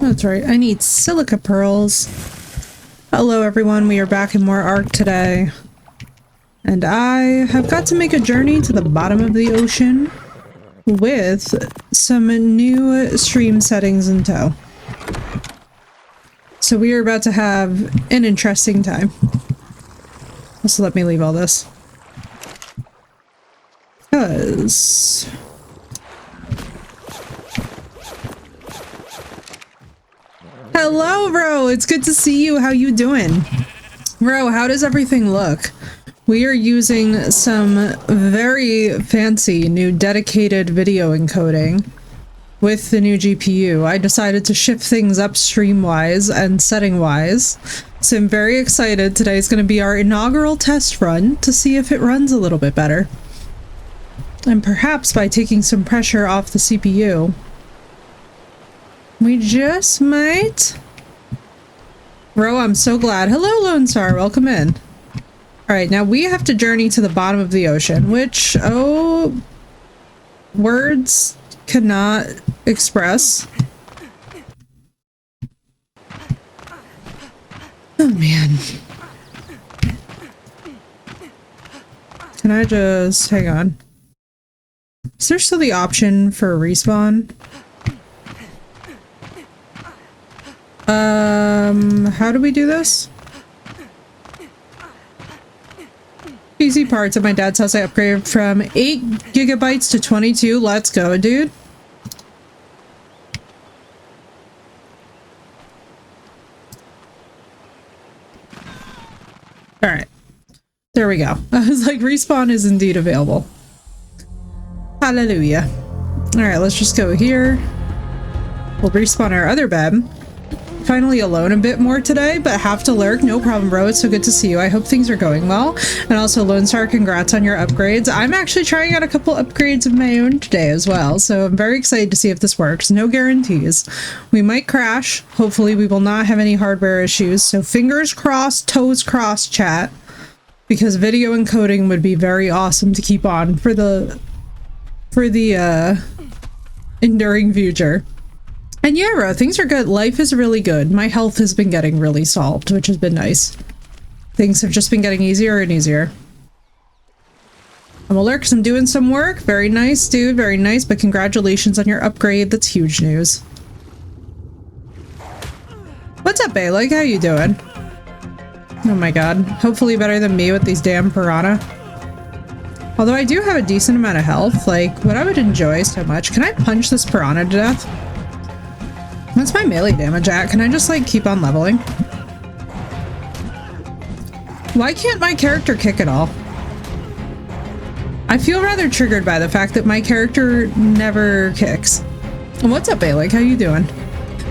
That's right, I need silica pearls. Hello everyone, we are back in more Ark today. And I have got to make a journey to the bottom of the ocean with some new stream settings in tow. So we are about to have an interesting time. Just let me leave all this. Because... Hello, bro! It's good to see you. How you doing? Bro, how does everything look? We are using some very fancy new dedicated video encoding with the new GPU. I decided to shift things up stream-wise and setting-wise. So I'm very excited. Today's going to be our inaugural test run to see if it runs a little bit better. And perhaps by taking some pressure off the CPU, we just might. Bro, I'm so glad. Hello, Lone Star. Welcome in. Alright, now we have to journey to the bottom of the ocean, which, oh, words cannot express. Oh, man. Can I just... hang on. Is there still the option for respawn? How do we do this? PC parts at my dad's house. I upgraded from 8 gigabytes to 22. Let's go, dude. Alright. There we go. I was like, respawn is indeed available. Hallelujah. Alright, let's just go here. We'll respawn our other bed. Finally alone a bit more today, but have to lurk. No problem, bro. It's so good to see you. I hope things are going well. And also, Lone Star, congrats on your upgrades. I'm actually trying out a couple upgrades of my own today as well, so I'm very excited to see if this works. No guarantees. We might crash. Hopefully, we will not have any hardware issues. So fingers crossed, toes crossed, chat. Because video encoding would be very awesome to keep on for the enduring future. And yeah, bro, things are good. Life is really good. My health has been getting really solved, which has been nice. Things have just been getting easier and easier. I'm alert because I'm doing some work. Very nice, dude. Very nice, but congratulations on your upgrade. That's huge news. What's up, bae? Like, how you doing? Oh my god. Hopefully better than me with these damn piranha. Although I do have a decent amount of health. Like, what I would enjoy so much. Can I punch this piranha to death? What's my melee damage at? Can I just, like, keep on leveling? Why can't my character kick at all? I feel rather triggered by the fact that my character never kicks. What's up, Balik? How you doing?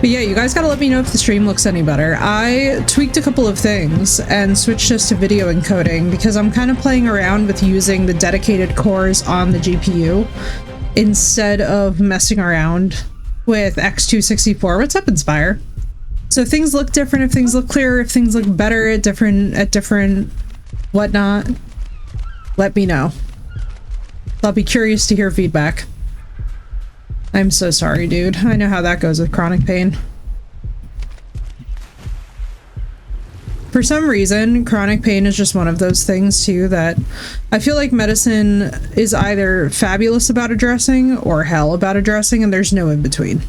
But yeah, you guys gotta let me know if the stream looks any better. I tweaked a couple of things and switched just to video encoding because I'm kind of playing around with using the dedicated cores on the GPU instead of messing around with X264. What's up, Inspire? So if things look different, if things look clearer, if things look better at different whatnot, let me know. I'll be curious to hear feedback. I'm so sorry, dude. I know how that goes with chronic pain. For some reason, chronic pain is just one of those things, too, that I feel like medicine is either fabulous about addressing or hell about addressing, and there's no in between.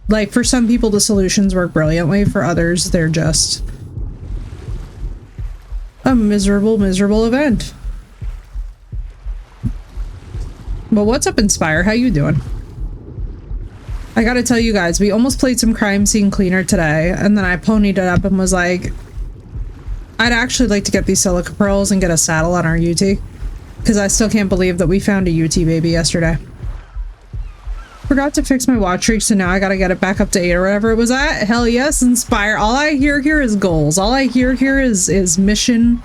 Like, for some people, the solutions work brilliantly. For others, they're just a miserable, miserable event. But what's up, Inspire? How you doing? I gotta tell you guys, we almost played some crime scene cleaner today, and then I ponied it up and was like, I'd actually like to get these silica pearls and get a saddle on our UT, because I still can't believe that we found a UT baby yesterday. Forgot to fix my watch streak, so now I gotta get it back up to 8 or whatever it was at. Hell yes, Inspire. All I hear here is goals. All I hear here is mission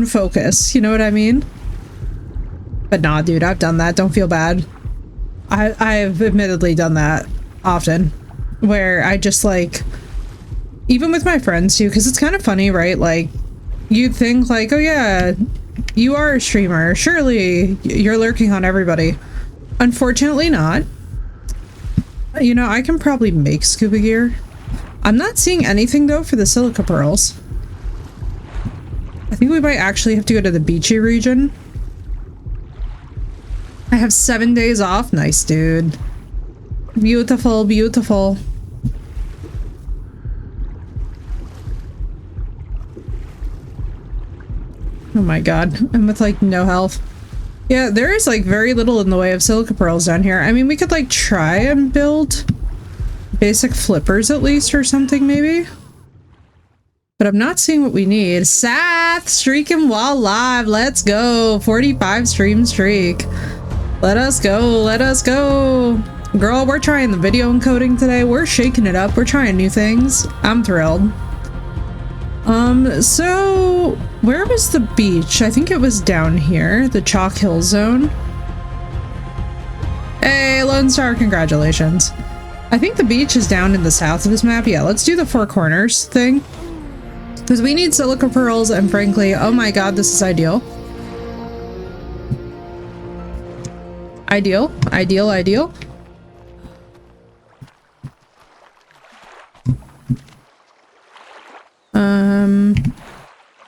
focus. You know what I mean? But nah, dude, I've done that. Don't feel bad. I've admittedly done that often, where I just like, even with my friends too, because it's kind of funny, right? Like, you'd think like, oh yeah, you are a streamer. Surely you're lurking on everybody. Unfortunately not. You know, I can probably make scuba gear. I'm not seeing anything though for the silica pearls. I think we might actually have to go to the beachy region. I have 7 days off. Nice, dude. Beautiful, beautiful. Oh my god, I'm with like no health. Yeah, there is like very little in the way of silica pearls down here. I mean, we could like try and build basic flippers at least or something maybe. But I'm not seeing what we need. Sath, streaking while live. Let's go. 45 stream streak. Let us go. Let us go. Girl, we're trying the video encoding today. We're shaking it up. We're trying new things. I'm thrilled. So where was the beach? I think it was down here, the Chalk Hill Zone. Hey, Lone Star, congratulations. I think the beach is down in the south of this map. Yeah, let's do the Four Corners thing. Because we need silica pearls, and frankly, oh my god, this is ideal. Ideal, ideal, ideal.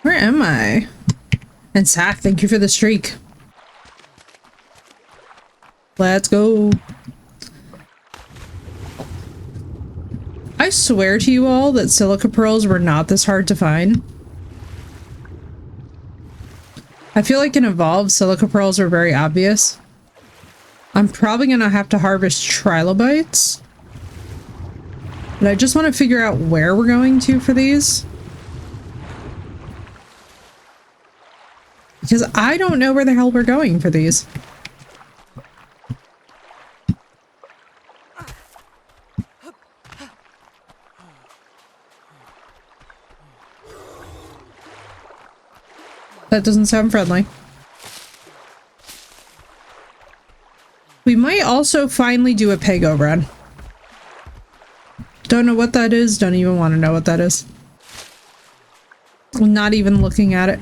Where am I? And Zach, thank you for the streak. Let's go. I swear to you all that silica pearls were not this hard to find. I feel like in Evolved, silica pearls are very obvious. I'm probably gonna have to harvest trilobites. But I just want to figure out where we're going to for these. Because I don't know where the hell we're going for these. That doesn't sound friendly. We might also finally do a PEGO run. Don't know what that is. Don't even want to know what that is. I'm not even looking at it.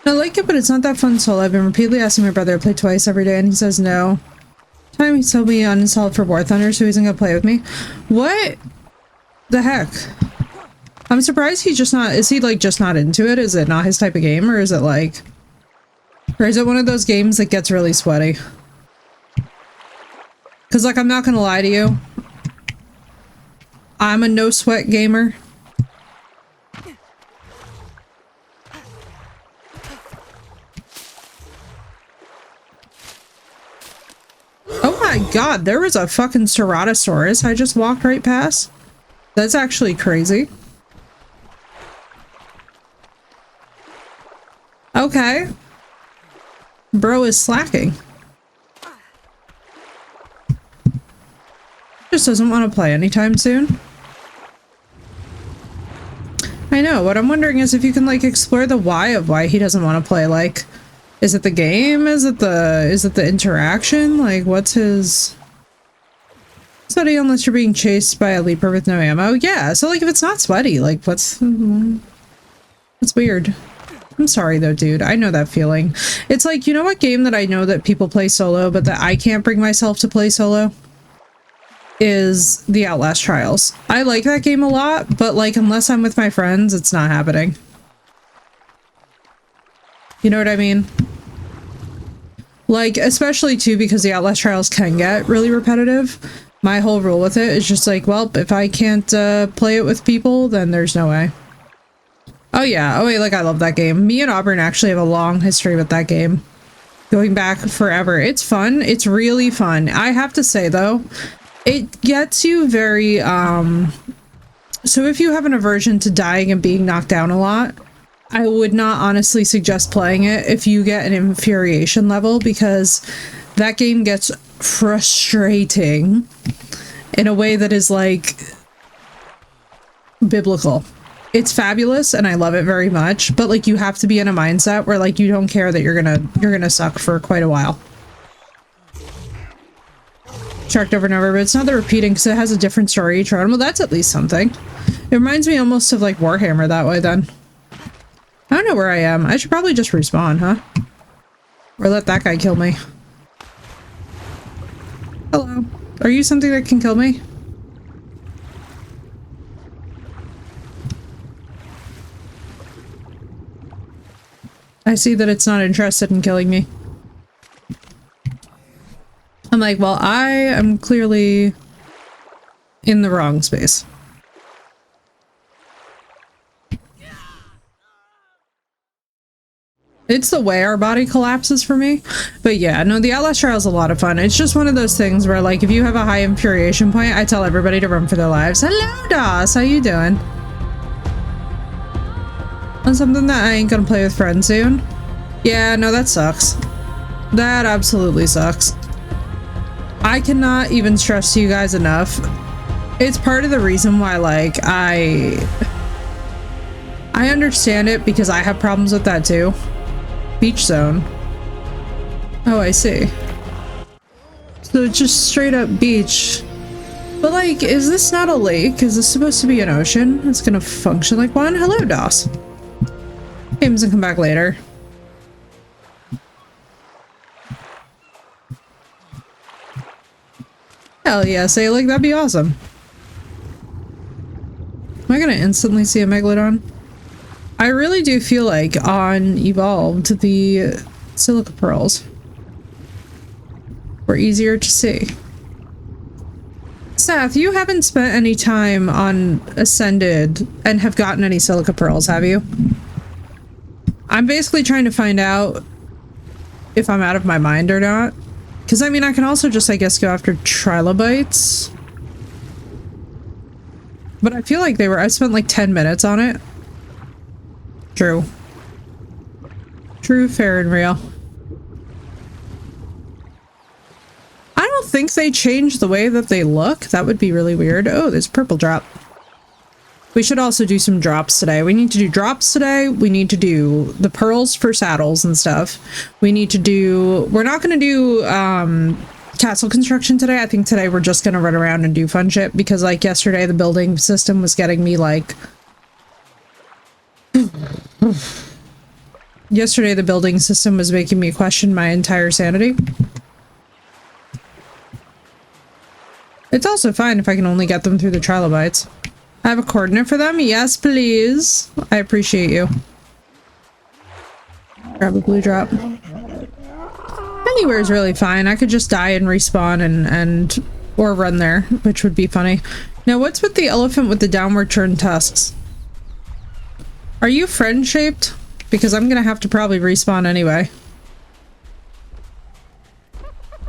I like it, but it's not that fun solo. I've been repeatedly asking my brother to play twice every day, and he says no. Time he told me uninstalled for War Thunder, so he's gonna play with me. What the heck? I'm surprised he's just not. Is he like just not into it? Is it not his type of game, or is it like, or is it one of those games that gets really sweaty? Because like, I'm not gonna lie to you, I'm a no sweat gamer. Oh my god, there was a fucking Ceratosaurus I just walked right past. That's actually crazy. Okay. Bro is slacking. Just doesn't want to play anytime soon. I know, what I'm wondering is if you can like explore the why of why he doesn't want to play. Like, is it the game? Is it the interaction? Like, what's his... Sweaty unless you're being chased by a leaper with no ammo? Yeah, so like if it's not sweaty, like what's... It's weird. I'm sorry though, dude. I know that feeling. It's like, you know what game that I know that people play solo, but that I can't bring myself to play solo? Is the Outlast Trials. I like that game a lot, but like unless I'm with my friends, it's not happening. You know what I mean? Like, especially too because the Outlast Trials can get really repetitive. My whole rule with it is just like, well, if I can't play it with people, then there's no way. Oh yeah, oh wait, like I love that game. Me and Auburn actually have a long history with that game. Going back forever. It's fun. It's really fun. I have to say though, it gets you very So if you have an aversion to dying and being knocked down a lot, I would not honestly suggest playing it if you get an infuriation level, because that game gets frustrating in a way that is like biblical. It's fabulous and I love it very much, but like you have to be in a mindset where like you don't care that you're gonna suck for quite a while. Sharked over and over, but it's not the repeating because it has a different story each round. Well, that's at least something. It reminds me almost of like Warhammer that way then. I don't know where I am. I should probably just respawn, huh? Or let that guy kill me. Hello. Are you something that can kill me? I see that it's not interested in killing me. I'm like, well, I am clearly in the wrong space. It's the way our body collapses for me. But yeah, no, the Outlast trial is a lot of fun. It's just one of those things where like, if you have a high infuriation point, I tell everybody to run for their lives. Hello, Doss. How you doing? On something that I ain't gonna play with friends soon? Yeah, no, that sucks. That absolutely sucks. I cannot even stress to you guys enough. It's part of the reason why, like, I understand it because I have problems with that too. Beach zone. Oh, I see. So it's just straight up beach. But like, is this not a lake? Is this supposed to be an ocean? It's gonna function like one? Hello, Doss. Games and come back later. Hell yeah, say like that'd be awesome. Am I gonna instantly see a Megalodon? I really do feel like on Evolved, the silica pearls were easier to see. Seth, you haven't spent any time on Ascended and have gotten any silica pearls, have you? I'm basically trying to find out if I'm out of my mind or not. Because, I mean, I can also just, I guess, go after trilobites. But I feel like I spent like 10 minutes on it. True. True, fair, and real. I don't think they changed the way that they look. That would be really weird. Oh, there's a purple drop. We should also do some drops today. We need to do drops today. We need to do the pearls for saddles and stuff. We need to do... We're not going to do castle construction today. I think today we're just going to run around and do fun shit because, like, yesterday the building system was getting me, like... Yesterday the building system was making me question my entire sanity. It's also fine if I can only get them through the trilobites. I have a coordinate for them? Yes, please. I appreciate you. Grab a blue drop. Anywhere is really fine. I could just die and respawn or run there, which would be funny. Now, what's with the elephant with the downward turned tusks? Are you friend-shaped? Because I'm gonna have to probably respawn anyway.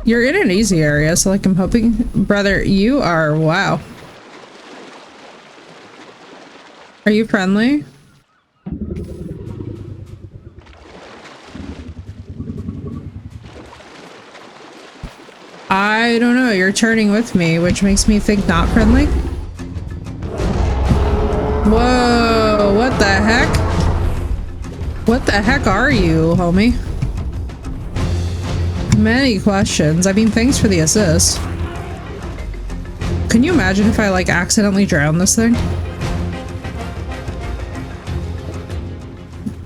You're in an easy area, so like I'm hoping... Brother, you are... Wow. Are you friendly? I don't know. You're turning with me, which makes me think not friendly. Whoa, what the heck? What the heck are you, homie? Many questions. I mean, thanks for the assist. Can you imagine if I, like, accidentally drown this thing?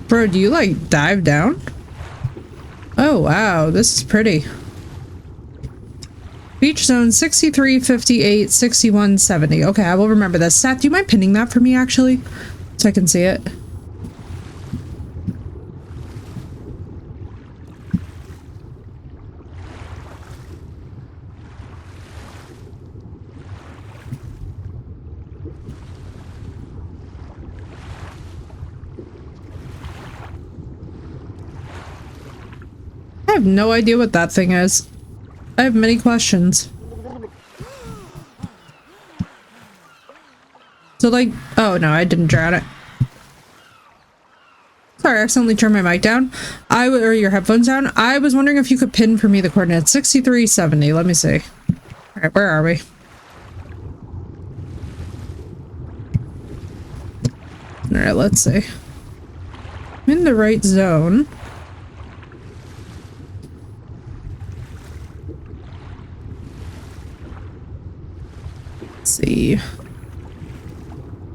Bro, do you, like, dive down? Oh, wow. This is pretty. Beach zone 63, 58, 61, 70. Okay, I will remember this. Seth, do you mind pinning that for me, actually? So I can see it. I have no idea what that thing is. I have many questions. It's So like, oh no, I didn't drown it. Sorry, I accidentally turned my mic down. Or your headphones down. I was wondering if you could pin for me the coordinates. 6370. Let me see. All right, where are we? All right, let's see. I'm in the right zone. Let's see.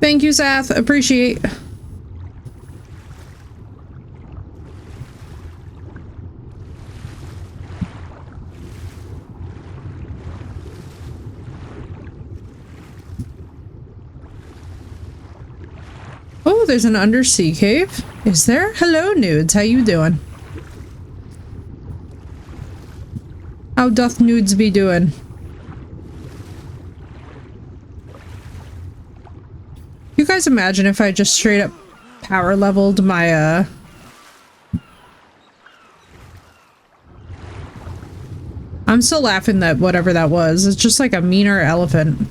Thank you, Sath. Appreciate. Oh, there's an undersea cave. Is there? Hello, nudes. How you doing? How doth nudes be doing? You guys imagine if I just straight up power leveled my, I'm still laughing that whatever that was. It's just like a meaner elephant.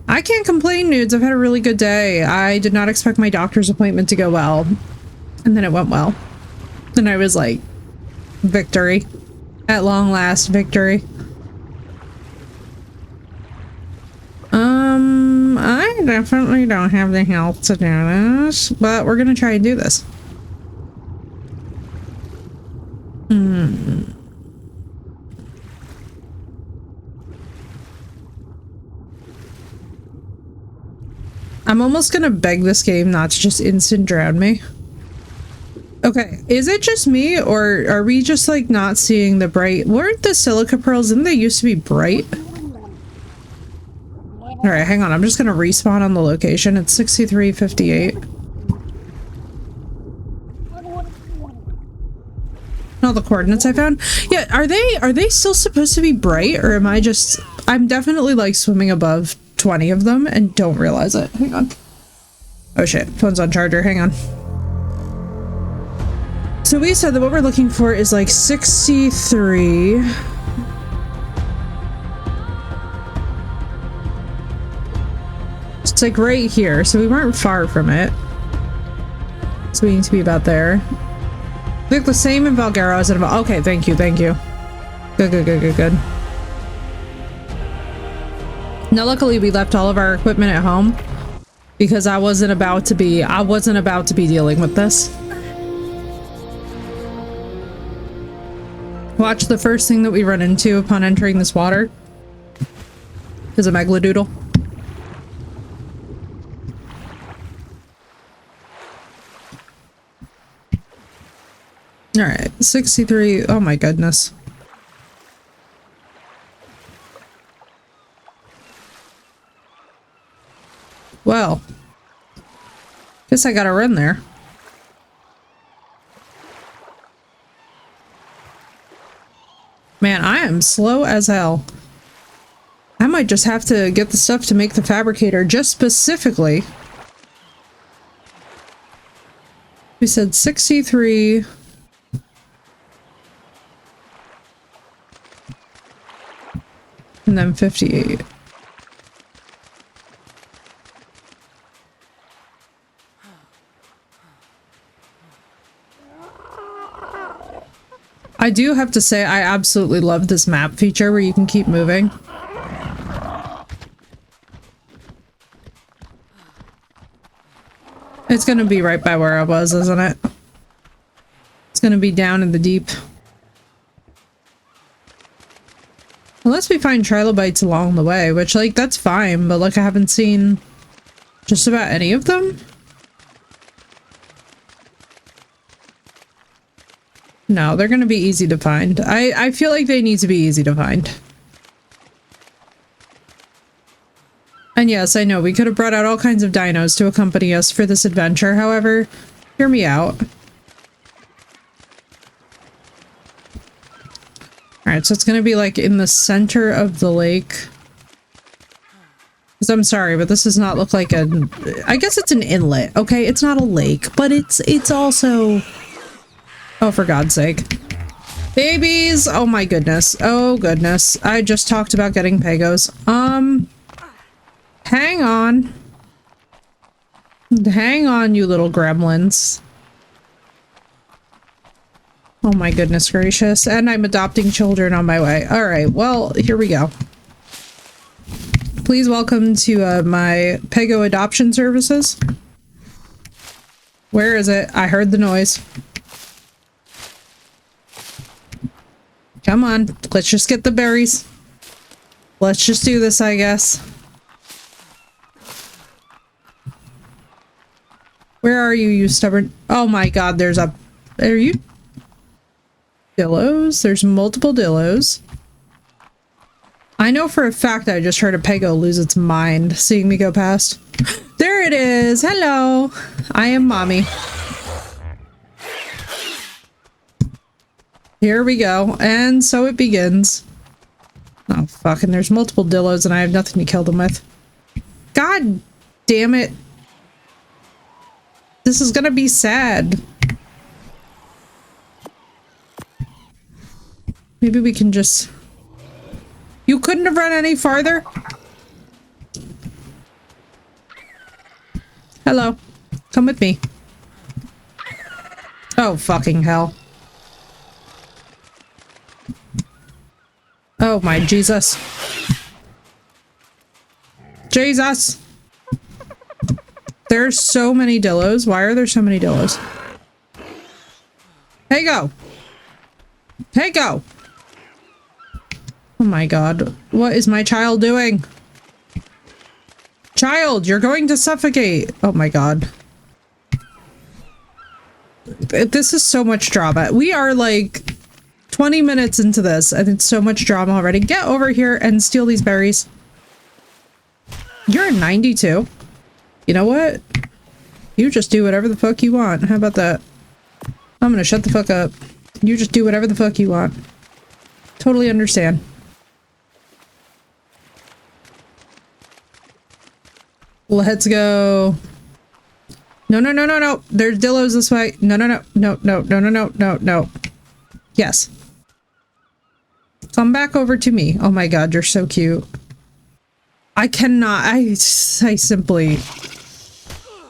I can't complain, nudes. I've had a really good day. I did not expect my doctor's appointment to go well. And then it went well. And I was like, victory. At long last, victory. I definitely don't have the health to do this, but we're gonna try and do this. I'm almost gonna beg this game not to just instant drown me. Okay, is it just me, or are we just like not seeing the bright? Weren't the silica pearls, didn't they used to be bright? Alright, hang on, I'm just gonna respawn on the location. It's 6358. All the coordinates I found. Yeah, are they still supposed to be bright, or am I just... I'm definitely like swimming above 20 of them and don't realize it. Hang on. Oh shit, phone's on charger, hang on. So we said that what we're looking for is like 63. It's like right here, so we weren't far from it. So we need to be about there. Look the same in Valguero as in okay, thank you, thank you. Good, good, good, good, good. Now luckily we left all of our equipment at home because I wasn't about to be dealing with this. Watch, the first thing that we run into upon entering this water is a megalodoodle. Alright, 63. Oh my goodness. Well, guess I gotta run there. Man, I am slow as hell. I might just have to get the stuff to make the fabricator just specifically. We said 63. And then 58. I do have to say I absolutely love this map feature where you can keep moving. It's gonna be right by where I was, isn't it? It's gonna be down in the deep. Unless we find trilobites along the way, which, like, that's fine, but, like, I haven't seen just about any of them. No, they're gonna be easy to find. I feel like they need to be easy to find. And yes, I know, we could have brought out all kinds of dinos to accompany us for this adventure, however, hear me out. Alright, so it's gonna be like in the center of the lake. Because I'm sorry, but this does not look like a... I guess it's an inlet, okay? It's not a lake, but it's also... Oh, for God's sake. Babies! Oh my goodness. Oh goodness. I just talked about getting PEGOs. Hang on. Hang on, you little gremlins. Oh my goodness gracious. And I'm adopting children on my way. Alright, well, here we go. Please welcome to my PEGO adoption services. Where is it? I heard the noise. Come on, let's just get the berries. Let's just do this, I guess. Where are you, you stubborn? Oh my god, there's a... Are you... Dillos? There's multiple dillos. I know for a fact I just heard a PEGO lose its mind seeing me go past. There it is! Hello! I am mommy. Here we go. And so it begins. Oh fuck, and there's multiple dillos and I have nothing to kill them with. God damn it. This is gonna be sad. Maybe we can just... You couldn't have run any farther? Hello. Come with me. Oh, fucking hell. Oh my Jesus. Jesus! There's so many dillos. Why are there so many dillos? Hey, go! Hey, go! Oh my god. What is my child doing? Child, you're going to suffocate! Oh my god. This is so much drama. We are like 20 minutes into this and it's so much drama already. Get over here and steal these berries. You're a 92. You know what? You just do whatever the fuck you want. How about that? I'm gonna shut the fuck up. You just do whatever the fuck you want. Totally understand. Let's go. No, no, no, no, no. There's dillos this way. No, no, no, no, no, no, no, no, no, no. Yes. Come back over to me. Oh my god, you're so cute. I cannot. I simply...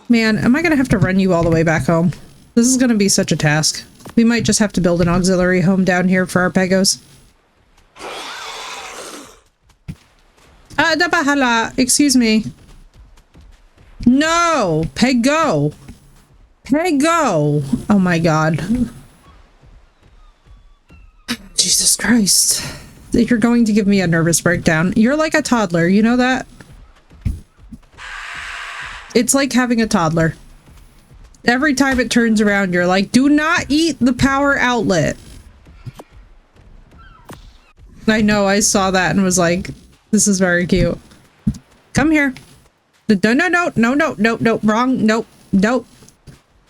Man, am I gonna have to run you all the way back home? This is gonna be such a task. We might just have to build an auxiliary home down here for our PEGOs. Dabahala, excuse me. No! PEGO! PEGO! Oh my god. Jesus Christ. You're going to give me a nervous breakdown. You're like a toddler, you know that? It's like having a toddler. Every time it turns around, you're like, do not eat the power outlet. I know, I saw that and was like, this is very cute. Come here. No, no, no, no, no, no, no, wrong. Nope, nope.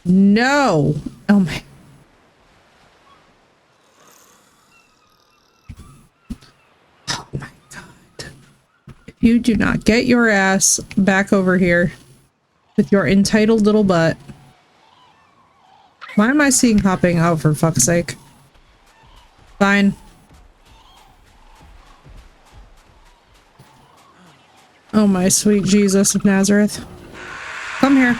No. Oh my. Oh my god. If you do not get your ass back over here with your entitled little butt. Why am I seeing hopping? Oh, for fuck's sake. Fine. Oh my sweet Jesus of Nazareth. Come here.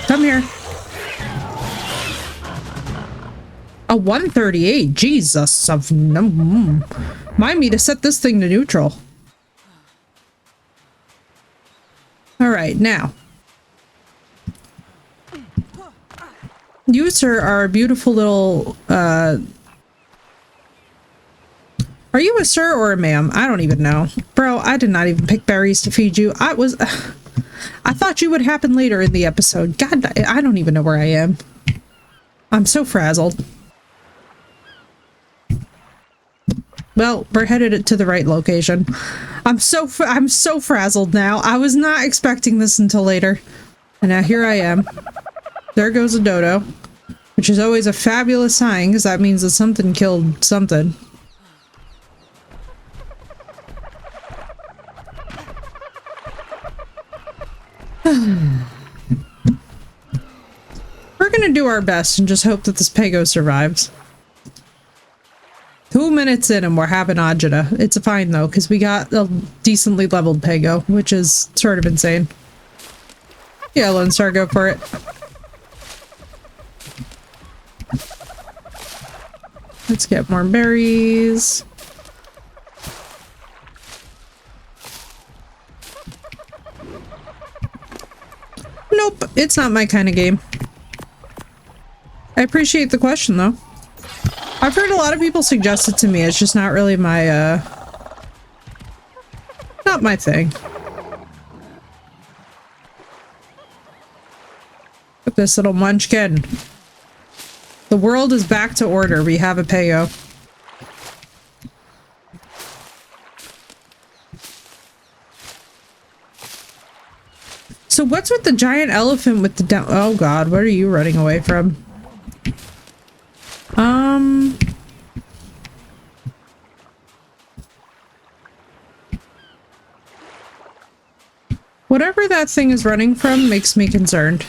Come here. A 138. Jesus of... Mind me to set this thing to neutral. Alright, now. You, sir, are a beautiful little, Are you a sir or a ma'am? I don't even know. Bro, I did not even pick berries to feed you. I thought you would happen later in the episode. God, I don't even know where I am. I'm so frazzled. Well, we're headed to the right location. I'm so frazzled now. I was not expecting this until later. And now here I am. There goes a dodo. Which is always a fabulous sign, because that means that something killed something. We're gonna do our best and just hope that this PEGO survives. 2 minutes in and we're having agita. It's fine though, because we got a decently leveled PEGO, which is sort of insane. Yeah, Lone Star, go for it. Let's get more berries. Nope, it's not my kind of game. I appreciate the question, though. I've heard a lot of people suggest it to me. It's just not really my, not my thing. Look at this little munchkin. The world is back to order. We have a PEGO. So what's with the giant elephant with the down— oh god, what are you running away from? Whatever that thing is running from makes me concerned.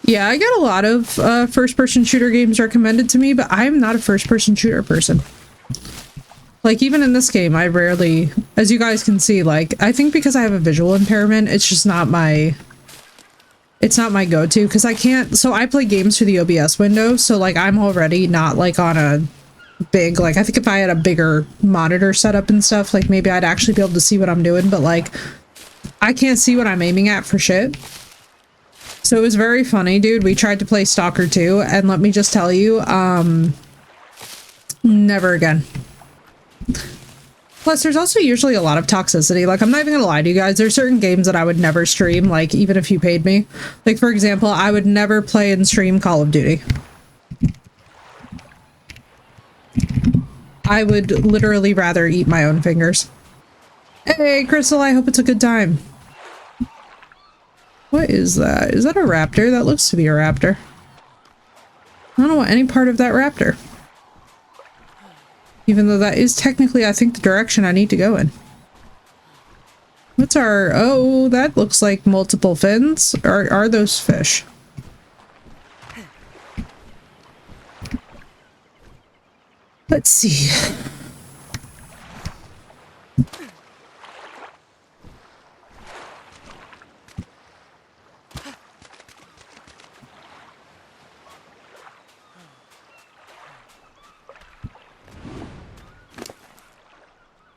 Yeah, I get a lot of first-person shooter games recommended to me, but I'm not a first-person shooter person. Like, even in this game, I rarely, as you guys can see, like, I think because I have a visual impairment, it's just not my, it's not my go-to, because I can't, so I play games through the OBS window, so, like, I'm already not, like, on a big, like, I think if I had a bigger monitor setup and stuff, like, maybe I'd actually be able to see what I'm doing, but, like, I can't see what I'm aiming at for shit. So it was very funny, dude. We tried to play Stalker 2, and let me just tell you, never again. Plus, there's also usually a lot of toxicity. Like, I'm not even gonna lie to you guys. There's certain games that I would never stream, like, even if you paid me. Like, for example, I would never play and stream Call of Duty. I would literally rather eat my own fingers. Hey, Crystal, I hope it's a good time. What is that? Is that a raptor? That looks to be a raptor. I don't want any part of that raptor. Even though that is technically, I think, the direction I need to go in. What's our... oh, that looks like multiple fins. Are those fish? Let's see.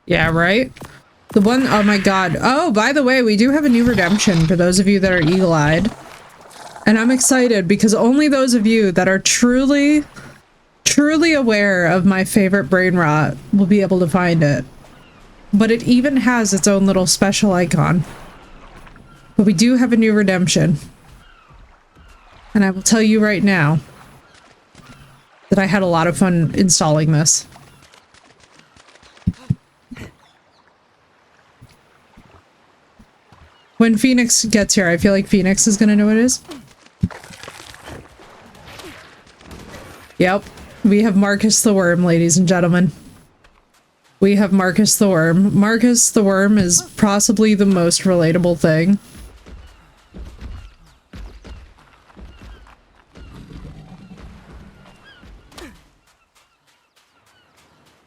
Yeah, right? The one— oh my god. Oh, by the way, we do have a new redemption for those of you that are eagle-eyed. And I'm excited because only those of you that are truly aware of my favorite brain rot will be able to find it. But it even has its own little special icon. But we do have a new redemption. And I will tell you right now that I had a lot of fun installing this. When Phoenix gets here, I feel like Phoenix is gonna know what it is. Yep. We have Marcus the Worm, ladies and gentlemen. We have Marcus the Worm. Marcus the Worm is possibly the most relatable thing.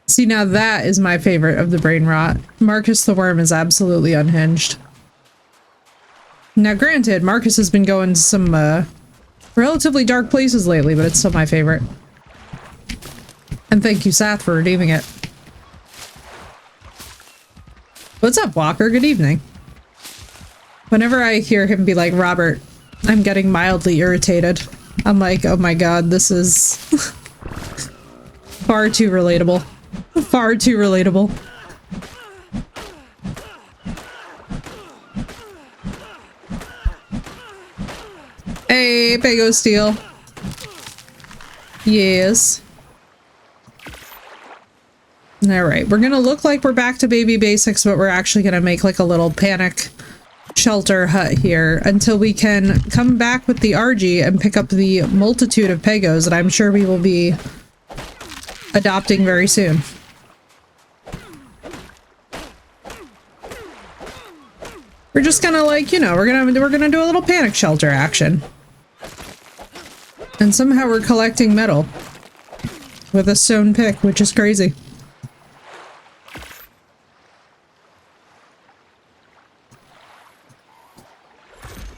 See, now that is my favorite of the brain rot. Marcus the Worm is absolutely unhinged. Now, granted, Marcus has been going to some, relatively dark places lately, but it's still my favorite. And thank you, Sath, for redeeming it. What's up, Walker? Good evening. Whenever I hear him be like, Robert, I'm getting mildly irritated, I'm like, oh my god, this is far too relatable. Far too relatable. Hey, PEGO Steel. Yes. Alright, we're gonna look like we're back to baby basics, but we're actually gonna make like a little panic shelter hut here until we can come back with the RG and pick up the multitude of PEGOs that I'm sure we will be adopting very soon. We're just gonna, like, you know, we're gonna do a little panic shelter action. And somehow we're collecting metal. with a stone pick, which is crazy.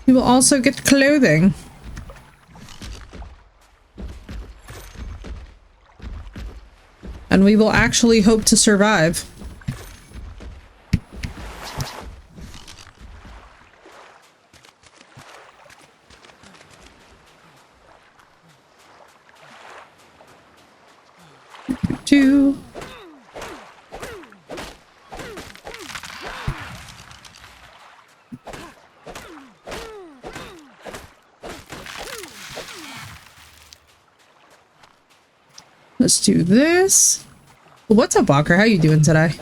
You will also get clothing. And we will actually hope to survive. Two. Let's do this. What's up, Walker? How you doing today?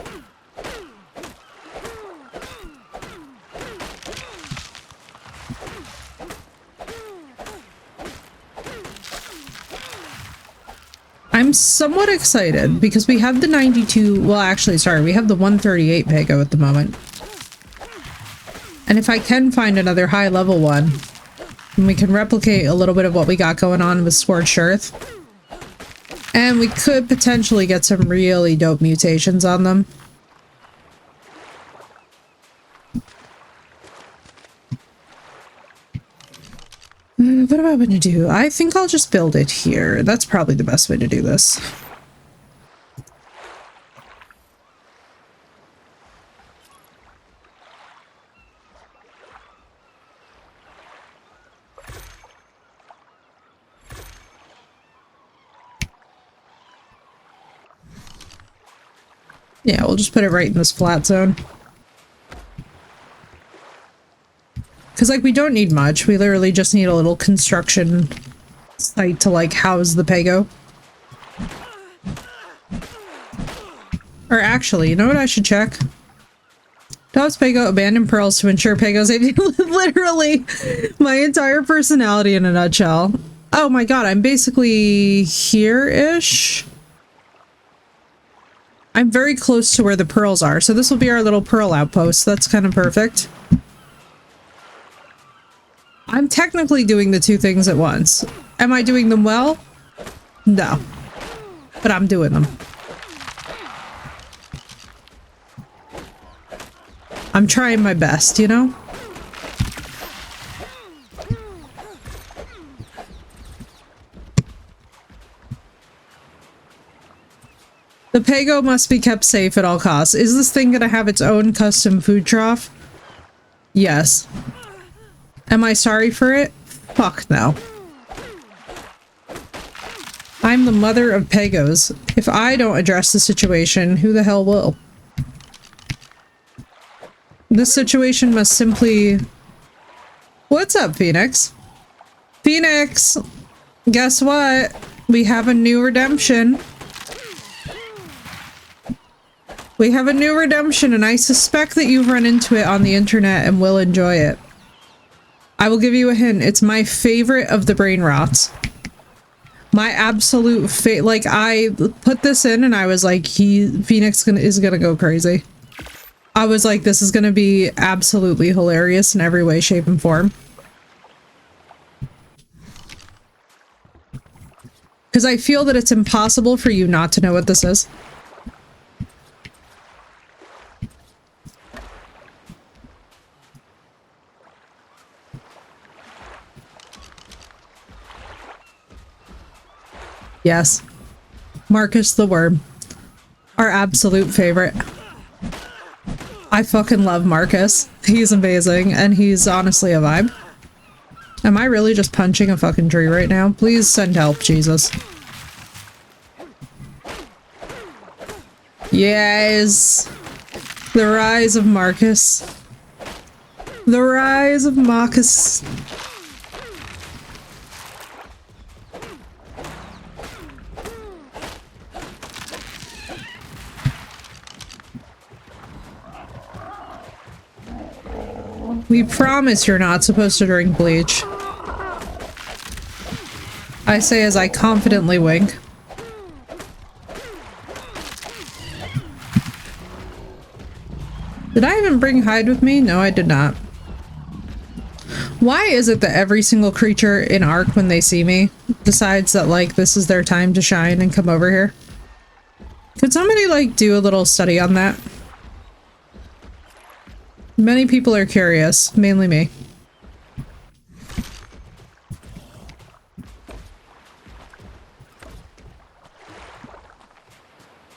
I'm somewhat excited because we have the 92, well actually, sorry, we have the 138 PEGO at the moment. And if I can find another high level one, and we can replicate a little bit of what we got going on with Scorched Earth. And we could potentially get some really dope mutations on them. What am I going to do? I think I'll just build it here. That's probably the best way to do this. Yeah, we'll just put it right in this flat zone. Because, like, we don't need much. We literally just need a little construction site to, like, house the PEGO. Or actually, you know what I should check? Does PEGO abandon pearls to ensure PEGO safety? Literally, my entire personality in a nutshell. Oh my god, I'm basically here-ish. I'm very close to where the pearls are, so this will be our little pearl outpost. That's kind of perfect. I'm technically doing the two things at once. Am I doing them well? No. But I'm doing them. I'm trying my best, you know? The PEGO must be kept safe at all costs. Is this thing gonna have its own custom food trough? Yes. Am I sorry for it? Fuck no. I'm the mother of PEGOs. If I don't address the situation, who the hell will? This situation must simply... What's up, Phoenix? Phoenix! Guess what? We have a new redemption. We have a new redemption, and I suspect that you've run into it on the internet and will enjoy it. I will give you a hint. It's my favorite of the brain rots. My absolute like, I put this in and I was like, Phoenix is gonna go crazy. I was like, this is gonna be absolutely hilarious in every way, shape, and form. Because I feel that it's impossible for you not to know what this is. Yes. Marcus the Worm. Our absolute favorite. I fucking love Marcus. He's amazing, and he's honestly a vibe. Am I really just punching a fucking tree right now? Please send help, Jesus. Yes! The rise of Marcus. The rise of Marcus. We promise you're not supposed to drink bleach. I say as I confidently wink. Did I even bring Hyde with me? No, I did not. Why is it that every single creature in Ark, when they see me, decides that, like, this is their time to shine and come over here? Could somebody, like, do a little study on that? Many people are curious, mainly me.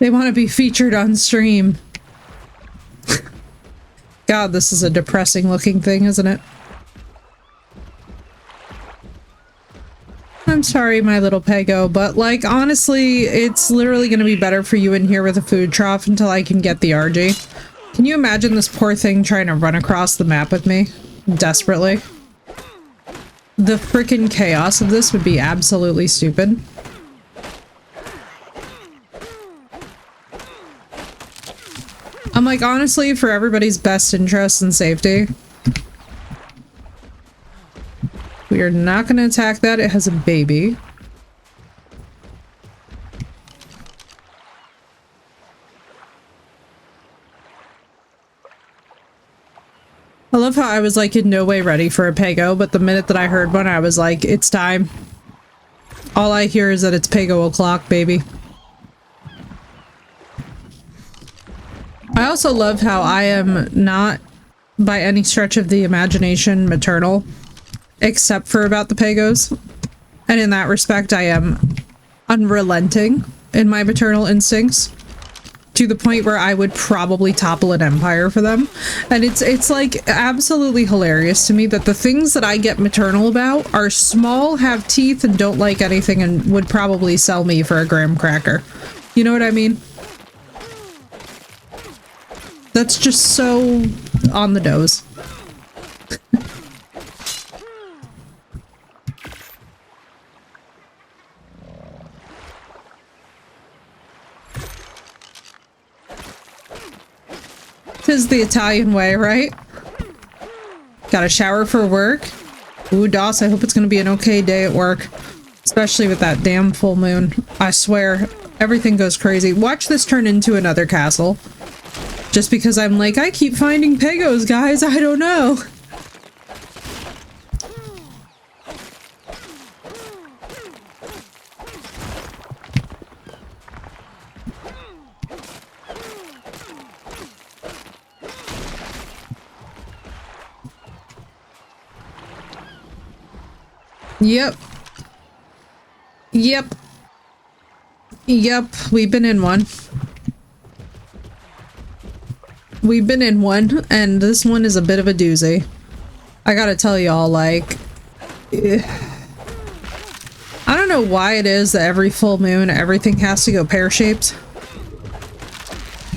They want to be featured on stream. God, this is a depressing looking thing, isn't it? I'm sorry, my little Pego, but like, honestly, it's literally going to be better for you in here with a food trough until I can get the RG. Can you imagine this poor thing trying to run across the map with me? Desperately. The freaking chaos of this would be absolutely stupid. I'm like, honestly, for everybody's best interest and safety, we are not going to attack that. It has a baby. I love how I was like in no way ready for a Pego, but the minute that I heard one, I was like, it's time. All I hear is that it's Pego o'clock, baby. I also love how I am not, by any stretch of the imagination, maternal, except for about the Pegos. And in that respect, I am unrelenting in my maternal instincts, to the point where I would probably topple an empire for them. And it's like absolutely hilarious to me that the things that I get maternal about are small, have teeth, and don't like anything, and would probably sell me for a graham cracker. You know what I mean? That's just so on the nose. Tis the Italian way, right? Got a shower for work. Ooh, Doss, I hope it's gonna be an okay day at work. Especially with that damn full moon. I swear, everything goes crazy. Watch this turn into another castle. Just because I'm like, I keep finding Pegos, guys, I don't know. Yep. Yep. Yep, we've been in one. We've been in one, and this one is a bit of a doozy. I gotta tell y'all, like, I don't know why it is that every full moon, everything has to go pear-shaped.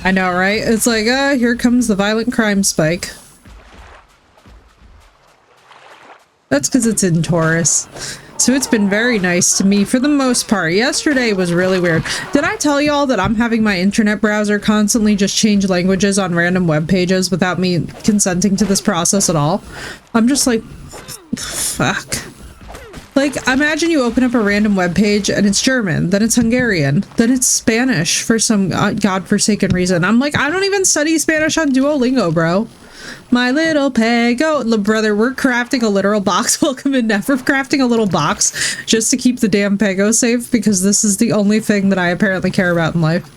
I know, right? It's like, here comes the violent crime spike. That's because it's in Taurus. So it's been very nice to me for the most part. Yesterday was really weird. Did I tell y'all that I'm having my internet browser constantly just change languages on random web pages without me consenting to this process at all? I'm just like, fuck. Like, imagine you open up a random web page and it's German, then it's Hungarian, then it's Spanish for some godforsaken reason. I'm like, I don't even study Spanish on Duolingo, bro. My little Pego. Brother, we're crafting a literal box. Welcome in, Never crafting a little box just to keep the damn Pego safe, because this is the only thing that I apparently care about in life.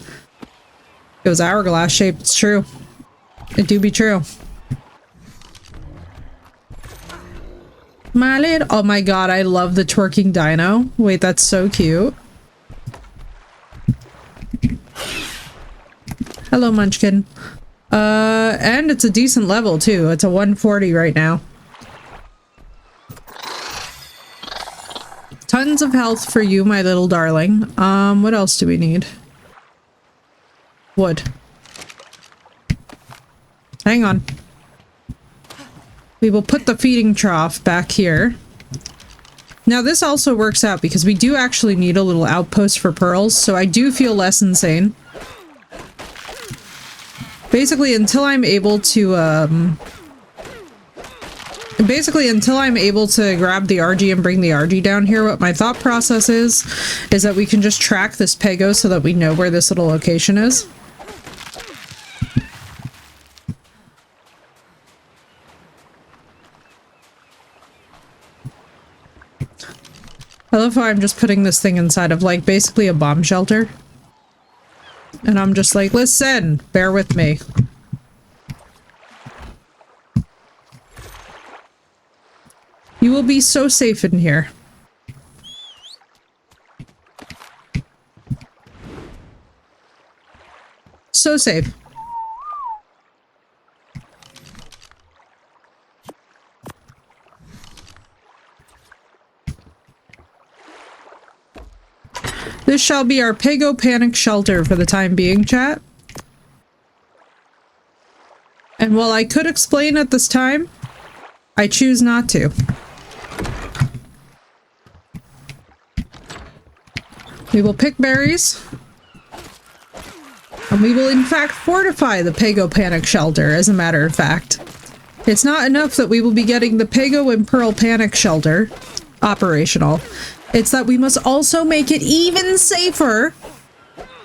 It was hourglass shaped. It's true. It do be true. My little... Oh my god, I love the twerking dino. Wait, that's so cute. Hello, Munchkin. And it's a decent level too. It's a 140 right now. Tons of health for you, my little darling. What else do we need? Wood. Hang on. We will put the feeding trough back here. Now this also works out because we do actually need a little outpost for pearls, so I do feel less insane. Basically, until I'm able to, grab the RG and bring the RG down here, what my thought process is that we can just track this Pego so that we know where this little location is. I love how I'm just putting this thing inside of, like, basically a bomb shelter. And I'm just like, listen, bear with me. You will be so safe in here. So safe. This shall be our PEGO panic shelter for the time being, chat. And while I could explain at this time, I choose not to. We will pick berries. And we will in fact fortify the PEGO panic shelter, as a matter of fact. It's not enough that we will be getting the PEGO and Pearl panic shelter operational. It's that we must also make it even safer,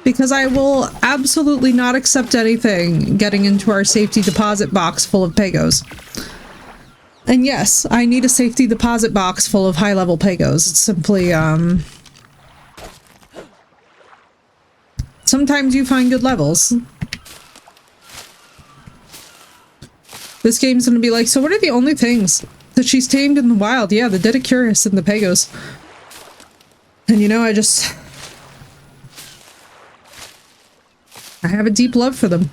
because I will absolutely not accept anything getting into our safety deposit box full of PEGOs. And yes, I need a safety deposit box full of high-level PEGOs. It's simply, sometimes you find good levels. This game's gonna be like, so what are the only things that she's tamed in the wild? Yeah, the Dedicurus and the PEGOs. And you know, I have a deep love for them.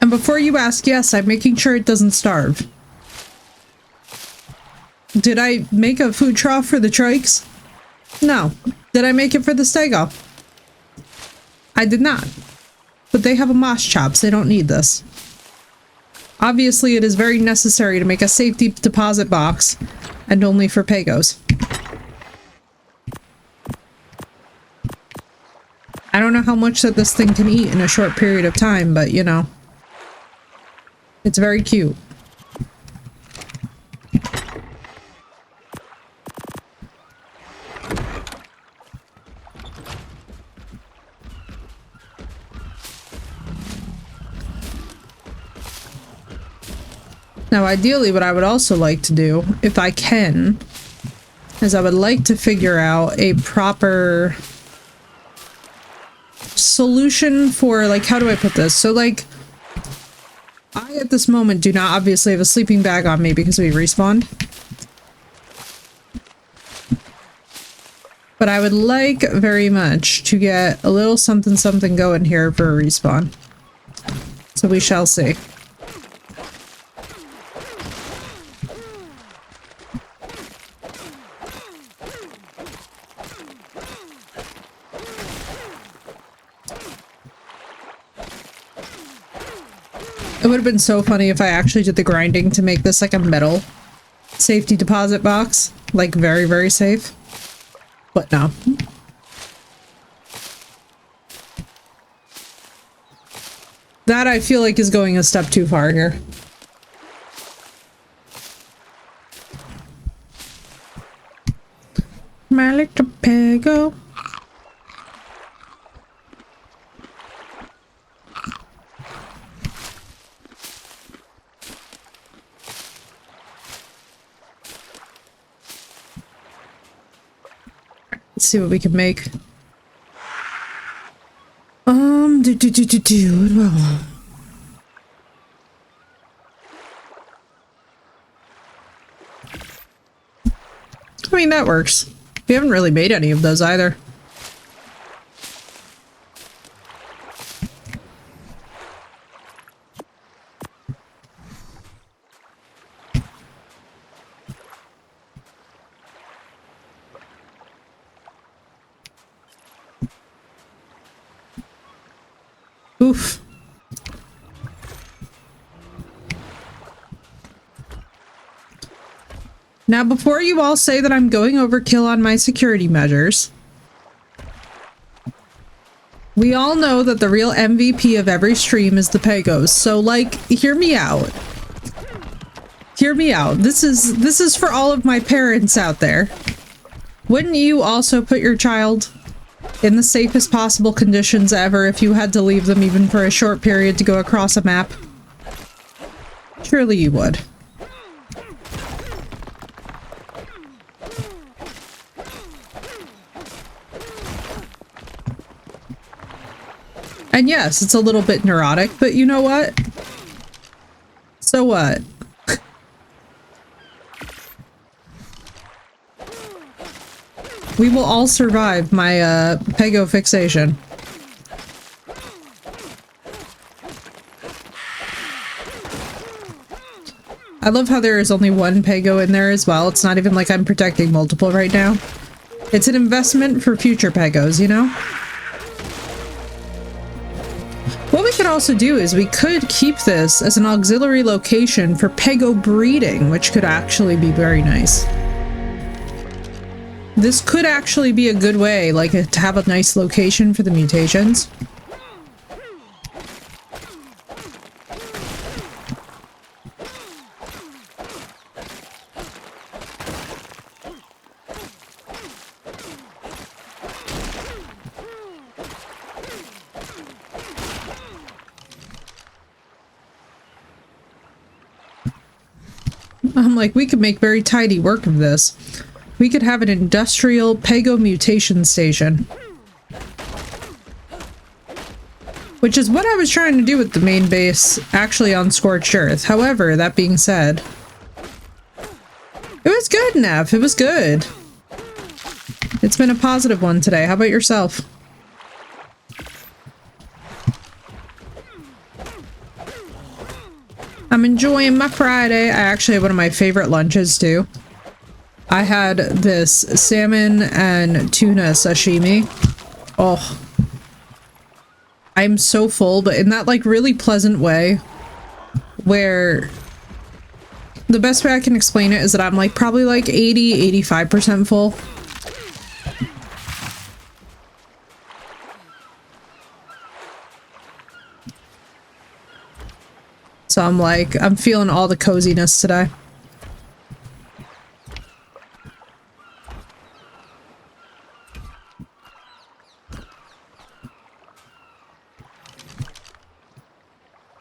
And before you ask, yes, I'm making sure it doesn't starve. Did I make a food trough for the trikes? No. Did I make it for the stego? I did not. But they have a moss chops. They don't need this. Obviously, it is very necessary to make a safety deposit box, and only for PEGOs. I don't know how much that this thing can eat in a short period of time, but you know. It's very cute. Now, ideally, what I would also like to do, if I can, is I would like to figure out a proper solution for, like, how do I put this? So, like, I, at this moment, do not obviously have a sleeping bag on me because we respawned. But I would like very much to get a little something something going here for a respawn. So we shall see. It would have been so funny if I actually did the grinding to make this like a metal safety deposit box. Like very, very safe. But no. That I feel like is going a step too far here. My little PEGO. Let's see what we can make. I mean, that works. We haven't really made any of those either. Oof. Now, before you all say that I'm going overkill on my security measures, we all know that the real MVP of every stream is the PEGOs. So, like, hear me out. Hear me out. This is for all of my parents out there. Wouldn't you also put your child in the safest possible conditions ever if you had to leave them even for a short period to go across a map? Surely you would. And yes, it's a little bit neurotic, but you know what? So what? We will all survive my PEGO fixation. I love how there is only one PEGO in there as well. It's not even like I'm protecting multiple right now. It's an investment for future PEGOs, you know? What we could also do is we could keep this as an auxiliary location for PEGO breeding, which could actually be very nice. This could actually be a good way, like, to have a nice location for the mutations. I'm like, we could make very tidy work of this. We could have an industrial PEGO mutation station. Which is what I was trying to do with the main base, actually on Scorched Earth. However, that being said, it was good, Nev. It was good. It's been a positive one today. How about yourself? I'm enjoying my Friday. I actually had one of my favorite lunches too. I had this salmon and tuna sashimi. Oh. I'm so full, but in that like really pleasant way where the best way I can explain it is that I'm like probably like 80-85% full. So I'm like, I'm feeling all the coziness today.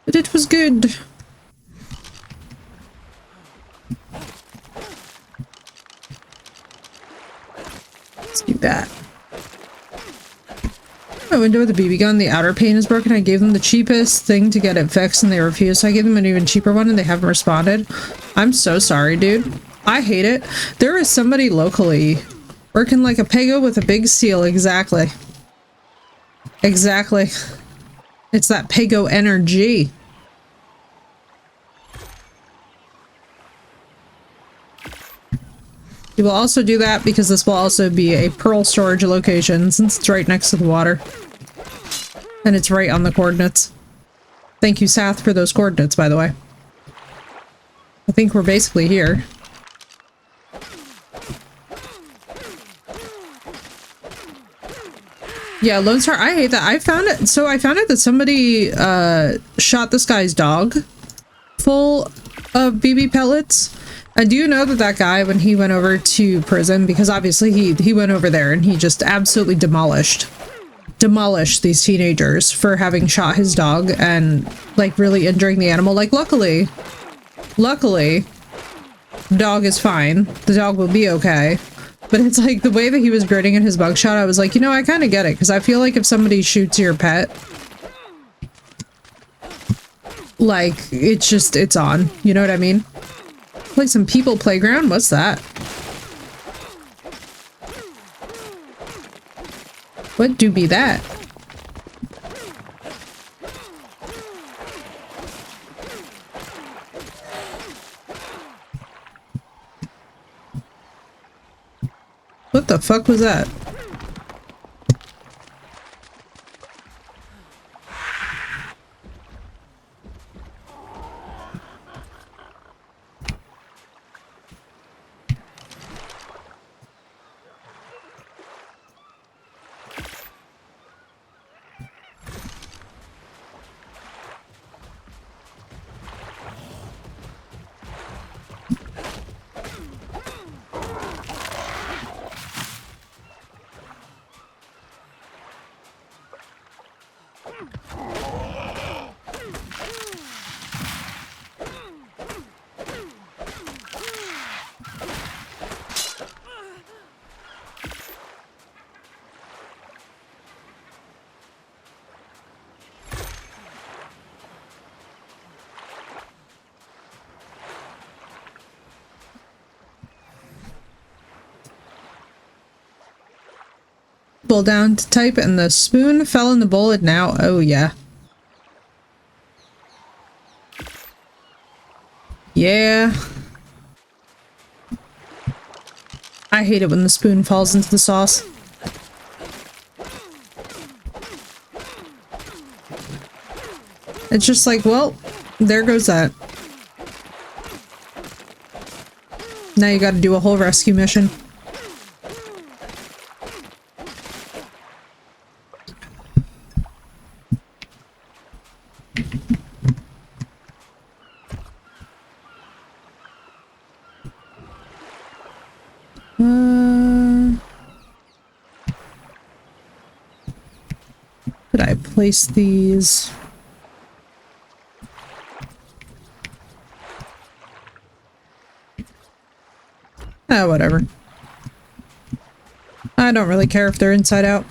But it was good. Let's do that. My window with the BB gun, the outer pane is broken. I gave them the cheapest thing to get it fixed and they refused. So I gave them an even cheaper one and they haven't responded. I'm so sorry, dude. I hate it. There is somebody locally working like a PEGO with a big seal. Exactly. Exactly. It's that PEGO energy. You will also do that because this will also be a pearl storage location since it's right next to the water. And it's right on the coordinates. Thank you, Sath, for those coordinates, by the way. I think we're basically here. Yeah, Lone Star, I hate that. I found it. So I found out that somebody shot this guy's dog full of BB pellets. I do know that that guy, when he went over to prison, because obviously he went over there and he just absolutely demolished these teenagers for having shot his dog and like really injuring the animal. Like luckily, the dog is fine. The dog will be okay. But it's like the way that he was grinning in his mugshot, I was like, you know, I kind of get it. Because I feel like if somebody shoots your pet, like, it's on. You know what I mean? Like some people playground? What's that? What do be that? What the fuck was that? Pull down to type and the spoon fell in the bowl and now, oh yeah. Yeah. I hate it when the spoon falls into the sauce. It's just like, well, there goes that. Now you gotta do a whole rescue mission. Could I place these? Whatever. I don't really care if they're inside out.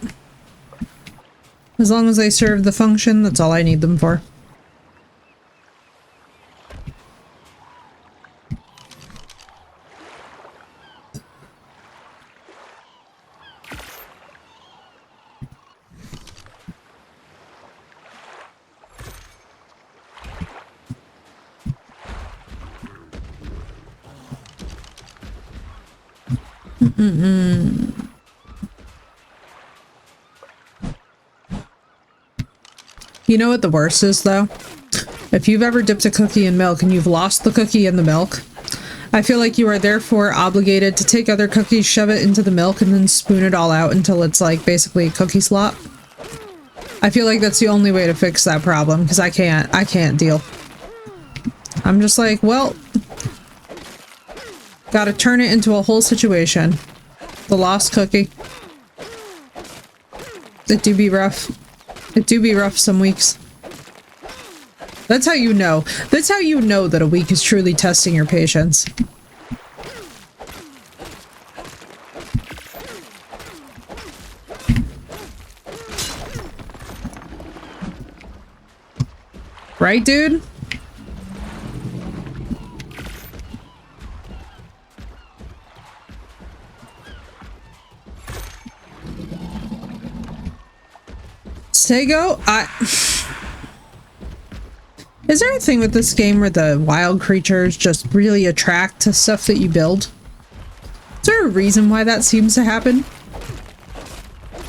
As long as they serve the function, that's all I need them for. You know what the worst is, though? If you've ever dipped a cookie in milk and you've lost the cookie in the milk, I feel like you are therefore obligated to take other cookies, shove it into the milk, and then spoon it all out until it's like basically cookie slop. I feel like that's the only way to fix that problem, because I can't deal. I'm just like, well, gotta turn it into a whole situation. The lost cookie. It do be rough. It do be rough some weeks. That's how you know. That's how you know that a week is truly testing your patience. Right, dude? PEGO? Is there a thing with this game where the wild creatures just really attract to stuff that you build? Is there a reason why that seems to happen?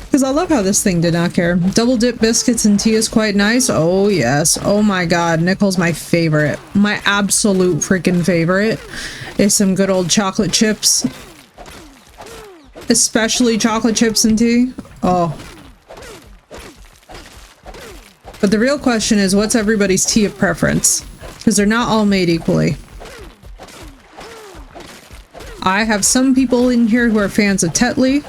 Because I love how this thing did not care. Double dip biscuits and tea is quite nice. Oh yes. Oh my god. Nickel's my favorite. My absolute freaking favorite is some good old chocolate chips. Especially chocolate chips and tea. Oh. But the real question is, what's everybody's tea of preference? Because they're not all made equally. I have some people in here who are fans of Tetley.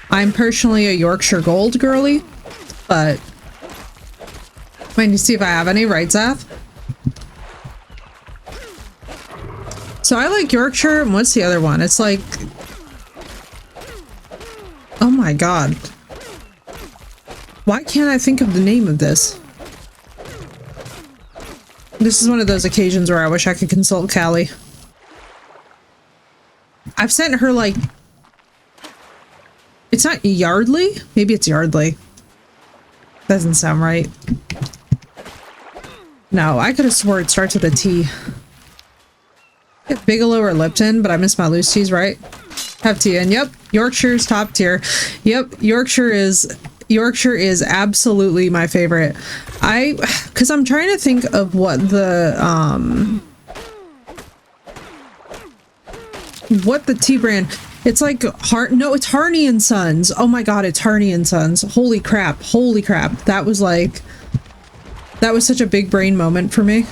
I'm personally a Yorkshire Gold girly, but wait to see if I have any, right, Zath? So I like Yorkshire, and what's the other one? It's like, oh my god. Why can't I think of the name of this? This is one of those occasions where I wish I could consult Callie. I've sent her like... It's not Yardley? Maybe it's Yardley. Doesn't sound right. No, I could have swore it starts with a T. Get Bigelow or Lipton, but I miss my loose teas, right? Have tea, and yep, Yorkshire's top tier. Yep, Yorkshire is absolutely my favorite. Because I'm trying to think of what the tea brand. It's like no, it's Harney and Sons. Oh my god, it's Harney and Sons. Holy crap, holy crap. That was such a big brain moment for me.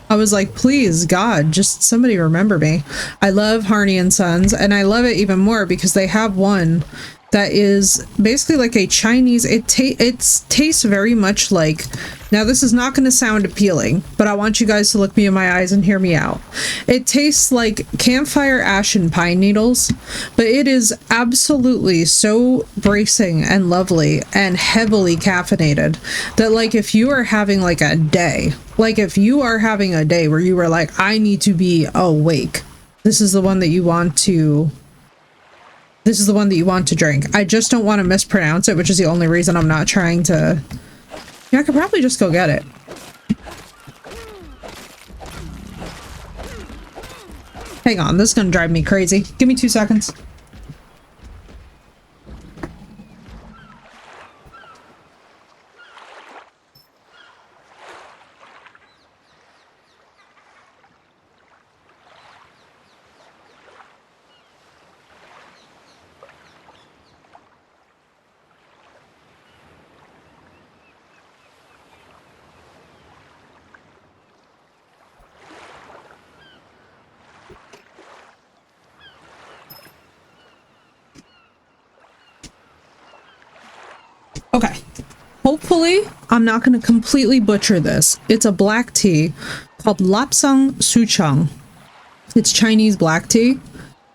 I was like, please God, just somebody remember me. I love Harney and Sons, and I love it even more because they have one that is basically like a Chinese, it tastes very much like, now this is not going to sound appealing, but I want you guys to look me in my eyes and hear me out. It tastes like campfire ash and pine needles, but it is absolutely so bracing and lovely and heavily caffeinated that, like, if you are having like a day, where you were like, I need to be awake, this is the one that you want to This is the one that you want to drink. I just don't want to mispronounce it, which is the only reason I'm not trying to... Yeah, I could probably just go get it. Hang on, this is gonna drive me crazy. Give me 2 seconds. Okay. Hopefully, I'm not going to completely butcher this. It's a black tea called Lapsang Souchong. It's Chinese black tea.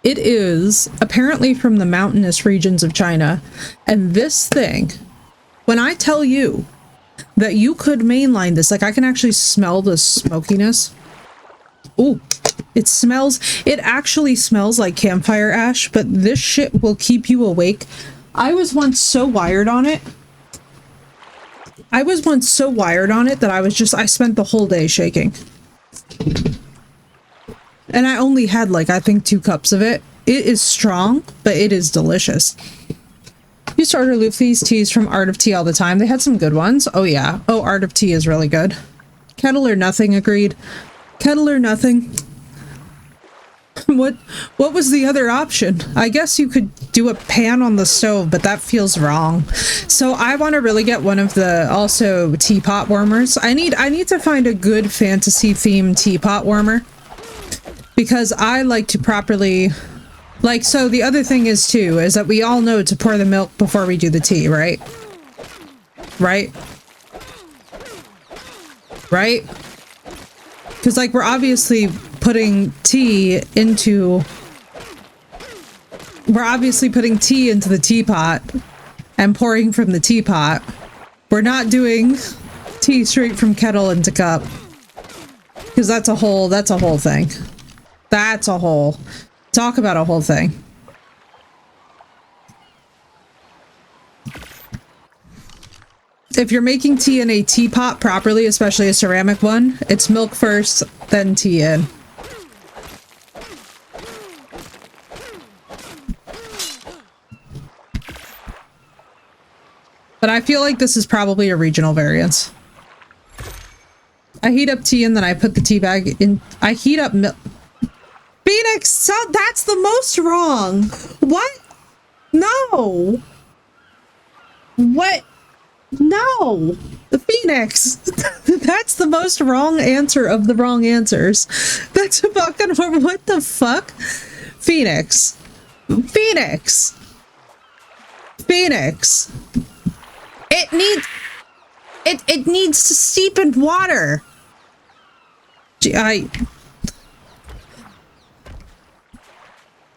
It is apparently from the mountainous regions of China. And this thing, when I tell you that you could mainline this, like I can actually smell the smokiness. Ooh, it actually smells like campfire ash, but this shit will keep you awake. I was once so wired on it that I spent the whole day shaking. And I only had like, I think 2 cups of it. It is strong, but it is delicious. You start or loop these teas from Art of Tea all the time. They had some good ones. Oh yeah. Oh, Art of Tea is really good. Kettle or nothing, agreed. Kettle or nothing. What was the other option? I guess you could do a pan on the stove, but that feels wrong. So I want to really get one of the also teapot warmers. I need to find a good fantasy themed teapot warmer because I like to properly like, so the other thing is too is that we all know to pour the milk before we do the tea, right? Right? Because like we're obviously putting tea into the teapot and pouring from the teapot. We're not doing tea straight from kettle into cup because that's a whole thing. Talk about a whole thing. If you're making tea in a teapot properly, especially a ceramic one, it's milk first, then tea in. But I feel like this is probably a regional variance. I heat up tea and then I put the tea bag in. I heat up milk. Phoenix, so that's the most wrong. What? No. What? No. The Phoenix. That's the most wrong answer of the wrong answers. That's a fucking, what the fuck? Phoenix. Phoenix. Phoenix. It needs to steep in water.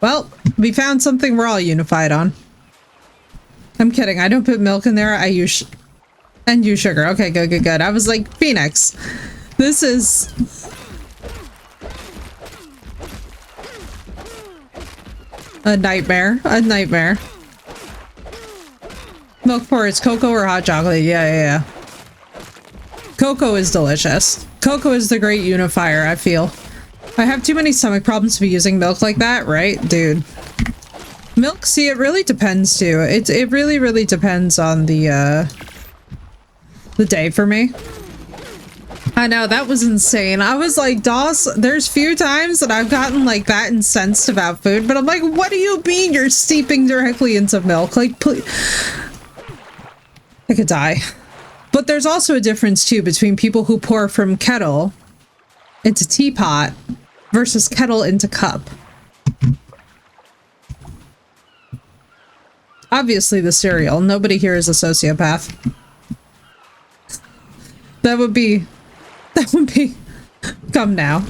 Well, we found something we're all unified on. I'm kidding. I don't put milk in there. I use sugar. Okay, good. I was like, Phoenix. This is a nightmare. Milk porridge, cocoa or hot chocolate? Yeah. Cocoa is delicious. Cocoa is the great unifier, I feel. I have too many stomach problems to be using milk like that, right? Dude. Milk, see, it really depends too. It really depends on the day for me. I know, that was insane. I was like, Doss, there's few times that I've gotten like that incensed about food, but I'm like, what do you mean you're steeping directly into milk? Like, please. I could die. But there's also a difference too between people who pour from kettle into teapot versus kettle into cup. Obviously the cereal. Nobody here is a sociopath. That would be come now.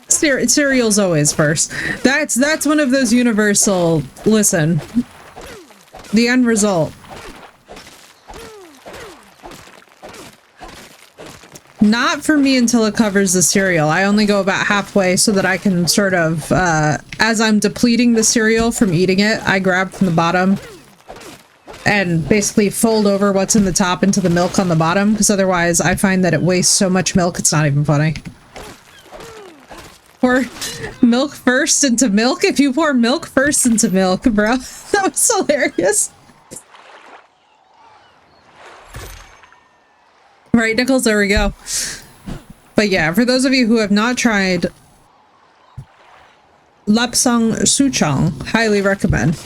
Cereal's always first. That's one of those universal, listen, the end result. Not for me until it covers the cereal. I only go about halfway so that I can sort of, as I'm depleting the cereal from eating it, I grab from the bottom and basically fold over what's in the top into the milk on the bottom, because otherwise I find that it wastes so much milk it's not even funny. Pour milk first into milk? If you pour milk first into milk, bro, that was hilarious. Right, Nichols, there we go. But yeah, for those of you who have not tried Lapsang Souchong, highly recommend.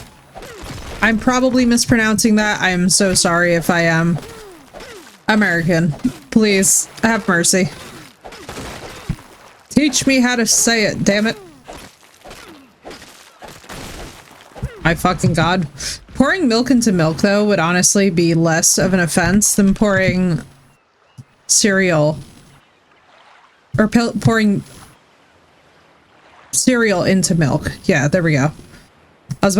I'm probably mispronouncing that. I am so sorry if I am. American. Please, have mercy. Teach me how to say it, damn it. My fucking god. Pouring milk into milk, though, would honestly be less of an offense than pouring cereal or pouring cereal into milk. Yeah, there we go. I was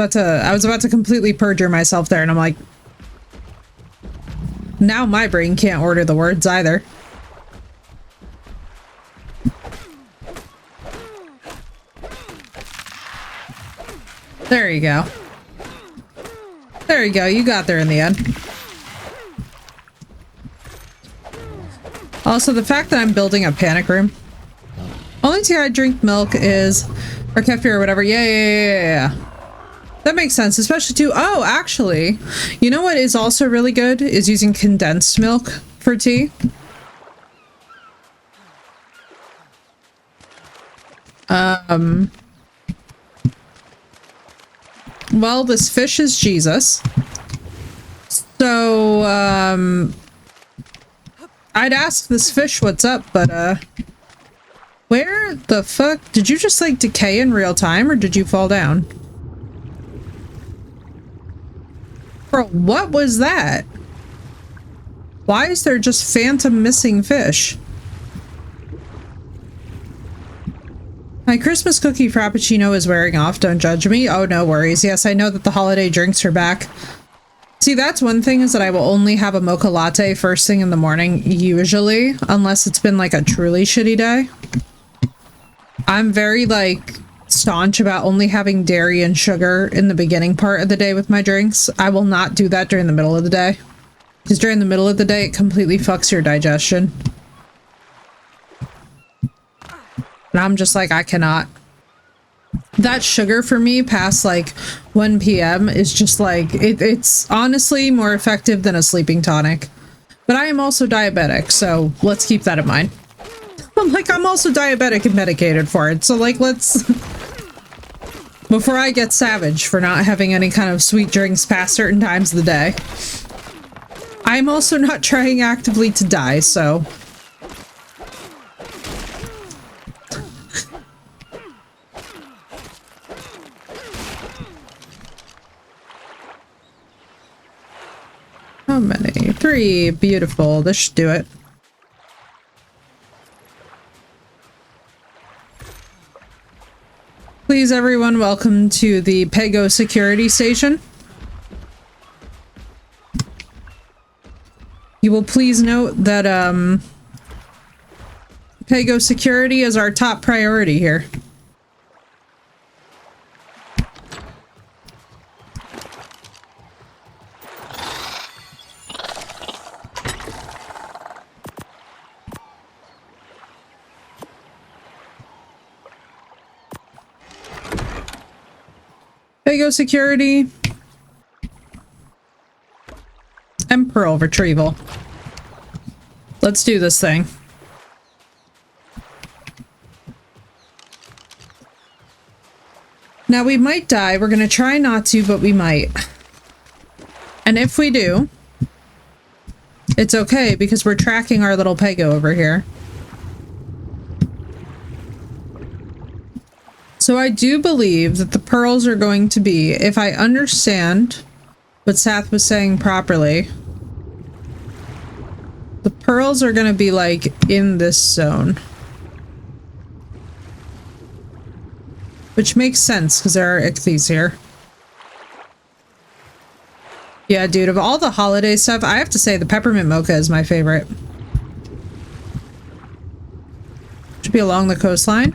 about to completely perjure myself there, and I'm like, now my brain can't order the words either. There you go. There you go. You got there in the end. Also, the fact that I'm building a panic room. Only tea I drink milk is, or kefir or whatever. Yeah. That makes sense, especially too. Oh, actually, you know what is also really good is using condensed milk for tea. Well, this fish is Jesus. So, I'd ask this fish what's up, but, where the fuck? Did you just, like, decay in real time, or did you fall down? Bro, what was that? Why is there just phantom missing fish? My Christmas cookie frappuccino is wearing off, don't judge me. Oh, no worries. Yes, I know that the holiday drinks are back. See, that's one thing, is that I will only have a mocha latte first thing in the morning, usually, unless it's been like a truly shitty day. I'm very, like, staunch about only having dairy and sugar in the beginning part of the day with my drinks. I will not do that during the middle of the day, because during the middle of the day, it completely fucks your digestion. And I'm just like, I cannot. That sugar for me past like 1 p.m. is just like, it's honestly more effective than a sleeping tonic. But I am also diabetic, so let's keep that in mind. I'm also diabetic and medicated for it, so like, let's... Before I get savage for not having any kind of sweet drinks past certain times of the day. I'm also not trying actively to die, so... How many? 3. Beautiful. This should do it. Please, everyone, welcome to the PEGO security station. You will please note that, PEGO security is our top priority here. PEGO security and pearl retrieval. Let's do this thing. Now we might die. We're gonna try not to, but we might. And if we do, it's okay because we're tracking our little PEGO over here. So I do believe that the pearls are going to be, if I understand what Sath was saying properly, the pearls are going to be like in this zone. Which makes sense because there are ichthyes here. Yeah, dude, of all the holiday stuff, I have to say the peppermint mocha is my favorite. Be along the coastline.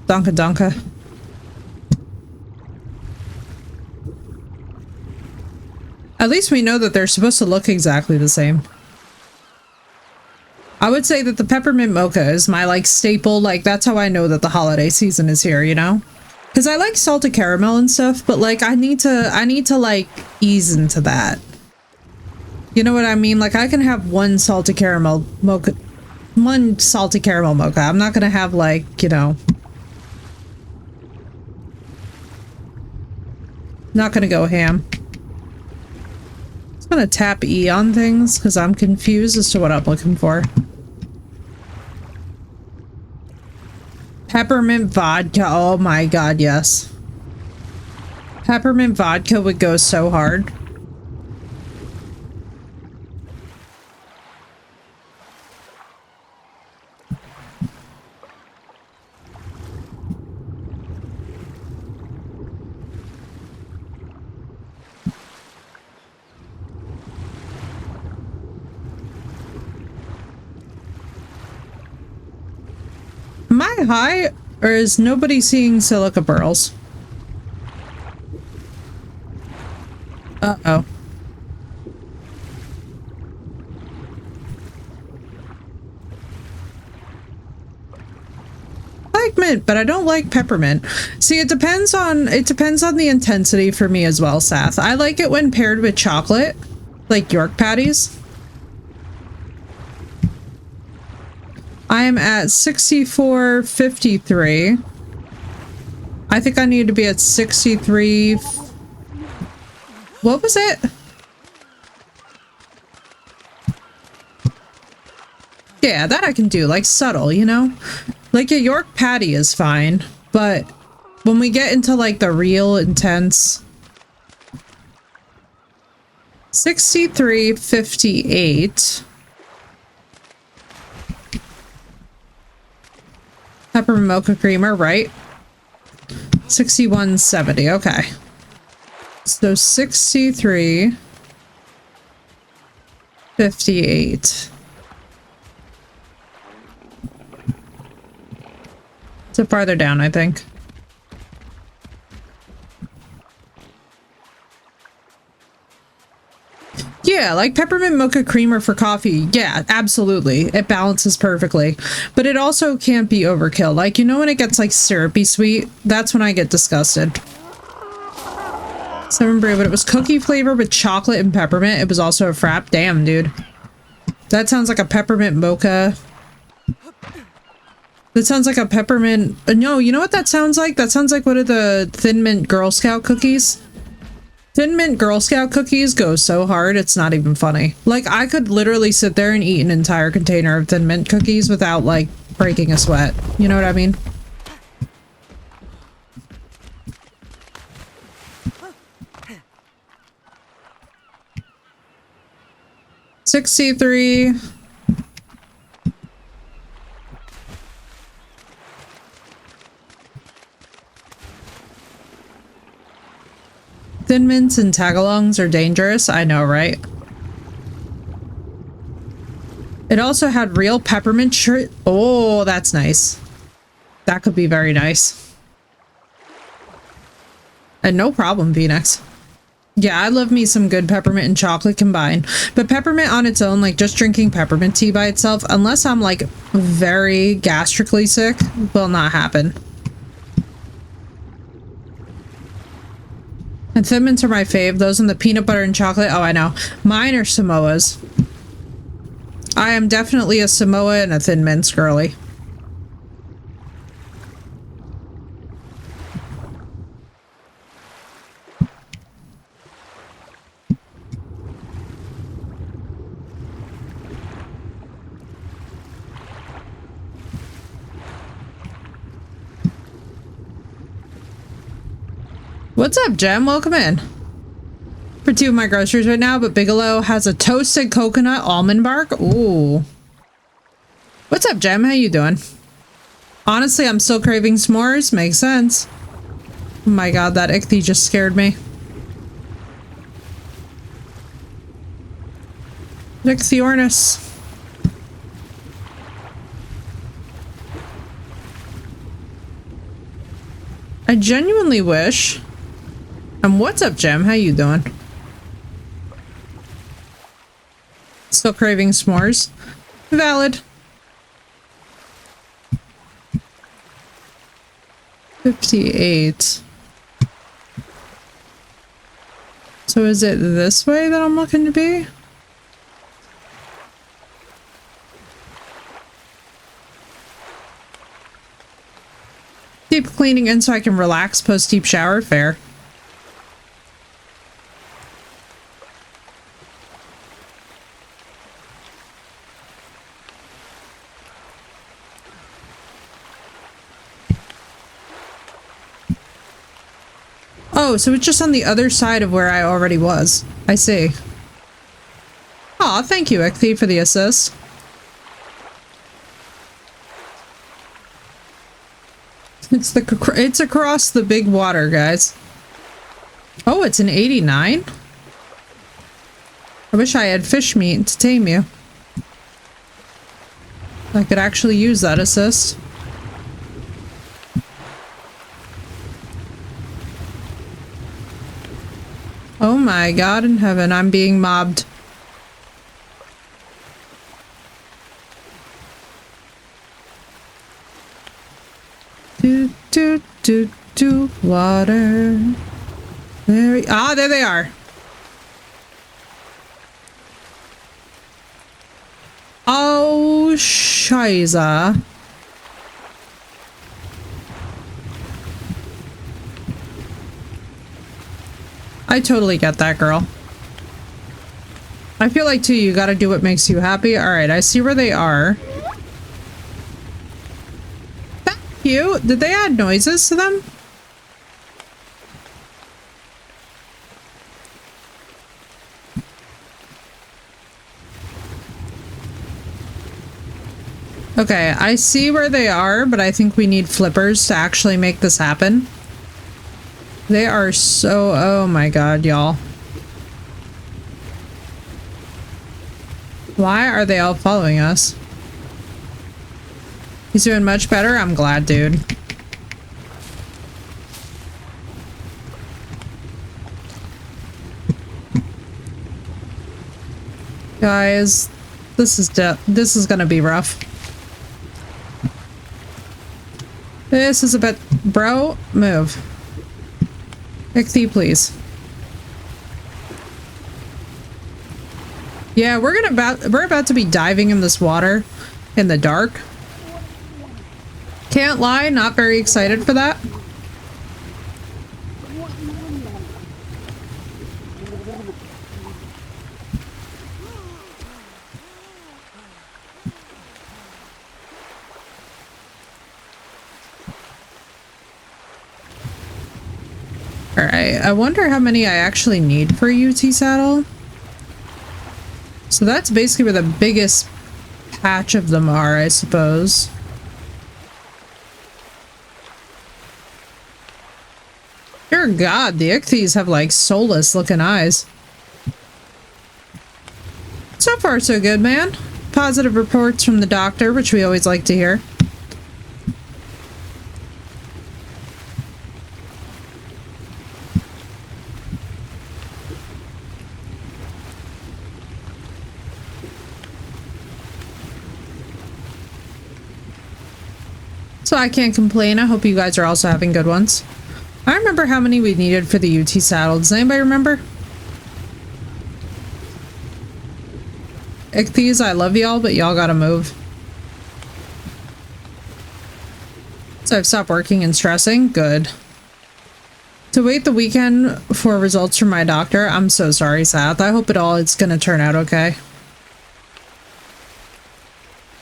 Donka donka. At least we know that they're supposed to look exactly the same. I would say that the peppermint mocha is my like staple. Like that's how I know that the holiday season is here, you know? Because I like salted caramel and stuff, but like I need to like ease into that. You know what I mean? Like I can have one salted caramel mocha. One salty caramel mocha. I'm not gonna have like, you know, not gonna go ham. I'm gonna tap E on things because I'm confused as to what I'm looking for. Peppermint vodka. Oh my god, yes. Peppermint vodka would go so hard. Am I high, or is nobody seeing silica pearls? Uh-oh. I like mint, but I don't like peppermint. See, it depends on the intensity for me as well, Sath. I like it when paired with chocolate, like York patties. I am at 64.53. I think I need to be at 63. What was it? Yeah, that I can do, like subtle, you know? Like a York patty is fine, but when we get into like the real intense 63.58. Peppermint mocha creamer, right? 61.70, okay. So 63.58. So farther down, I think. Yeah, like peppermint mocha creamer for coffee. Yeah, absolutely. It balances perfectly. But it also can't be overkill. Like, you know when it gets like syrupy sweet? That's when I get disgusted. So remember, but it was cookie flavor with chocolate and peppermint. It was also a frap. Damn, dude. That sounds like a peppermint mocha. That sounds like a peppermint... No, you know what that sounds like? That sounds like one of the Thin Mint Girl Scout cookies. Thin Mint Girl Scout cookies go so hard, it's not even funny. Like, I could literally sit there and eat an entire container of Thin Mint cookies without, like, breaking a sweat. You know what I mean? $63. Thin mints and tagalongs are dangerous. I know, right? It also had real peppermint shirt. Oh, that's nice. That could be very nice. And no problem, Phoenix. Yeah, I love me some good peppermint and chocolate combined. But peppermint on its own, like just drinking peppermint tea by itself, unless I'm like very gastrically sick, will not happen. And Thin Mints are my fave. Those in the peanut butter and chocolate. Oh, I know. Mine are Samoas. I am definitely a Samoa and a Thin Mints girly. What's up, Jem? Welcome in. For two of my groceries right now, but Bigelow has a toasted coconut almond bark. Ooh. What's up, Jem? How you doing? Honestly, I'm still craving s'mores. Makes sense. Oh my god, that ichthy just scared me. Ichthyornis. I genuinely wish. And what's up, Jim? How you doing? Still craving s'mores? Valid. 58. So is it this way that I'm looking to be? Deep cleaning in so I can relax post deep shower. Fair. Oh, so it's just on the other side of where I already was. I see. Aw, thank you, Ichthy, for the assist. It's across the big water, guys. Oh, it's an 89? I wish I had fish meat to tame you. I could actually use that assist. Oh my God in heaven, I'm being mobbed. Do, water. There they are. Oh, Shiza. I totally get that, girl. I feel like, too, you gotta do what makes you happy. Alright, I see where they are. Thank you. Did they add noises to them? Okay, I see where they are, but I think we need flippers to actually make this happen. They are so... Oh my God, y'all. Why are they all following us? He's doing much better? I'm glad, dude. Guys, this is gonna be rough. This is a bit... Bro, move. Ichthy, please. Yeah, we're about to be diving in this water in the dark. Can't lie, not very excited for that. Alright, I wonder how many I actually need for a UT saddle. So that's basically where the biggest patch of them are, I suppose. Dear God, the Ichthys have like soulless looking eyes. So far so good, man. Positive reports from the doctor, which we always like to hear. So I can't complain. I hope you guys are also having good ones. I remember how many we needed for the UT saddle. Does anybody remember? Ichthy's, I love y'all, but y'all gotta move. So I've stopped working and stressing. Good. To wait the weekend for results from my doctor. I'm so sorry, Seth. I hope it's gonna turn out okay.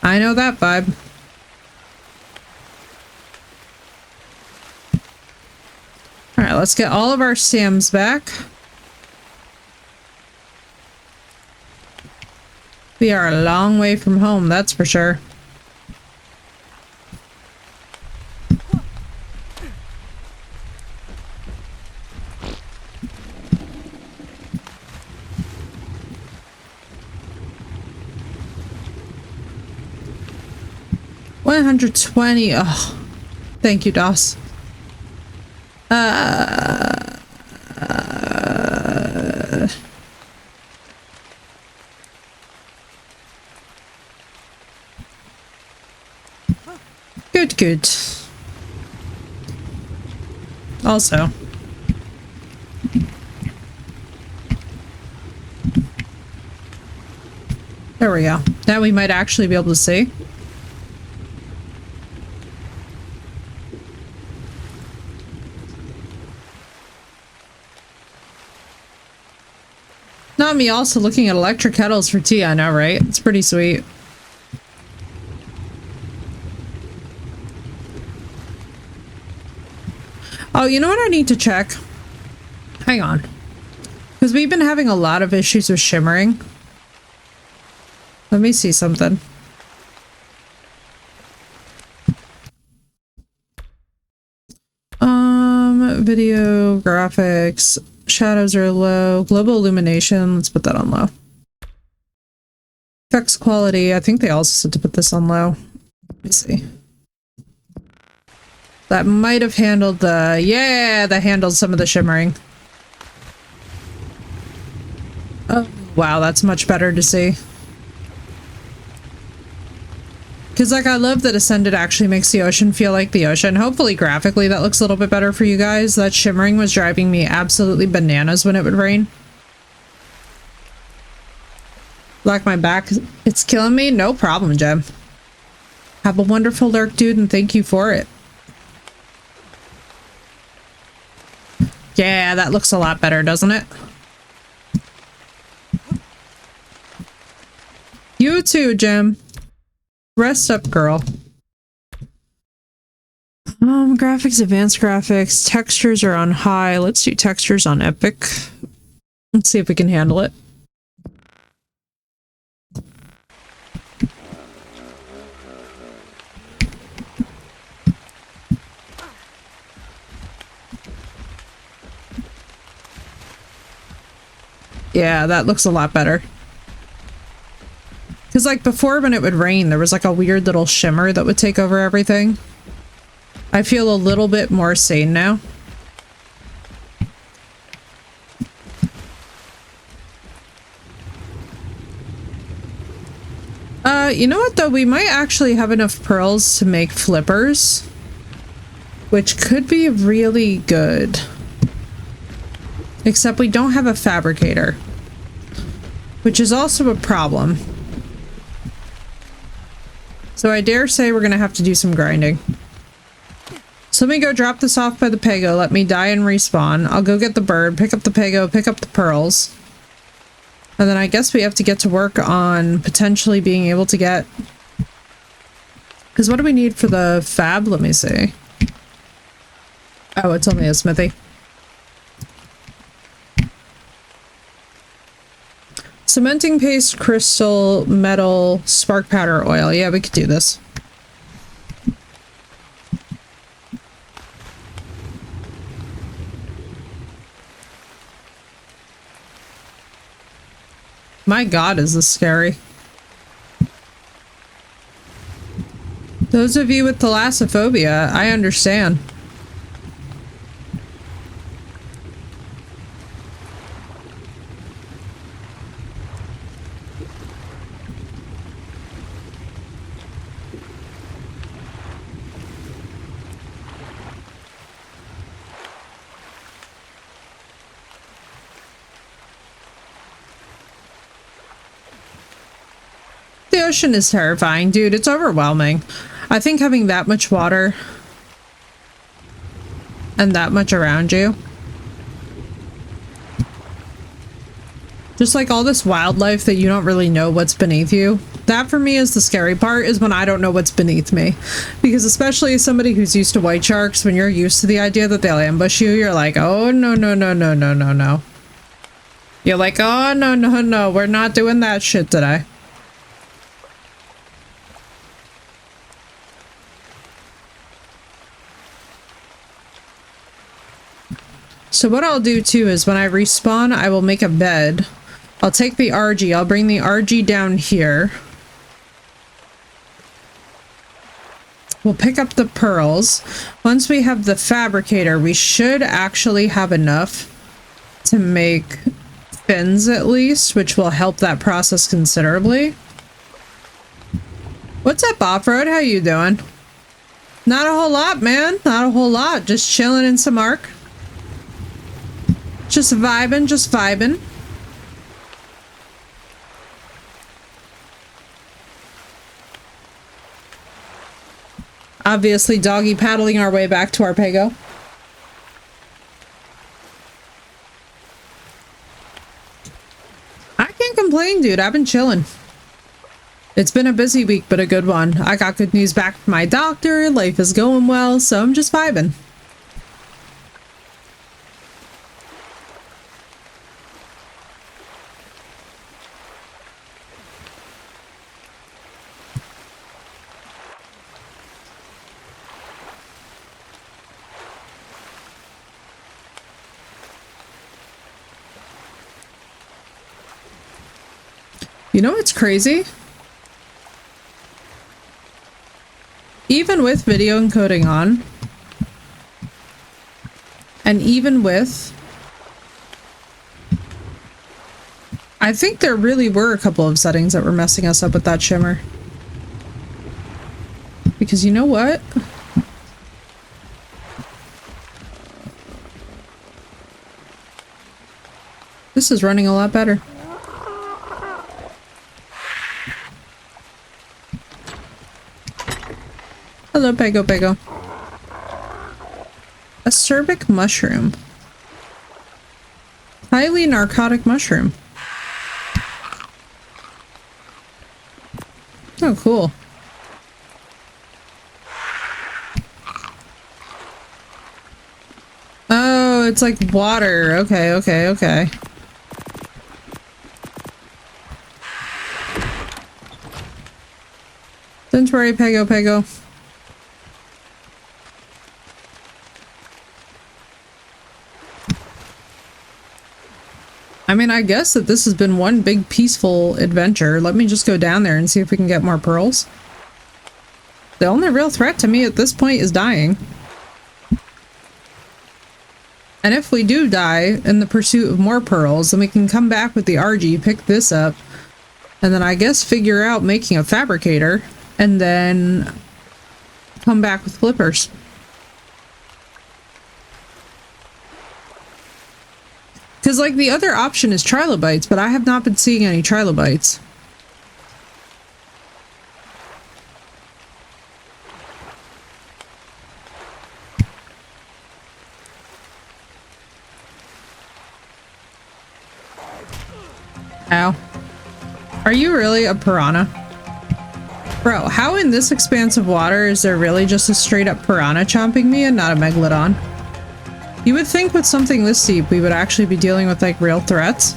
I know that vibe. Alright, let's get all of our Sams back. We are a long way from home, that's for sure. $120. Oh, thank you, Doss. Good, good. Also. There we go. Now we might actually be able to see. Not me also looking at electric kettles for tea, I know, right? It's pretty sweet. Oh, you know what I need to check? Hang on. Because we've been having a lot of issues with shimmering. Let me see something. Video graphics. Shadows are low. Global illumination. Let's put that on low. Effects quality. I think they also said to put this on low. Let me see. That might have handled the... Yeah, that handled some of the shimmering. Oh, wow, that's much better to see. Because, like, I love that Ascended actually makes the ocean feel like the ocean. Hopefully, graphically, that looks a little bit better for you guys. That shimmering was driving me absolutely bananas when it would rain. Like my back, it's killing me? No problem, Jem. Have a wonderful lurk, dude, and thank you for it. Yeah, that looks a lot better, doesn't it? You too, Jem. Rest up, girl. Graphics, advanced graphics. Textures are on high. Let's do textures on epic. Let's see if we can handle it. Yeah, that looks a lot better. Because, like, before when it would rain, there was, like, a weird little shimmer that would take over everything. I feel a little bit more sane now. You know what, though? We might actually have enough pearls to make flippers. Which could be really good. Except we don't have a fabricator. Which is also a problem. So I dare say we're going to have to do some grinding. So let me go drop this off by the PEGO. Let me die and respawn. I'll go get the bird, pick up the PEGO, pick up the pearls. And then I guess we have to get to work on potentially being able to get... Because what do we need for the fab? Let me see. Oh, it's only a smithy. Cementing paste, crystal, metal, spark powder, oil. Yeah, we could do this. My god, is this scary. Those of you with thalassophobia, I understand. The ocean is terrifying, dude. It's overwhelming. I think having that much water and that much around you, just like all this wildlife that you don't really know what's beneath you, that for me is the scary part, is when I don't know what's beneath me. Because especially as somebody who's used to white sharks, when you're used to the idea that they'll ambush you, you're like, oh no no no no no no no. You're like, oh no no no, we're not doing that shit today. So what I'll do too is when I respawn, I will make a bed. I'll take the RG. I'll bring the RG down here. We'll pick up the pearls. Once we have the fabricator, we should actually have enough to make fins at least, which will help that process considerably. What's up, Off-Road? How you doing? Not a whole lot, man. Not a whole lot. Just chilling in some arc. Just vibing, just vibing. Obviously, doggy paddling our way back to our PEGO. I can't complain, dude. I've been chilling. It's been a busy week, but a good one. I got good news back from my doctor. Life is going well, so I'm just vibing. You know what's crazy? Even with video encoding on, and even with, I think there really were a couple of settings that were messing us up with that shimmer. Because you know what? This is running a lot better. Hello, PEGO, PEGO. Acerbic mushroom. Highly narcotic mushroom. Oh, cool. Oh, it's like water. Okay, okay, okay. Don't worry, PEGO, PEGO. I mean, I guess that this has been one big peaceful adventure. Let me just go down there and see if we can get more pearls. The only real threat to me at this point is dying. And if we do die in the pursuit of more pearls, then we can come back with the RG, pick this up, and then I guess figure out making a fabricator, and then come back with flippers. Because, like, the other option is trilobites, but I have not been seeing any trilobites. Ow. Are you really a piranha? Bro, how in this expanse of water is there really just a straight up piranha chomping me and not a megalodon? You would think with something this deep we would actually be dealing with like real threats.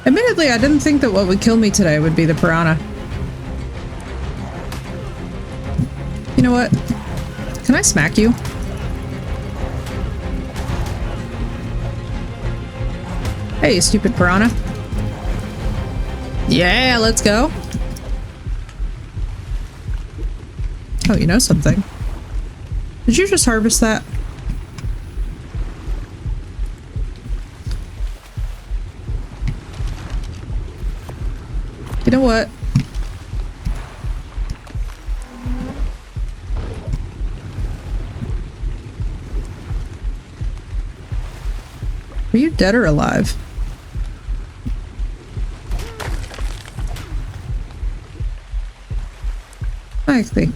Admittedly, I didn't think that what would kill me today would be the piranha. You know what? Can I smack you? Hey, stupid piranha. Yeah, let's go. Oh, you know something? Did you just harvest that? You know what? Are you dead or alive? I see.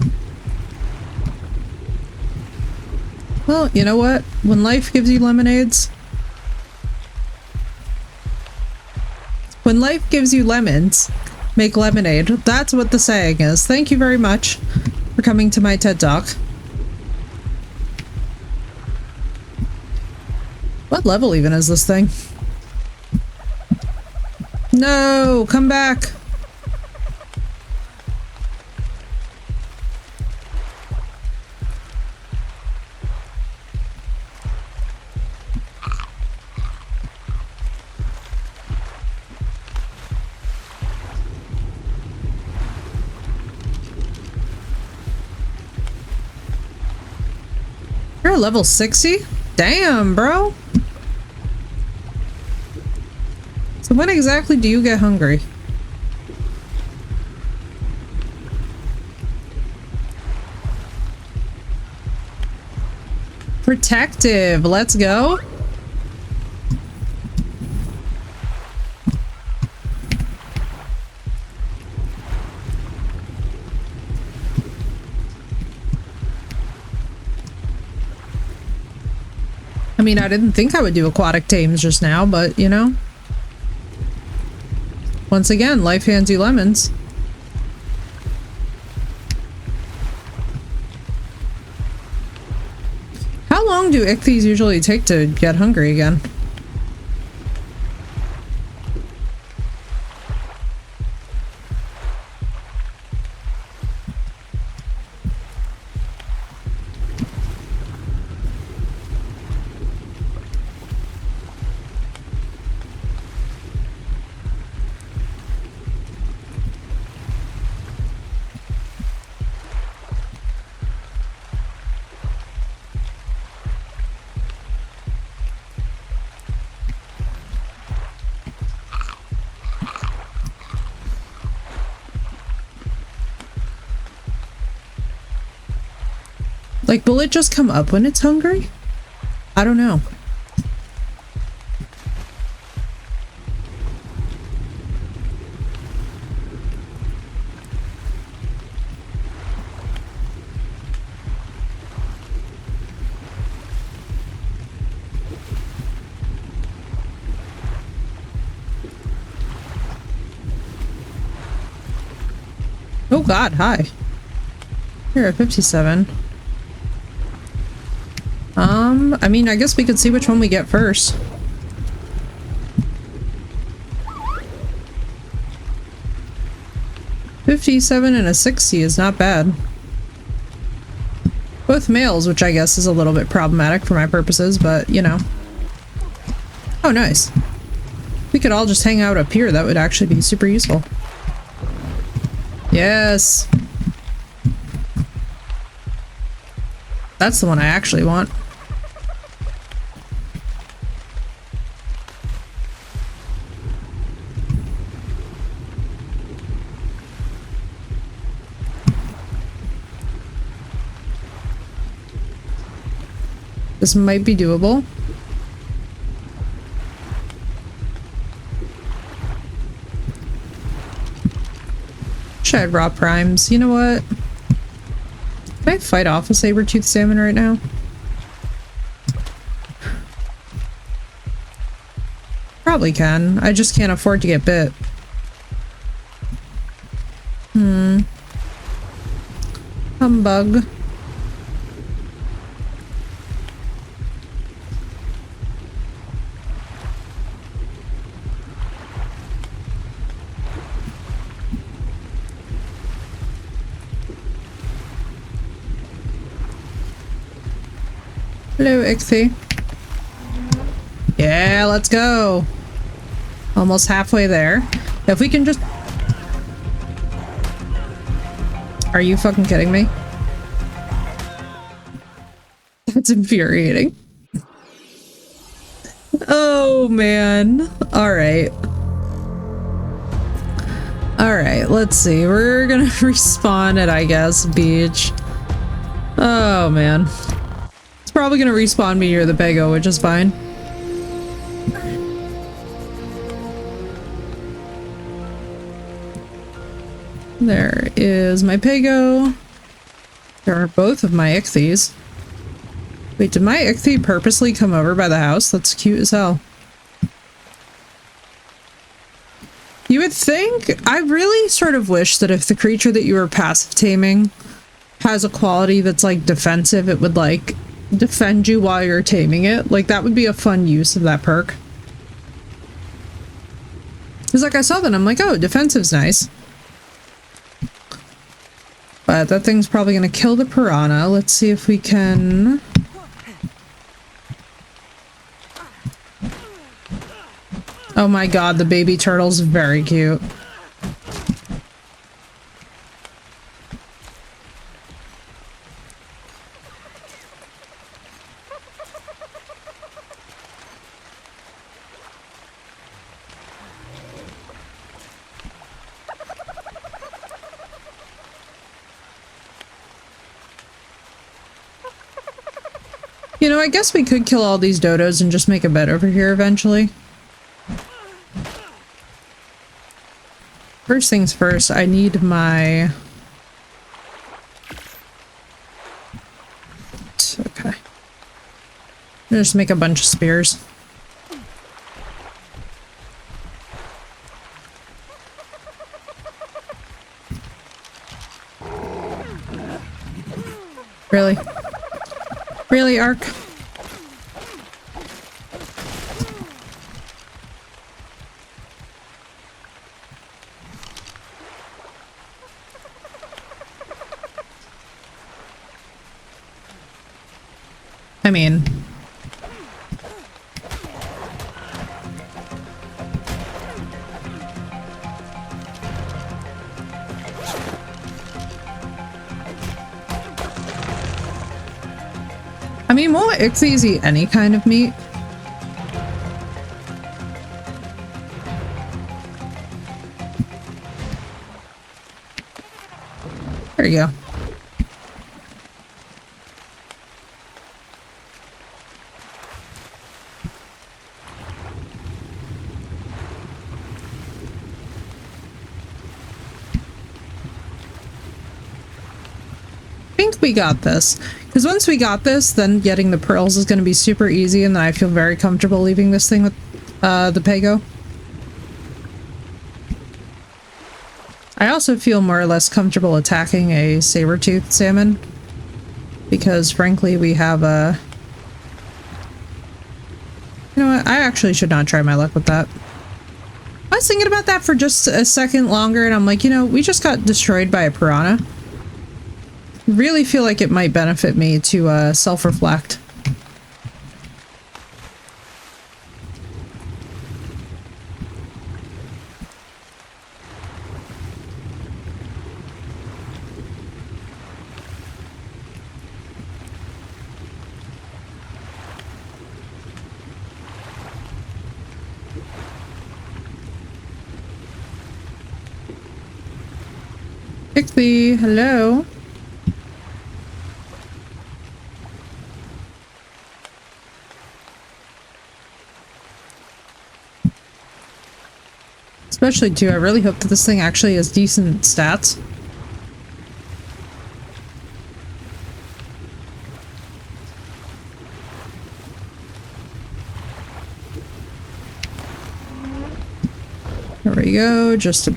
Well, you know what? When life gives you lemonades... When life gives you lemons, make lemonade. That's what the saying is. Thank you very much for coming to my TED Talk. What level even is this thing? No! Come back! You're a level 60? Damn, bro. So when exactly do you get hungry? Protective, let's go. I mean, I didn't think I would do aquatic tames just now, but you know. Once again, life hands you lemons. How long do ichthyes usually take to get hungry again? Like, will it just come up when it's hungry? I don't know. Oh god, hi. You're at 57. I mean, I guess we could see which one we get first. $57 and a 60 is not bad. Both males, which I guess is a little bit problematic for my purposes, but you know. Oh, nice. We could all just hang out up here. That would actually be super useful. Yes. That's the one I actually want. This might be doable. Wish I had raw primes. You know what? Can I fight off a saber-toothed salmon right now? Probably can. I just can't afford to get bit. Humbug. Hello, Ichthy. Yeah, let's go. Almost halfway there. If we can just... Are you fucking kidding me? That's infuriating. Oh, man. Alright. Alright, let's see. We're gonna respawn at, I guess, beach. Oh, man. Probably gonna respawn me near the PEGO, which is fine. There is my PEGO. There are both of my ichthyes. Wait, did my ichthy purposely come over by the house? That's cute as hell. You would think, I really sort of wish that if the creature that you were passive taming has a quality that's like defensive, it would like defend you while you're taming it. Like, that would be a fun use of that perk. Because like I saw that, I'm like, oh, defensive's nice. But that thing's probably gonna kill the piranha. Let's see if we can... Oh my god, the baby turtle's very cute. You know, I guess we could kill all these dodos and just make a bed over here eventually. First things first, I need my... Okay. Just make a bunch of spears. Really? Really, Ark? I mean... won't ichthyes eat any kind of meat? There you go. I think we got this. Because once we got this, then getting the pearls is going to be super easy, and then I feel very comfortable leaving this thing with the PEGO. I also feel more or less comfortable attacking a saber-toothed salmon. Because, frankly, we have a... You know what? I actually should not try my luck with that. I was thinking about that for just a second longer, and I'm like, you know, we just got destroyed by a piranha. Really feel like it might benefit me to self-reflect. Pixie, hello. Especially too, I really hope that this thing actually has decent stats. There we go, just a...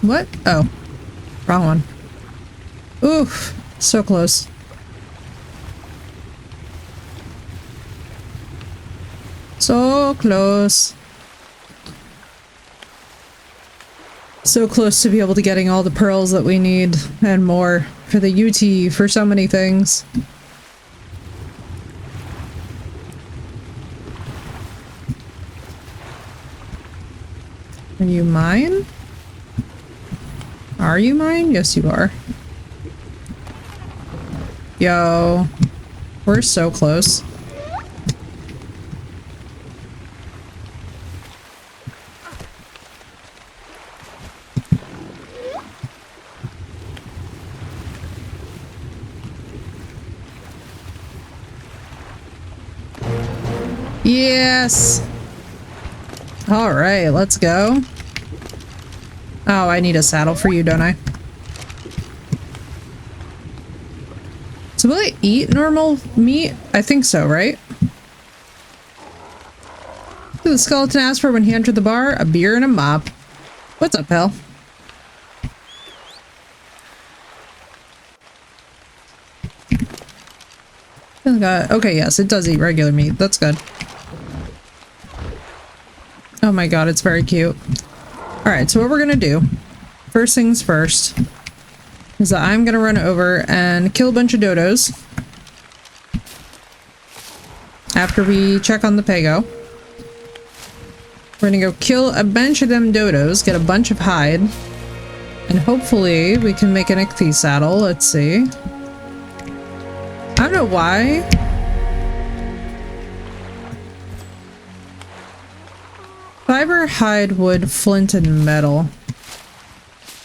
What? Oh. Wrong one. Oof. So close. So close. So close to be able to getting all the pearls that we need and more for the UT for so many things. Are you mine? Are you mine? Yes, you are. Yo, we're so close. Yes! Alright, let's go. Oh, I need a saddle for you, don't I? So will it eat normal meat? I think so, right? What did the skeleton ask for when he entered the bar? A beer and a mop. What's up, pal? Okay, yes, it does eat regular meat. That's good. Oh my god, it's very cute. Alright, so what we're gonna do, first things first, is that I'm gonna run over and kill a bunch of dodos. After we check on the PEGO. We're gonna go kill a bunch of them dodos, get a bunch of hide, and hopefully we can make an ichthy saddle. Let's see. I don't know why. Fiber, hide, wood, flint, and metal.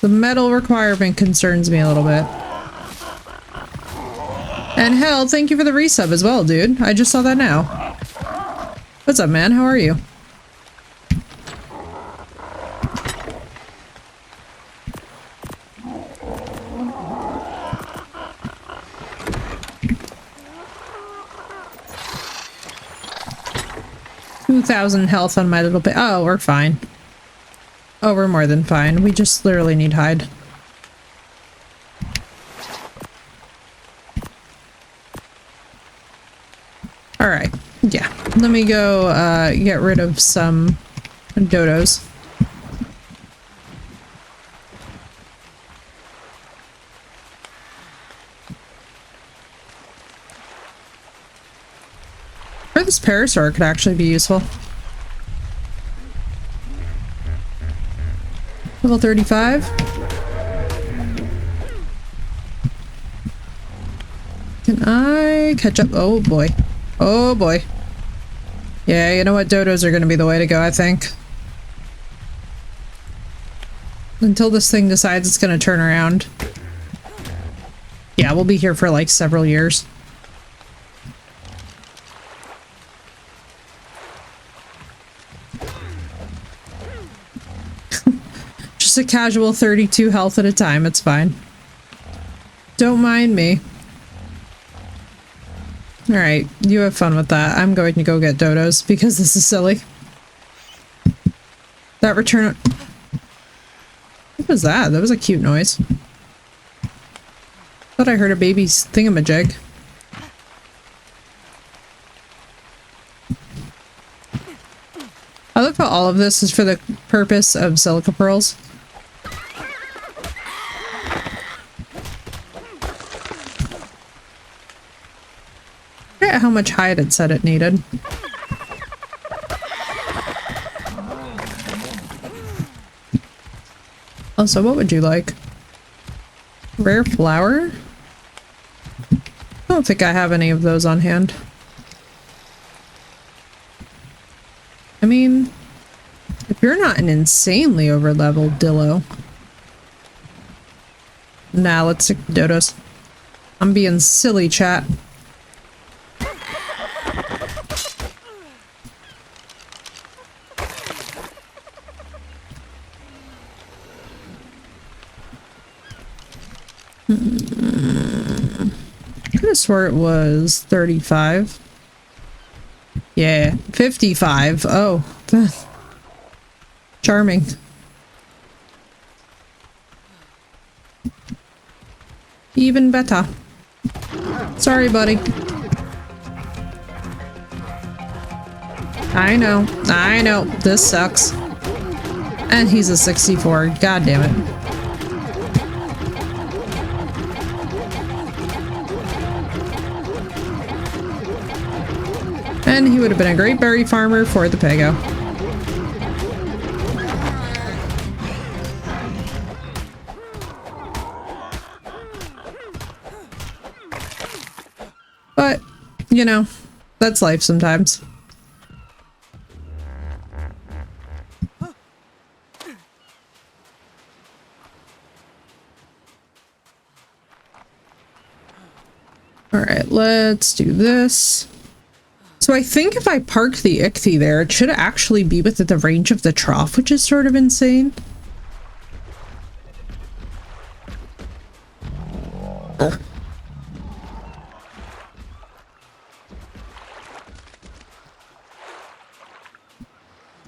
The metal requirement concerns me a little bit. And hell, thank you for the resub as well, dude. I just saw that now. What's up, man? How are you? $2,000 health on my little bit. Oh, we're fine. Oh, we're more than fine. We just literally need hide. Alright. Yeah. Let me go get rid of some dodos. Or this parasaur could actually be useful. Level 35. Can I catch up? Oh boy. Oh boy. Yeah, you know what? Dodos are going to be the way to go, I think. Until this thing decides it's going to turn around. Yeah, we'll be here for like several years. Just a casual 32 health at a time, it's fine. Don't mind me. Alright, you have fun with that. I'm going to go get dodos because this is silly. That return... What was that? That was a cute noise. Thought I heard a baby's thingamajig. I love how all of this is for the purpose of silica pearls. I forget how much hide it said it needed. Also, what would you like? Rare flower? I don't think I have any of those on hand. I mean, if you're not an insanely over-leveled Dillo. Nah, let's stick to dodos. I'm being silly, chat. I could have swore it was 35. Yeah, 55. Oh, charming. Even better. Sorry, buddy. I know. This sucks. And he's a 64. God damn it. And he would have been a great berry farmer for the PEGO. But, you know, that's life sometimes. Alright, let's do this. So I think if I park the Ichthy there, it should actually be within the range of the trough, which is sort of insane.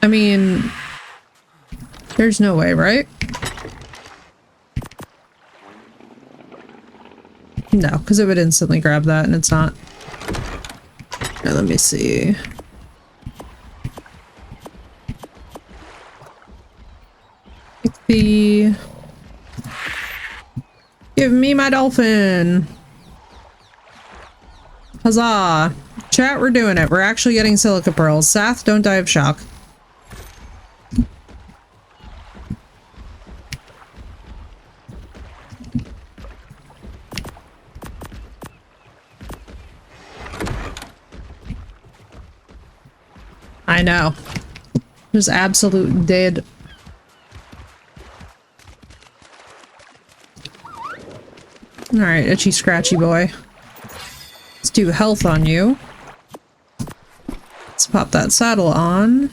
I mean, there's no way, right? No, because it would instantly grab that, and it's not. Now, let me see. Ichthy. Give me my dolphin! Huzzah! Chat, we're doing it. We're actually getting silica pearls. Sath, don't die of shock. I know. Just absolute dead. Alright, itchy scratchy boy. do health on you. Let's pop that saddle on.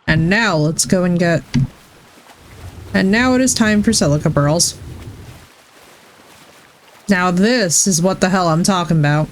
And now let's go and get... And now it is time for silica pearls. Now this is what the hell I'm talking about.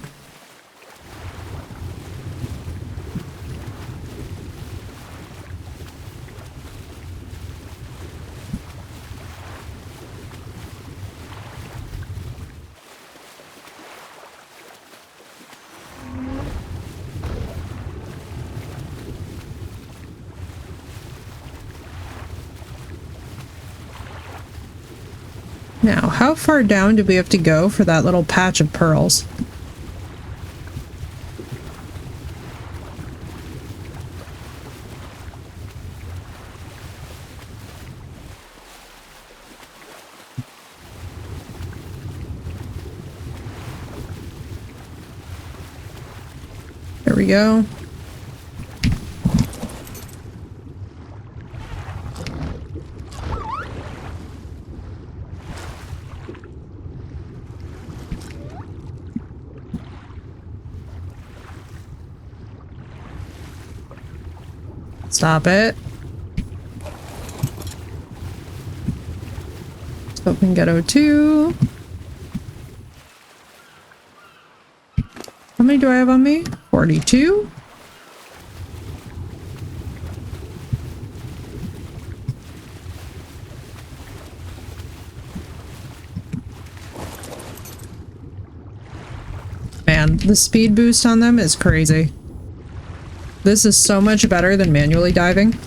Now, how far down do we have to go for that little patch of pearls? There we go. Stop it. Let's hope we can get O2. How many do I have on me? 42? Man, the speed boost on them is crazy. This is so much better than manually diving.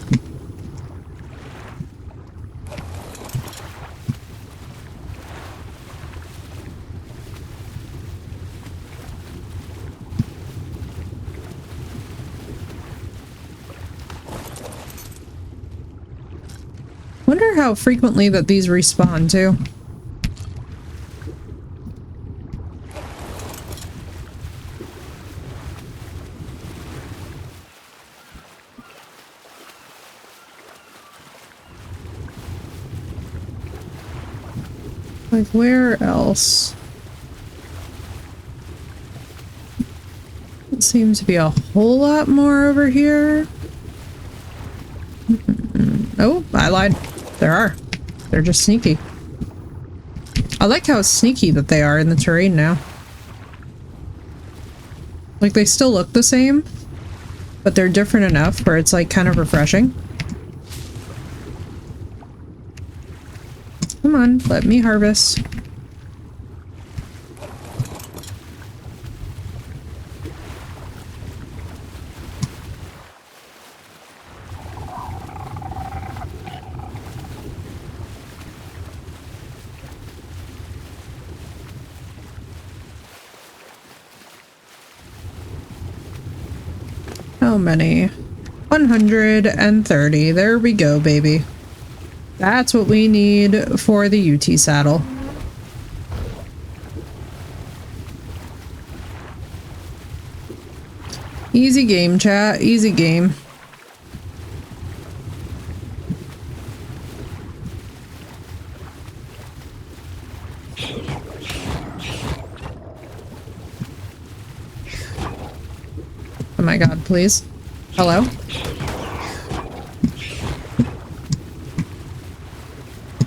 Wonder how frequently that these respawn too. Like, where else? It seems to be a whole lot more over here. Oh, I lied. There are. They're just sneaky. I like how sneaky that they are in the terrain now. Like, they still look the same, but they're different enough where it's, like, kind of refreshing. Come on, let me harvest. How many? 130. There we go, baby. That's what we need for the UT saddle. Easy game, chat. Easy game. Oh my god, please. Hello?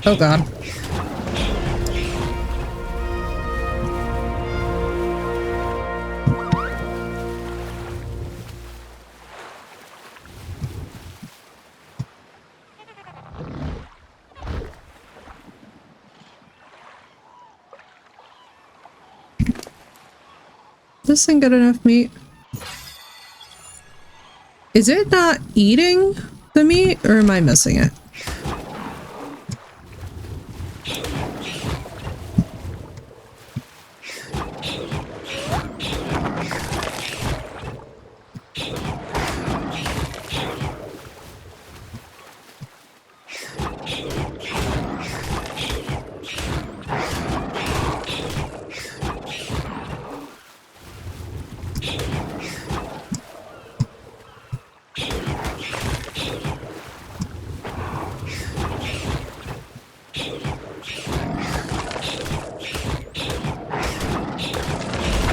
Oh god. This thing got enough meat? Is it not eating the meat, or am I missing it?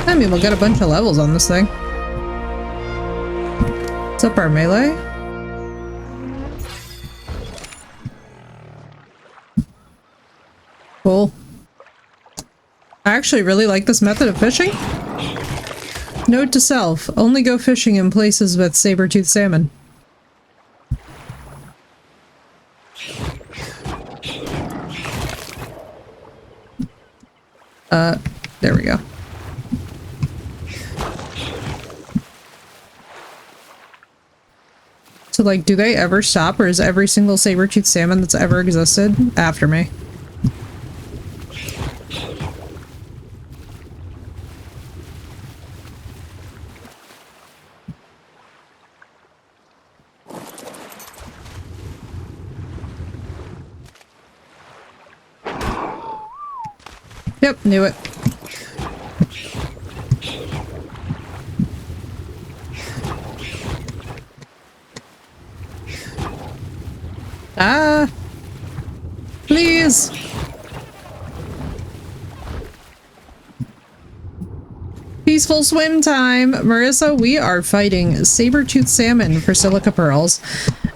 I mean, we'll get a bunch of levels on this thing. What's up, our melee? Cool. I actually really like this method of fishing. Note to self, only go fishing in places with saber-toothed salmon. There we go. So, like, do they ever stop, or is every single saber-toothed salmon that's ever existed after me? Yep, knew it. Ah! Please! Peaceful swim time! Marissa, we are fighting saber-toothed salmon for silica pearls.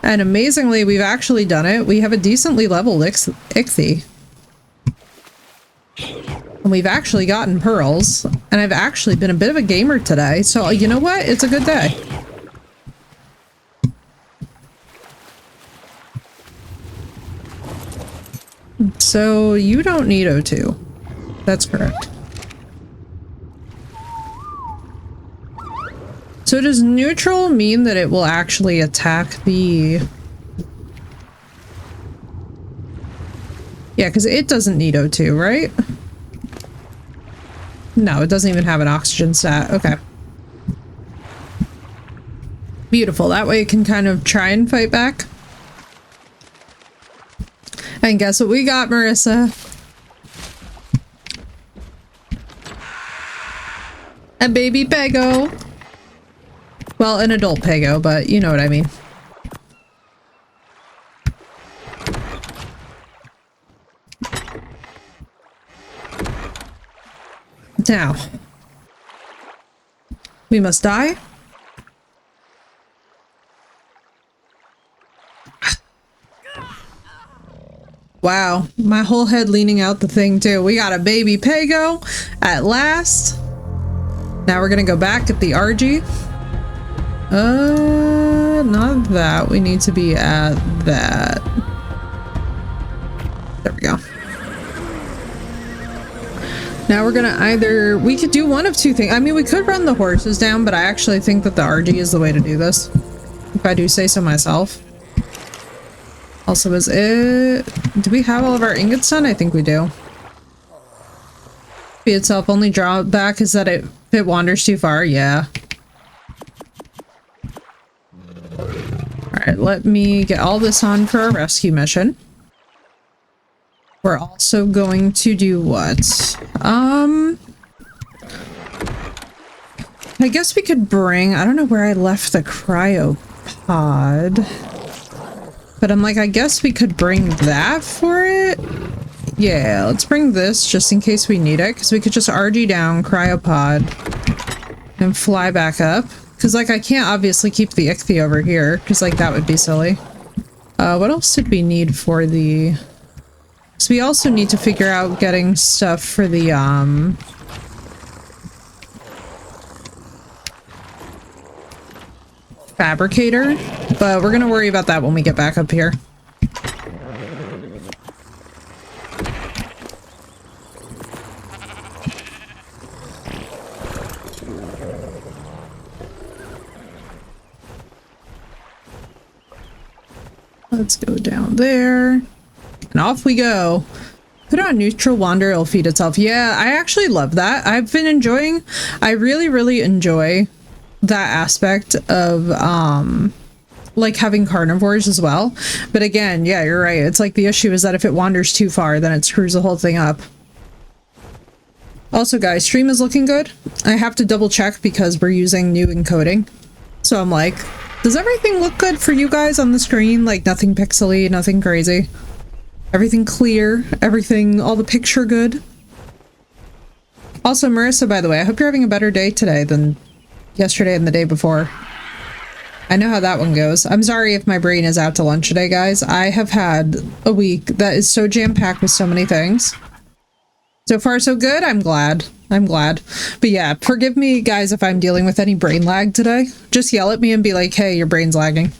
And amazingly, we've actually done it. We have a decently leveled ichthy. And we've actually gotten pearls. And I've actually been a bit of a gamer today. So, you know what? It's a good day. So, you don't need O2. That's correct. So does neutral mean that it will actually attack the... Yeah, because it doesn't need O2, right? No, it doesn't even have an oxygen stat. Okay. Beautiful. That way it can kind of try and fight back. And guess what we got, Marissa? A baby PEGO. Well, an adult PEGO, but you know what I mean. Now, we must die. Wow, my whole head leaning out the thing too. We got a baby PEGO at last. Now we're gonna go back at the RG. Not that. We need to be at that. There we go. Now we're gonna either... We could do one of two things. I mean, we could run the horses down, but I actually think that the RG is the way to do this. If I do say so myself. Also, is it... Do we have all of our ingots done? I think we do. Be itself only drawback is that if it wanders too far, yeah. Alright, let me get all this on for a rescue mission. We're also going to do what? I guess we could bring... I don't know where I left the cryopod. But I'm like, I guess we could bring that for it? Yeah, let's bring this just in case we need it. Because we could just RG down, cryopod, and fly back up. Because, like, I can't obviously keep the ichthy over here. Because, like, that would be silly. What else did we need for the... So we also need to figure out getting stuff for the, fabricator, but we're gonna worry about that when we get back up here. Let's go down there. And off we go. Put on neutral wander, it'll feed itself. Yeah, I actually love that. I've been enjoying... I really enjoy that aspect of like having carnivores as well. But again, yeah, you're right. It's like the issue is that if it wanders too far, then it screws the whole thing up. Also, guys, stream is looking good. I have to double check because we're using new encoding. So I'm like, does everything look good for you guys on the screen? Like nothing pixely, nothing crazy. Everything clear, everything, all the picture good. Also, Marissa, by the way, I hope you're having a better day today than yesterday and the day before. I know how that one goes. I'm sorry if my brain is out to lunch today, guys. I have had a week that is so jam-packed with so many things. So far, so good. I'm glad. I'm glad. But yeah, forgive me, guys, if I'm dealing with any brain lag today. Just yell at me and be like, hey, your brain's lagging.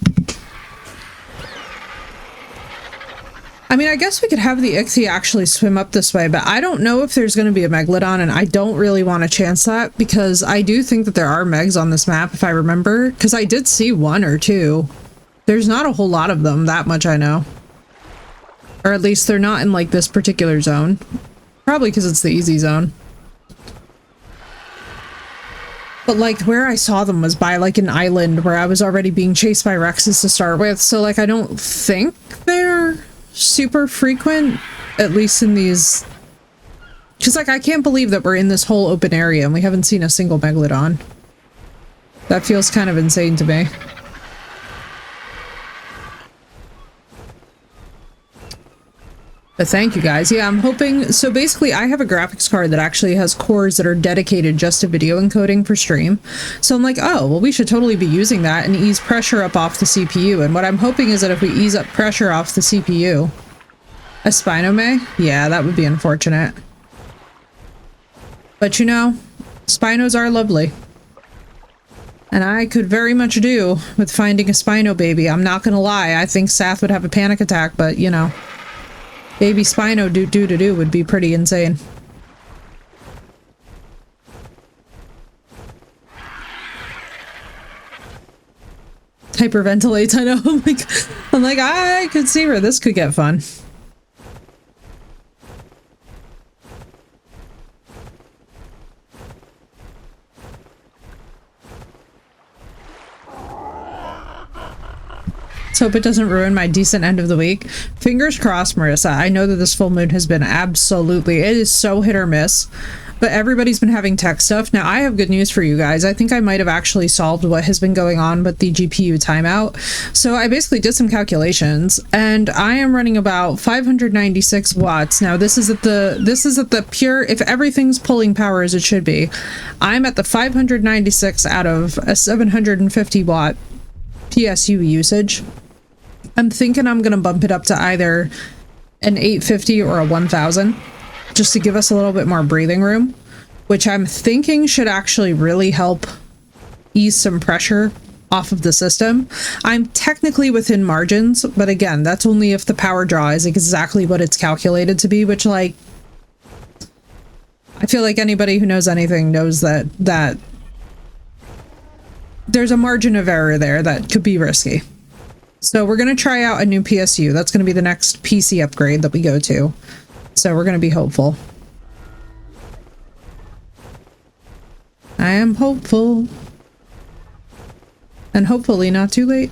I mean, I guess we could have the Ichthy actually swim up this way, but I don't know if there's going to be a Megalodon, and I don't really want to chance that, because I do think that there are Megs on this map, if I remember, because I did see one or two. There's not a whole lot of them, that much I know. Or at least they're not in, like, this particular zone. Probably because it's the easy zone. But, like, where I saw them was by, like, an island where I was already being chased by Rexes to start with, so, like, I don't think they're super frequent, at least in these, because like I can't believe that we're in this whole open area and we haven't seen a single Megalodon. That feels kind of insane to me. But thank you guys. Yeah, I'm hoping, so basically I have a graphics card that actually has cores that are dedicated just to video encoding for stream. So I'm like, oh, well, we should totally be using that and ease pressure up off the CPU. And what I'm hoping is that if we ease up pressure off the CPU, a Spino may? Yeah, that would be unfortunate. But you know, Spinos are lovely. And I could very much do with finding a Spino baby. I'm not gonna lie, I think Sath would have a panic attack, but you know. Baby Spino do would be pretty insane. Hyperventilates, I know. I'm like, I could see where this could get fun. Let's hope it doesn't ruin my decent end of the week. Fingers crossed, Marissa. I know that this full moon has been absolutely, it is so hit or miss, but everybody's been having tech stuff. Now, I have good news for you guys. I think I might have actually solved what has been going on with the GPU timeout. So I basically did some calculations and I am running about 596 watts. Now, this is at the pure, if everything's pulling power as it should be, I'm at the 596 out of a 750 watt PSU usage. I'm thinking I'm gonna bump it up to either an 850 or a 1000 just to give us a little bit more breathing room, which I'm thinking should actually really help ease some pressure off of the system. I'm technically within margins, but again, that's only if the power draw is exactly what it's calculated to be, which, like, I feel like anybody who knows anything knows that there's a margin of error there that could be risky. So we're going to try out a new PSU. That's going to be the next PC upgrade that we go to. So we're going to be hopeful. I am hopeful. And hopefully not too late.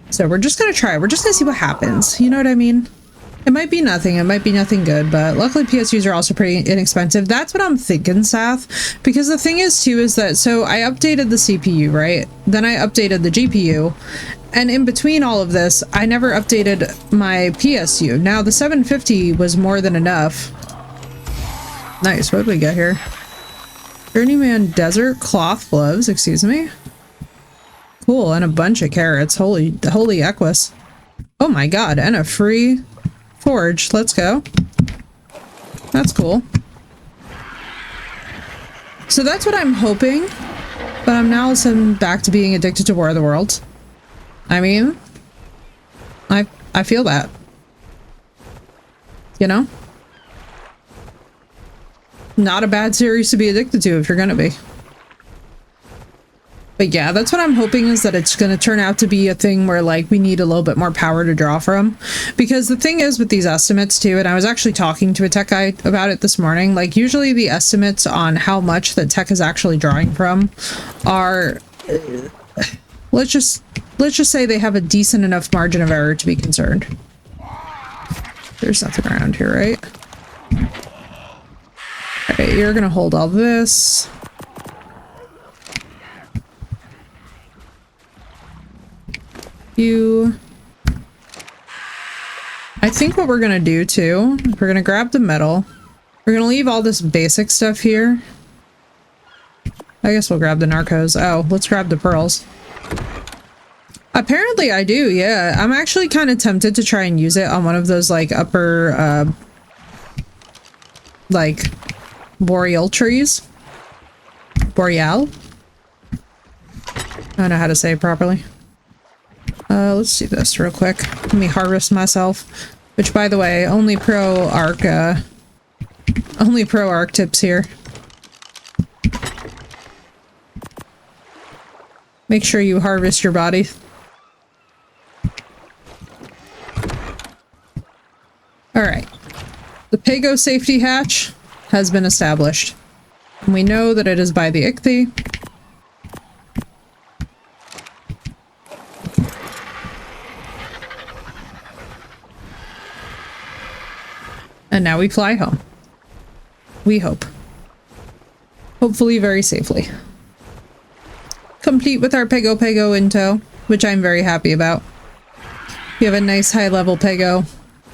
So we're just going to try. We're just going to see what happens. You know what I mean? It might be nothing. It might be nothing good, but luckily PSUs are also pretty inexpensive. That's what I'm thinking, Sath. Because the thing is, too, is that, so I updated the CPU, right? Then I updated the GPU. And in between all of this, I never updated my PSU. Now, the 750 was more than enough. Nice. What did we get here? Journeyman Desert Cloth Gloves, excuse me. Cool, and a bunch of carrots. Holy Equus. Oh my god, and a free forge. Let's go. That's cool. So that's what I'm hoping, but I'm now listening back to being addicted to War of the Worlds. I mean, I feel that. You know? Not a bad series to be addicted to if you're gonna be. But yeah, that's what I'm hoping, is that it's going to turn out to be a thing where, like, we need a little bit more power to draw from. Because the thing is with these estimates too, and I was actually talking to a tech guy about it this morning, like, usually the estimates on how much that tech is actually drawing from are, let's just say they have a decent enough margin of error to be concerned. There's nothing around here, right? Okay, you're going to hold all this. You I think what we're gonna do too, we're gonna grab the metal. We're gonna leave all this basic stuff here. I guess we'll grab the narcos. Oh, let's grab the pearls. Apparently I do, yeah. I'm actually kind of tempted to try and use it on one of those like upper, like boreal trees. Boreal? I don't know how to say it properly. Let's do this real quick. Let me harvest myself. Which, by the way, only pro arc tips here. Make sure you harvest your body. Alright. The PEGO safety hatch has been established. And we know that it is by the ichthy. And now we fly home. We hope. Hopefully very safely. Complete with our PEGO in tow, which I'm very happy about. We have a nice high-level PEGO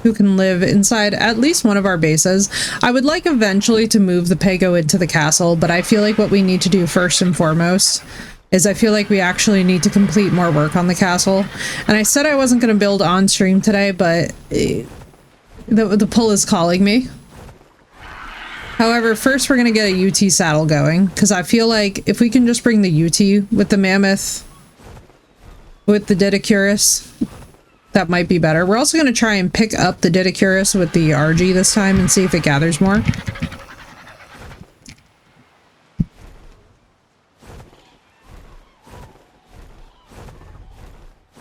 who can live inside at least one of our bases. I would like eventually to move the PEGO into the castle, but I feel like what we need to do first and foremost is I feel like we actually need to complete more work on the castle. And I said I wasn't going to build on stream today, but the pull is calling me. However, first we're going to get a UT saddle going, because I feel like if we can just bring the UT with the mammoth, with the Didicurus, that might be better. We're also going to try and pick up the Didicurus with the RG this time and see if it gathers more.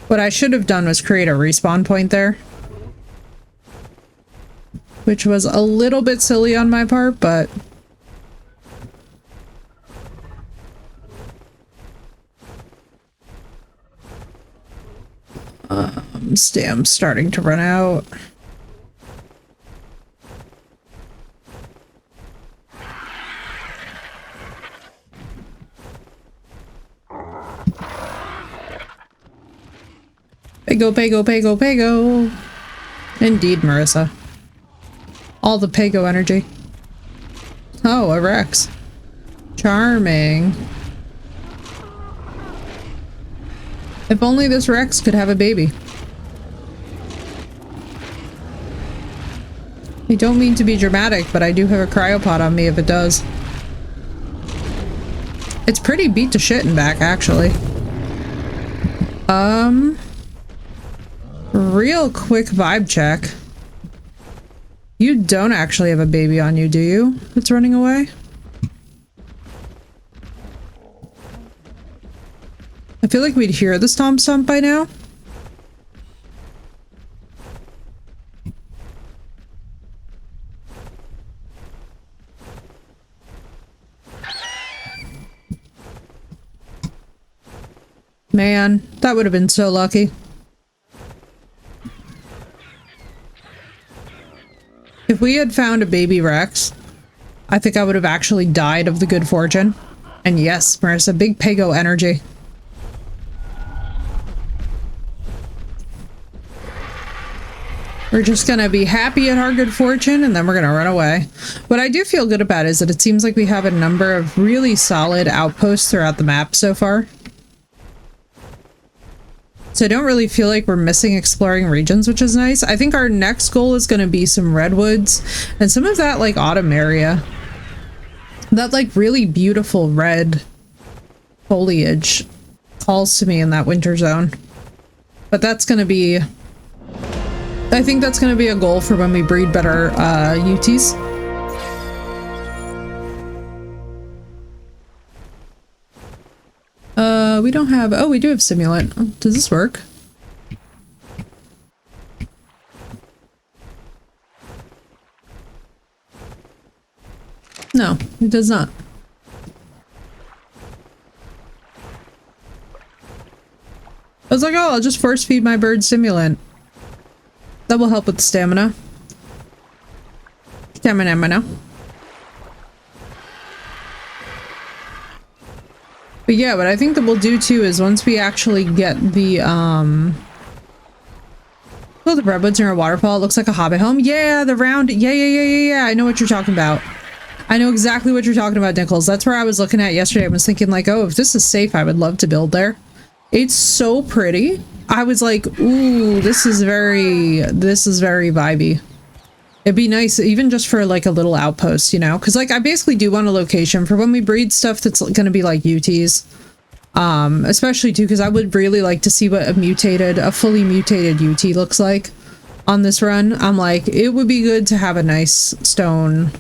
What I should have done was create a respawn point there, which was a little bit silly on my part, but stamps starting to run out. PEGO, PEGO, PEGO, PEGO. Indeed, Marissa. All the PEGO energy. Oh, a Rex. Charming. If only this Rex could have a baby. I don't mean to be dramatic, but I do have a cryopod on me if it does. It's pretty beat to shit and back, actually. Real quick vibe check. You don't actually have a baby on you, do you? It's running away? I feel like we'd hear the stomp stomp by now. Man, that would have been so lucky. If we had found a baby Rex, I think I would have actually died of the good fortune. And yes, Marissa, big PEGO energy. We're just gonna be happy at our good fortune, and then we're gonna run away. What I do feel good about is that it seems like we have a number of really solid outposts throughout the map so far. So I don't really feel like we're missing exploring regions, which is nice. I think our next goal is going to be some redwoods and some of that like autumn area. That like really beautiful red foliage calls to me in that winter zone. But that's going to be... I think that's going to be a goal for when we breed better UTs. We don't have... Oh, we do have simulant. Does this work? No, it does not. I was like, oh, I'll just force feed my bird stimulant. That will help with the stamina. Stamina. But yeah, what I think that we'll do too is once we actually get the Oh, the redwoods near a waterfall. It looks like a hobbit home. Yeah, the round. Yeah. I know what you're talking about. I know exactly what you're talking about, Nichols. That's where I was looking at yesterday. I was thinking like, oh, if this is safe, I would love to build there. It's so pretty. I was like, ooh, this is very vibey. It'd be nice even just for like a little outpost, you know? Because like I basically do want a location for when we breed stuff that's going to be like UTs. Especially too, because I would really like to see what a fully mutated UT looks like on this run. I'm like, it would be good to have a nice stone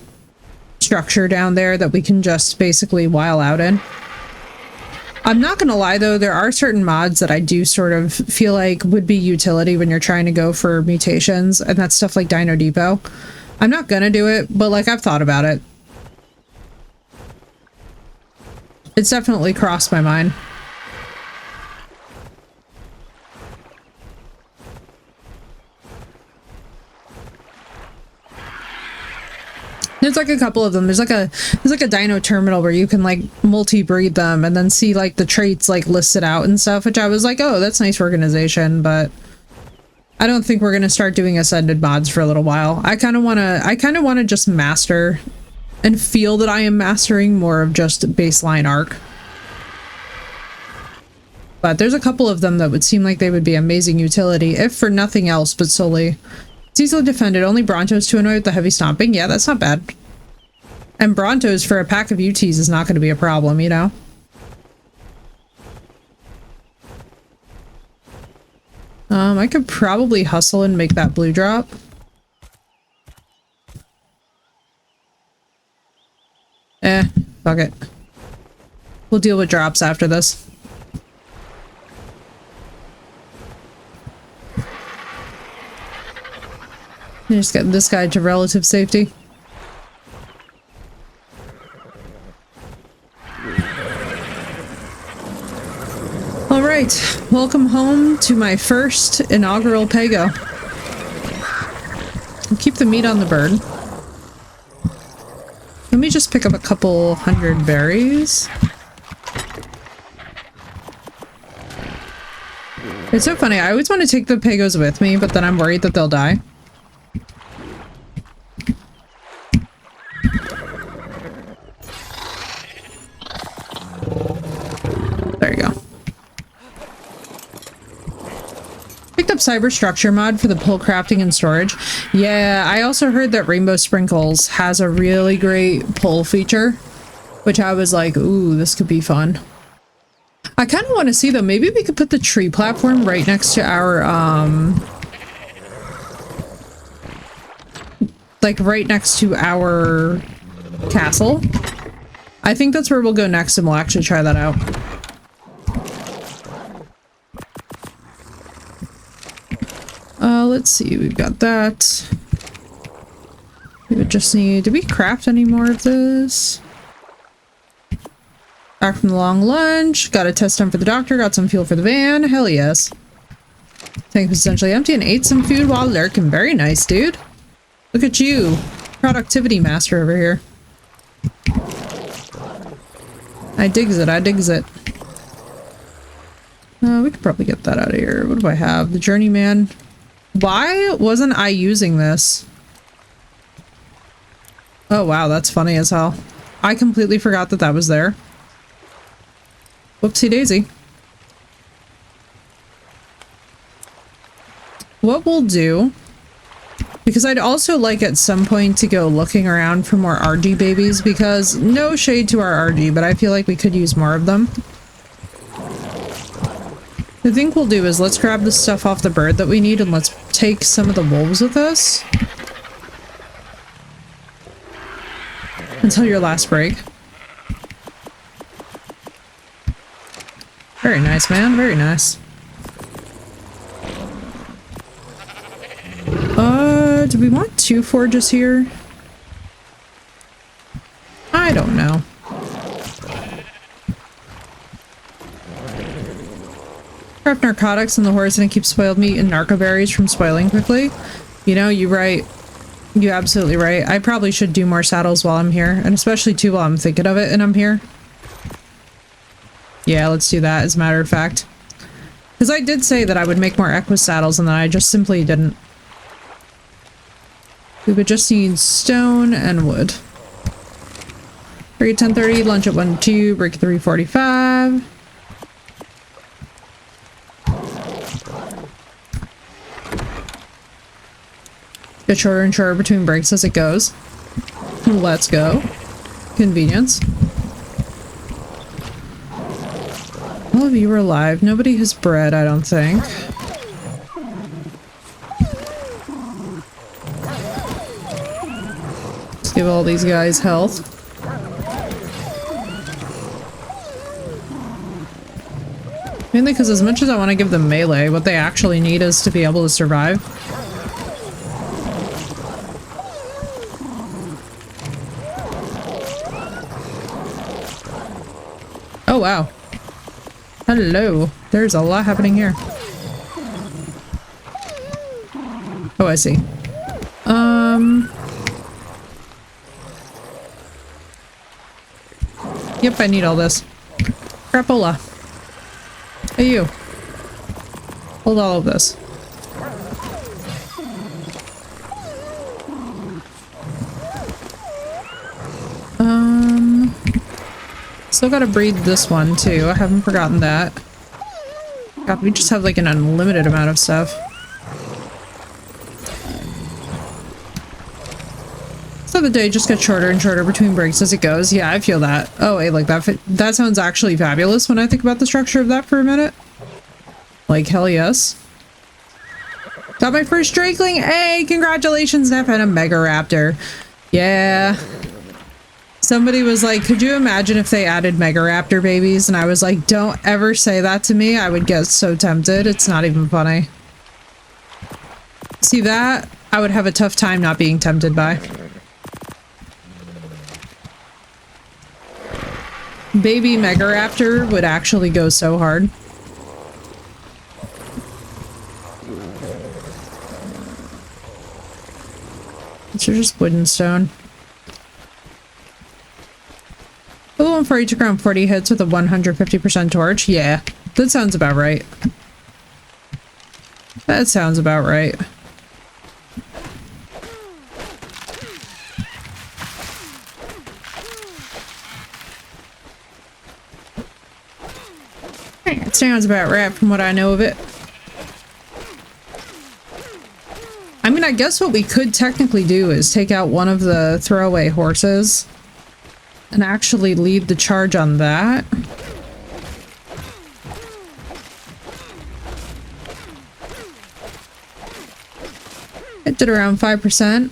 structure down there that we can just basically while out in. I'm not gonna lie though, there are certain mods that I do sort of feel like would be utility when you're trying to go for mutations, and that's stuff like Dino Depot. I'm not gonna do it, but like I've thought about it. It's definitely crossed my mind. There's like a couple of them. There's like a dino terminal where you can like multi-breed them and then see like the traits like listed out and stuff, which I was like, oh, that's nice organization, but I don't think we're gonna start doing ascended mods for a little while. I kind of wanna just master and feel that I am mastering more of just baseline arc. But there's a couple of them that would seem like they would be amazing utility, if for nothing else but solely. It's easily defended, only Brontos to annoy with the heavy stomping. Yeah, that's not bad. And Brontos for a pack of UTs is not going to be a problem, you know? I could probably hustle and make that blue drop. Fuck it. We'll deal with drops after this. Just get this guy to relative safety. All right, welcome home to my first inaugural PEGO. I'll keep the meat on the bird. Let me just pick up a couple hundred berries. It's so funny, I always want to take the PEGOs with me, but then I'm worried that they'll die. There you go. Picked up cyber structure mod for the pull crafting and storage. Yeah, I also heard that Rainbow Sprinkles has a really great pull feature, which I was like, ooh, this could be fun. I kind of want to see though, maybe we could put the tree platform right next to our, like right next to our castle. I think that's where we'll go next and we'll actually try that out. Let's see, we've got that. We would just need, did we craft any more of this? Back from the long lunch, got a test done for the doctor, got some fuel for the van, hell yes. Tank was essentially empty and ate some food while lurking. Very nice, dude. Look at you, productivity master over here. I digs it, I digs it. We could probably get that out of here. What do I have? The journeyman. Why wasn't I using this? Oh wow, that's funny as hell. I completely forgot that that was there. Whoopsie daisy. What we'll do, because I'd also like at some point to go looking around for more RG babies, because no shade to our RG, but I feel like we could use more of them. I think we'll do is let's grab the stuff off the bird that we need and let's take some of the wolves with us. Until your last break. Very nice, man. Very nice. Do we want 2 forges here? I don't know. Craft narcotics and the horse and keep spoiled meat and narco berries from spoiling quickly. You know, you're right. You're absolutely right. I probably should do more saddles while I'm here, and especially too while I'm thinking of it and I'm here. Yeah, let's do that as a matter of fact. Because I did say that I would make more Equus saddles and then I just simply didn't. We would just need stone and wood. Break at 10:30, lunch at 1:02, break at 3:45. Get shorter and shorter between breaks as it goes. Let's go. Convenience. All of you are alive. Nobody has bread, I don't think. Let's give all these guys health. Mainly because as much as I want to give them melee, what they actually need is to be able to survive. Oh wow. Hello. There's a lot happening here. Oh, I see. Yep, I need all this. Crapola. Hey, you. Hold all of this. Still gotta breed this one too. I haven't forgotten that. God, we just have like an unlimited amount of stuff. So the day just gets shorter and shorter between breaks as it goes. Yeah, I feel that. Oh, wait, like that sounds actually fabulous when I think about the structure of that for a minute. Like, hell yes. Got my first Drakeling. Hey, congratulations, Neff, and a Mega Raptor. Yeah. Somebody was like, could you imagine if they added Mega Raptor babies? And I was like, don't ever say that to me. I would get so tempted. It's not even funny. See that? I would have a tough time not being tempted by. Baby Mega Raptor would actually go so hard. It's just wood and stone. The one for each around 40 hits with a 150% torch? Yeah, that sounds about right. That sounds about right. It sounds about right from what I know of it. I mean, I guess what we could technically do is take out one of the throwaway horses and actually lead the charge on that. It did around 5%.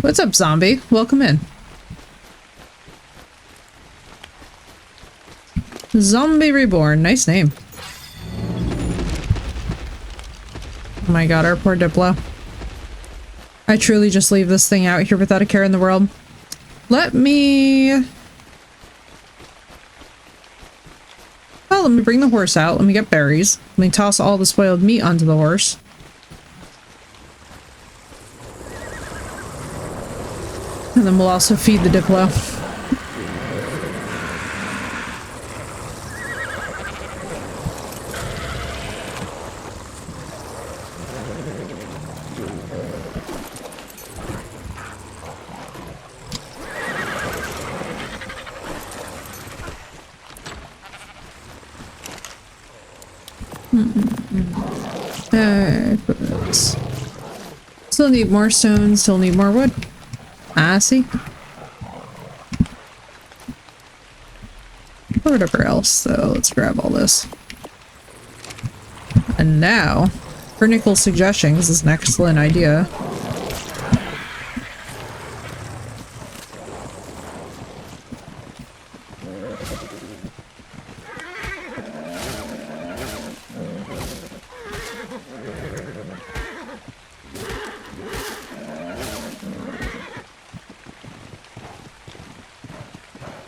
What's up, zombie? Welcome in. Zombie Reborn. Nice name. Oh my god, our poor Diplo. I truly just leave this thing out here without a care in the world. Let me... Well, let me bring the horse out. Let me get berries. Let me toss all the spoiled meat onto the horse. And then we'll also feed the Diplo. Still need more stone, still need more wood. I see. Or whatever else, so let's grab all this. And now, for Nicole's suggestion, this is an excellent idea.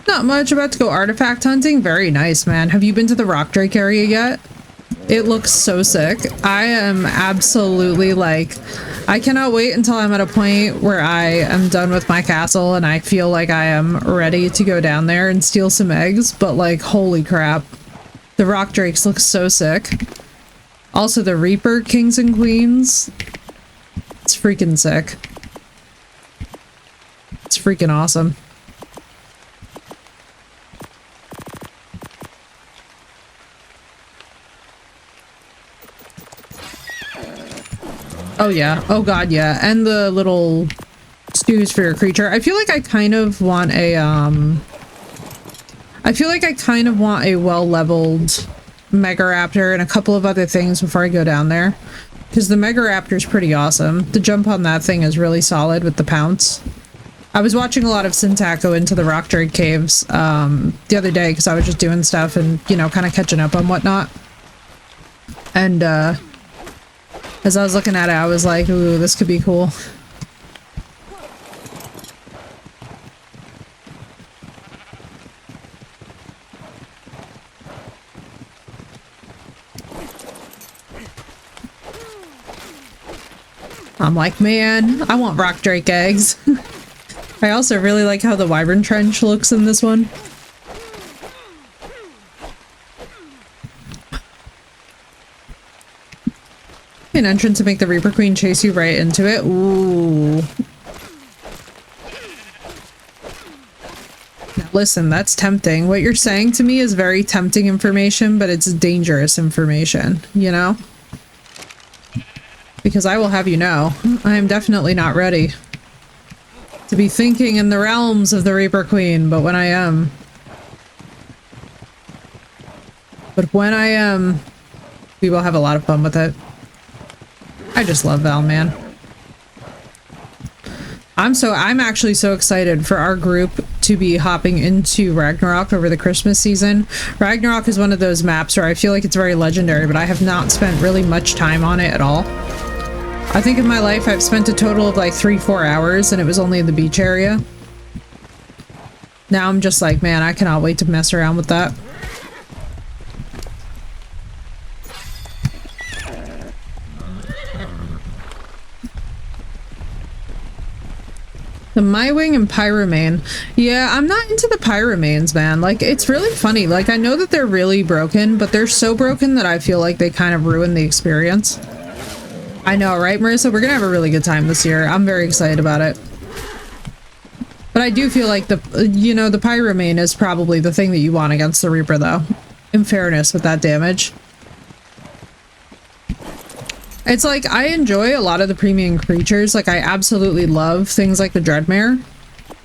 Not much. About to go artifact hunting. Very nice, man. Have you been to the Rock Drake area yet? It looks so sick. I am absolutely like, I cannot wait until I'm at a point where I am done with my castle and I feel like I am ready to go down there and steal some eggs, but like, holy crap. The Rock Drakes look so sick. Also, the Reaper Kings and Queens. It's freaking sick. It's freaking awesome. Oh yeah. Oh god, yeah. And the little stews for your creature. I feel like I kind of want a well-leveled Mega Raptor and a couple of other things before I go down there. Because the Mega Raptor is pretty awesome. The jump on that thing is really solid with the pounce. I was watching a lot of Syntac go into the Rock Drake caves the other day because I was just doing stuff and, you know, kind of catching up on whatnot. And as I was looking at it, I was like, ooh, this could be cool. I'm like, man, I want Rock Drake eggs. I also really like how the Wyvern Trench looks in this one. An entrance to make the Reaper Queen chase you right into it. Ooh. Now listen, that's tempting. What you're saying to me is very tempting information, but it's dangerous information, you know? Because I will have you know, I am definitely not ready to be thinking in the realms of the Reaper Queen, but when I am, we will have a lot of fun with it. I just love Val, man. I'm actually so excited for our group to be hopping into Ragnarok over the Christmas season. Ragnarok is one of those maps where I feel like it's very legendary, but I have not spent really much time on it at all. I think in my life I've spent a total of like 3-4 hours and it was only in the beach area. Now I'm just like, man, I cannot wait to mess around with that. The Mywing and Pyromane. Yeah, I'm not into the Pyromanes, man. Like, it's really funny. Like, I know that they're really broken, but they're so broken that I feel like they kind of ruin the experience. I know, right, Marissa? We're gonna have a really good time this year. I'm very excited about it. But I do feel like the Pyromane is probably the thing that you want against the Reaper, though. In fairness, with that damage. It's like, I enjoy a lot of the premium creatures. Like, I absolutely love things like the Dreadmare.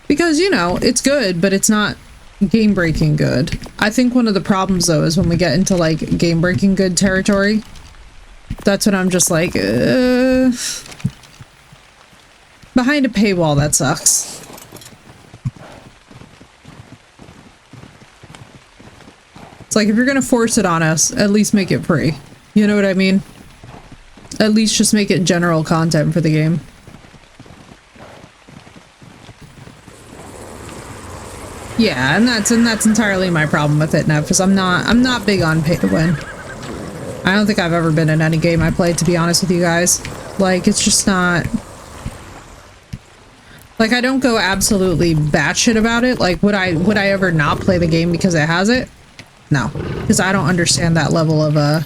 Because, you know, it's good, but it's not game-breaking good. I think one of the problems, though, is when we get into, like, game-breaking good territory. That's when I'm just like, behind a paywall, that sucks. It's like, if you're gonna force it on us, at least make it free. You know what I mean? At least just make it general content for the game. Yeah, and that's entirely my problem with it, Nev, is I'm not big on pay to win. I don't think I've ever been in any game I played, to be honest with you guys. Like, it's just not... Like, I don't go absolutely batshit about it. Like, would I ever not play the game because it has it? No. Because I don't understand that level of,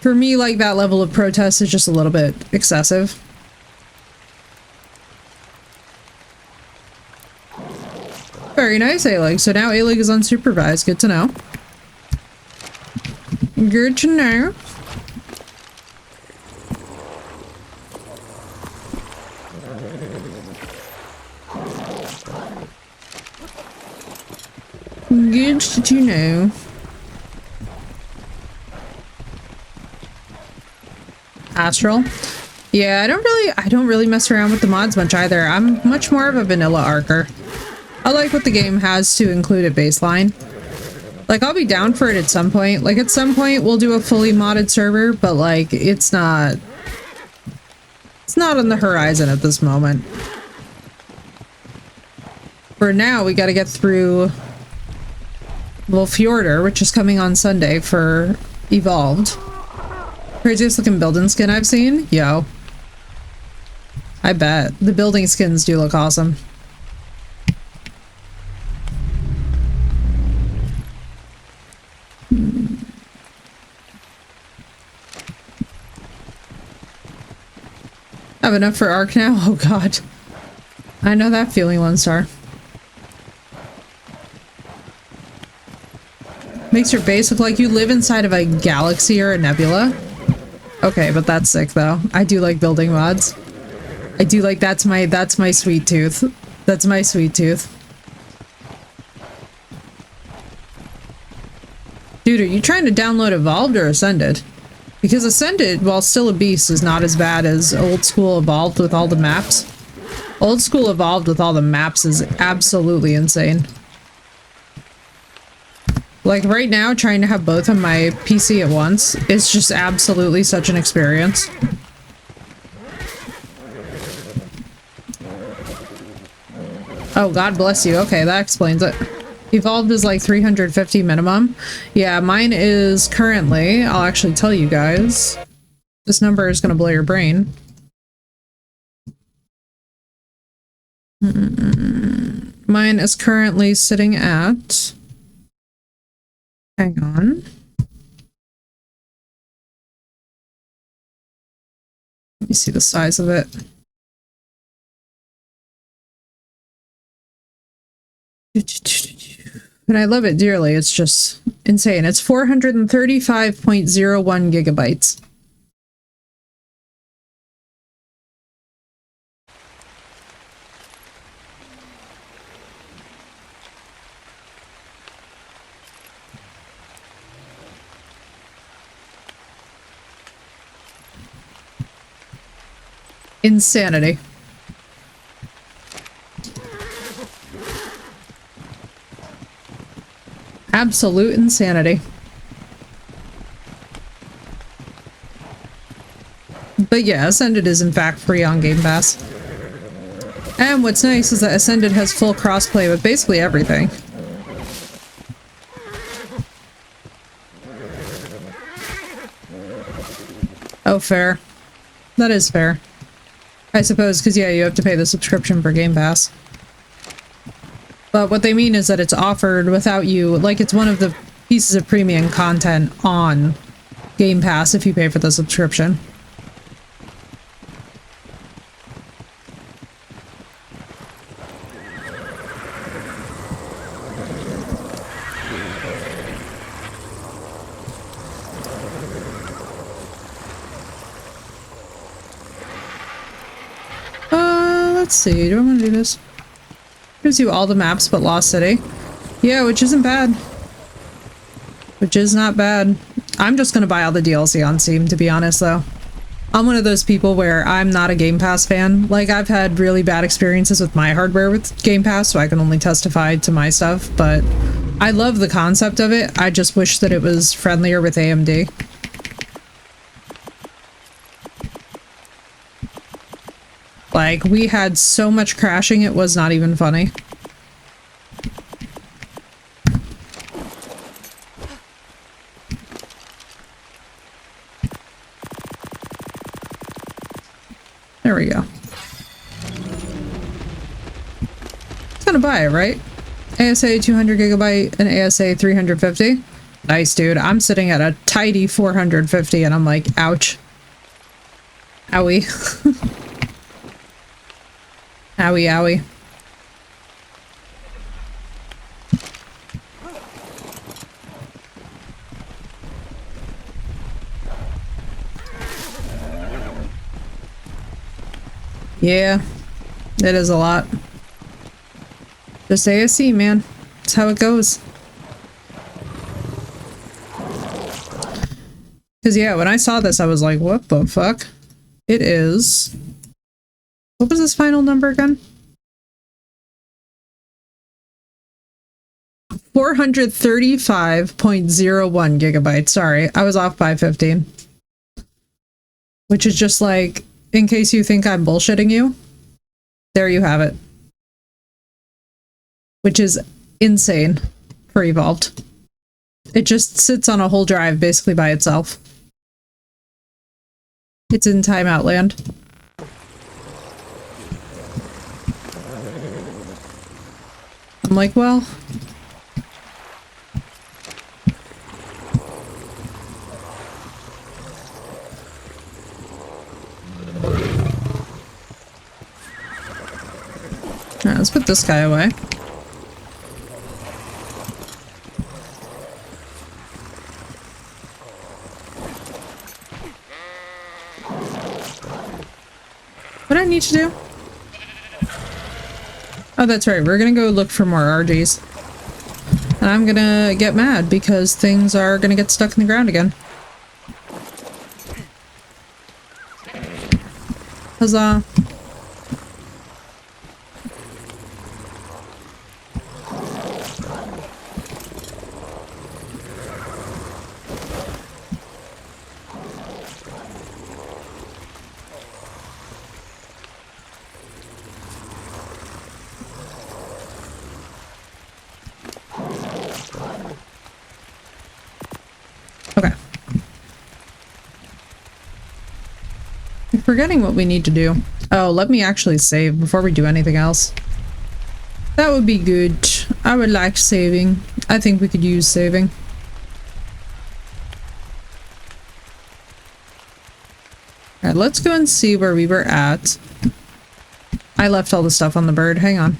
For me, like, that level of protest is just a little bit excessive. Very nice, A-Lig. So now A-Lig is unsupervised. Good to know. Good to know. Good to know. Astral. Yeah, I don't really mess around with the mods much either. I'm much more of a vanilla archer. I like what the game has to include at baseline. Like, I'll be down for it at some point. Like, at some point we'll do a fully modded server, but like, it's not on the horizon at this moment. For now, we gotta get through Volfjordur, which is coming on Sunday for Evolved. Craziest looking building skin I've seen? Yo. I bet. The building skins do look awesome. Have enough for Arc now? Oh god. I know that feeling, Lone Star. Makes your base look like you live inside of a galaxy or a nebula. Okay, but that's sick though. I do like building mods. I do like that's my sweet tooth. That's my sweet tooth. Dude, are you trying to download Evolved or Ascended? Because Ascended, while still a beast, is not as bad as Old School Evolved with all the maps. Old School Evolved with all the maps is absolutely insane. Like right now, trying to have both on my PC at once is just absolutely such an experience. Oh, God bless you. Okay, that explains it. Evolved is like 350 minimum. Yeah, mine is currently, I'll actually tell you guys. This number is going to blow your brain. Mine is currently sitting at... Hang on. Let me see the size of it. And I love it dearly. It's just insane. It's 435.01 gigabytes. Insanity. Absolute insanity. But yeah, Ascended is in fact free on Game Pass. And what's nice is that Ascended has full crossplay with basically everything. Oh, fair. That is fair. I suppose, because yeah, you have to pay the subscription for Game Pass. But what they mean is that it's offered without you, like it's one of the pieces of premium content on Game Pass if you pay for the subscription. Let's see, do I want to do this? Gives you all the maps but Lost City. Yeah, which isn't bad. Which is not bad. I'm just gonna buy all the DLC on Steam, to be honest, though. I'm one of those people where I'm not a Game Pass fan. Like, I've had really bad experiences with my hardware with Game Pass, so I can only testify to my stuff, but I love the concept of it. I just wish that it was friendlier with AMD. Like, we had so much crashing, it was not even funny. There we go. It's gonna buy it, right? ASA 200 gigabyte and ASA 350. Nice, dude. I'm sitting at a tidy 450 and I'm like, ouch. Owie. Owie, owie. Yeah, it is a lot. Just ASC, man. That's how it goes. Because, yeah, when I saw this, I was like, what the fuck? It is... What was this final number again? 435.01 gigabytes. Sorry, I was off by 15. Which is just like, in case you think I'm bullshitting you, there you have it. Which is insane for Evolved. It just sits on a whole drive basically by itself. It's in timeout land. I'm like, well... Alright, let's put this guy away. What do I need to do? Oh, that's right. We're gonna go look for more RGs. And I'm gonna get mad because things are gonna get stuck in the ground again. Huzzah. Okay. I'm forgetting what we need to do. Oh, let me actually save before we do anything else. That would be good. I would like saving. I think we could use saving. Alright, let's go and see where we were at. I left all the stuff on the bird. Hang on.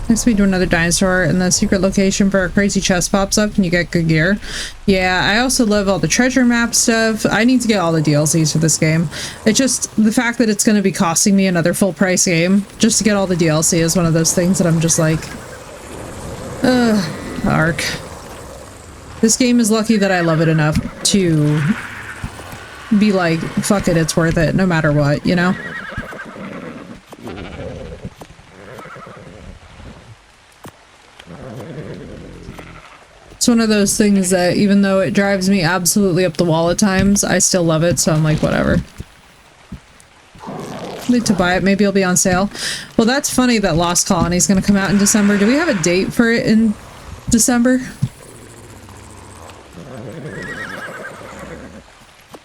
Next we do another dinosaur and the secret location for a crazy chest pops up and you get good gear. Yeah, I also love all the treasure map stuff. I need to get all the DLCs for this game. It's just the fact that it's going to be costing me another full price game just to get all the DLC is one of those things that I'm just like, ugh, arc. This game is lucky that I love it enough to be like, fuck it, it's worth it no matter what, you know? It's one of those things that even though it drives me absolutely up the wall at times, I still love it, so I'm like, whatever. Need to buy it, maybe it'll be on sale. Well, that's funny that Lost Colony is going to come out in December. Do we have a date for it in December?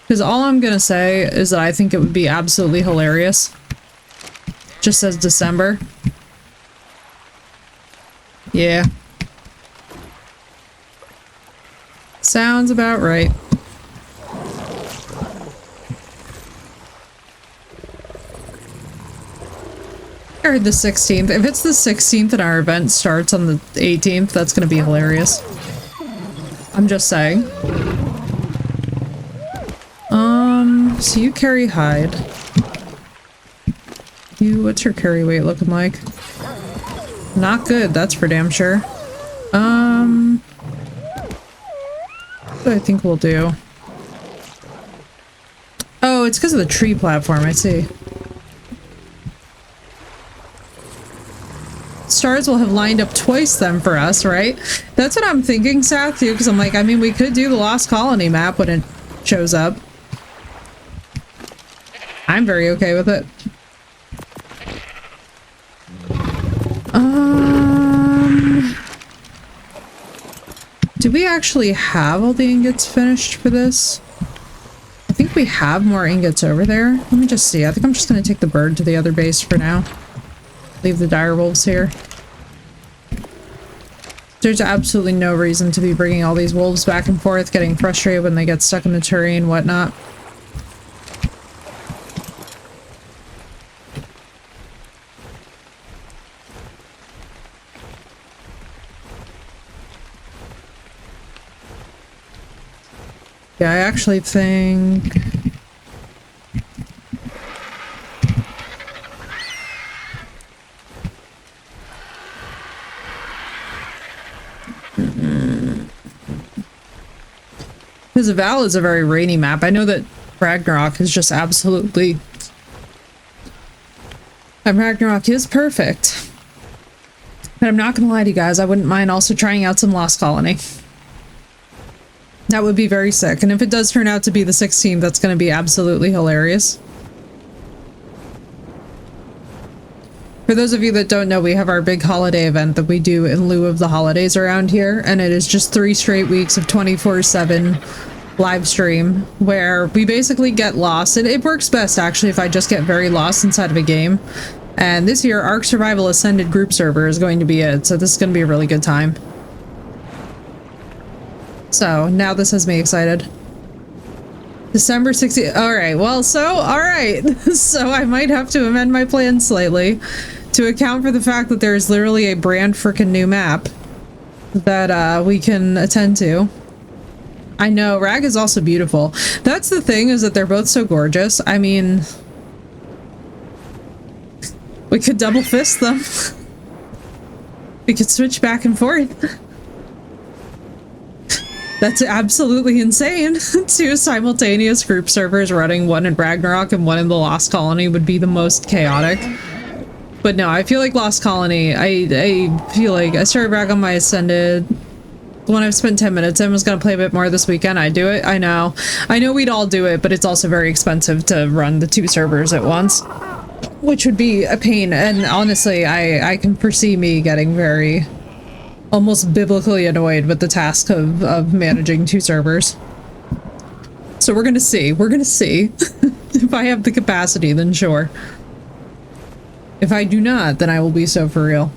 Because all I'm going to say is that I think it would be absolutely hilarious. Just says December. Yeah. Sounds about right. I heard the 16th. If it's the 16th and our event starts on the 18th, that's gonna be hilarious. I'm just saying. So you carry hide. What's your carry weight looking like? Not good, that's for damn sure. What I think we'll do. Oh, it's because of the tree platform, I see. Stars will have lined up twice then for us, right? That's what I'm thinking, Seth, too, because I'm like, I mean, we could do the Lost Colony map when it shows up. I'm very okay with it. Do we actually have all the ingots finished for this? I think we have more ingots over there. Let me just see. I think I'm just going to take the bird to the other base for now. Leave the dire wolves here. There's absolutely no reason to be bringing all these wolves back and forth, getting frustrated when they get stuck in the terrain and whatnot. Yeah, I actually think... Because Val is a very rainy map. I know that Ragnarok is just absolutely... And Ragnarok is perfect. But I'm not gonna lie to you guys, I wouldn't mind also trying out some Lost Colony. That would be very sick, and if it does turn out to be the 16th, that's going to be absolutely hilarious. For those of you that don't know, we have our big holiday event that we do in lieu of the holidays around here, and it is just 3 straight weeks of 24/7 live stream, where we basically get lost, and it works best actually if I just get very lost inside of a game. And this year, Ark Survival Ascended group server is going to be it, so this is going to be a really good time. So, now this has me excited. December 16th. All right. Well, all right. So I might have to amend my plan slightly to account for the fact that there's literally a brand freaking new map that we can attend to. I know, Rag is also beautiful. That's the thing, is that they're both so gorgeous. I mean, we could double fist them. We could switch back and forth. That's absolutely insane. Two simultaneous group servers running, one in Ragnarok and one in the Lost Colony, would be the most chaotic. But no, I feel like Lost Colony, I feel like I started Rag on my Ascended. The one I've spent 10 minutes in, was gonna play a bit more this weekend. I do it. I know we'd all do it, but it's also very expensive to run the two servers at once, which would be a pain. And honestly, I can foresee me getting very, almost biblically annoyed with the task of managing two servers. So we're gonna see. If I have the capacity, then sure. If I do not, then I will be so for real.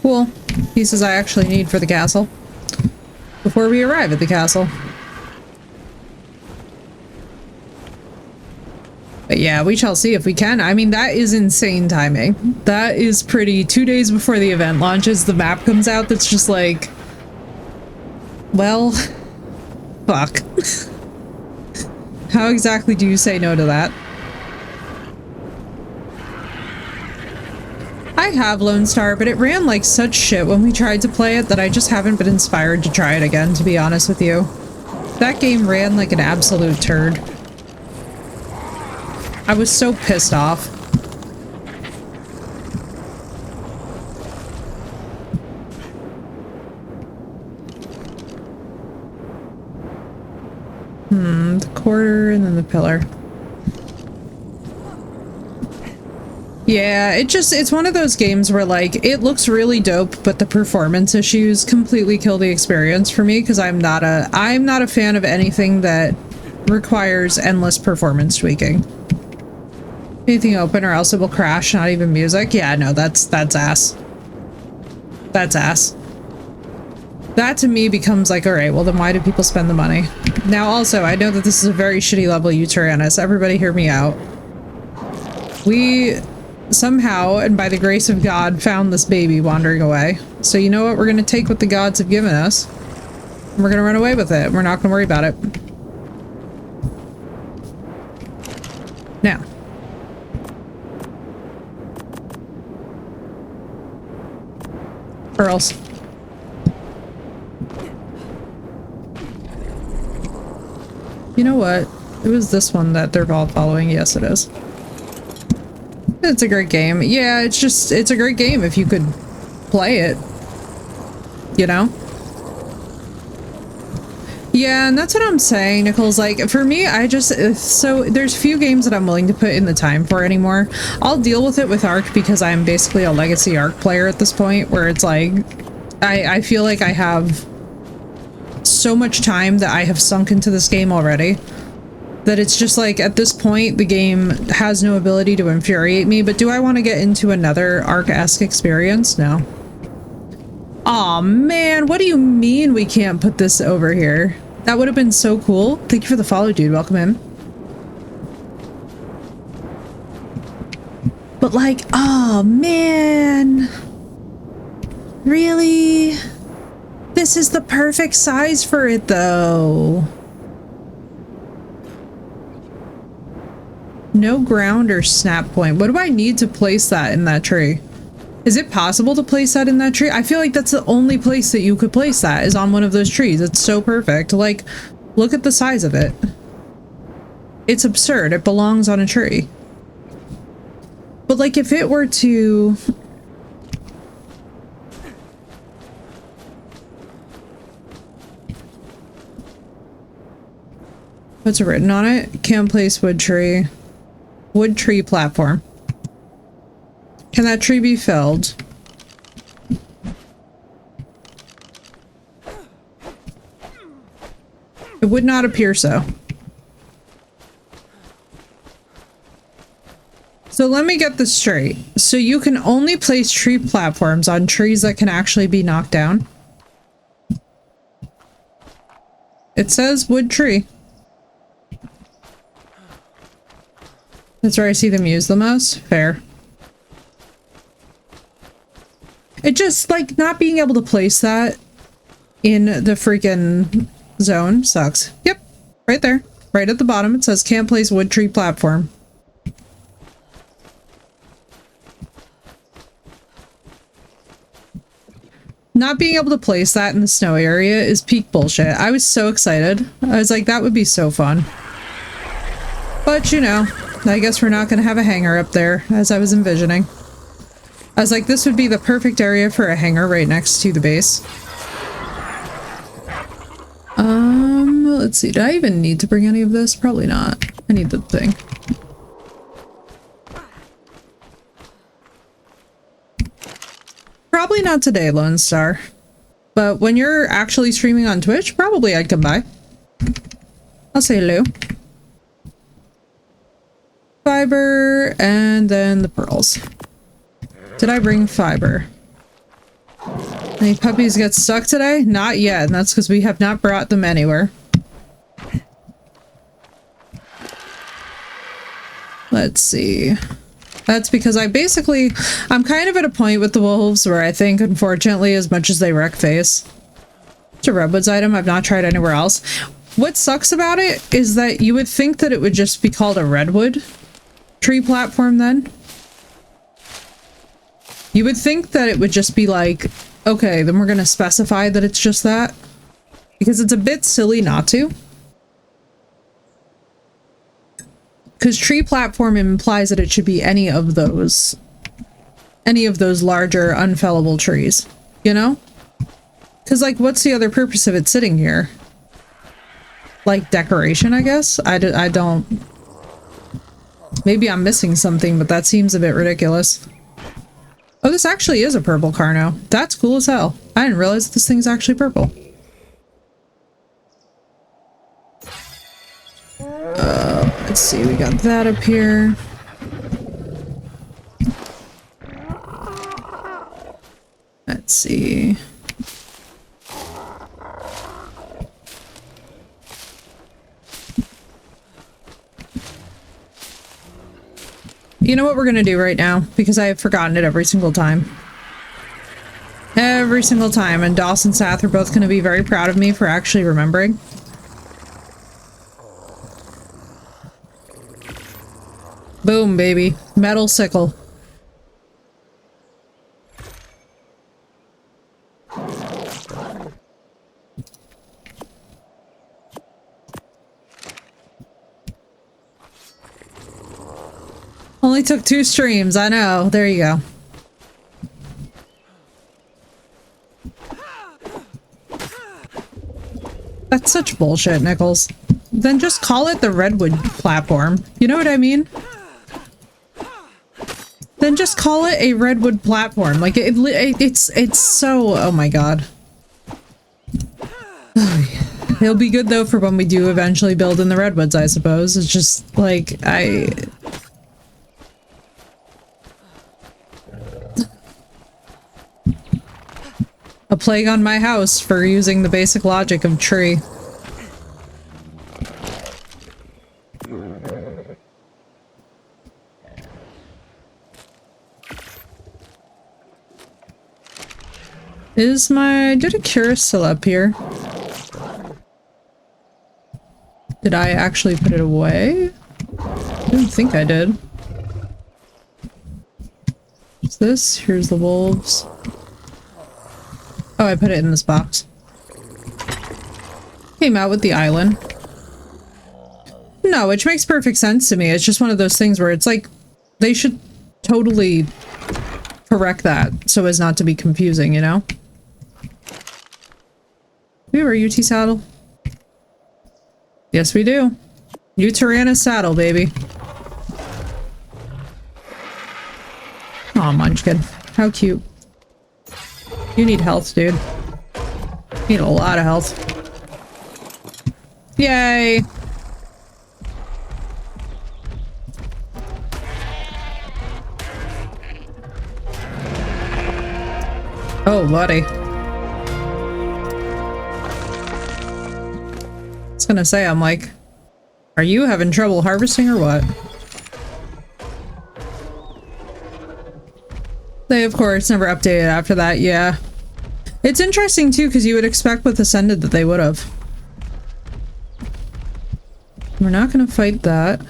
Cool. Pieces I actually need for the castle. Before we arrive at the castle. But yeah, we shall see if we can. I mean, that is insane timing. That is pretty. 2 days before the event launches, the map comes out that's just like... Well... Fuck. How exactly do you say no to that? I have Lone Star, but it ran like such shit when we tried to play it that I just haven't been inspired to try it again, to be honest with you. That game ran like an absolute turd. I was so pissed off. The quarter and then the pillar. Yeah, it's one of those games where, like, it looks really dope, but the performance issues completely kill the experience for me, because I'm not a fan of anything that requires endless performance tweaking. Anything open or else it will crash, not even music. Yeah, no, that's ass. That's ass. That to me becomes like, alright, well then why do people spend the money? Now also, I know that this is a very shitty level, you Tyrannus. Everybody hear me out. We somehow, and by the grace of God, found this baby wandering away. So you know what? We're gonna take what the gods have given us. And we're gonna run away with it. We're not gonna worry about it. Now. Pearls. You know what? It was this one that they're all following. Yes, it is. It's a great game. Yeah, it's a great game if you could play it. You know? Yeah, and that's what I'm saying, Nichols. Like, for me, so there's few games that I'm willing to put in the time for anymore. I'll deal with it with Ark because I'm basically a legacy Ark player at this point, where it's like, I feel like I have so much time that I have sunk into this game already, that it's just like, at this point, the game has no ability to infuriate me. But do I want to get into another Ark-esque experience? No. Aw, man, what do you mean we can't put this over here? That would have been so cool. Thank you for the follow, dude. Welcome in. But like, oh man. Really? This is the perfect size for it, though. No ground or snap point. What do I need to place that in that tree? Is it possible to place that in that tree? I feel like that's the only place that you could place that, is on one of those trees. It's so perfect. Like, look at the size of it. It's absurd. It belongs on a tree. But like, if it were to... What's written on it? Can't place wood tree. Wood tree platform. Can that tree be felled? It would not appear so. So let me get this straight. So you can only place tree platforms on trees that can actually be knocked down? It says wood tree. That's where I see them used the most. Fair. It just, like, not being able to place that in the freaking zone sucks. Yep. Right there. Right at the bottom. It says can't place wood tree platform. Not being able to place that in the snow area is peak bullshit. I was so excited. I was like, that would be so fun. But, you know, I guess we're not going to have a hangar up there, as I was envisioning. I was like, this would be the perfect area for a hangar right next to the base. Let's see. Did I even need to bring any of this? Probably not. I need the thing. Probably not today, Lone Star. But when you're actually streaming on Twitch, probably I'd come by. I'll say hello. Fiber, and then the pearls. Did I bring fiber? Any puppies get stuck today? Not yet, and that's because we have not brought them anywhere. Let's see. That's because I'm kind of at a point with the wolves where I think, unfortunately, as much as they wreck face, it's a Redwoods item I've not tried anywhere else. What sucks about it is that you would think that it would just be called a redwood tree platform then. You would think that it would just be like, okay, then we're going to specify that it's just that. Because it's a bit silly not to. Because tree platform implies that it should be any of those larger unfellable trees, you know? Because, like, what's the other purpose of it sitting here? Like, decoration, I guess? I don't... Maybe I'm missing something, but that seems a bit ridiculous. Oh, this actually is a purple Carno. That's cool as hell. I didn't realize this thing's actually purple. Let's see, we got that up here. Let's see. You know what we're gonna do right now? Because I have forgotten it every single time. Every single time, and Doss and Sath are both gonna be very proud of me for actually remembering. Boom, baby. Metal sickle. Only took 2 streams, I know. There you go. That's such bullshit, Nichols. Then just call it the Redwood platform. You know what I mean? Then just call it a Redwood platform. Like, it's so... Oh my god. It'll be good, though, for when we do eventually build in the Redwoods, I suppose. It's just, like, A plague on my house for using the basic logic of tree. Is my Didacura still up here? Did I actually put it away? I didn't think I did. What's this? Here's the wolves. Oh, I put it in this box. Came out with the island. No, which makes perfect sense to me. It's just one of those things where it's like, they should totally correct that so as not to be confusing, you know? Do we have our UT saddle? Yes, we do. Uterana saddle, baby. Aw, Munchkin. How cute. You need health, dude. You need a lot of health. Yay! Oh, buddy. I was gonna say, I'm like, are you having trouble harvesting or what? They, of course, never updated after that, yeah. It's interesting, too, because you would expect with Ascended that they would have. We're not gonna fight that.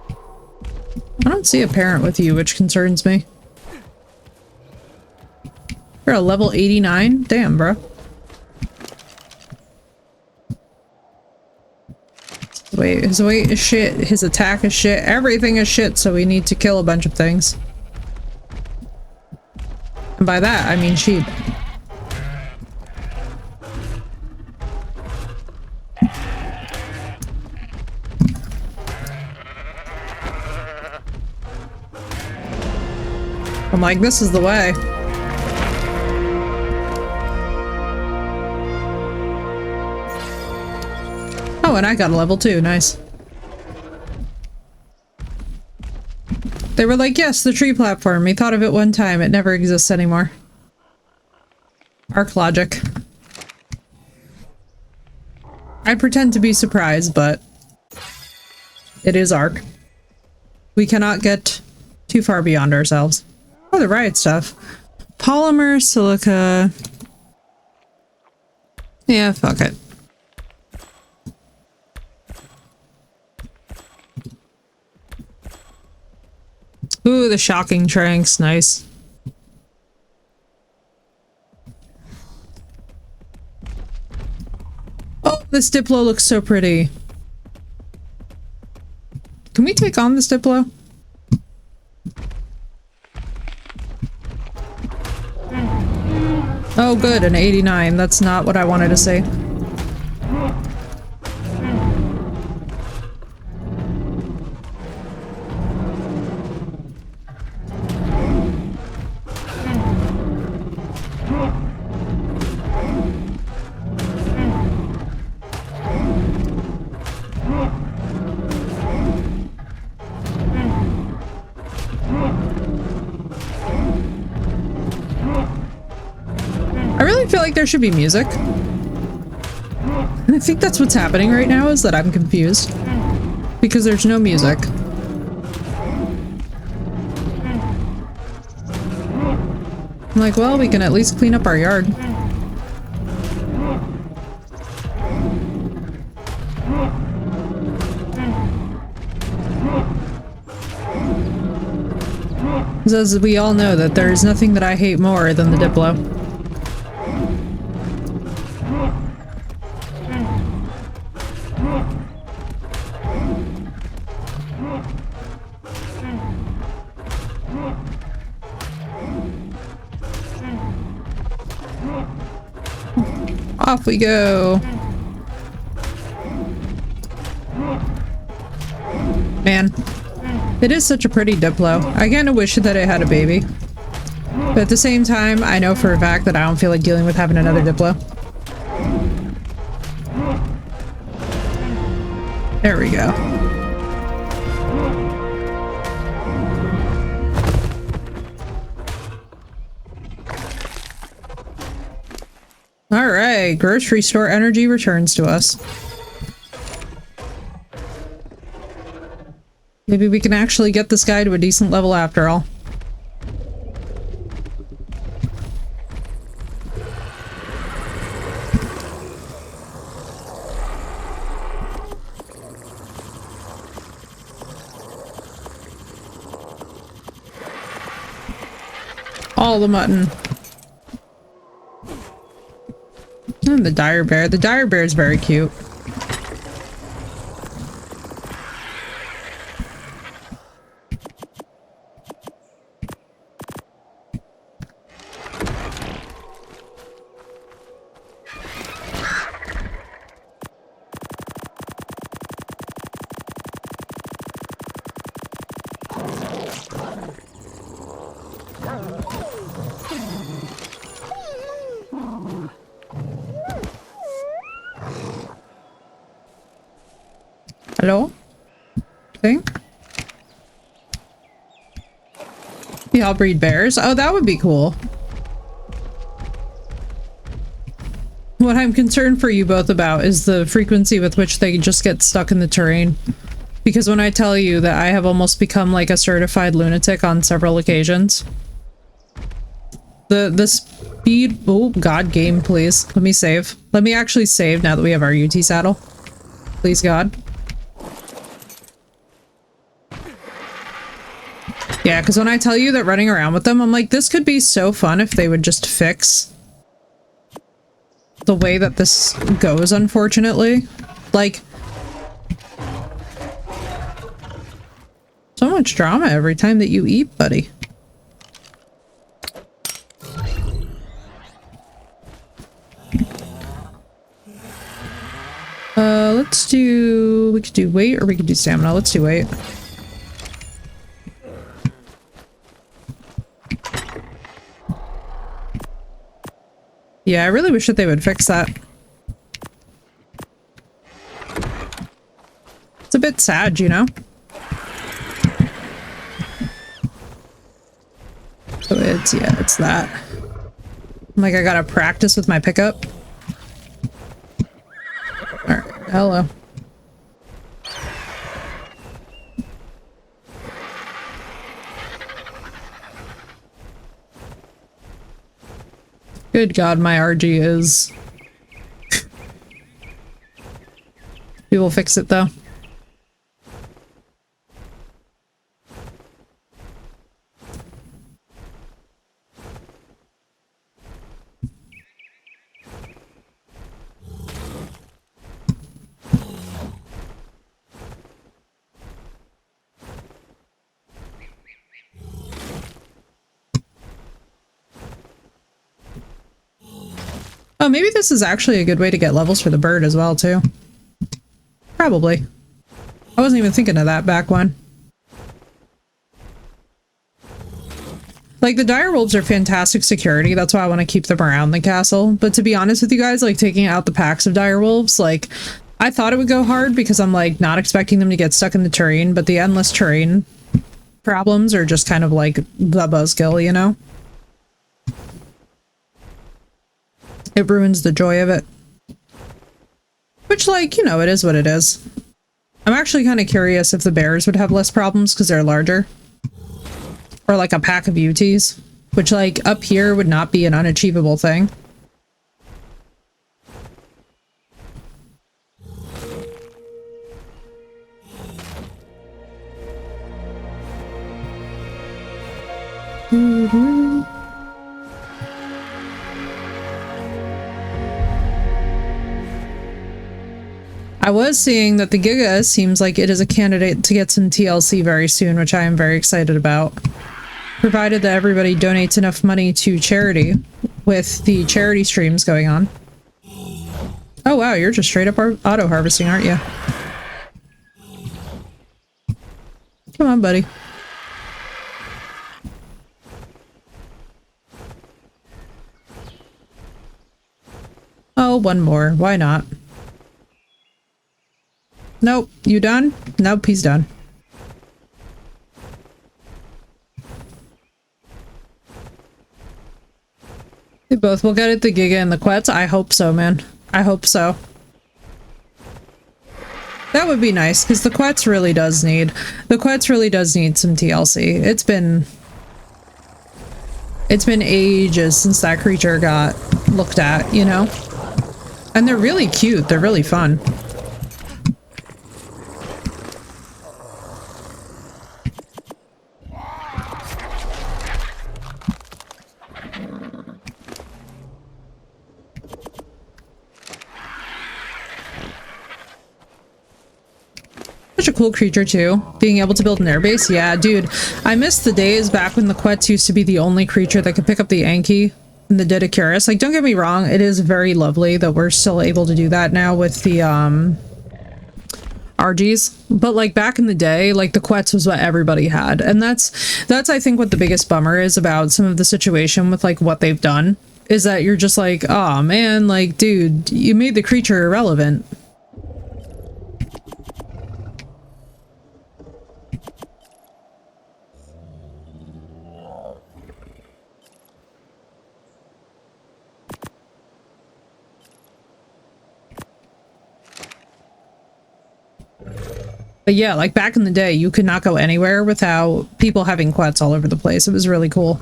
I don't see a parent with you, which concerns me. You're a level 89? Damn, bro. Wait, his weight is shit, his attack is shit, everything is shit, so we need to kill a bunch of things. And by that, I mean sheep. I'm like, this is the way. Oh, and I got a level 2, nice. They were like, yes, the tree platform. We thought of it one time. It never exists anymore. Arc logic. I pretend to be surprised, but it is Arc. We cannot get too far beyond ourselves. Oh, the riot stuff. Polymer, silica. Yeah, fuck it. Ooh, the shocking tranks, nice. Oh, this Diplo looks so pretty. Can we take on this Diplo? Oh good, an 89. That's not what I wanted to say. There should be music. And I think that's what's happening right now, is that I'm confused. Because there's no music. I'm like, well, we can at least clean up our yard. As we all know, that there is nothing that I hate more than the Diplo. Off we go. Man, it is such a pretty Diplo. I kind of wish that it had a baby. But at the same time, I know for a fact that I don't feel like dealing with having another Diplo. There we go. Alright, grocery store energy returns to us. Maybe we can actually get this guy to a decent level after all. All the mutton. And the dire bear. The dire bear is very cute. Hello? Thing? Yeah, I'll breed bears. Oh, that would be cool. What I'm concerned for you both about is the frequency with which they just get stuck in the terrain. Because when I tell you that I have almost become like a certified lunatic on several occasions. The speed... Oh, God, game, please. Let me save. Let me actually save now that we have our UT saddle. Please, God. Yeah, because when I tell you that running around with them, I'm like, this could be so fun if they would just fix the way that this goes, unfortunately. Like, so much drama every time that you eat, buddy. Let's do... We could do weight or we could do stamina. Let's do weight. Yeah, I really wish that they would fix that. It's a bit sad, you know? So it's, yeah, it's that. I'm like, I gotta practice with my pickup. Alright, hello. Good God, my RG is... We will fix it though. Oh, maybe this is actually a good way to get levels for the bird as well, too. Probably. I wasn't even thinking of that back when. Like, the direwolves are fantastic security, that's why I want to keep them around the castle. But to be honest with you guys, like, taking out the packs of direwolves, like, I thought it would go hard because I'm, like, not expecting them to get stuck in the terrain, but the endless terrain problems are just kind of like the buzzkill, you know? It ruins the joy of it. Which, like, you know, it is what it is. I'm actually kind of curious if the bears would have less problems because they're larger. Or like a pack of UTs. Which, like, up here would not be an unachievable thing. I was seeing that the Giga seems like it is a candidate to get some TLC very soon, which I am very excited about. Provided that everybody donates enough money to charity with the charity streams going on. Oh wow, you're just straight up auto harvesting, aren't you? Come on, buddy. Oh, one more. Why not? Nope. You done? Nope, he's done. They both will get it, the Giga and the Quetz? I hope so, man. I hope so. That would be nice, because the Quetz really does need... The Quetz really does need some TLC. It's been ages since that creature got looked at, you know? And they're really cute. They're really fun. Such a cool creature too. Being able to build an airbase. Yeah, dude. I miss the days back when the Quetz used to be the only creature that could pick up the Anki and the Didicurus. Like, don't get me wrong, it is very lovely that we're still able to do that now with the RGs. But like back in the day, like the Quetz was what everybody had. And that's I think what the biggest bummer is about some of the situation with like what they've done. Is that you're just like, oh man, like dude, you made the creature irrelevant. But yeah, like back in the day, you could not go anywhere without people having quets all over the place. It was really cool.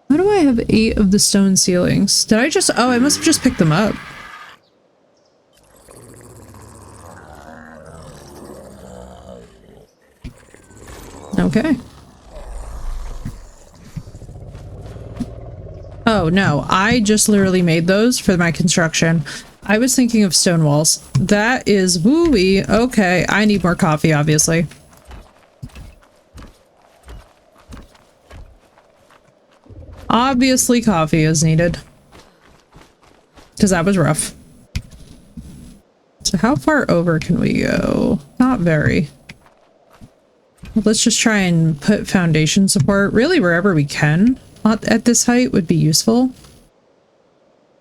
How do I have 8 of the stone ceilings? Did I just... Oh, I must have just picked them up. Okay. Oh, no. I just literally made those for my construction. I was thinking of stone walls. That is woo-wee. Okay, I need more coffee, obviously. Obviously, coffee is needed. Because that was rough. So how far over can we go? Not very. Let's just try and put foundation support really wherever we can at this height would be useful.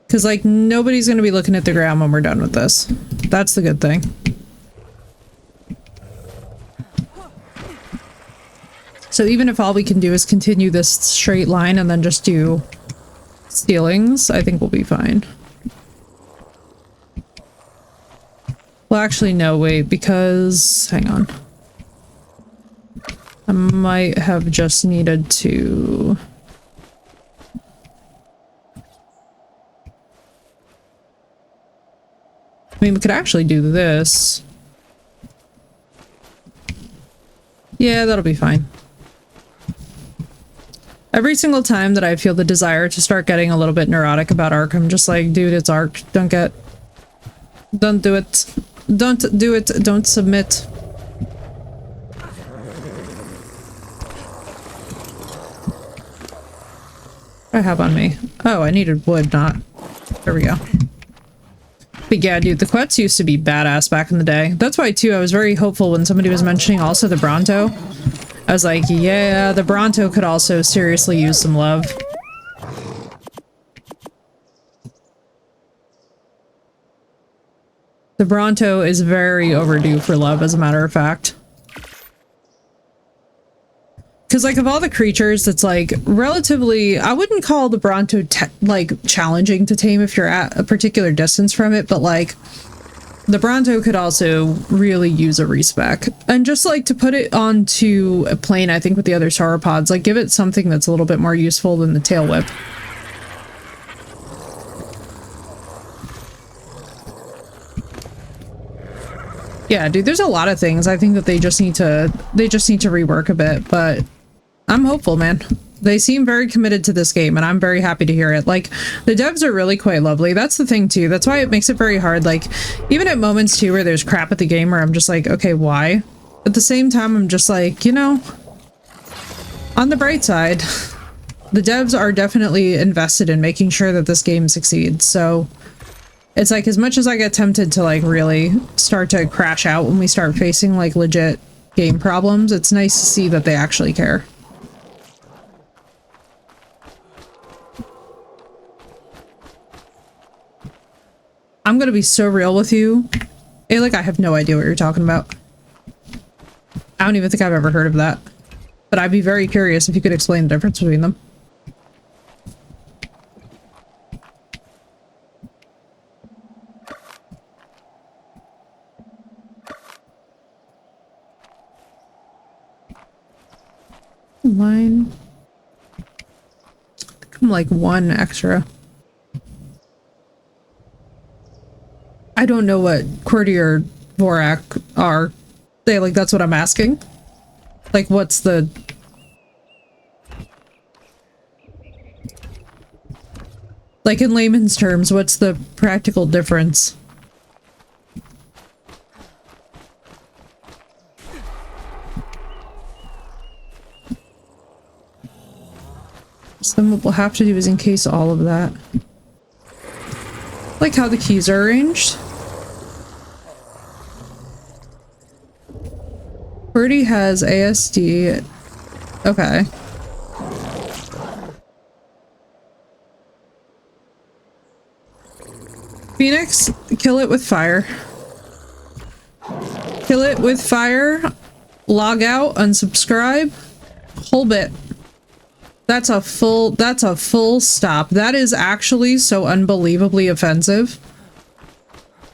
Because, like, nobody's going to be looking at the ground when we're done with this. That's the good thing. So even if all we can do is continue this straight line and then just do ceilings, I think we'll be fine. Well, actually, no, wait, because... Hang on. I might have just needed to... I mean, we could actually do this. Yeah, that'll be fine. Every single time that I feel the desire to start getting a little bit neurotic about Ark, I'm just like, dude, it's Ark. Don't do it. Don't do it. Don't submit. What do I have on me? Oh, I needed wood, not... There we go. But yeah, dude, the quets used to be badass back in the day. That's why, too, I was very hopeful when somebody was mentioning also the Bronto. I was like, yeah, the Bronto could also seriously use some love. The Bronto is very overdue for love, as a matter of fact. Because, like, of all the creatures, that's, like, relatively... I wouldn't call the Bronto, like, challenging to tame if you're at a particular distance from it, but, like, the Bronto could also really use a respec. And just, like, to put it onto a plane, I think, with the other sauropods, like, give it something that's a little bit more useful than the tail whip. Yeah, dude, there's a lot of things I think that they just need to rework a bit, but I'm hopeful, man. They seem very committed to this game, and I'm very happy to hear it. Like, the devs are really quite lovely. That's the thing, too. That's why it makes it very hard. Like, even at moments, too, where there's crap at the game where I'm just like, okay, why? At the same time, I'm just like, you know, on the bright side, the devs are definitely invested in making sure that this game succeeds, so... It's like, as much as I get tempted to, like, really start to crash out when we start facing, like, legit game problems, it's nice to see that they actually care. I'm gonna be so real with you. Alec, I have no idea what you're talking about. I don't even think I've ever heard of that. But I'd be very curious if you could explain the difference between them. Line. I'm like 1 extra. I don't know what QWERTY or Vorak are. They like, that's what I'm asking. Like, what's the... Like, in layman's terms, what's the practical difference? So then what we'll have to do is encase all of that. Like how the keys are arranged. QWERTY has ASD. Okay. Phoenix, kill it with fire. Kill it with fire. Log out, unsubscribe. Whole bit. That's a full stop. That is actually so unbelievably offensive.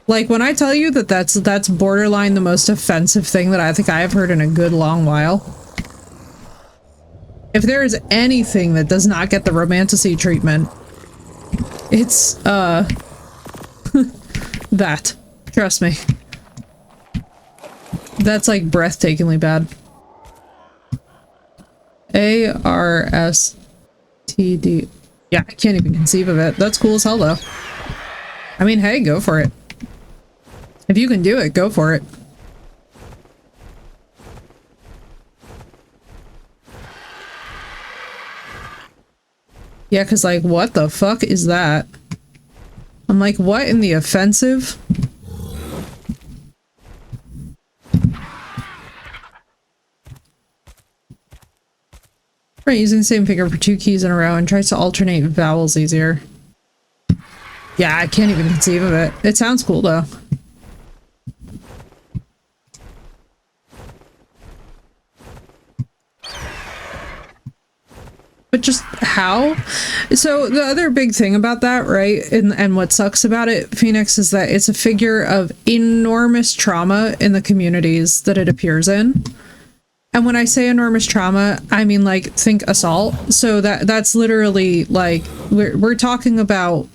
Like, when I tell you that that's borderline the most offensive thing that I think I have heard in a good long while. If there is anything that does not get the romantasy treatment, it's, that. Trust me. That's, like, breathtakingly bad. A-R-S-T-D. Yeah, I can't even conceive of it. That's cool as hell, though. I mean, hey, go for it. If you can do it, go for it. Yeah, because, like, what the fuck is that? I'm like, what in the offensive? Right, using the same finger for 2 keys in a row and tries to alternate vowels easier. Yeah, I can't even conceive of it. It sounds cool, though. But just how? So the other big thing about that, right, and what sucks about it, Phoenix, is that it's a figure of enormous trauma in the communities that it appears in. And when I say enormous trauma, I mean, like, think assault. So that's literally, like, we're talking about,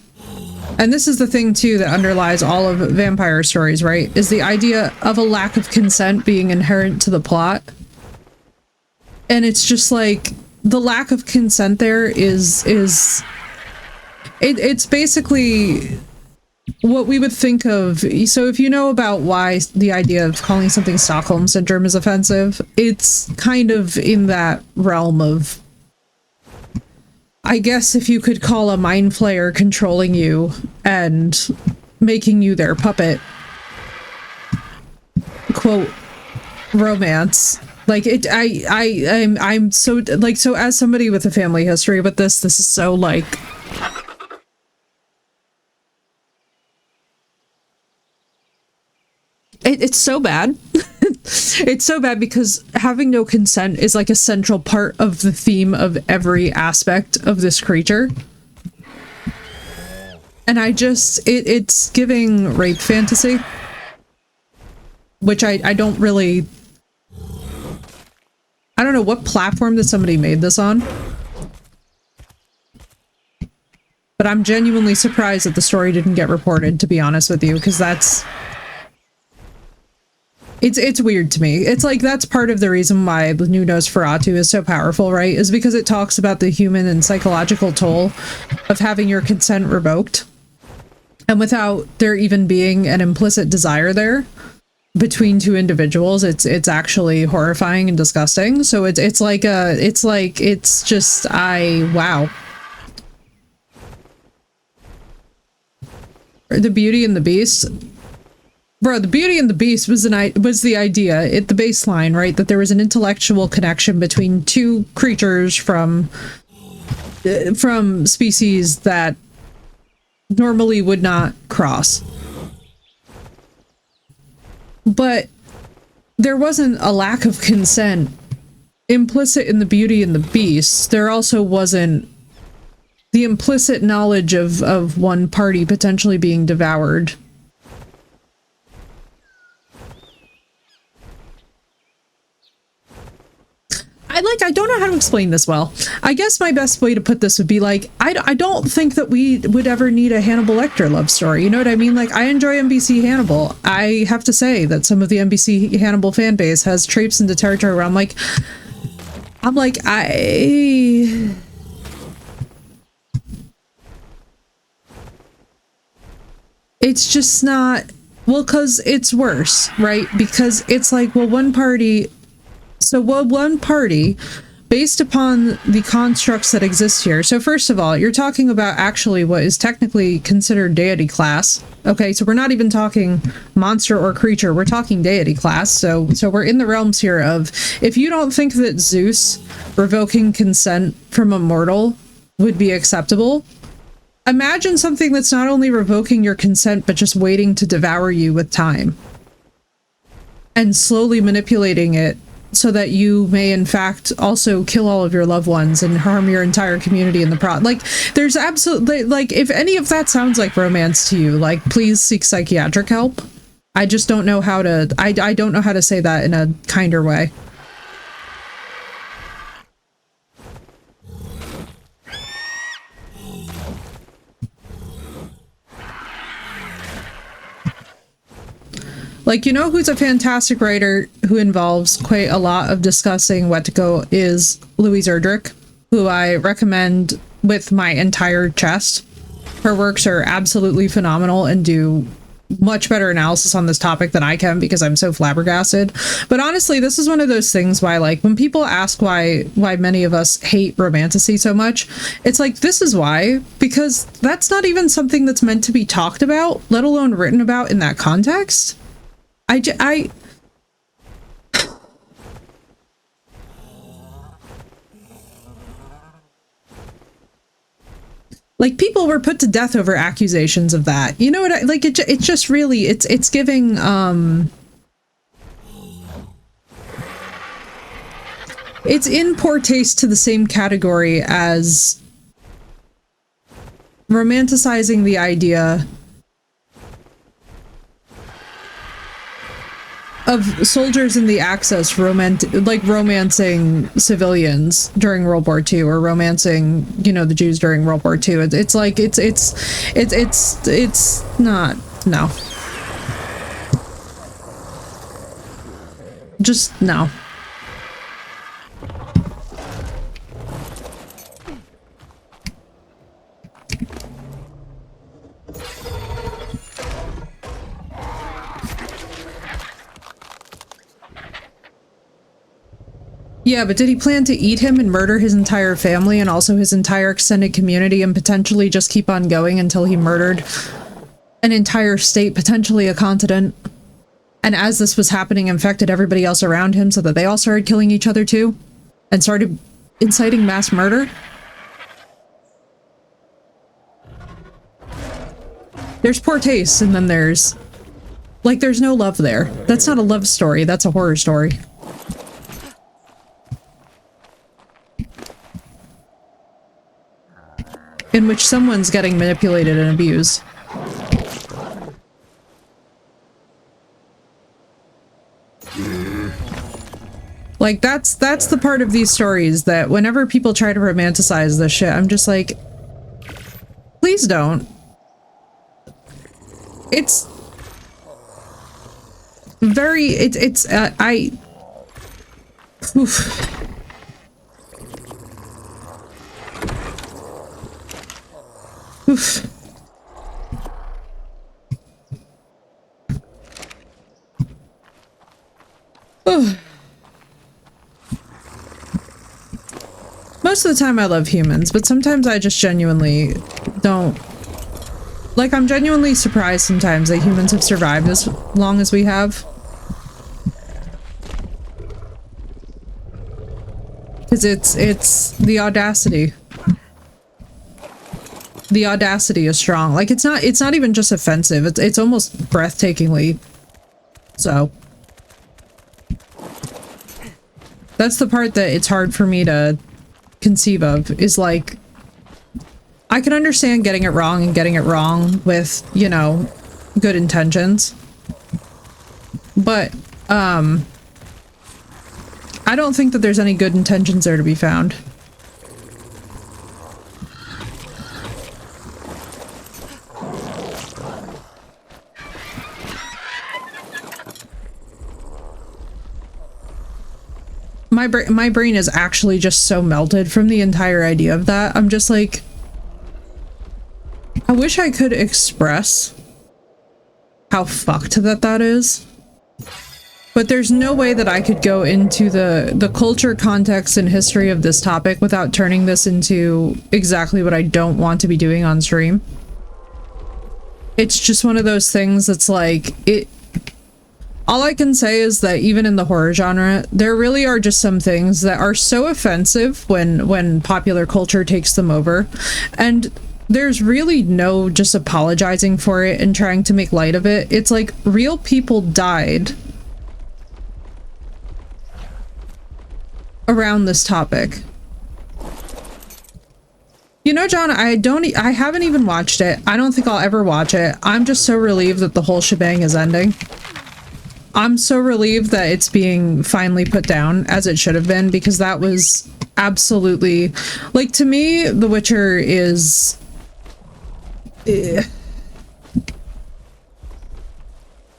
and this is the thing, too, that underlies all of vampire stories, right, is the idea of a lack of consent being inherent to the plot. And it's just, like, the lack of consent there is it's basically what we would think of. So if you know about why the idea of calling something Stockholm Syndrome is offensive, it's kind of in that realm of, I guess, if you could call a mind flayer controlling you and making you their puppet, quote, romance. Like, it, I'm so, like, so as somebody with a family history with this is so, like, it's so bad. It's so bad because having no consent is, like, a central part of the theme of every aspect of this creature. And I just, it's giving rape fantasy, which I don't really... I don't know what platform that somebody made this on, but I'm genuinely surprised that the story didn't get reported, to be honest with you, because that's... It's weird to me. It's like, that's part of the reason why the new Nosferatu is so powerful, right? Is because it talks about the human and psychological toll of having your consent revoked, and without there even being an implicit desire there between two individuals, it's actually horrifying and disgusting. So it's just, wow. The Beauty and the Beast. Bro, the Beauty and the Beast was the idea, the baseline, right? That there was an intellectual connection between two creatures from species that normally would not cross. But there wasn't a lack of consent implicit in the Beauty and the Beast. There also wasn't the implicit knowledge of one party potentially being devoured. I don't know how to explain this well. I guess my best way to put this would be like, I don't think that we would ever need a Hannibal Lecter love story. You know what I mean? Like, I enjoy NBC Hannibal. I have to say that some of the NBC Hannibal fan base has traipsed into territory where I'm like, it's just not, well, because it's worse, right? Because it's like, well, one party, based upon the constructs that exist here. So first of all, you're talking about actually what is technically considered deity class. Okay, so we're not even talking monster or creature, we're talking deity class. So we're in the realms here of, if you don't think that Zeus revoking consent from a mortal would be acceptable, imagine something that's not only revoking your consent, but just waiting to devour you with time. And slowly manipulating it so that you may in fact also kill all of your loved ones and harm your entire community in the like, there's absolutely, like, if any of that sounds like romance to you, like, please seek psychiatric help. I just don't know how to, I don't know how to say that in a kinder way. Like, you know who's a fantastic writer who involves quite a lot of discussing Wetiko is Louise Erdrich, who I recommend with my entire chest. Her works are absolutely phenomenal and do much better analysis on this topic than I can because I'm so flabbergasted. But honestly, this is one of those things why, like, when people ask why many of us hate romantasy so much, it's like, this is why, because that's not even something that's meant to be talked about, let alone written about in that context. Like, people were put to death over accusations of that. You know what I, like, it's just really, it's giving, it's in poor taste to the same category as romanticizing the idea of soldiers in the Axis romancing civilians during World War II, or romancing, you know, the Jews during World War II. It's like, it's not, no. Just, no. Yeah, but did he plan to eat him and murder his entire family and also his entire extended community and potentially just keep on going until he murdered an entire state, potentially a continent? And as this was happening, infected everybody else around him so that they all started killing each other too? And started inciting mass murder? There's poor taste, and then there's no love there. That's not a love story, that's a horror story. In which someone's getting manipulated and abused. Like, that's the part of these stories that whenever people try to romanticize this shit, I'm just like, please don't. It's very, oof. Oof. Ugh. Most of the time I love humans, but sometimes I just genuinely don't. Like, I'm genuinely surprised sometimes that humans have survived as long as we have. Because it's the audacity. The audacity is strong. Like, it's not even just offensive. It's almost breathtakingly so. That's the part that it's hard for me to conceive of, is like, I can understand getting it wrong and getting it wrong with, you know, good intentions. But, I don't think that there's any good intentions there to be found. My brain is actually just so melted from the entire idea of that. I'm just like, I wish I could express how fucked that is. But there's no way that I could go into the culture, context, and history of this topic without turning this into exactly what I don't want to be doing on stream. It's just one of those things that's like, all I can say is that even in the horror genre, there really are just some things that are so offensive when popular culture takes them over. And there's really no just apologizing for it and trying to make light of it. It's like, real people died around this topic. You know, John, I haven't even watched it. I don't think I'll ever watch it. I'm just so relieved that the whole shebang is ending. I'm so relieved that it's being finally put down, as it should have been, because that was absolutely, like, to me, The Witcher is...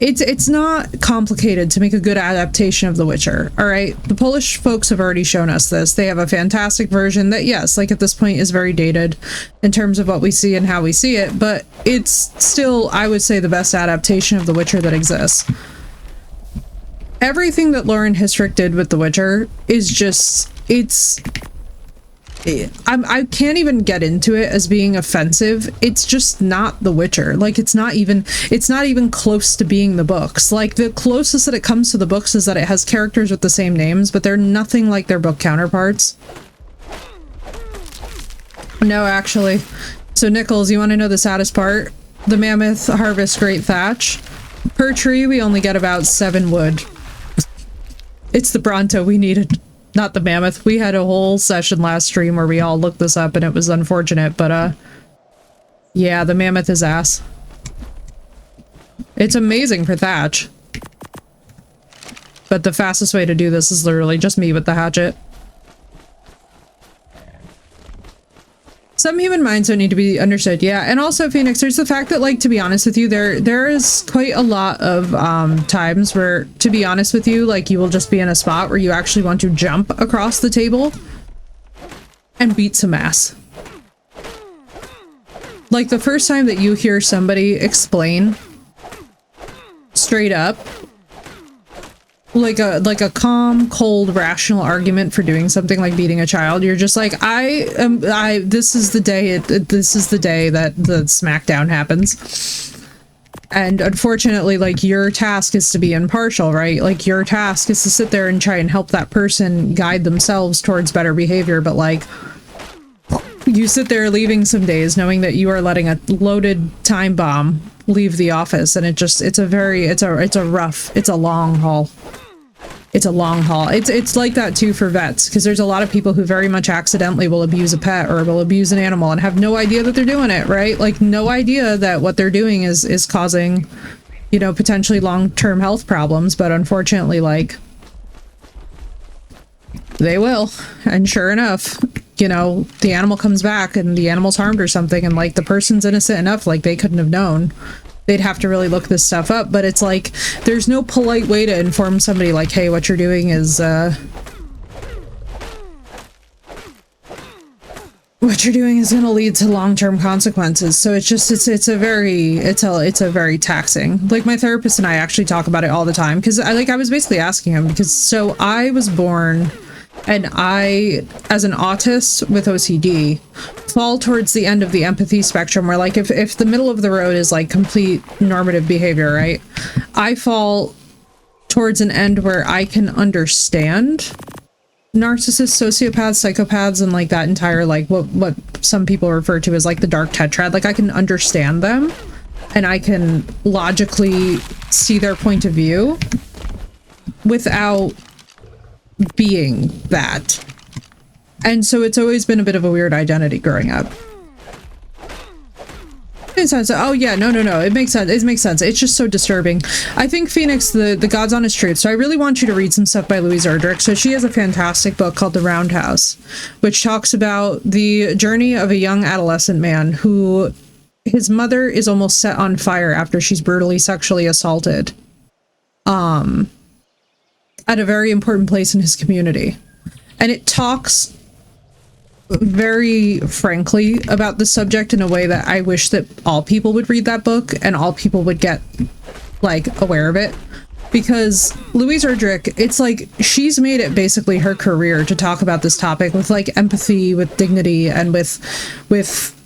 It's not complicated to make a good adaptation of The Witcher, all right? The Polish folks have already shown us this. They have a fantastic version that, yes, like at this point is very dated in terms of what we see and how we see it, but it's still, I would say, the best adaptation of The Witcher that exists. Everything that Lauren Histrick did with The Witcher is just, I can't even get into it as being offensive. It's just not The Witcher. Like, it's not even close to being the books. Like, the closest that it comes to the books is that it has characters with the same names, but they're nothing like their book counterparts. No, actually. So, Nichols, you want to know the saddest part? The mammoth harvests great thatch. Per tree, we only get about 7 wood. It's the Bronto we needed. Not the mammoth. We had a whole session last stream where we all looked this up and it was unfortunate, but yeah, the mammoth is ass. It's amazing for thatch. But the fastest way to do this is literally just me with the hatchet. Some human minds don't need to be understood. Yeah, and also, Phoenix, there's the fact that, like, to be honest with you, there is quite a lot of times where, to be honest with you, like, you will just be in a spot where you actually want to jump across the table and beat some ass. Like, the first time that you hear somebody explain straight up like a calm, cold, rational argument for doing something like beating a child, you're just like, this is the day that the smackdown happens. And unfortunately, like, your task is to be impartial, right? Like, your task is to sit there and try and help that person guide themselves towards better behavior, but, like, you sit there leaving some days knowing that you are letting a loaded time bomb leave the office, and it's a long haul. It's a long haul. It's like that too for vets, because there's a lot of people who very much accidentally will abuse a pet or will abuse an animal and have no idea that they're doing it, right? Like, no idea that what they're doing is causing, you know, potentially long-term health problems, but unfortunately, like, they will. And sure enough, you know, the animal comes back and the animal's harmed or something, and, like, the person's innocent enough, like, they couldn't have known. They'd have to really look this stuff up, but it's like, there's no polite way to inform somebody, like, hey, what you're doing is, gonna lead to long-term consequences. So it's just, it's a very taxing. Like, my therapist and I actually talk about it all the time, because I was basically asking him, because, so I was born, and I, as an autist with OCD, fall towards the end of the empathy spectrum, where, like, if the middle of the road is, like, complete normative behavior, right? I fall towards an end where I can understand narcissists, sociopaths, psychopaths, and, like, that entire, like, what some people refer to as, like, the dark tetrad. Like, I can understand them, and I can logically see their point of view without being that. And so it's always been a bit of a weird identity growing up. It sounds, oh yeah, no, it makes sense. It makes sense. It's just so disturbing. I think, Phoenix, the God's Honest Truth. So I really want you to read some stuff by Louise Erdrich. So she has a fantastic book called The Roundhouse, which talks about the journey of a young adolescent man who, his mother is almost set on fire after she's brutally sexually assaulted at a very important place in his community. And it talks very frankly about the subject in a way that I wish that all people would read that book and all people would get, like, aware of it. Because Louise Erdrich, it's like, she's made it basically her career to talk about this topic with, like, empathy, with dignity, and with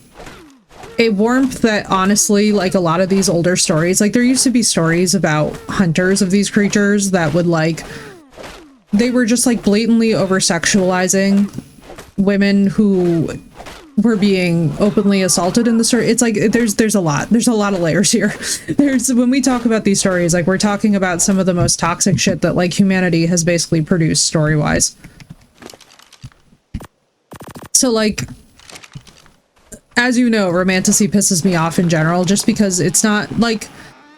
a warmth that, honestly, like, a lot of these older stories, like, there used to be stories about hunters of these creatures that would, like, they were just, like, blatantly over-sexualizing women who were being openly assaulted in the story. It's like, there's a lot of layers here. When we talk about these stories, like, we're talking about some of the most toxic shit that, like, humanity has basically produced story-wise. So like, as you know, romantasy pisses me off in general, just because it's not like,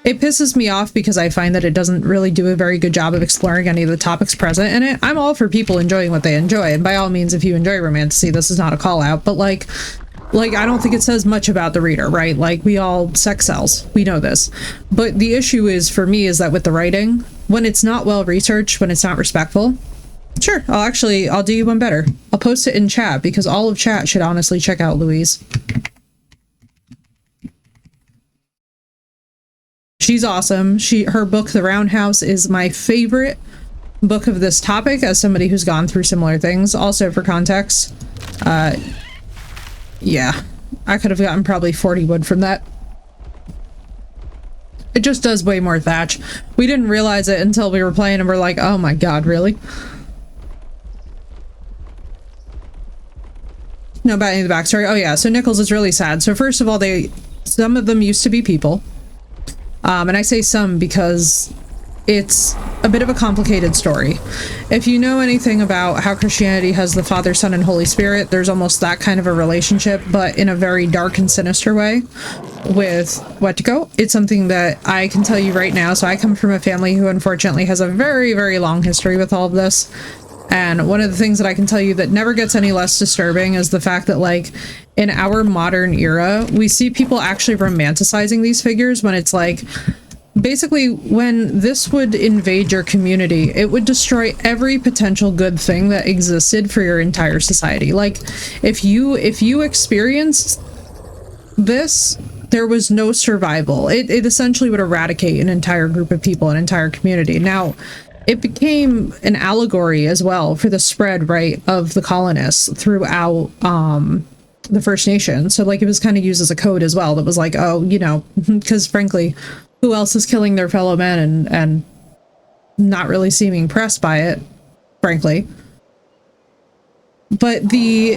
it pisses me off because I find that it doesn't really do a very good job of exploring any of the topics present in it. I'm all for people enjoying what they enjoy, and by all means, if you enjoy romantasy, this is not a call out, but like I don't think it says much about the reader, right? Like, we all sex sells, we know this. But the issue is, for me, is that with the writing, when it's not well researched, when it's not respectful, sure, I'll do you one better. I'll post it in chat, because all of chat should honestly check out Louise. She's awesome. Her book, The Roundhouse, is my favorite book of this topic, as somebody who's gone through similar things. Also, for context, yeah, I could have gotten probably 40 wood from that. It just does way more thatch. We didn't realize it until we were playing and we're like, oh my god, really? No, about any of the backstory. Oh yeah, so Nichols is really sad. So first of all, some of them used to be people. And I say some because it's a bit of a complicated story. If you know anything about how Christianity has the Father, Son, and Holy Spirit, there's almost that kind of a relationship, but in a very dark and sinister way with Wetiko. It's something that I can tell you right now. So I come from a family who unfortunately has a very, very long history with all of this. And one of the things that I can tell you that never gets any less disturbing is the fact that, like, in our modern era, we see people actually romanticizing these figures when it's like, basically, when this would invade your community, it would destroy every potential good thing that existed for your entire society. Like, if you experienced this, there was no survival. It essentially would eradicate an entire group of people, an entire community. Now, it became an allegory as well for the spread, right, of the colonists throughout the First Nation. So, like, it was kind of used as a code as well. That was like, oh, you know, because frankly, who else is killing their fellow men and not really seeming pressed by it, frankly. But the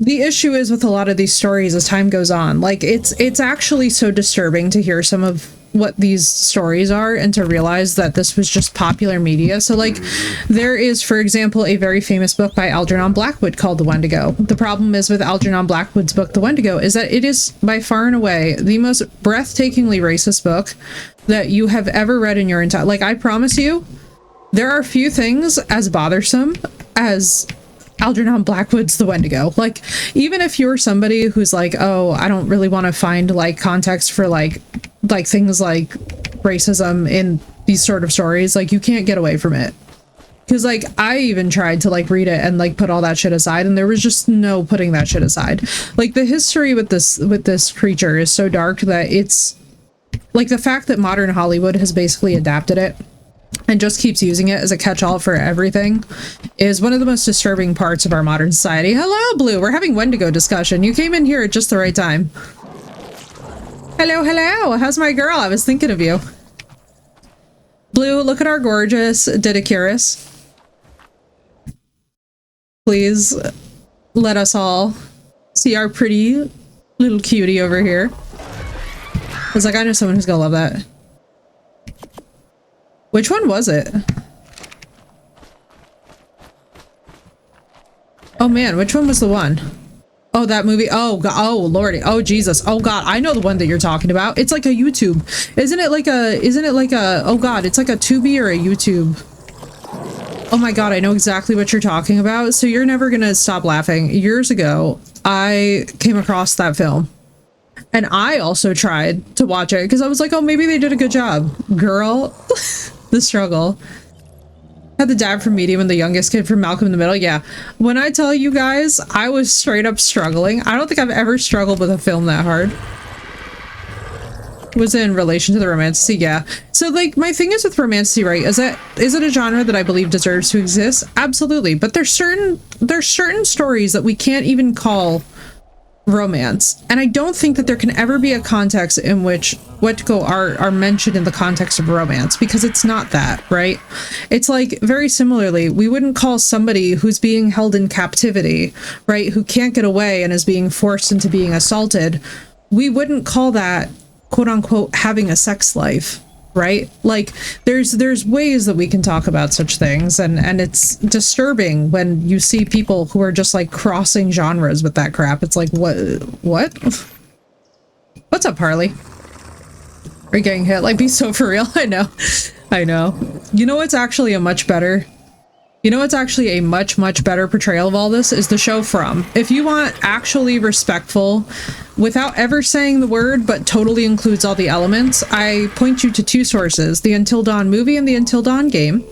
issue is with a lot of these stories as time goes on, like, it's actually so disturbing to hear some of what these stories are and to realize that this was just popular media. So, like, there is, for example, a very famous book by Algernon Blackwood called The Wendigo. The problem is with Algernon Blackwood's book, The Wendigo, is that it is by far and away the most breathtakingly racist book that you have ever read in your entire... Like, I promise you, there are few things as bothersome as Algernon Blackwood's The Wendigo. Like, even if you're somebody who's like, oh, I don't really want to find, like, context for, like things like racism in these sort of stories, like, you can't get away from it. Because, like, I even tried to, like, read it and, like, put all that shit aside, and there was just no putting that shit aside. Like, the history with this creature is so dark that it's... Like, the fact that modern Hollywood has basically adapted it and just keeps using it as a catch-all for everything is one of the most disturbing parts of our modern society. Hello, Blue! We're having Wendigo discussion. You came in here at just the right time. Hello, hello! How's my girl? I was thinking of you. Blue, look at our gorgeous Didicurus. Please let us all see our pretty little cutie over here. I was like, I know someone who's gonna love that. Which one was it? Oh man, which one was the one? Oh, that movie. Oh god. Oh lordy. Oh Jesus. Oh god. I know the one that you're talking about. It's like a YouTube. Isn't it like a oh god, it's like a Tubi or a YouTube. Oh my god, I know exactly what you're talking about. So you're never gonna stop laughing. Years ago, I came across that film. And I also tried to watch it because I was like, oh, maybe they did a good job. Girl, the struggle. Had the dad from Medium and the youngest kid from Malcolm in the Middle. Yeah. When I tell you guys, I was straight up struggling. I don't think I've ever struggled with a film that hard. Was it in relation to the romantasy? Yeah. So, like, my thing is with romantasy, right, is it a genre that I believe deserves to exist? Absolutely. But there's certain stories that we can't even call romance, and I don't think that there can ever be a context in which Wetiko are mentioned in the context of romance, because it's not that, right? It's like, very similarly, we wouldn't call somebody who's being held in captivity, right, who can't get away and is being forced into being assaulted, we wouldn't call that, quote unquote, having a sex life, right? Like there's ways that we can talk about such things, and it's disturbing when you see people who are just like crossing genres with that crap. It's like, what? What's up, Harley? Are you getting hit? Like, be so for real. I know. You know what's actually a much better portrayal of all this is the show From. If you want actually respectful, without ever saying the word, but totally includes all the elements, I point you to two sources, the Until Dawn movie and the Until Dawn game,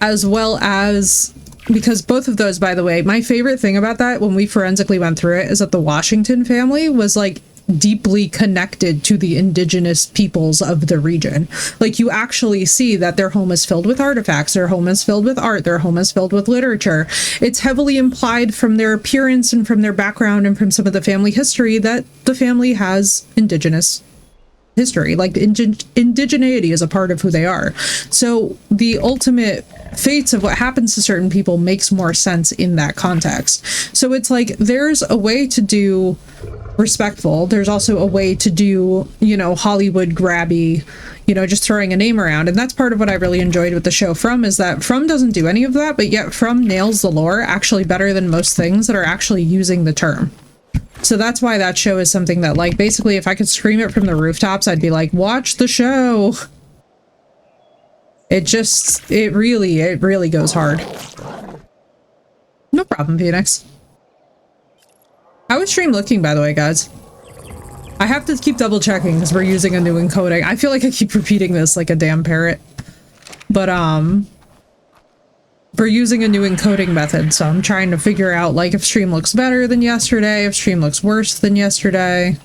as well as, because both of those, by the way, my favorite thing about that when we forensically went through it is that the Washington family was like deeply connected to the indigenous peoples of the region. Like, you actually see that their home is filled with artifacts, their home is filled with art, their home is filled with literature. It's heavily implied from their appearance and from their background and from some of the family history that the family has indigenous history. Like, indigeneity is a part of who they are. So the ultimate fates of what happens to certain people makes more sense in that context. So it's like, there's a way to do respectful, there's also a way to do, you know, Hollywood grabby, you know, just throwing a name around. And that's part of what I really enjoyed with the show From, is that From doesn't do any of that, but yet From nails the lore actually better than most things that are actually using the term. So that's why that show is something that, like, basically if I could scream it from the rooftops, I'd be like, watch the show. It really goes hard. No problem, Phoenix. How is stream looking, by the way, guys? I have to keep double checking because we're using a new encoding. I feel like I keep repeating this like a damn parrot. But, we're using a new encoding method, so I'm trying to figure out, like, if stream looks better than yesterday, if stream looks worse than yesterday.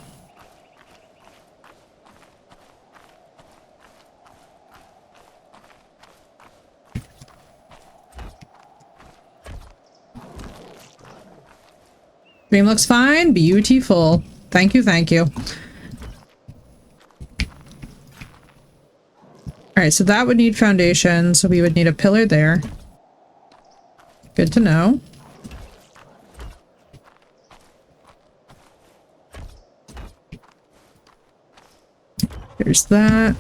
Stream looks fine. Beautiful. Thank you, thank you. Alright, so that would need foundation, so we would need a pillar there. Good to know. There's that.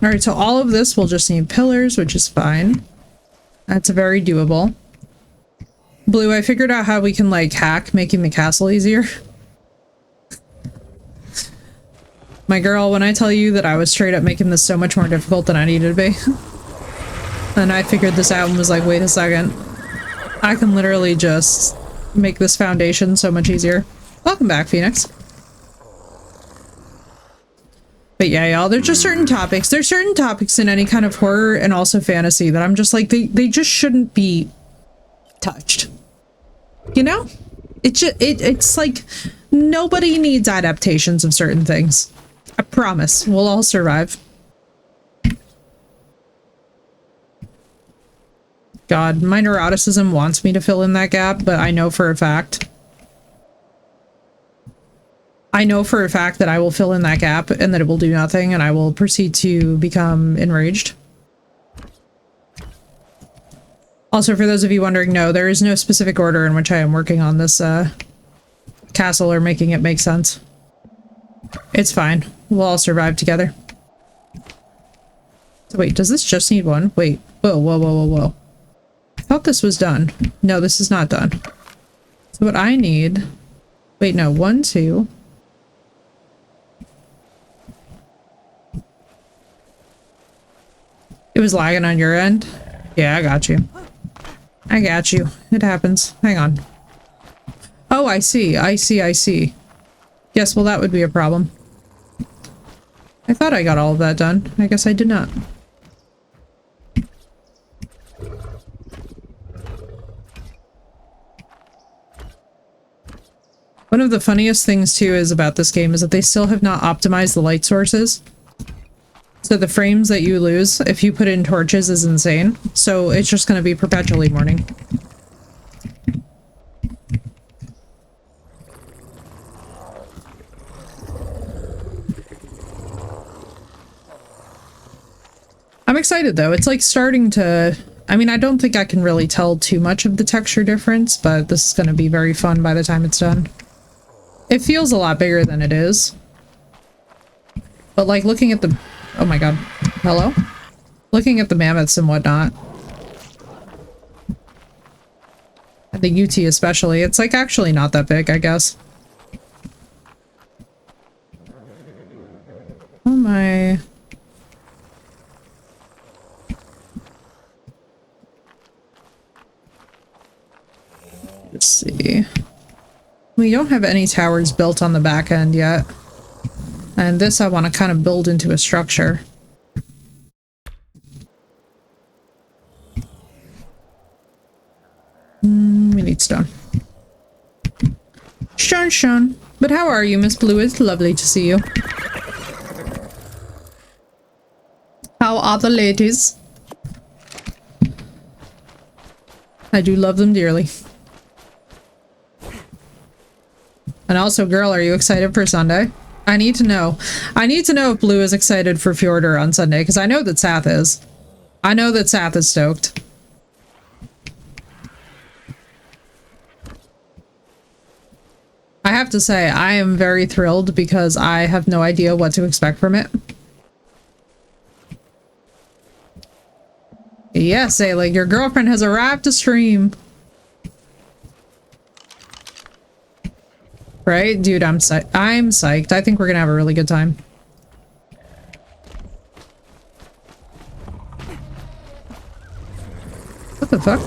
Alright, so all of this will just need pillars, which is fine. That's very doable. Blue, I figured out how we can, like, hack making the castle easier. My girl, when I tell you that I was straight up making this so much more difficult than I needed to be. And I figured this out and was like, wait a second. I can literally just make this foundation so much easier. Welcome back, Phoenix. But yeah, y'all, there's just certain topics. There's certain topics in any kind of horror and also fantasy that I'm just like, they just shouldn't be touched. You know? It's like, nobody needs adaptations of certain things. I promise. We'll all survive. God, my neuroticism wants me to fill in that gap, but I know for a fact. I know for a fact that I will fill in that gap and that it will do nothing and I will proceed to become enraged. Also, for those of you wondering, no, there is no specific order in which I am working on this castle or making it make sense. It's fine. We'll all survive together. So wait, does this just need one? Wait. Whoa, whoa, whoa, whoa, whoa. I thought this was done. No, this is not done. So what I need... Wait, no. 1, 2... It was lagging on your end? Yeah, I got you. I got you. It happens. Hang on. Oh, I see. I see. Yes, well, that would be a problem. I thought I got all of that done. I guess I did not. One of the funniest things, too, is about this game is that they still have not optimized the light sources. So the frames that you lose if you put in torches is insane. So it's just going to be perpetually morning. I'm excited though. It's like starting to... I mean, I don't think I can really tell too much of the texture difference, but this is going to be very fun by the time it's done. It feels a lot bigger than it is. But like looking at the... Oh my god. Hello? Looking at the mammoths and whatnot. And the UT especially. It's like actually not that big, I guess. Oh my... Let's see. We don't have any towers built on the back end yet. And this I want to kind of build into a structure. We need stone. Stone. But how are you, Miss Blue? It's lovely to see you. How are the ladies? I do love them dearly. And also, girl, are you excited for Sunday? I need to know. I need to know if Blue is excited for Fjordur on Sunday, because I know that Sath is. I know that Sath is stoked. I have to say, I am very thrilled because I have no idea what to expect from it. Yes, Ayla, your girlfriend has arrived to stream. Right? Dude, I'm psyched. I think we're gonna have a really good time. What the fuck?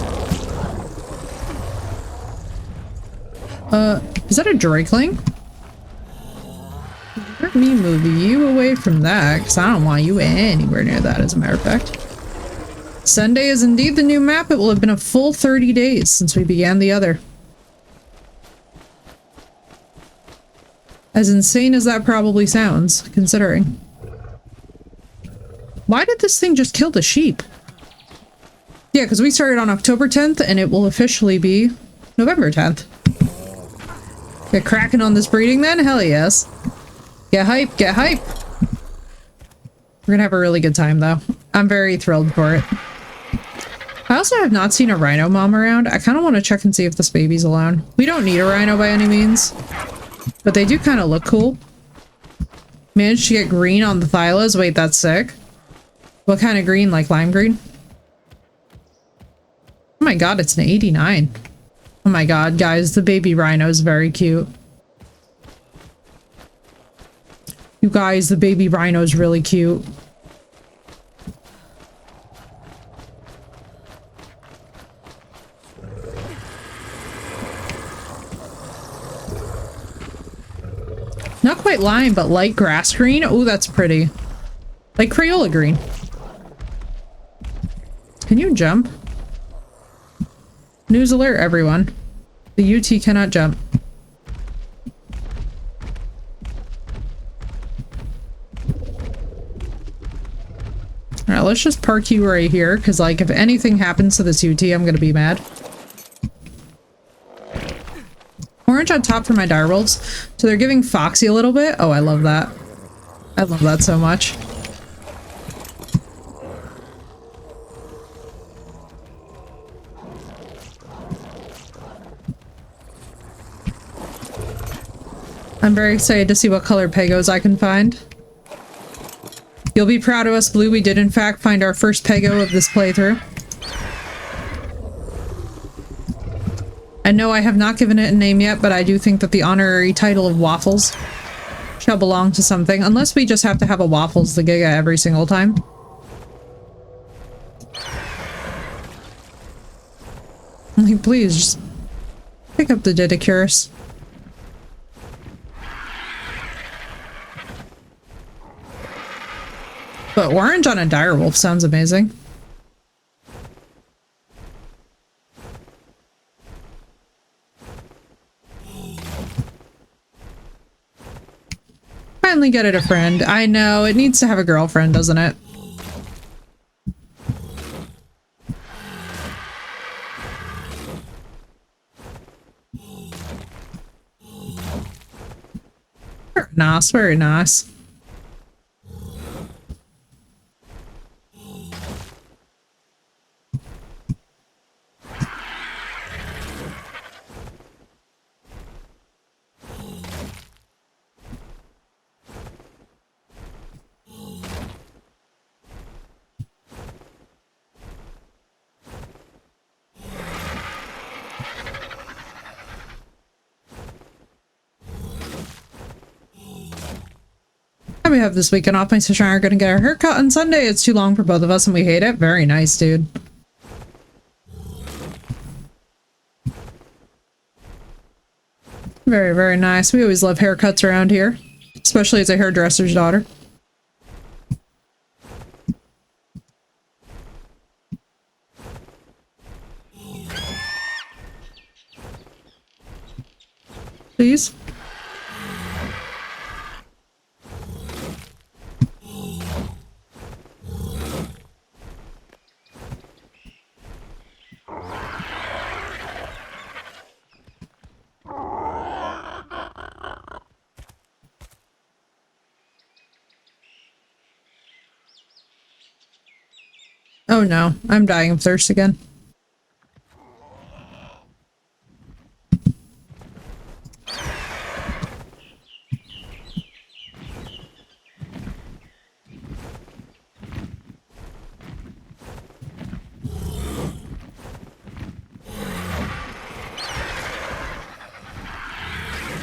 Is that a Drakeling? Let me move you away from that, because I don't want you anywhere near that, as a matter of fact. Sunday is indeed the new map. It will have been a full 30 days since we began the other. As insane as that probably sounds, considering. Why did this thing just kill the sheep? Yeah, because we started on October 10th, and it will officially be November 10th. Get cracking on this breeding then? Hell yes. Get hype, get hype. We're gonna have a really good time though. I'm very thrilled for it. I also have not seen a rhino mom around. I kind of want to check and see if this baby's alone. We don't need a rhino by any means, but they do kind of look cool. Managed to get green on the thylas. Wait, that's sick. What kind of green? Like lime green? Oh my god, it's an 89. Oh my god, guys, the baby rhino is very cute. You guys, the baby rhino is really cute. Not quite lime, but light grass green. Oh, that's pretty. Like Crayola green. Can you jump? News alert, everyone. The UT cannot jump. Alright, let's just park you right here, because, like, if anything happens to this UT, I'm gonna be mad. Orange on top for my direwolves. So they're giving Foxy a little bit. Oh, I love that. I love that so much. I'm very excited to see what color PEGOs I can find. You'll be proud of us, Blue. We did in fact find our first PEGO of this playthrough. I know I have not given it a name yet, but I do think that the honorary title of Waffles shall belong to something, unless we just have to have a Waffles the Giga every single time. Like, please, just pick up the Didicurus. But orange on a direwolf sounds amazing. Finally get it a friend. I know, it needs to have a girlfriend, doesn't it? Very nice, very nice. And we have this weekend off. My sister and I are going to get our hair cut on Sunday. It's too long for both of us and we hate it. Very nice, dude. Very, very nice. We always love haircuts around here, especially as a hairdresser's daughter. Please. Oh no, I'm dying of thirst again.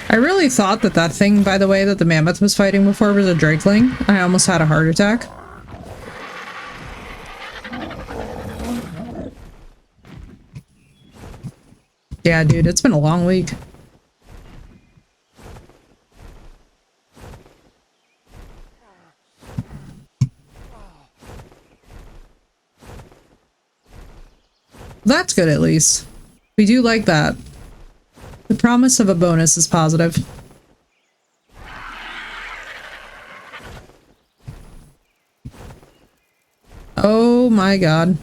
I really thought that that thing, by the way, that the mammoth was fighting before was a drakeling. I almost had a heart attack. Yeah, dude, it's been a long week. That's good, at least. We do like that. The promise of a bonus is positive. Oh my god.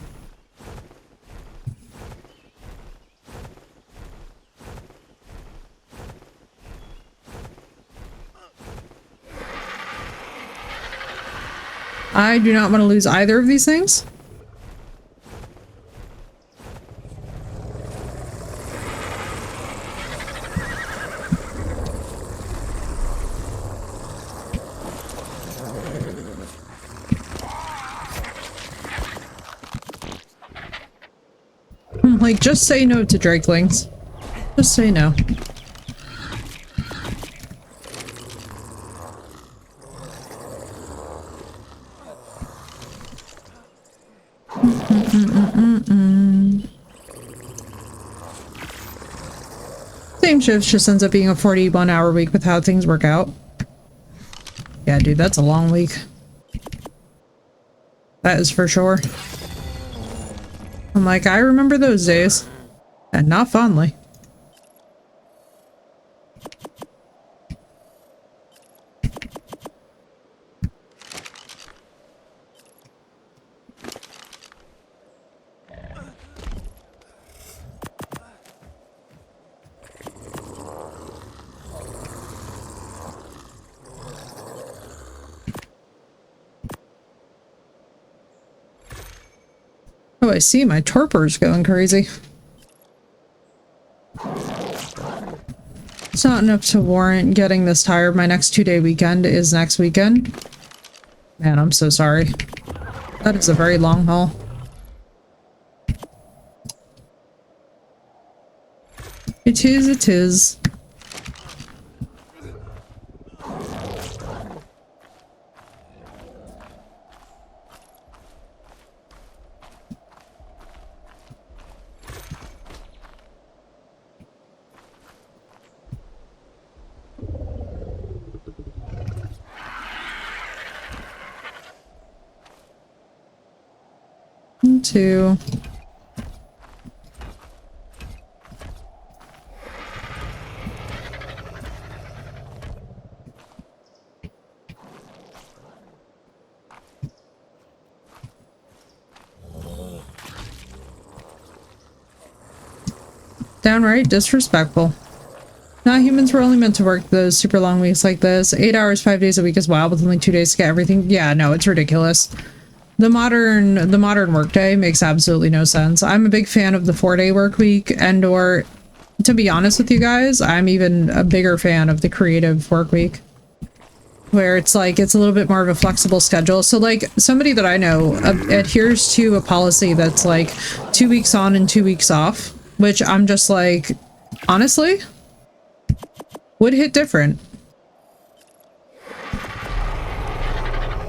I do not want to lose either of these things. Like, just say no to drakelings. Just say no. Same shift just ends up being a 41-hour week with how things work out. Yeah, dude, that's a long week. That is for sure. I'm like, I remember those days. And not fondly. Oh, I see. My torpor's going crazy. It's not enough to warrant getting this tired. My next 2-day weekend is next weekend. Man, I'm so sorry. That is a very long haul. It is, it is. Two. Downright disrespectful. Not humans were only meant to work those super long weeks like this. 8 hours, 5 days a week is wild with only 2 days to get everything. Yeah, no, it's ridiculous. The modern workday makes absolutely no sense. I'm a big fan of the 4-day work week, and or, to be honest with you guys, I'm even a bigger fan of the creative work week, where it's like, it's a little bit more of a flexible schedule. So like, somebody that I know adheres to a policy that's like 2 weeks on and 2 weeks off, which I'm just like, honestly, would hit different.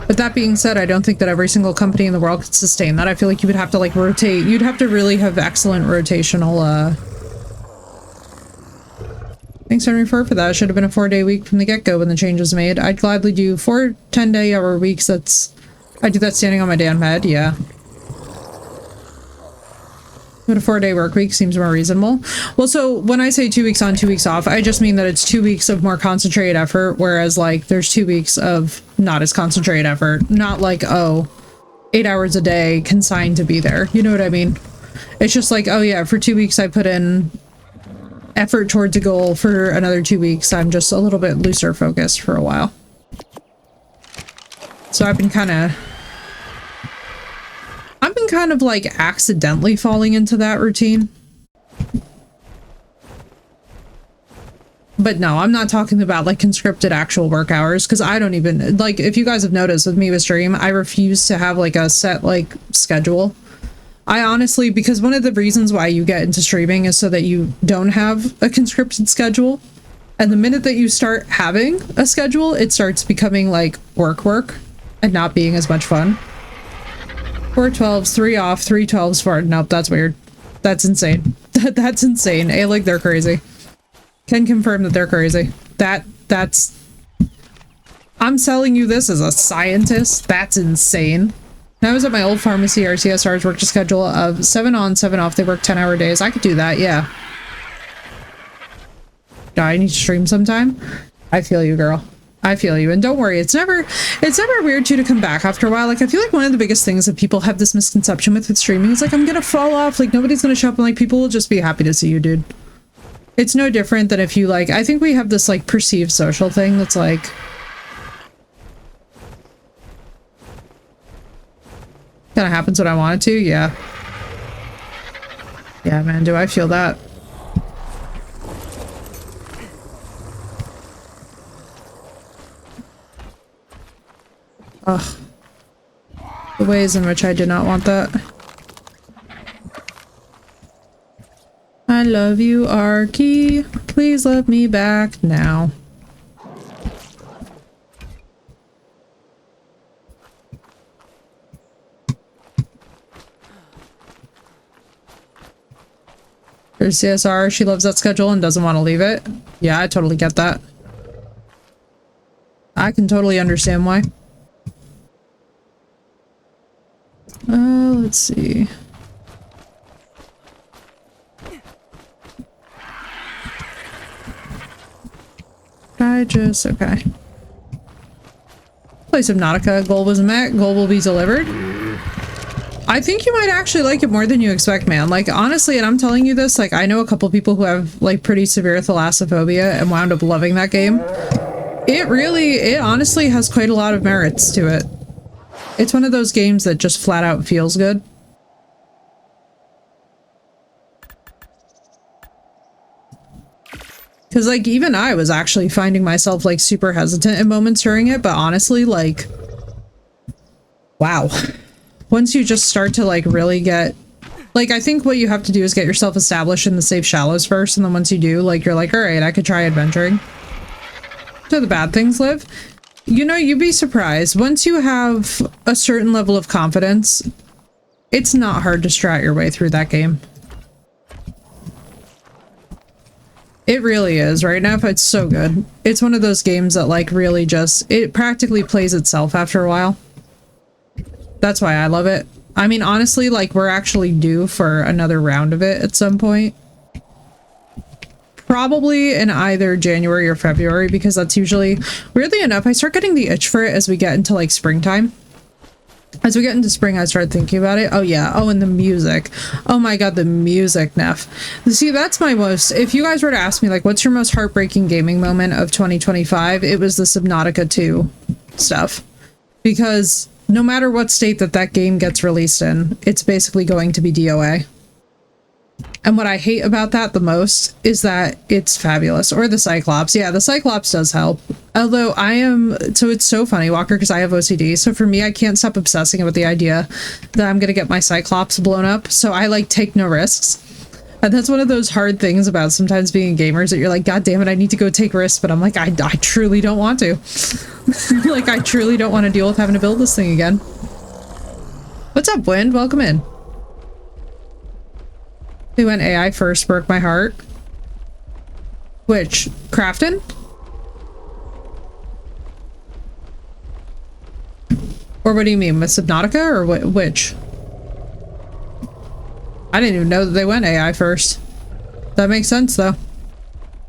But that being said, I don't think that every single company in the world could sustain that. I feel like you would have to like rotate. You'd have to really have excellent rotational, Thanks, Henry, for that. It should have been a 4-day week from the get-go when the change was made. I'd gladly do 4 10-day-hour weeks. I do that standing on my damn head, yeah. But a 4-day work week seems more reasonable. Well, so when I say 2 weeks on, 2 weeks off, I just mean that it's 2 weeks of more concentrated effort, whereas like there's 2 weeks of not as concentrated effort. Not like, oh, 8 hours a day consigned to be there. You know what I mean? It's just like, oh yeah, for 2 weeks I put in effort towards a goal. For another 2 weeks, I'm just a little bit looser focused for a while. So I've been kind of like accidentally falling into that routine. But no, I'm not talking about like conscripted actual work hours, because I don't even, like, if you guys have noticed with me with stream, I refuse to have like a set like schedule. I honestly, because one of the reasons why you get into streaming is so that you don't have a conscripted schedule. And the minute that you start having a schedule, it starts becoming like work and not being as much fun. 4 12s, 3 off, 3 12s, 4. Nope, that's weird. That's insane. That's insane. Like they're crazy. Can confirm that they're crazy. That's... I'm selling you this as a scientist. That's insane. When I was at my old pharmacy, our CSRs worked a schedule of 7 on, 7 off. They work 10-hour days. I could do that, yeah. I need to stream sometime. I feel you, girl. I feel you. And don't worry, it's never weird to come back after a while. Like, I feel like one of the biggest things that people have this misconception with streaming is like, I'm gonna fall off, like nobody's gonna show up, and like people will just be happy to see you, dude. It's no different than if you like, I think we have this like perceived social thing that's like, kind of happens when I want it to. Yeah. Yeah, man, do I feel that? Ugh. The ways in which I did not want that. I love you, Arky. Please love me back now. Her CSR, she loves that schedule and doesn't want to leave it. Yeah, I totally get that. I can totally understand why. Let's see. Okay. Play Subnautica. Goal was met. Goal will be delivered. I think you might actually like it more than you expect, man. Like, honestly, and I'm telling you this, like, I know a couple people who have, like, pretty severe thalassophobia and wound up loving that game. It honestly has quite a lot of merits to it. It's one of those games that just flat out feels good. Because, like, even I was actually finding myself, like, super hesitant in moments during it, but honestly, like, wow. Once you just start to, like, really get... Like, I think what you have to do is get yourself established in the safe shallows first, and then once you do, like, you're like, alright, I could try adventuring. So the bad things live. You know, you'd be surprised. Once you have a certain level of confidence, it's not hard to strat your way through that game. It really is. Right now, it's so good. It's one of those games that, like, really just... It practically plays itself after a while. That's why I love it. I mean, honestly, like, we're actually due for another round of it at some point. Probably in either January or February, because that's usually... Weirdly enough, I start getting the itch for it as we get into, like, springtime. As we get into spring, I start thinking about it. Oh, yeah. Oh, and the music. Oh, my God, the music, Neff. See, that's my most... If you guys were to ask me, like, what's your most heartbreaking gaming moment of 2025, it was the Subnautica 2 stuff. Because no matter what state that game gets released in, it's basically going to be DOA. And what I hate about that the most is that it's fabulous. Or the Cyclops. Yeah, the Cyclops does help. Although I am... So it's so funny, Walker, because I have OCD. So for me, I can't stop obsessing about the idea that I'm going to get my Cyclops blown up. So I, like, take no risks. And that's one of those hard things about sometimes being gamers that you're like, God damn it, I need to go take risks, but I'm like, I truly don't want to. Like, I truly don't want to deal with having to build this thing again. What's up, Wind? Welcome in. They went AI first, broke my heart. Which? Crafton? Or what do you mean, with Subnautica, or which? I didn't even know that they went AI first. That makes sense, though.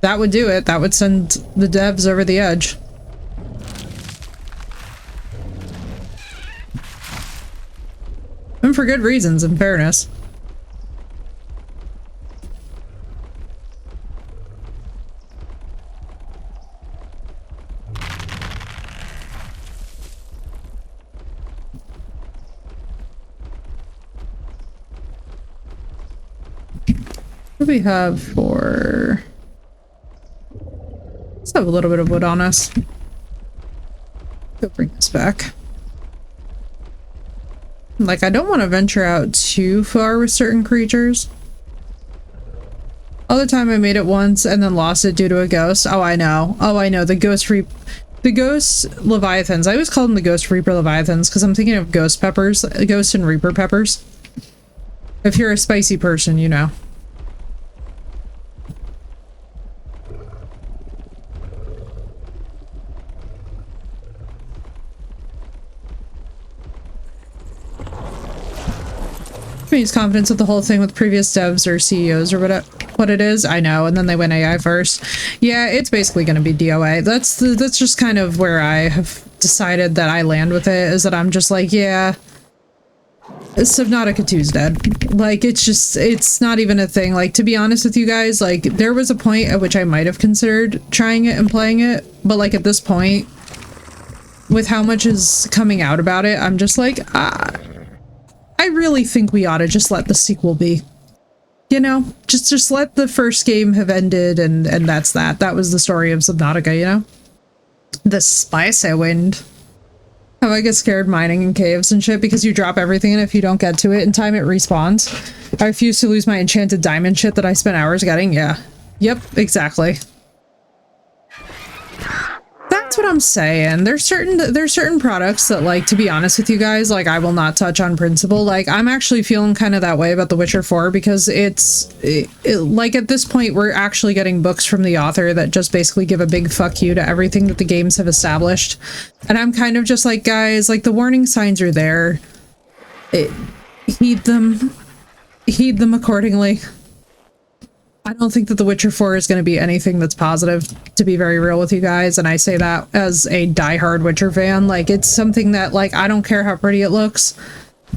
That would do it. That would send the devs over the edge. And for good reasons, in fairness. What do we have for... Let's have a little bit of wood on us. Go bring this back. Like, I don't want to venture out too far with certain creatures. All the time I made it once and then lost it due to a ghost. Oh, I know. Oh, I know. The ghost leviathans. I always call them the ghost reaper leviathans because I'm thinking of ghost peppers, ghost and reaper peppers. If you're a spicy person, you know. Use confidence with the whole thing with previous devs or CEOs or what it is. I know, and then they went AI first. Yeah, it's basically going to be DOA. That's just kind of where I have decided that I land with it, is that I'm just like, yeah, Subnautica 2's dead. Like, it's not even a thing. Like, to be honest with you guys, like, there was a point at which I might have considered trying it and playing it, but like at this point, with how much is coming out about it, I'm just like, I really think we ought to just let the sequel be. You know? Just let the first game have ended and that's that. That was the story of Subnautica, you know? The spicy wind. How I get scared mining in caves and shit because you drop everything and if you don't get to it in time it respawns. I refuse to lose my enchanted diamond shit that I spent hours getting. Yeah. Yep, exactly. That's what I'm saying. There's certain products that, like, to be honest with you guys, like, I will not touch on principle. Like, I'm actually feeling kind of that way about The Witcher 4 because like, at this point, we're actually getting books from the author that just basically give a big fuck you to everything that the games have established. And I'm kind of just like, guys, like, the warning signs are there. Heed them accordingly. I don't think that The Witcher 4 is going to be anything that's positive, to be very real with you guys, and I say that as a diehard Witcher fan. Like, it's something that, like, I don't care how pretty it looks.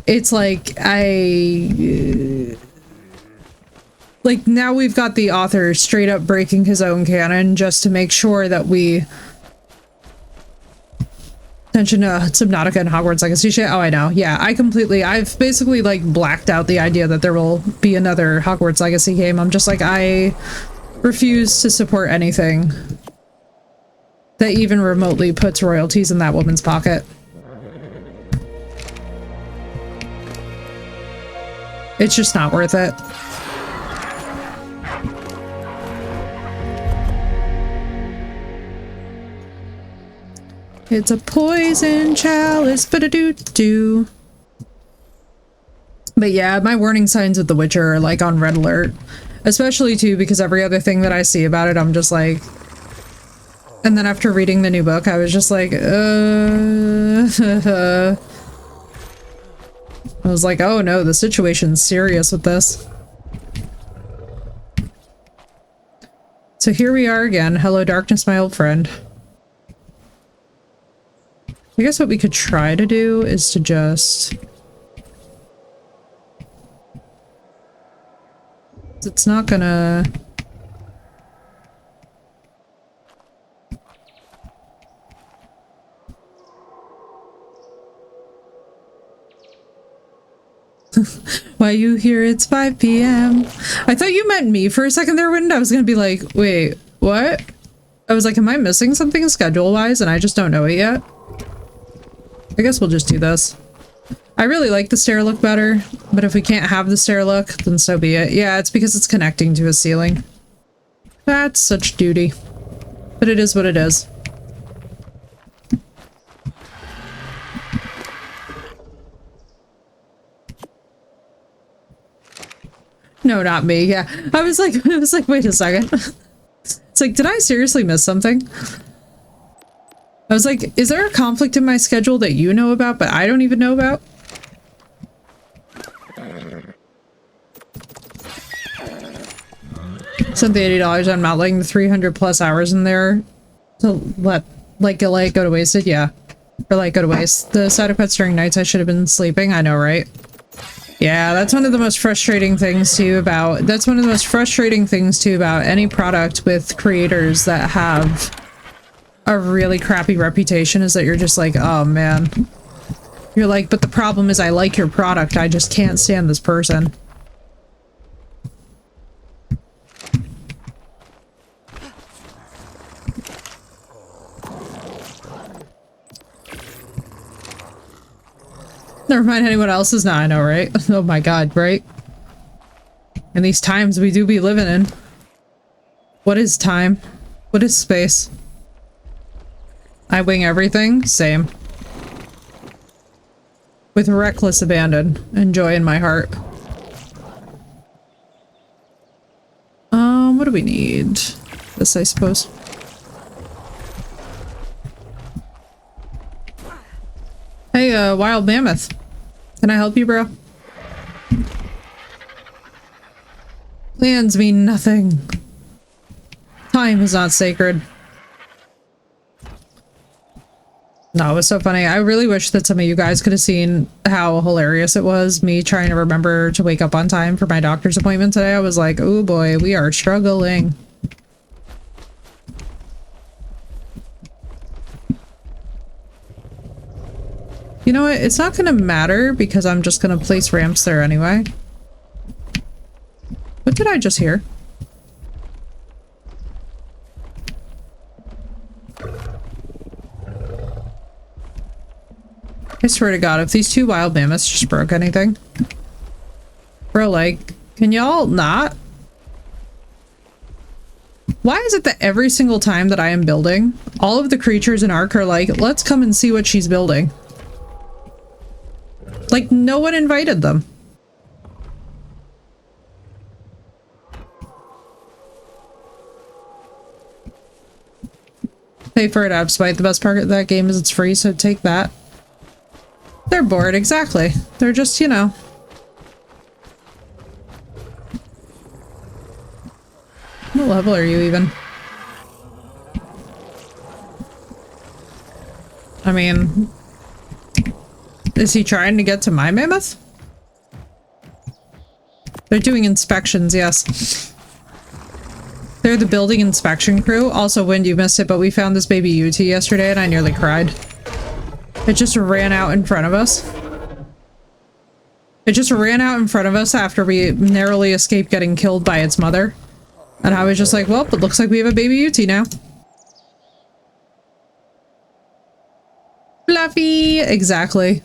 It's like, like, now we've got the author straight up breaking his own canon just to make sure that we... Attention to Subnautica and Hogwarts Legacy shit. Oh, I know. Yeah, I've basically, like, blacked out the idea that there will be another Hogwarts Legacy game. I'm just like, I refuse to support anything that even remotely puts royalties in that woman's pocket. It's just not worth it. It's a poison chalice, ba-da-doo-doo. But yeah, my warning signs with The Witcher are, like, on red alert. Especially, too, because every other thing that I see about it, I'm just like... And then after reading the new book, I was just like, I was like, oh no, the situation's serious with this. So here we are again. Hello, darkness, my old friend. I guess what we could try to do is to just... It's not gonna... Why you here? It's 5 p.m. I thought you meant me for a second there, Wind. I was gonna be like, wait, what? I was like, am I missing something schedule-wise and I just don't know it yet? I guess we'll just do this. I really like the stair look better, but if we can't have the stair look, then so be it. Yeah, it's because it's connecting to a ceiling. That's such duty. But it is what it is. No, not me. Yeah. I was like, wait a second. It's like, did I seriously miss something? I was like, is there a conflict in my schedule that you know about, but I don't even know about? Spent the $80 on not letting the 300 plus hours in there to let it go to wasted. Yeah. Or go to waste. The side effects during nights I should have been sleeping. I know, right? Yeah, that's one of the most frustrating things too about any product with creators that have a really crappy reputation is that you're just like, oh man. You're like, but the problem is I like your product, I just can't stand this person. Never mind anyone else's. Now I know, right? Oh my god, right? In these times we do be living in. What is time? What is space? I wing everything? Same. With reckless abandon and joy in my heart. What do we need? This, I suppose. Hey, wild mammoth. Can I help you, bro? Plans mean nothing. Time is not sacred. No, it was so funny. I really wish that some of you guys could have seen how hilarious it was, me trying to remember to wake up on time for my doctor's appointment today. I was like, oh boy, we are struggling. You know what? It's not gonna matter because I'm just gonna place ramps there anyway. What did I just hear? I swear to God, if these two wild mammoths just broke anything. Bro, like, can y'all not? Why is it that every single time that I am building, all of the creatures in Ark are like, let's come and see what she's building? Like, no one invited them. Pay for it, Abspite. The best part of that game is it's free, so take that. They're bored, exactly. They're just, you know. What level are you even? I mean... Is he trying to get to my mammoth? They're doing inspections, yes. They're the building inspection crew. Also, Wind, you missed it, but we found this baby UT yesterday and I nearly cried. It just ran out in front of us. It just ran out in front of us after we narrowly escaped getting killed by its mother. And I was just like, well, it looks like we have a baby UT now. Fluffy! Exactly.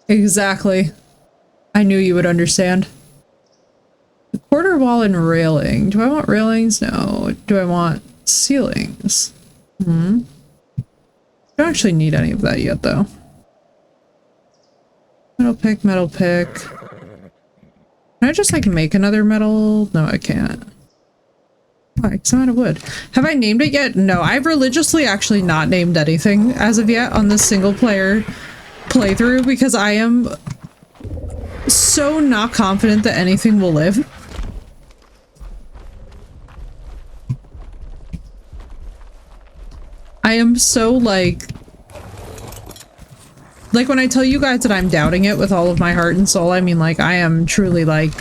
Exactly. I knew you would understand. The quarter wall and railing. Do I want railings? No. Do I want ceilings? Hmm. Don't actually need any of that yet, though. Metal pick, metal pick. Can I just, like, make another metal? No, I can't. Why? Because I'm out of wood. Have I named it yet? No, I've religiously actually not named anything as of yet on this single player playthrough because I am so not confident that anything will live. I am so like when I tell you guys that I'm doubting it with all of my heart and soul, I mean like I am truly like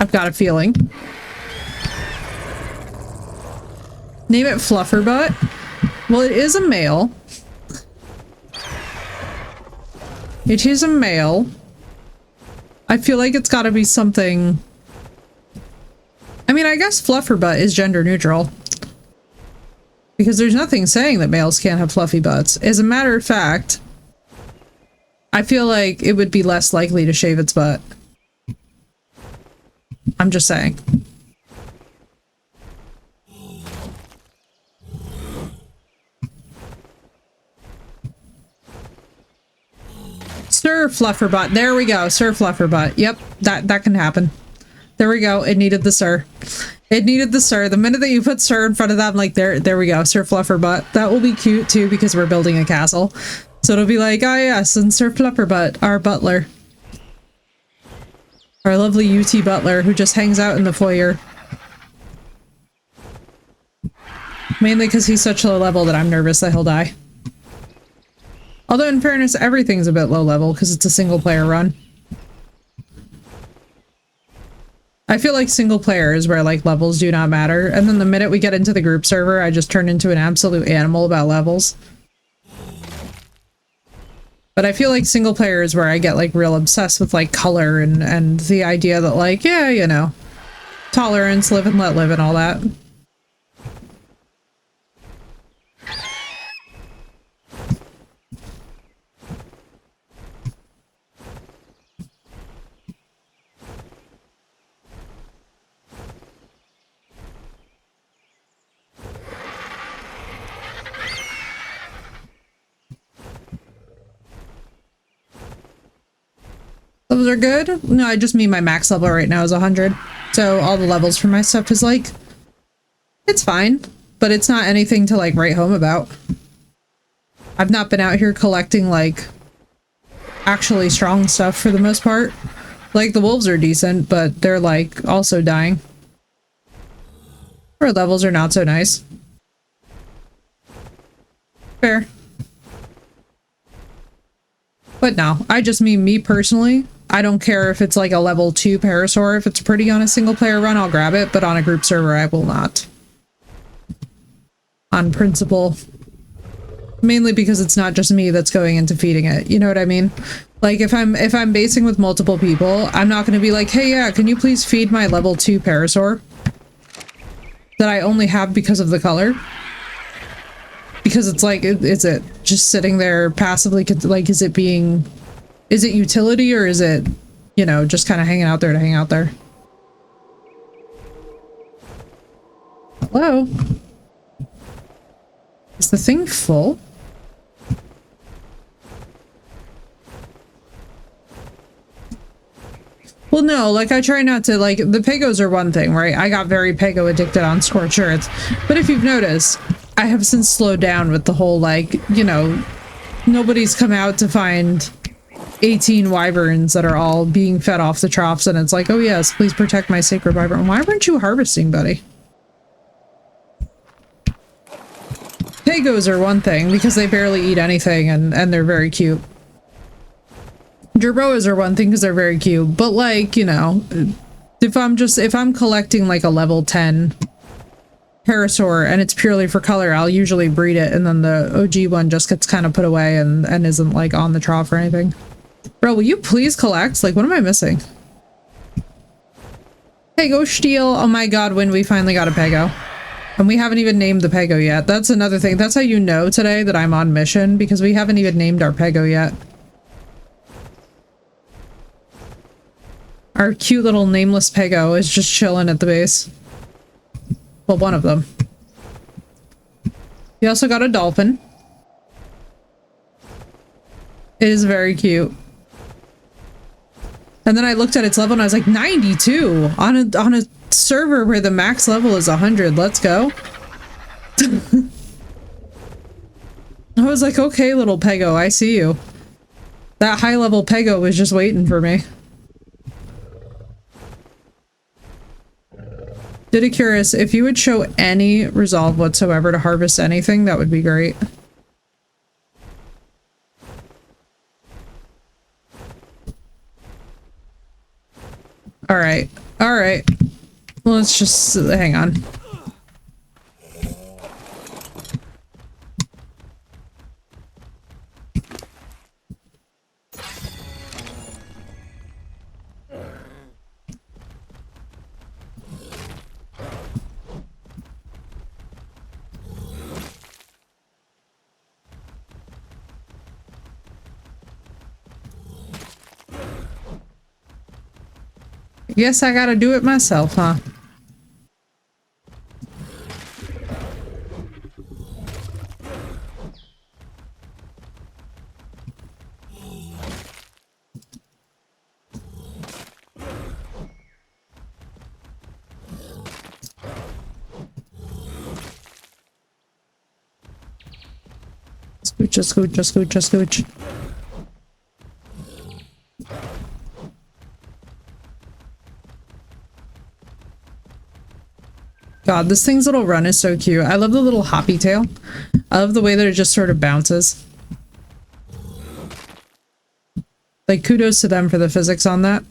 I've got a feeling. Name it Flufferbutt. Well, it is a male. It is a male. I feel like it's gotta be something... I mean, I guess Flufferbutt is gender neutral. Because there's nothing saying that males can't have fluffy butts. As a matter of fact, I feel like it would be less likely to shave its butt. I'm just saying. Sir Flufferbutt. There we go. Sir Flufferbutt. Yep, that can happen. There we go. It needed the sir. It needed the sir. The minute that you put sir in front of that, I'm like, there we go. Sir Flufferbutt. That will be cute too because we're building a castle. So it'll be like, ah yes, and Sir Flufferbutt, our butler. Our lovely UT butler who just hangs out in the foyer. Mainly because he's such low level that I'm nervous that he'll die. Although in fairness, everything's a bit low level because it's a single player run. I feel like single player is where like levels do not matter. And then the minute we get into the group server, I just turn into an absolute animal about levels. But I feel like single player is where I get like real obsessed with like color and the idea that like, yeah, you know, tolerance, live and let live and all that. Levels are good? No, I just mean my max level right now is 100. So all the levels for my stuff is like, it's fine, but it's not anything to like write home about. I've not been out here collecting like actually strong stuff for the most part. Like the wolves are decent, but they're like also dying. Our levels are not so nice. Fair. But no, I just mean me personally. I don't care if it's like a level 2 Parasaur. If it's pretty on a single player run, I'll grab it, but on a group server, I will not. On principle. Mainly because it's not just me that's going into feeding it. You know what I mean? Like if I'm basing with multiple people, I'm not going to be like, hey, yeah, can you please feed my level 2 Parasaur that I only have because of the color? Because it's like, is it just sitting there passively? Like, is it utility or is it, you know, just kind of hanging out there to hang out there? Hello? Is the thing full? Well, no, like I try not to, like, the PEGOs are one thing, right? I got very PEGO addicted on Scorched Earth. But if you've noticed, I have since slowed down with the whole, like, you know, nobody's come out to find 18 wyverns that are all being fed off the troughs, and it's like, oh yes, please protect my sacred wyvern. Why weren't you harvesting, buddy? PEGOs are one thing, because they barely eat anything, and they're very cute. Jerboas are one thing, because they're very cute, but like, you know, if I'm collecting like a level 10 Parasaur and it's purely for color, I'll usually breed it, and then the OG one just gets kind of put away and isn't like on the trough or anything. Bro, will you please collect? Like, what am I missing? Pego Steel. Oh my god, when we finally got a Pego. And we haven't even named the Pego yet. That's another thing. That's how you know today that I'm on mission, because we haven't even named our Pego yet. Our cute little nameless Pego is just chilling at the base. Well, one of them. We also got a dolphin. It is very cute. And then I looked at its level and I was like, 92 on a server where the max level is 100. Let's go. I was like, okay, little Pego, I see you. That high level Pego was just waiting for me. Didicurus, if you would show any resolve whatsoever to harvest anything, that would be great. Alright. Alright. Let's just hang on. Guess I gotta do it myself, huh? Scooch, scooch, scooch, scooch. God, this thing's little run is so cute. I love the little hoppy tail. I love the way that it just sort of bounces. Like, kudos to them for the physics on that.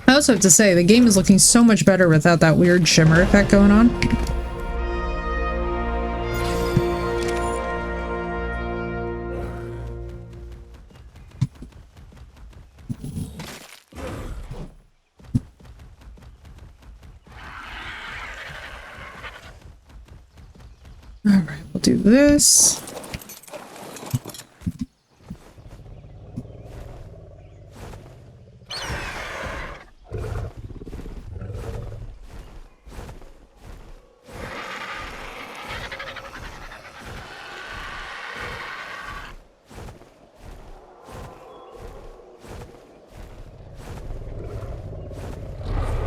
I also have to say, the game is looking so much better without that weird shimmer effect going on. Alright, we'll do this.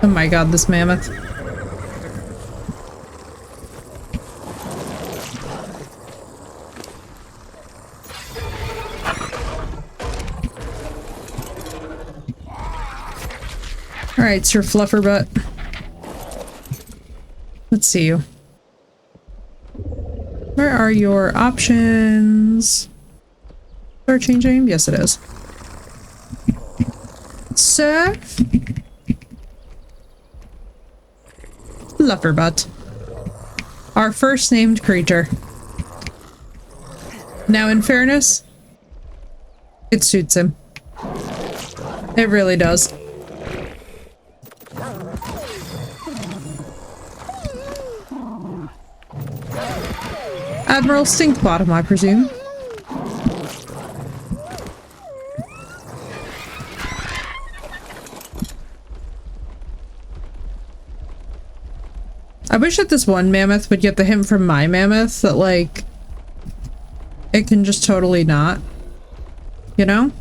Oh my god, this mammoth. Alright, Sir Flufferbutt. Let's see you. Where are your options? Start change aim? Yes, it is. Sir Flufferbutt. Our first named creature. Now, in fairness, it suits him. It really does. Admiral Stinkbottom, I presume. I wish that this one mammoth would get the hint from my mammoth that, like, it can just totally not. You know?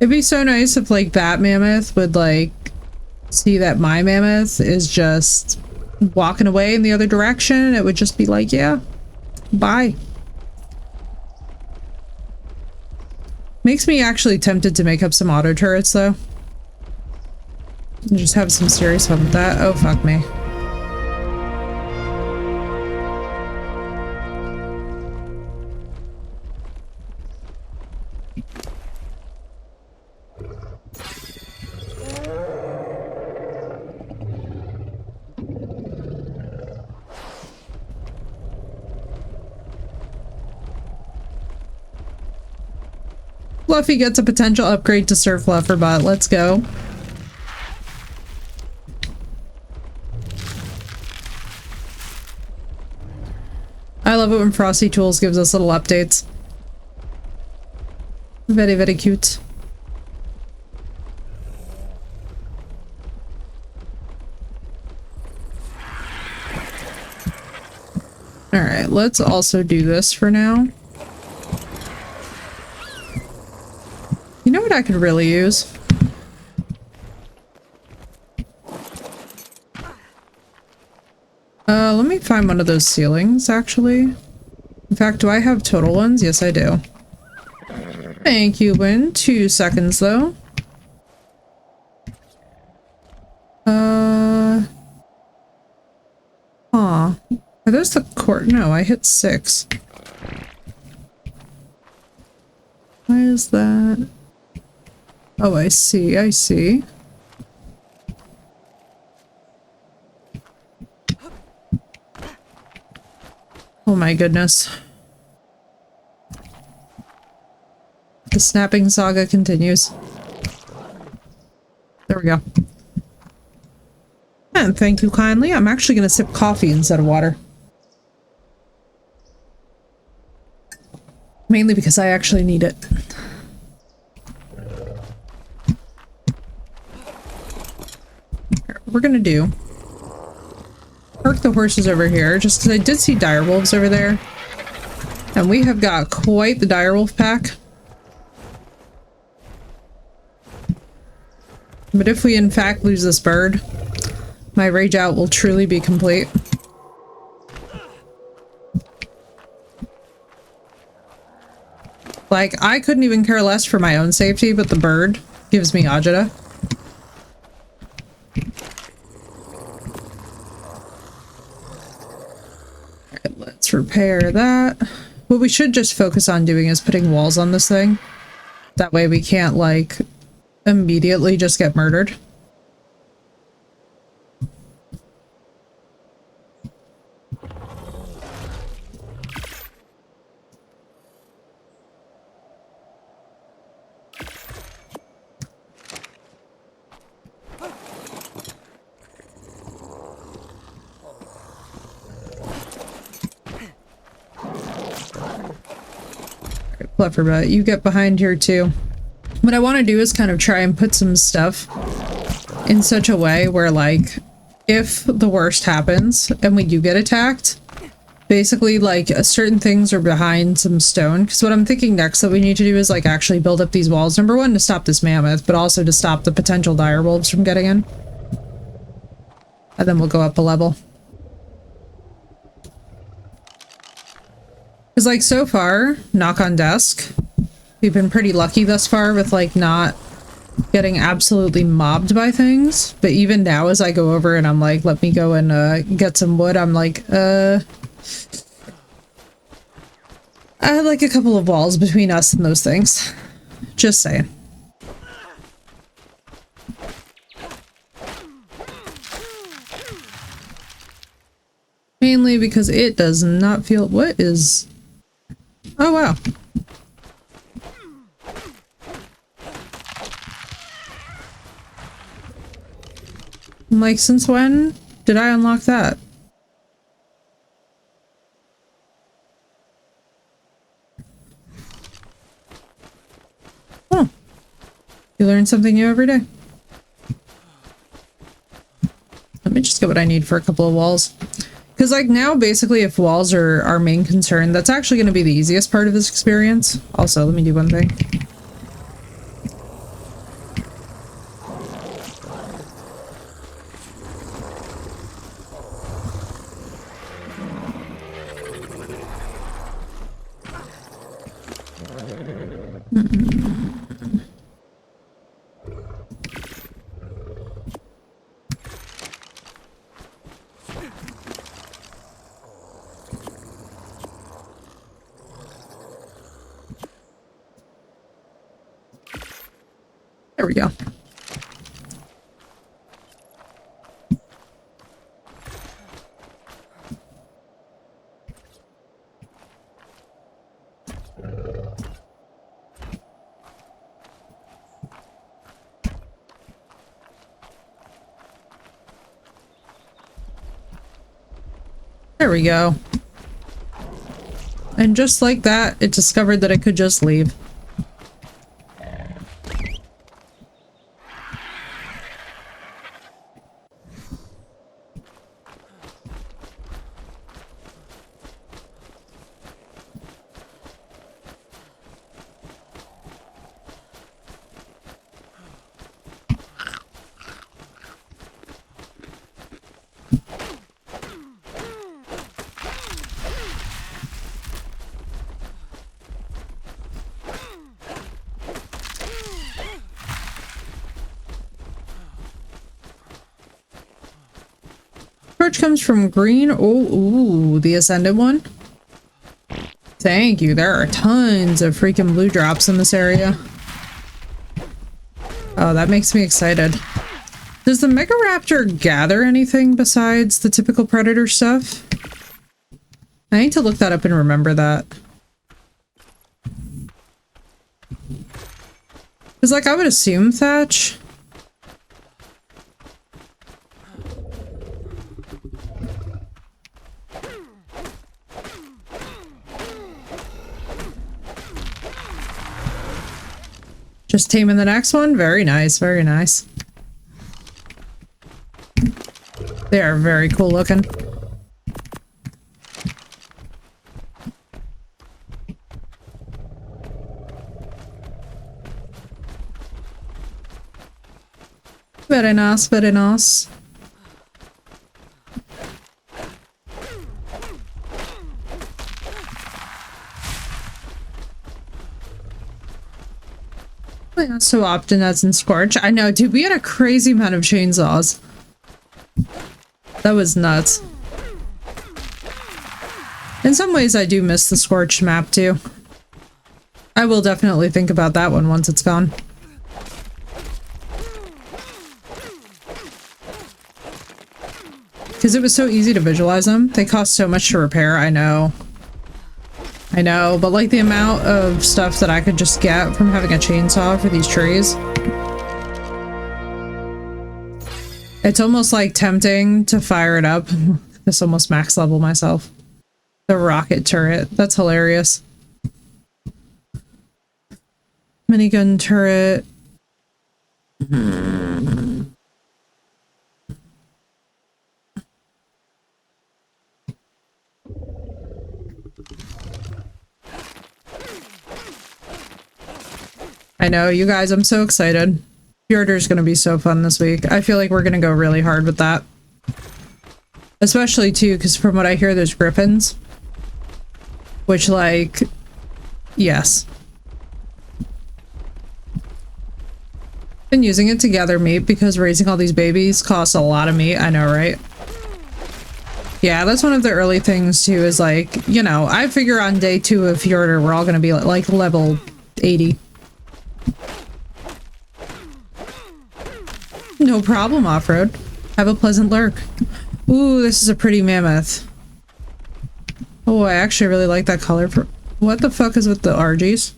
It'd be so nice if, like, that mammoth would, like, see that my mammoth is just walking away in the other direction. It would just be like, yeah, bye. Makes me actually tempted to make up some auto turrets, though. And just have some serious fun with that. Oh, fuck me. Fluffy gets a potential upgrade to Sir Flufferbutt. Let's go. I love it when Frosty Tools gives us little updates. Very, very cute. Alright, let's also do this for now. You know what I could really use? Let me find one of those ceilings, actually. In fact, do I have total ones? Yes, I do. Thank you, Win. 2 seconds, though. Huh. Are those the court? No, I hit 6. Why is that? Oh, I see, I see. Oh my goodness. The snapping saga continues. There we go. And thank you kindly. I'm actually going to sip coffee instead of water. Mainly because I actually need it. What we're going to do... park the horses over here, just because I did see direwolves over there. And we have got quite the direwolf pack. But if we in fact lose this bird, my rage out will truly be complete. Like, I couldn't even care less for my own safety, but the bird gives me agita. Alright, let's repair that. What we should just focus on doing is putting walls on this thing. That way we can't, like, immediately just get murdered. Clever, you get behind here too. What I want to do is kind of try and put some stuff in such a way where, like, if the worst happens and we do get attacked, basically, like, certain things are behind some stone. Because what I'm thinking next that we need to do is, like, actually build up these walls. Number one, to stop this mammoth, but also to stop the potential direwolves from getting in. And then we'll go up a level. Because, like, so far, knock on desk, we've been pretty lucky thus far with, like, not getting absolutely mobbed by things. But even now, as I go over and I'm like, let me go and get some wood, I'm like, I had, like, a couple of walls between us and those things. Just saying. Mainly because it does not feel... What is... Oh, wow. I'm like, since when did I unlock that? Oh. You learn something new every day. Let me just get what I need for a couple of walls. Because, like, now, basically, if walls are our main concern, that's actually going to be the easiest part of this experience. Also, let me do one thing. There we go. There we go. And just like that, it discovered that it could just leave. Torch comes from green. Oh, ooh, the ascended one. Thank you. There are tons of freaking blue drops in this area. Oh, that makes me excited. Does the Megaraptor gather anything besides the typical predator stuff? I need to look that up and remember that. Because, like, I would assume Thatch. Just taming the next one? Very nice, very nice. They are very cool looking. Very nice, very nice. Not so often as in Scorch. I know, dude, we had a crazy amount of chainsaws. That was nuts. In some ways, I do miss the Scorch map, too. I will definitely think about that one once it's gone. Because it was so easy to visualize them. They cost so much to repair, I know. I know, but like the amount of stuff that I could just get from having a chainsaw for these trees. It's almost like tempting to fire it up. This almost max level myself. The rocket turret. That's hilarious. Minigun turret. I know, you guys, I'm so excited. Fjorder's gonna be so fun this week. I feel like we're gonna go really hard with that. Especially, too, because from what I hear, there's griffins. Which, like, yes. Been using it to gather meat because raising all these babies costs a lot of meat. I know, right? Yeah, that's one of the early things, too, is like, you know, I figure on day 2 of Fjorder, we're all gonna be, like, level 80. No problem, off-road. Have a pleasant lurk. Ooh, this is a pretty mammoth. Oh, I actually really like that color. What the fuck is with the RGs?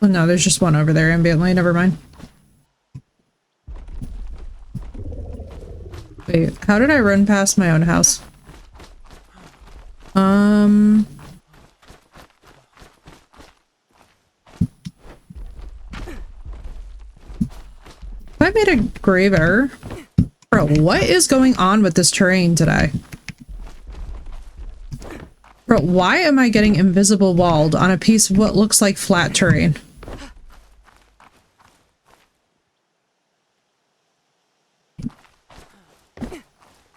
Oh no, there's just one over there ambiently. Never mind. Wait, how did I run past my own house? I made a grave error. Bro, what is going on with this terrain today? Bro, why am I getting invisible walled on a piece of what looks like flat terrain?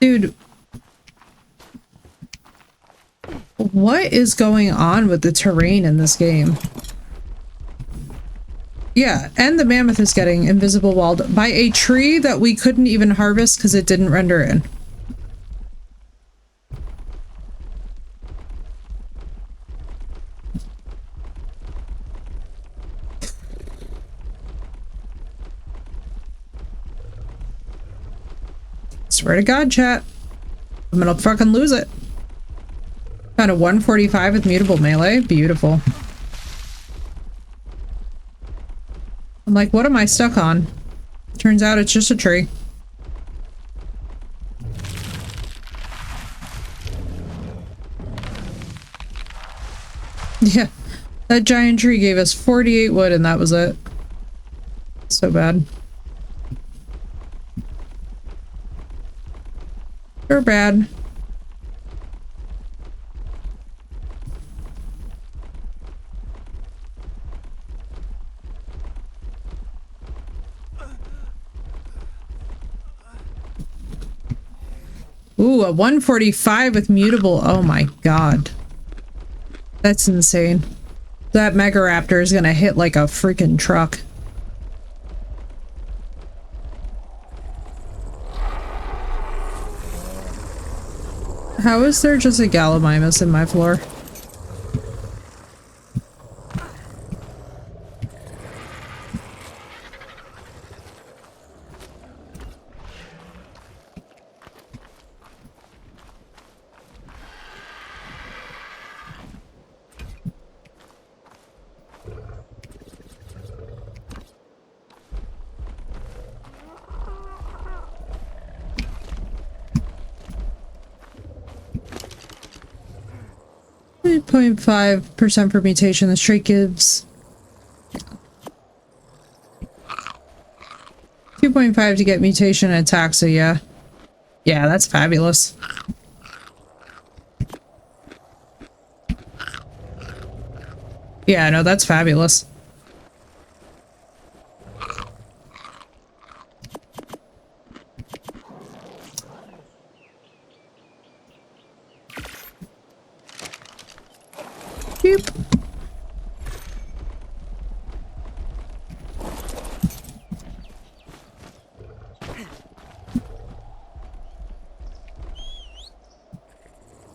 Dude. What is going on with the terrain in this game? Yeah, and the mammoth is getting invisible walled by a tree that we couldn't even harvest because it didn't render in. Swear to God, chat. I'm gonna fucking lose it. Found a 145 with mutable melee. Beautiful. I'm like, what am I stuck on? Turns out it's just a tree. Yeah, that giant tree gave us 48 wood and that was it. So bad. Or bad. Ooh, a 145 with mutable. Oh my god. That's insane. That Megaraptor is gonna hit like a freaking truck. How is there just a Gallimimus in my floor? 0.5% for mutation. This trait gives 2.5 to get mutation and attack, so yeah. Yeah, that's fabulous. Yeah, no, that's fabulous. Beep.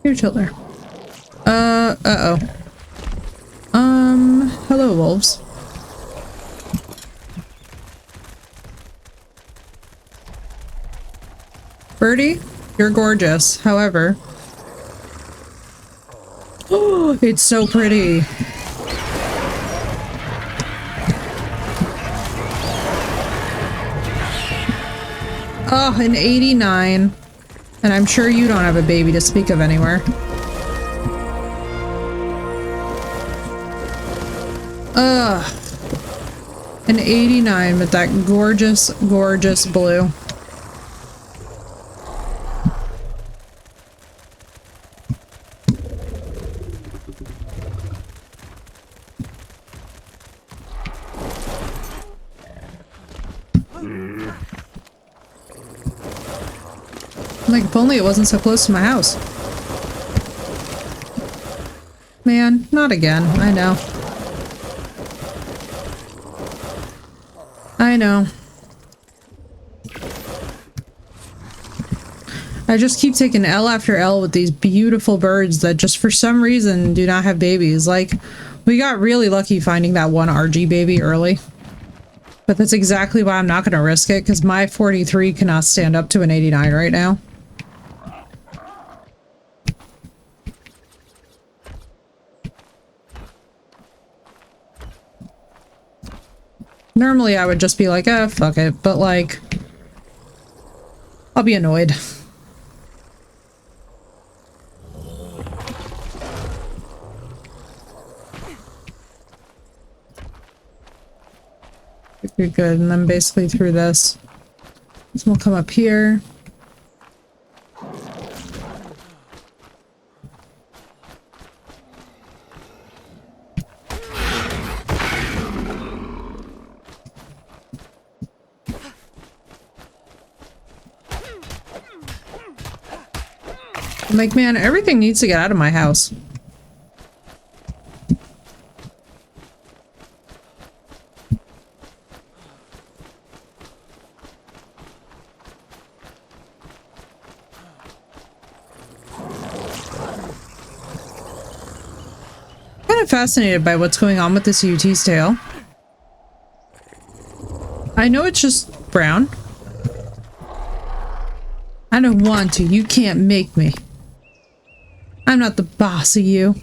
Here, children. Uh-oh. Hello, wolves. Birdie, you're gorgeous. However, oh, it's so pretty. Oh, an 89. And I'm sure you don't have a baby to speak of anywhere. Ugh. An 89 with that gorgeous, gorgeous blue. Like, if only it wasn't so close to my house. Man, not again. I know. I know. I just keep taking L after L with these beautiful birds that just for some reason do not have babies. Like, we got really lucky finding that one RG baby early. But that's exactly why I'm not going to risk it, because my 43 cannot stand up to an 89 right now. Normally I would just be like, fuck it, but like, I'll be annoyed. You're good, and then basically through this. So we'll come up here. I'm like, man, everything needs to get out of my house. Kind of fascinated by what's going on with this UT's tail. I know it's just brown. I don't want to. You can't make me. I'm not the boss of you.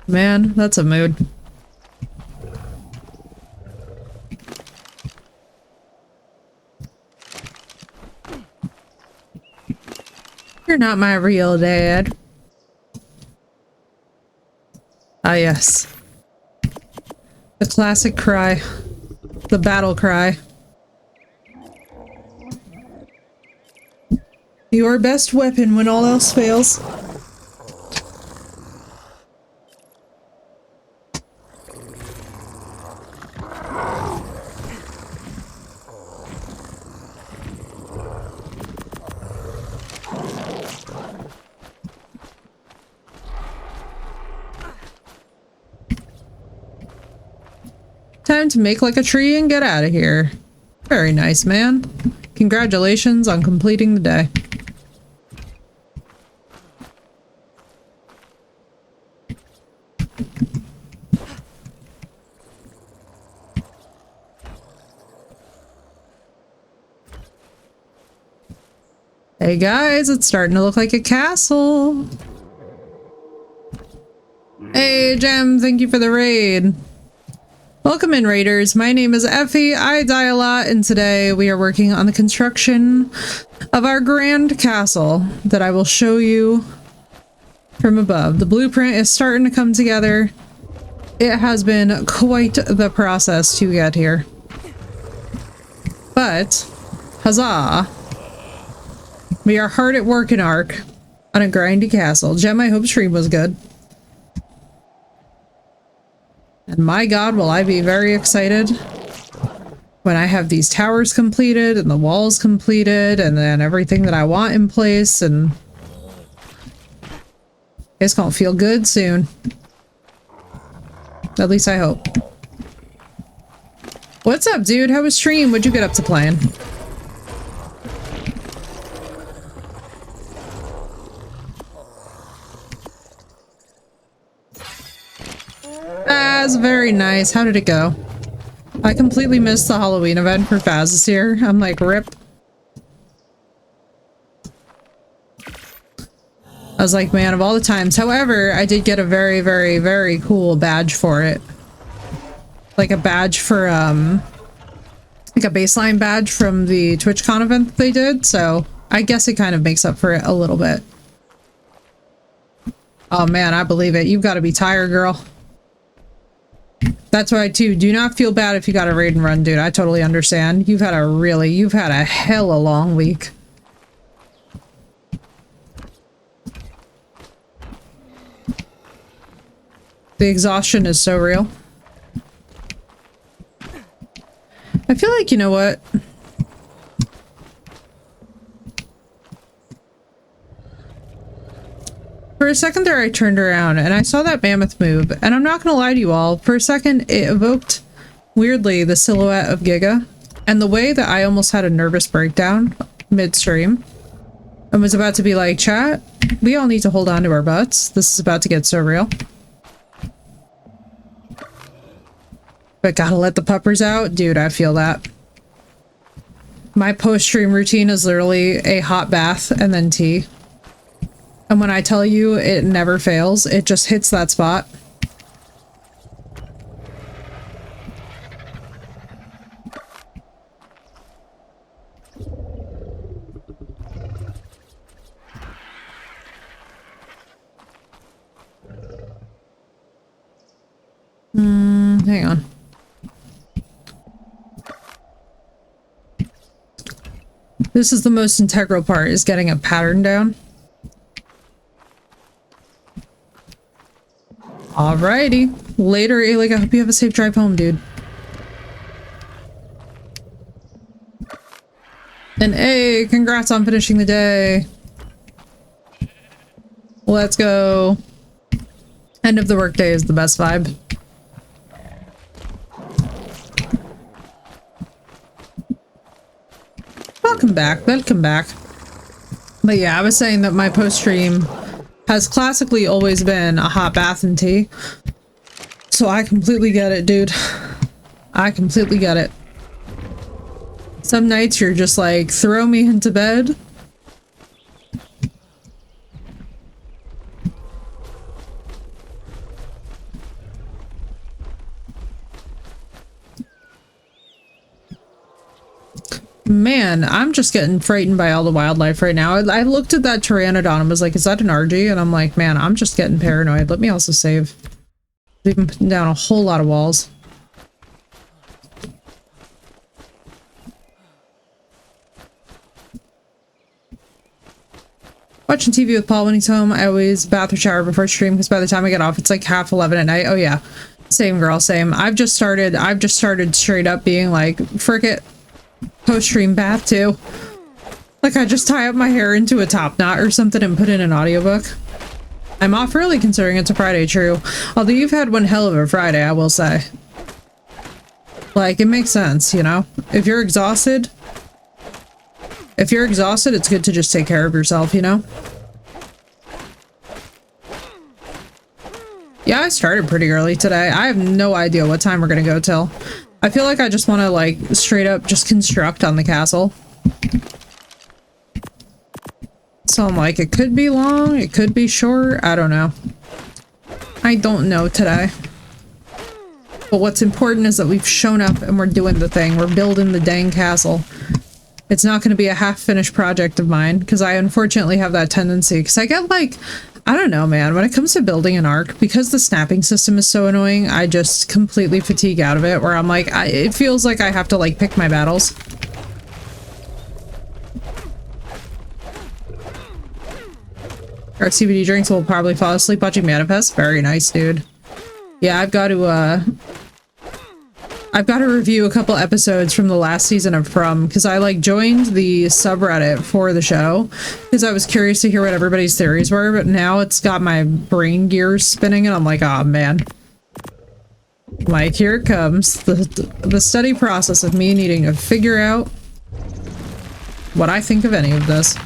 Man, that's a mood. You're not my real dad. Ah, yes. The classic cry. The battle cry. Your best weapon when all else fails. Time to make like a tree and get out of here. Very nice, man. Congratulations on completing the day. Hey guys, it's starting to look like a castle. Hey Gem, thank you for the raid. Welcome in, raiders. My name is Effie. I die a lot, and today we are working on the construction of our grand castle that I will show you from above. The blueprint is starting to come together. It has been quite the process to get here. But, huzzah! We are hard at work in Ark on a grindy castle. Gem, I hope stream was good. And my god, will I be very excited when I have these towers completed and the walls completed and then everything that I want in place, and it's gonna feel good soon. At least I hope. What's up, dude? How was stream? What'd you get up to playing? That's very nice. How did it go? I completely missed the Halloween event for Faz this year. I'm like, rip. I was like, man, of all the times. However, I did get a very, very, very cool badge for it. Like a badge for, like a baseline badge from the TwitchCon event that they did. So I guess it kind of makes up for it a little bit. Oh man, I believe it. You've got to be tired, girl. That's why too. Do not feel bad if you got a raid and run, dude. I totally understand. You've had a hella long week. The exhaustion is so real. I feel like, you know what? For a second there, I turned around and I saw that mammoth move, and I'm not gonna lie to you all, for a second it evoked, weirdly, the silhouette of Giga, and the way that I almost had a nervous breakdown mid-stream and was about to be like, chat, we all need to hold on to our butts. This is about to get so real. But gotta let the puppers out. Dude, I feel that. My post-stream routine is literally a hot bath and then tea. And when I tell you it never fails, it just hits that spot. Hang on. This is the most integral part, is getting a pattern down. Alrighty. Later, Alec, I hope you have a safe drive home, dude. And hey, congrats on finishing the day. Let's go. End of the workday is the best vibe. Welcome back, welcome back. But yeah, I was saying that my post-stream has classically always been a hot bath and tea. So I completely get it, dude. I completely get it. Some nights you're just like, throw me into bed. Man, I'm just getting frightened by all the wildlife right now. I looked at that pteranodon and was like, is that an RG? And I'm like, man, I'm just getting paranoid. Let me also save. They've been putting down a whole lot of walls. Watching TV with Paul when he's home. I always bath or shower before stream because by the time I get off, it's like 11:30 at night. Oh yeah. Same girl, same. I've just started straight up being like, frick it. Post-stream bath too. Like I just tie up my hair into a top knot or something and put in an audiobook. I'm off early considering it's a Friday, true. Although you've had one hell of a Friday, I will say. Like, it makes sense, you know? If you're exhausted, it's good to just take care of yourself, you know? Yeah, I started pretty early today. I have no idea what time we're gonna go till. I feel like I just want to, like, straight up just construct on the castle. So I'm like, it could be long, it could be short, I don't know. I don't know today. But what's important is that we've shown up and we're doing the thing. We're building the dang castle. It's not going to be a half-finished project of mine, because I unfortunately have that tendency. Because I get, like, I don't know, man. When it comes to building an arc, because the snapping system is so annoying, I just completely fatigue out of it, where I'm like, it feels like I have to, like, pick my battles. Our CBD drinks will probably fall asleep watching Manifest. Very nice, dude. Yeah, I've got to review a couple episodes from the last season of From, because I like joined the subreddit for the show because I was curious to hear what everybody's theories were, but now it's got my brain gears spinning and I'm like, oh man. Like, here it comes. The study process of me needing to figure out what I think of any of this.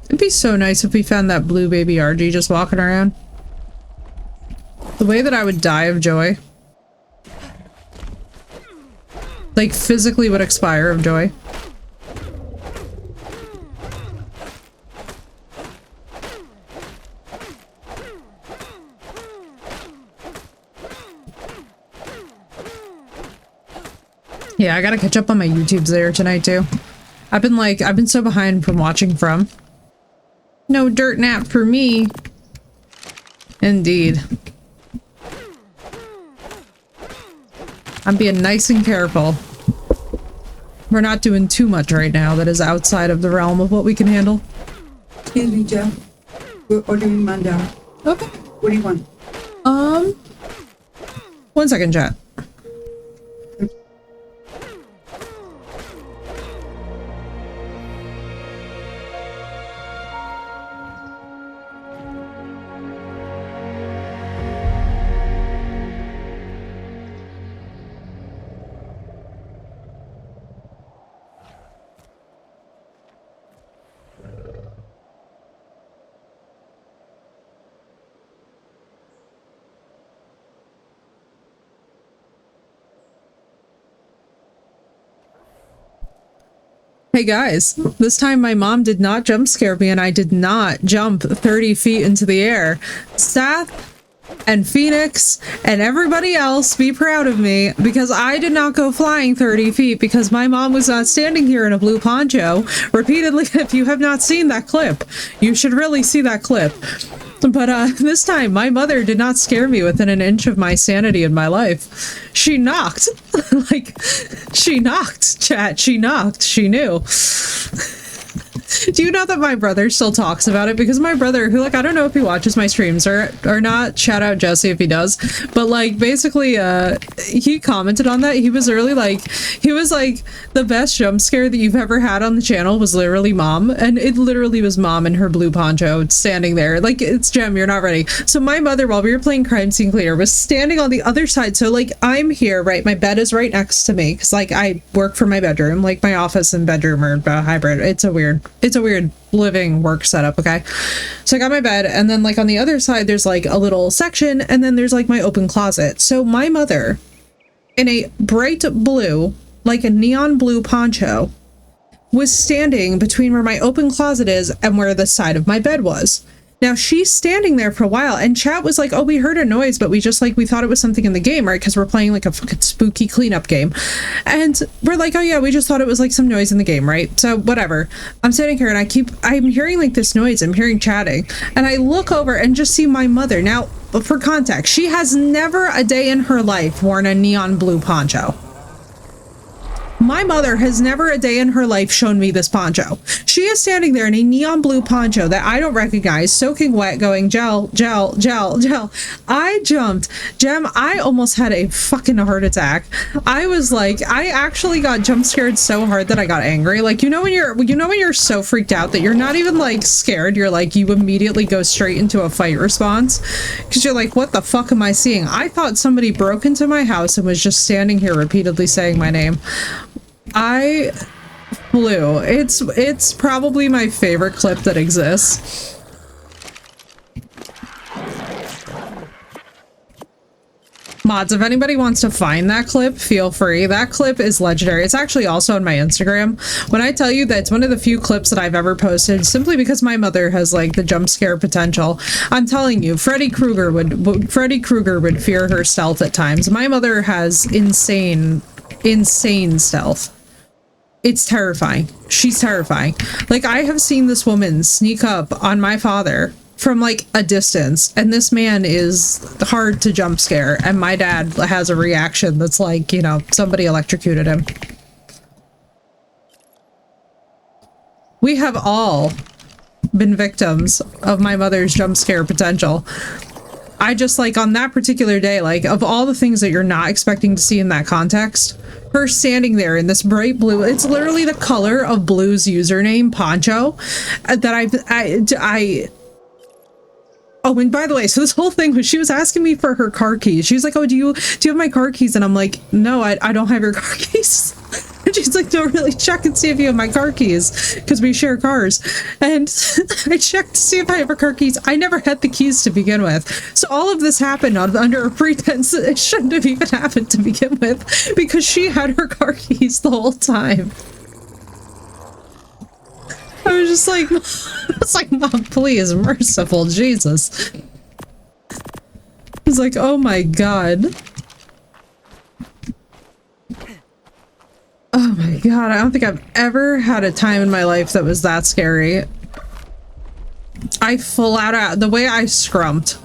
It'd be so nice if we found that blue baby RG just walking around. The way that I would die of joy. Like, physically would expire of joy. Yeah, I gotta catch up on my YouTubes there tonight too. I've been so behind from watching From. No dirt nap for me. Indeed. I'm being nice and careful. We're not doing too much right now that is outside of the realm of what we can handle. Hey, Lija. We're ordering Manda. Okay. What do you want? 1 second, chat. Hey guys, this time my mom did not jump scare me and I did not jump 30 feet into the air. Seth and Phoenix and everybody else, be proud of me, because I did not go flying 30 feet because my mom was not standing here in a blue poncho repeatedly. If you have not seen that clip, you should really see that clip. But this time my mother did not scare me within an inch of my sanity in my life. She knocked. Like, she knocked, chat. She knocked. She knew. Do you know that my brother still talks about it? Because my brother, who, like, I don't know if he watches my streams or not, shout out Jesse if he does, but like, basically he commented on that. He was really like, the best jump scare that you've ever had on the channel was literally mom, and it literally was mom in her blue poncho standing there. Like, it's Gem, you're not ready. So my mother, while we were playing Crime Scene Cleaner, was standing on the other side. So like, I'm here, right? My bed is right next to me because like I work from my bedroom, like my office and bedroom are hybrid. It's a weird living work setup. Okay, so I got my bed, and then like on the other side there's like a little section, and then there's like my open closet. So my mother, in a bright blue, like a neon blue poncho, was standing between where my open closet is and where the side of my bed was. Now she's standing there for a while, and chat was like, oh, we heard a noise, but we thought it was something in the game, right? Because we're playing like a fucking spooky cleanup game. And we're like, oh yeah, we just thought it was like some noise in the game, right? So whatever. I'm sitting here and I'm hearing like this noise, I'm hearing chatting, and I look over and just see my mother. Now, for context, she has never a day in her life worn a neon blue poncho. My mother has never a day in her life shown me this poncho. She is standing there in a neon blue poncho that I don't recognize, soaking wet, going gel, gel, gel, gel. I jumped. Gem, I almost had a fucking heart attack. I was like, I actually got jump scared so hard that I got angry. Like, you know when you're so freaked out that you're not even like scared, you're like, you immediately go straight into a fight response because you're like, what the fuck am I seeing? I thought somebody broke into my house and was just standing here repeatedly saying my name. I flew. It's probably my favorite clip that exists. Mods, if anybody wants to find that clip, feel free. That clip is legendary. It's actually also on my Instagram. When I tell you that it's one of the few clips that I've ever posted simply because my mother has like the jump scare potential, I'm telling you, Freddy Krueger would fear her stealth at times. My mother has insane stealth. It's terrifying. She's terrifying. Like, I have seen this woman sneak up on my father from like a distance, and this man is hard to jump scare, and my dad has a reaction that's like, you know, somebody electrocuted him. We have all been victims of my mother's jump scare potential. I just, like, on that particular day, like, of all the things that you're not expecting to see in that context, her standing there in this bright blue, it's literally the color of Blue's username, Poncho, that oh, and by the way, so this whole thing was, she was asking me for her car keys. She was like, oh, do you have my car keys? And I'm like, no, I don't have your car keys. And she's like, no, really, check and see if you have my car keys, because we share cars. And I checked to see if I have her car keys. I never had the keys to begin with. So all of this happened under a pretense that it shouldn't have even happened to begin with, because she had her car keys the whole time. I was just like, it's like, Mom, please, merciful Jesus. It's like, oh my God. Oh my God, I don't think I've ever had a time in my life that was that scary. I flat out, the way I scrumped.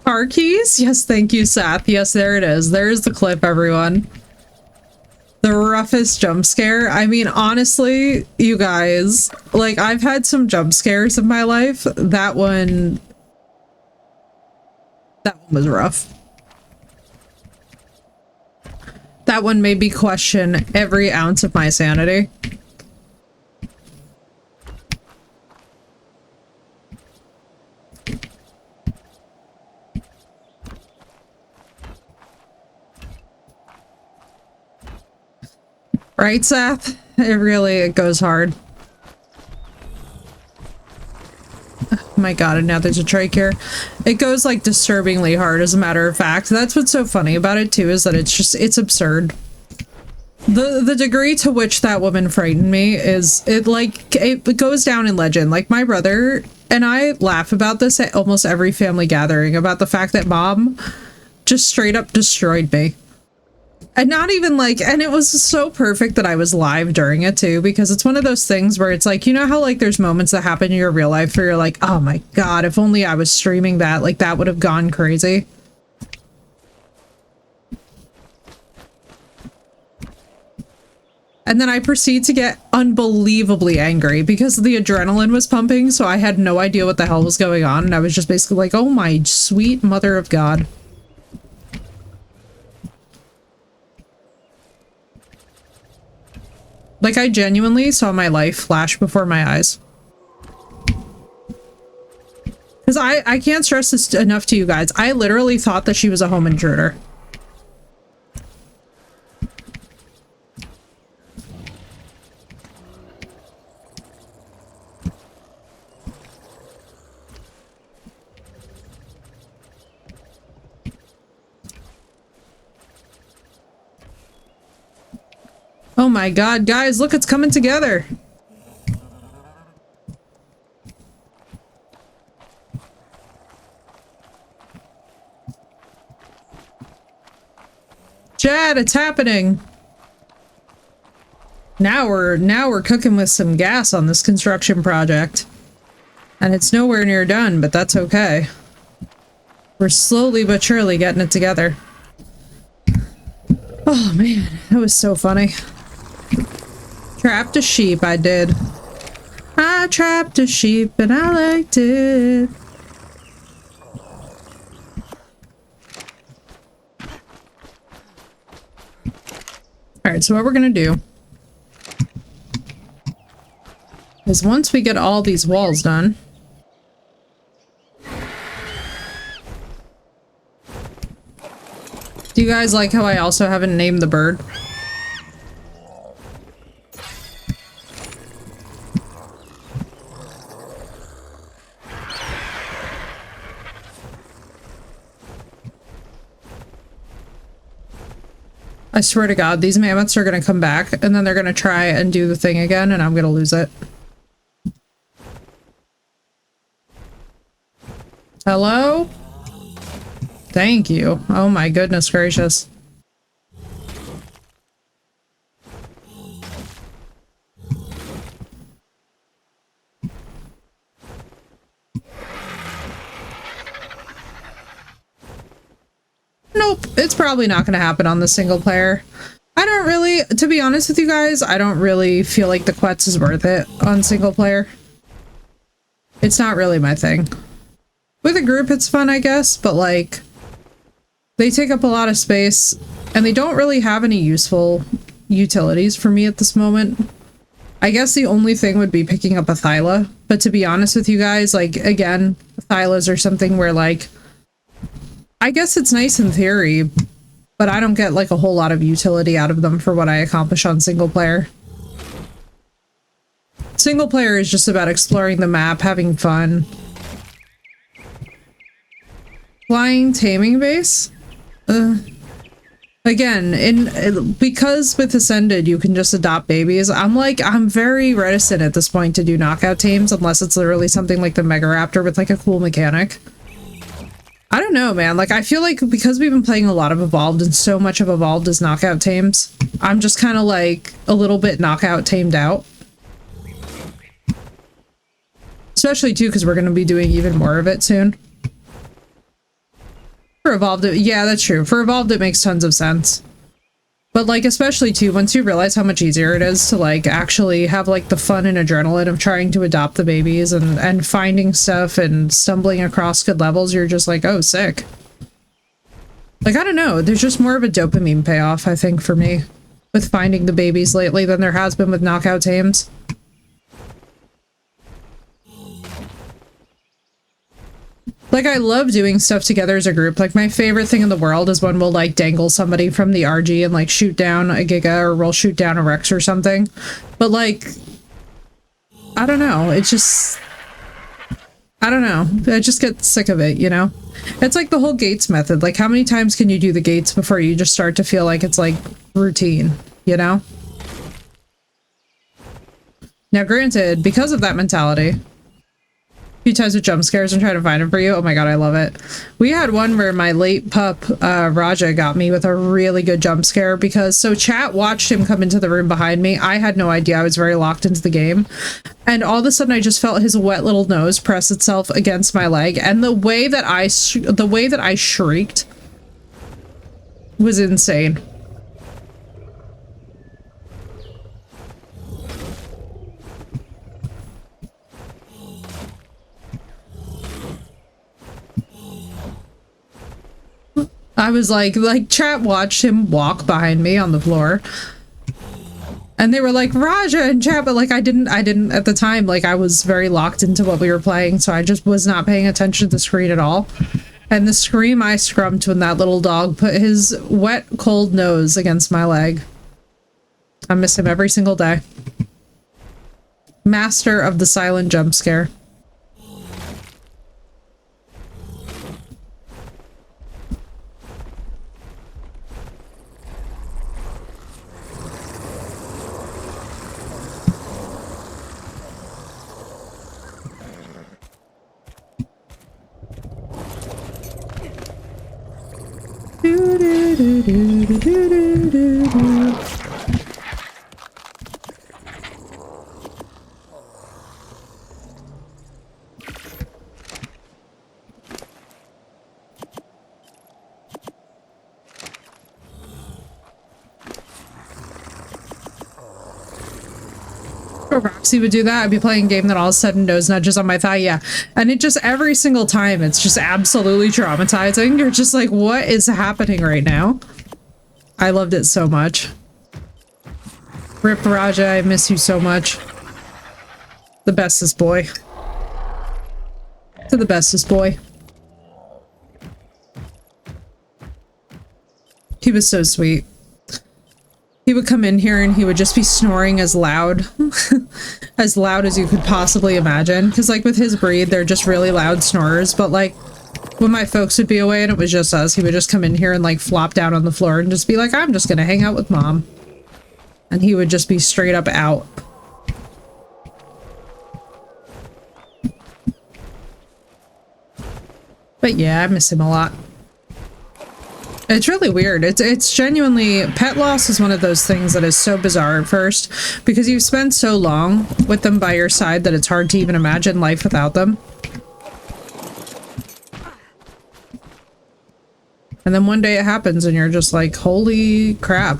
Car keys? Yes, thank you, Seth. Yes, there it is. There's the clip, everyone. The roughest jump scare. I mean, honestly, you guys, like, I've had some jump scares in my life. That one was rough. That one made me question every ounce of my sanity. Right, Seth? It goes hard. Oh my God, and now there's a trach here. It goes like disturbingly hard, as a matter of fact. That's what's so funny about it too, is that it's absurd. The degree to which that woman frightened me is, it goes down in legend. Like, my brother and I laugh about this at almost every family gathering, about the fact that Mom just straight up destroyed me. And not even like, and it was so perfect that I was live during it too, because it's one of those things where it's like, you know how like there's moments that happen in your real life where you're like, oh my God, if only I was streaming that, like that would have gone crazy. And then I proceed to get unbelievably angry because the adrenaline was pumping, so I had no idea what the hell was going on, and I was just basically like, oh my sweet mother of God. Like, I genuinely saw my life flash before my eyes. Because I can't stress this enough to you guys. I literally thought that she was a home intruder. Oh my God, guys, look, it's coming together. Chad, it's happening. Now we're cooking with some gas on this construction project. And it's nowhere near done, but that's okay. We're slowly but surely getting it together. Oh man, that was so funny. Trapped a sheep, I did. I trapped a sheep and I liked it. Alright, so what we're gonna do is once we get all these walls done, Do you guys like how I also haven't named the bird? I swear to God, these mammoths are gonna come back and then they're gonna try and do the thing again and I'm gonna lose it. Hello? Thank you. Oh my goodness gracious. Nope, it's probably not going to happen on the single player. I don't really, to be honest with you guys, I don't really feel like the Quetz is worth it on single player. It's not really my thing. With a group, it's fun, I guess, but like, they take up a lot of space and they don't really have any useful utilities for me at this moment. I guess the only thing would be picking up a Thyla, but to be honest with you guys, like, again, Thylas are something where like, I guess it's nice in theory, but I don't get like a whole lot of utility out of them for what I accomplish on single player. Single player is just about exploring the map, having fun. Flying taming base? Again, because with Ascended you can just adopt babies, I'm very reticent at this point to do knockout tames unless it's literally something like the Mega Raptor with like a cool mechanic. I don't know, man. Like, I feel like because we've been playing a lot of Evolved and so much of Evolved is knockout tames, I'm just kind of like a little bit knockout tamed out. Especially too, because we're going to be doing even more of it soon. For Evolved, yeah, that's true. For Evolved, it makes tons of sense. But like, especially too, once you realize how much easier it is to like actually have like the fun and adrenaline of trying to adopt the babies and finding stuff and stumbling across good levels, you're just like, oh, sick. Like, I don't know, there's just more of a dopamine payoff, I think, for me with finding the babies lately than there has been with knockout tames. Like, I love doing stuff together as a group. Like, my favorite thing in the world is when we'll, like, dangle somebody from the RG and, like, shoot down a Giga, or we'll shoot down a Rex or something. But, like, I don't know. It's just... I don't know. I just get sick of it, you know? It's like the whole gates method. Like, how many times can you do the gates before you just start to feel like it's, like, routine, you know? Now, granted, because of that mentality... few times with jump scares and trying to find them for you. Oh my god, I love it. We had one where my late pup, Raja, got me with a really good jump scare because, so chat watched him come into the room behind me. I had no idea. I was very locked into the game. And all of a sudden I just felt his wet little nose press itself against my leg. And the way that I shrieked was insane. I was like chat watched him walk behind me on the floor. And they were like, Raja and chat, but like I didn't at the time, like I was very locked into what we were playing, so I just was not paying attention to the screen at all. And the scream I scrumped when that little dog put his wet, cold nose against my leg. I miss him every single day. Master of the silent jump scare. Roxy would do that. I'd be playing a game that all of a sudden nose nudges on my thigh, yeah. And it just, every single time, it's just absolutely traumatizing. You're just like, what is happening right now? I loved it so much. Rip Raja, I miss you so much. The bestest boy. To the bestest boy. He was so sweet. He would come in here and he would just be snoring as loud as you could possibly imagine. Because like with his breed, they're just really loud snorers. But like when my folks would be away and it was just us, he would just come in here and like flop down on the floor and just be like, I'm just gonna hang out with mom. And he would just be straight up out. But yeah, I miss him a lot. It's really weird. It's genuinely, pet loss is one of those things that is so bizarre at first because you've spent so long with them by your side that it's hard to even imagine life without them. And then one day it happens and you're just like, holy crap.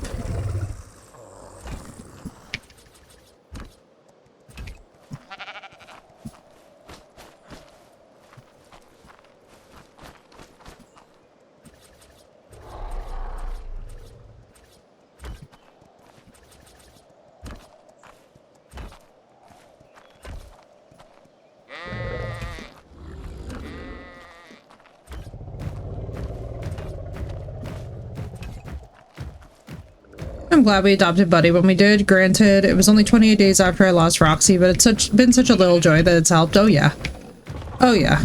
I'm glad we adopted Buddy when we did. Granted, it was only 28 days after I lost Roxy, but it's been such a little joy that it's helped. Oh yeah. Oh yeah.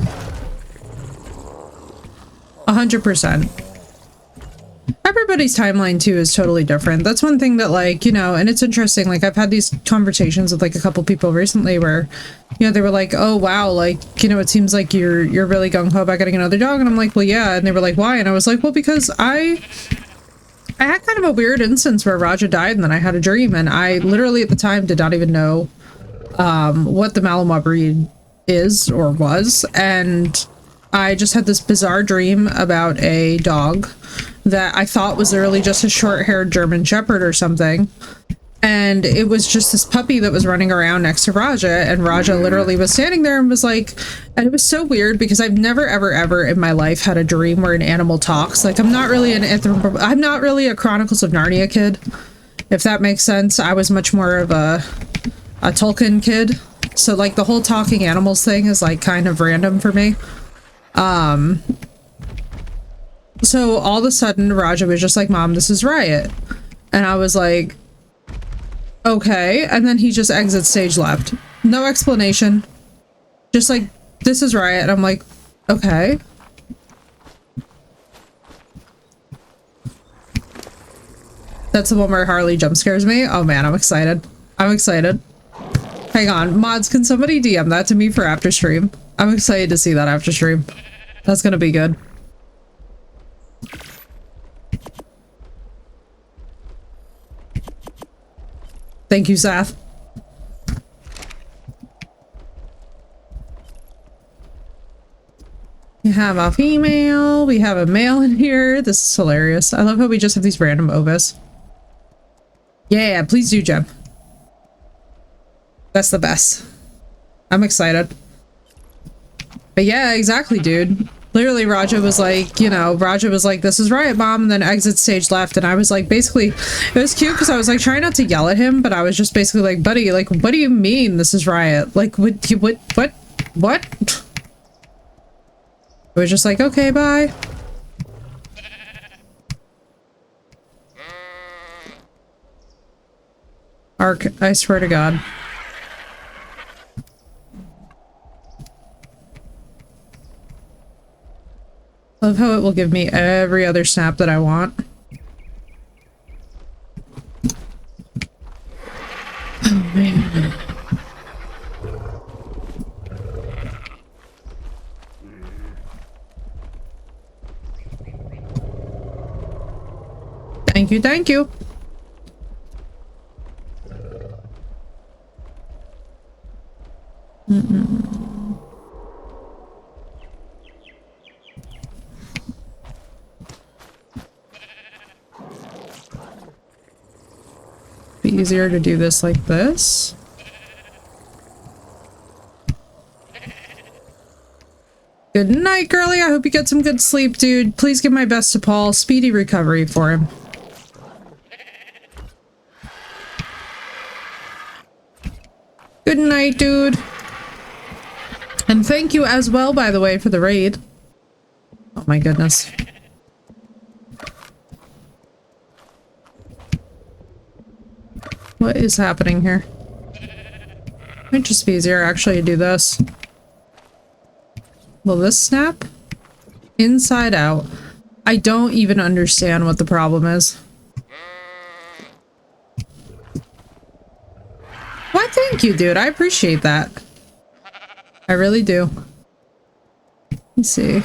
100%. Everybody's timeline too is totally different. That's one thing that like, you know, and it's interesting, like I've had these conversations with like a couple people recently where, you know, they were like, oh wow, like, you know, it seems like you're really gung-ho about getting another dog. And I'm like, well yeah. And they were like, why? And I was like, well, because I had kind of a weird instance where Raja died and then I had a dream and I literally at the time did not even know what the Malinois breed is or was, and I just had this bizarre dream about a dog that I thought was literally just a short-haired German Shepherd or something. And it was just this puppy that was running around next to Raja, and Raja literally was standing there and was like, and it was so weird because I've never ever in my life had a dream where an animal talks. Like I'm not really a Chronicles of Narnia kid, if that makes sense. I was much more of a Tolkien kid. So like the whole talking animals thing is like kind of random for me. So all of a sudden Raja was just like, Mom, this is Riot. And I was like, okay. And then he just exits stage left. No explanation. Just like, this is Riot. And I'm like, okay. That's the one where Harley jump scares me. Oh man, I'm excited. I'm excited. Hang on. Mods, can somebody DM that to me for after stream? I'm excited to see that after stream. That's gonna be good. Thank you, Seth. We have a female, we have a male in here. This is hilarious. I love how we just have these random Ovis. Yeah, please do, Jem. That's the best. I'm excited. But yeah, exactly, dude. Literally, Raja was like, you know, Raja was like, this is Riot, Mom, and then exit stage left. And I was like, basically, it was cute because I was like trying not to yell at him, but I was just basically like, buddy, like, what do you mean this is Riot? Like, what? It was just like, okay, bye. Ark, I swear to God. I love how it will give me every other snap that I want. Oh man. Thank you, thank you. Be easier to do this like this. Good night, girlie. I hope you get some good sleep, dude. Please give my best to Paul. Speedy recovery for him. Good night, dude. And thank you as well, by the way, for the raid. Oh my goodness. What is happening here? Might just be easier actually to do this. Will this snap? Inside out. I don't even understand what the problem is. Why, thank you, dude. I appreciate that. I really do. Let's see.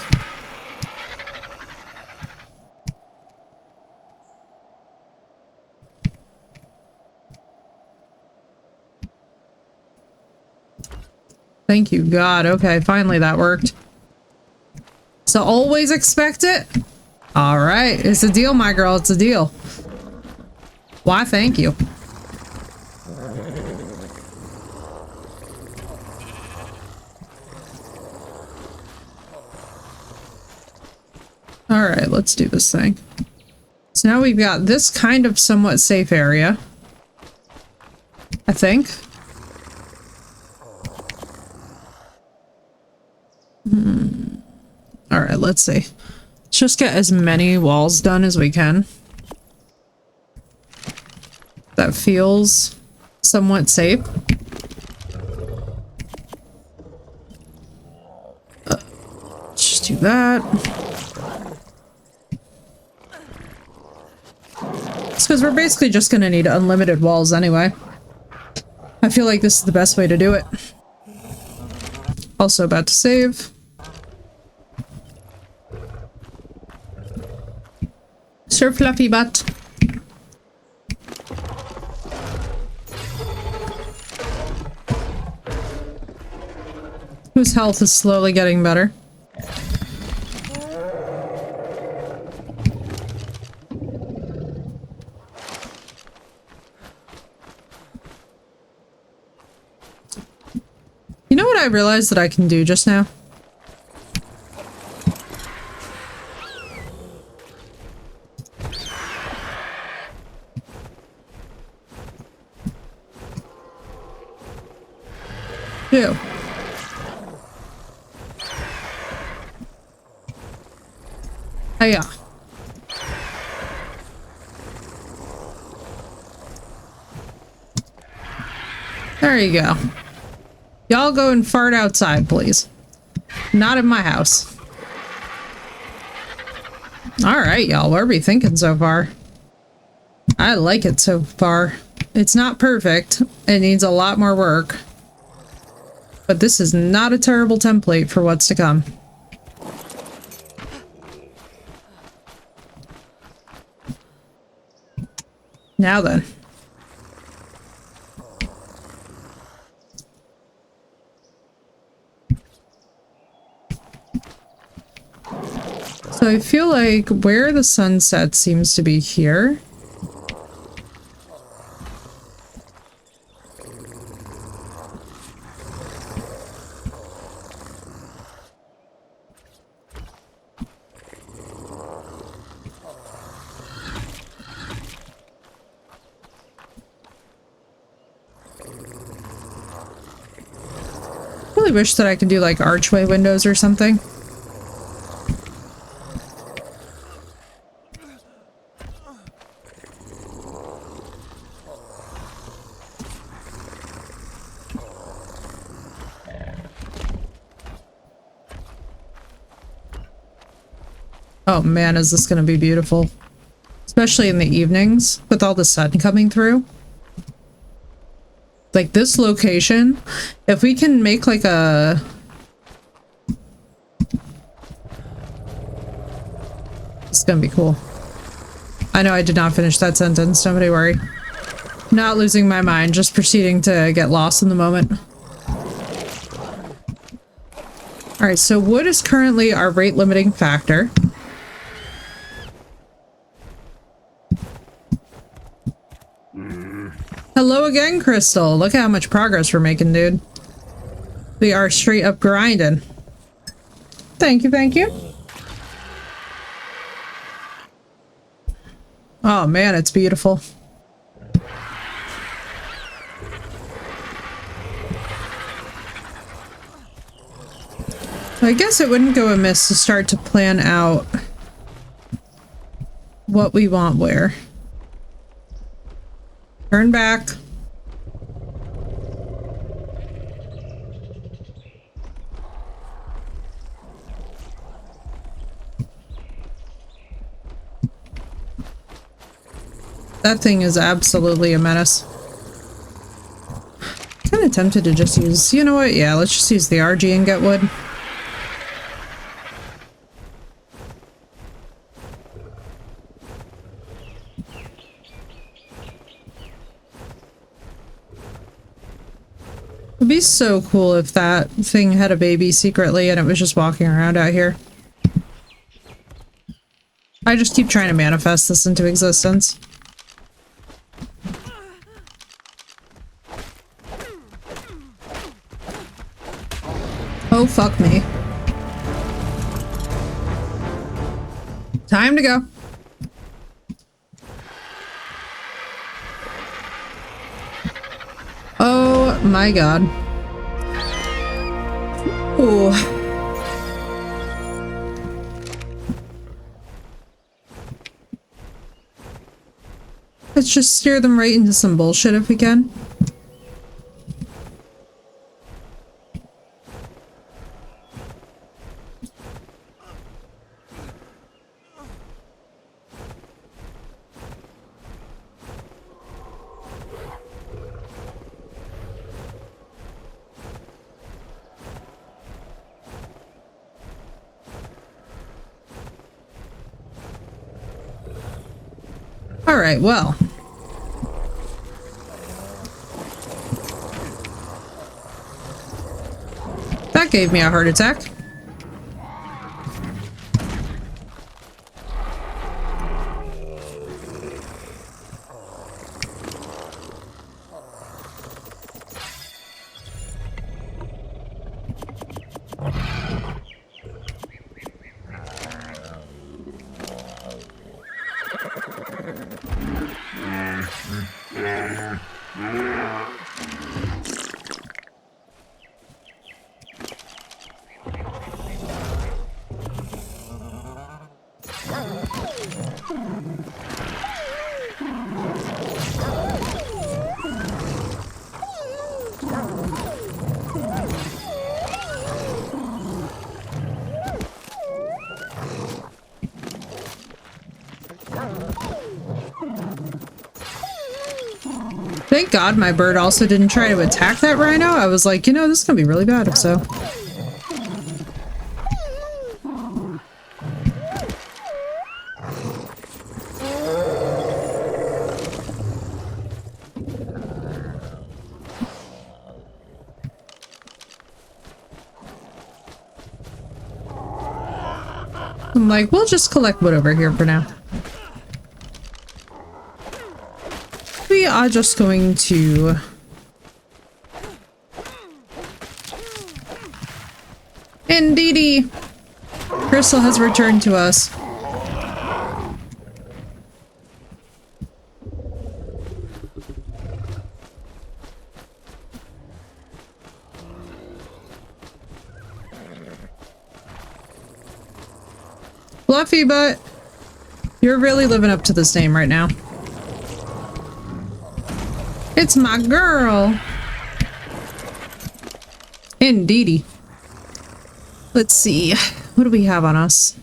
Thank you, God. Okay, finally that worked. So always expect it? Alright, it's a deal, my girl. It's a deal. Why, thank you. Alright, let's do this thing. So now we've got this kind of somewhat safe area. I think. Alright, let's see. Let's just get as many walls done as we can. That feels somewhat safe. Let's just do that. It's because we're basically just going to need unlimited walls anyway. I feel like this is the best way to do it. Also about to save. Sir Fluffy Butt. Whose health is slowly getting better. You know what I realized that I can do just now? Ew. Hiya. There you go. Y'all go and fart outside, please. Not in my house. Alright, y'all. What are we thinking so far? I like it so far. It's not perfect. It needs a lot more work. But this is not a terrible template for what's to come. Now then. So I feel like where the sunset seems to be here. I really wish that I could do like archway windows or something. Oh man, is this gonna be beautiful. Especially in the evenings with all the sun coming through. Like this location, if we can make like a... It's gonna be cool. I know I did not finish that sentence, nobody worry. Not losing my mind, just proceeding to get lost in the moment. Alright, so wood is currently our rate limiting factor. Hello again, Crystal. Look at how much progress we're making, dude. We are straight up grinding. Thank you, thank you. Oh man, it's beautiful. I guess it wouldn't go amiss to start to plan out what we want where. Turn back. That thing is absolutely a menace. Kind of tempted to just use, you know what? Yeah, let's just use the RG and get wood. It'd be so cool if that thing had a baby secretly and it was just walking around out here. I just keep trying to manifest this into existence. Oh, fuck me. Time to go. Oh my god. Ooh. Let's just steer them right into some bullshit if we can. Alright, well. That gave me a heart attack. Thank God my bird also didn't try to attack that rhino. I was like, you know, this is gonna be really bad if so. I'm like, we'll just collect wood over here for now. We are just going to indeedy. Crystal has returned to us. Fluffy butt. You're really living up to this name right now. It's my girl. Indeedy. Let's see. What do we have on us?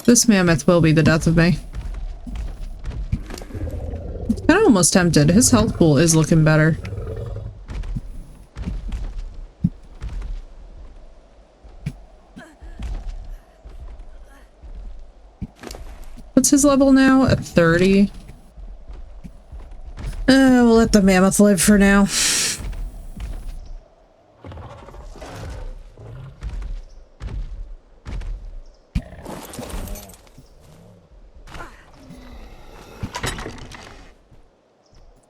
This mammoth will be the death of me. I'm almost tempted. His health pool is looking better. What's his level now? At 30? We'll let the mammoth live for now.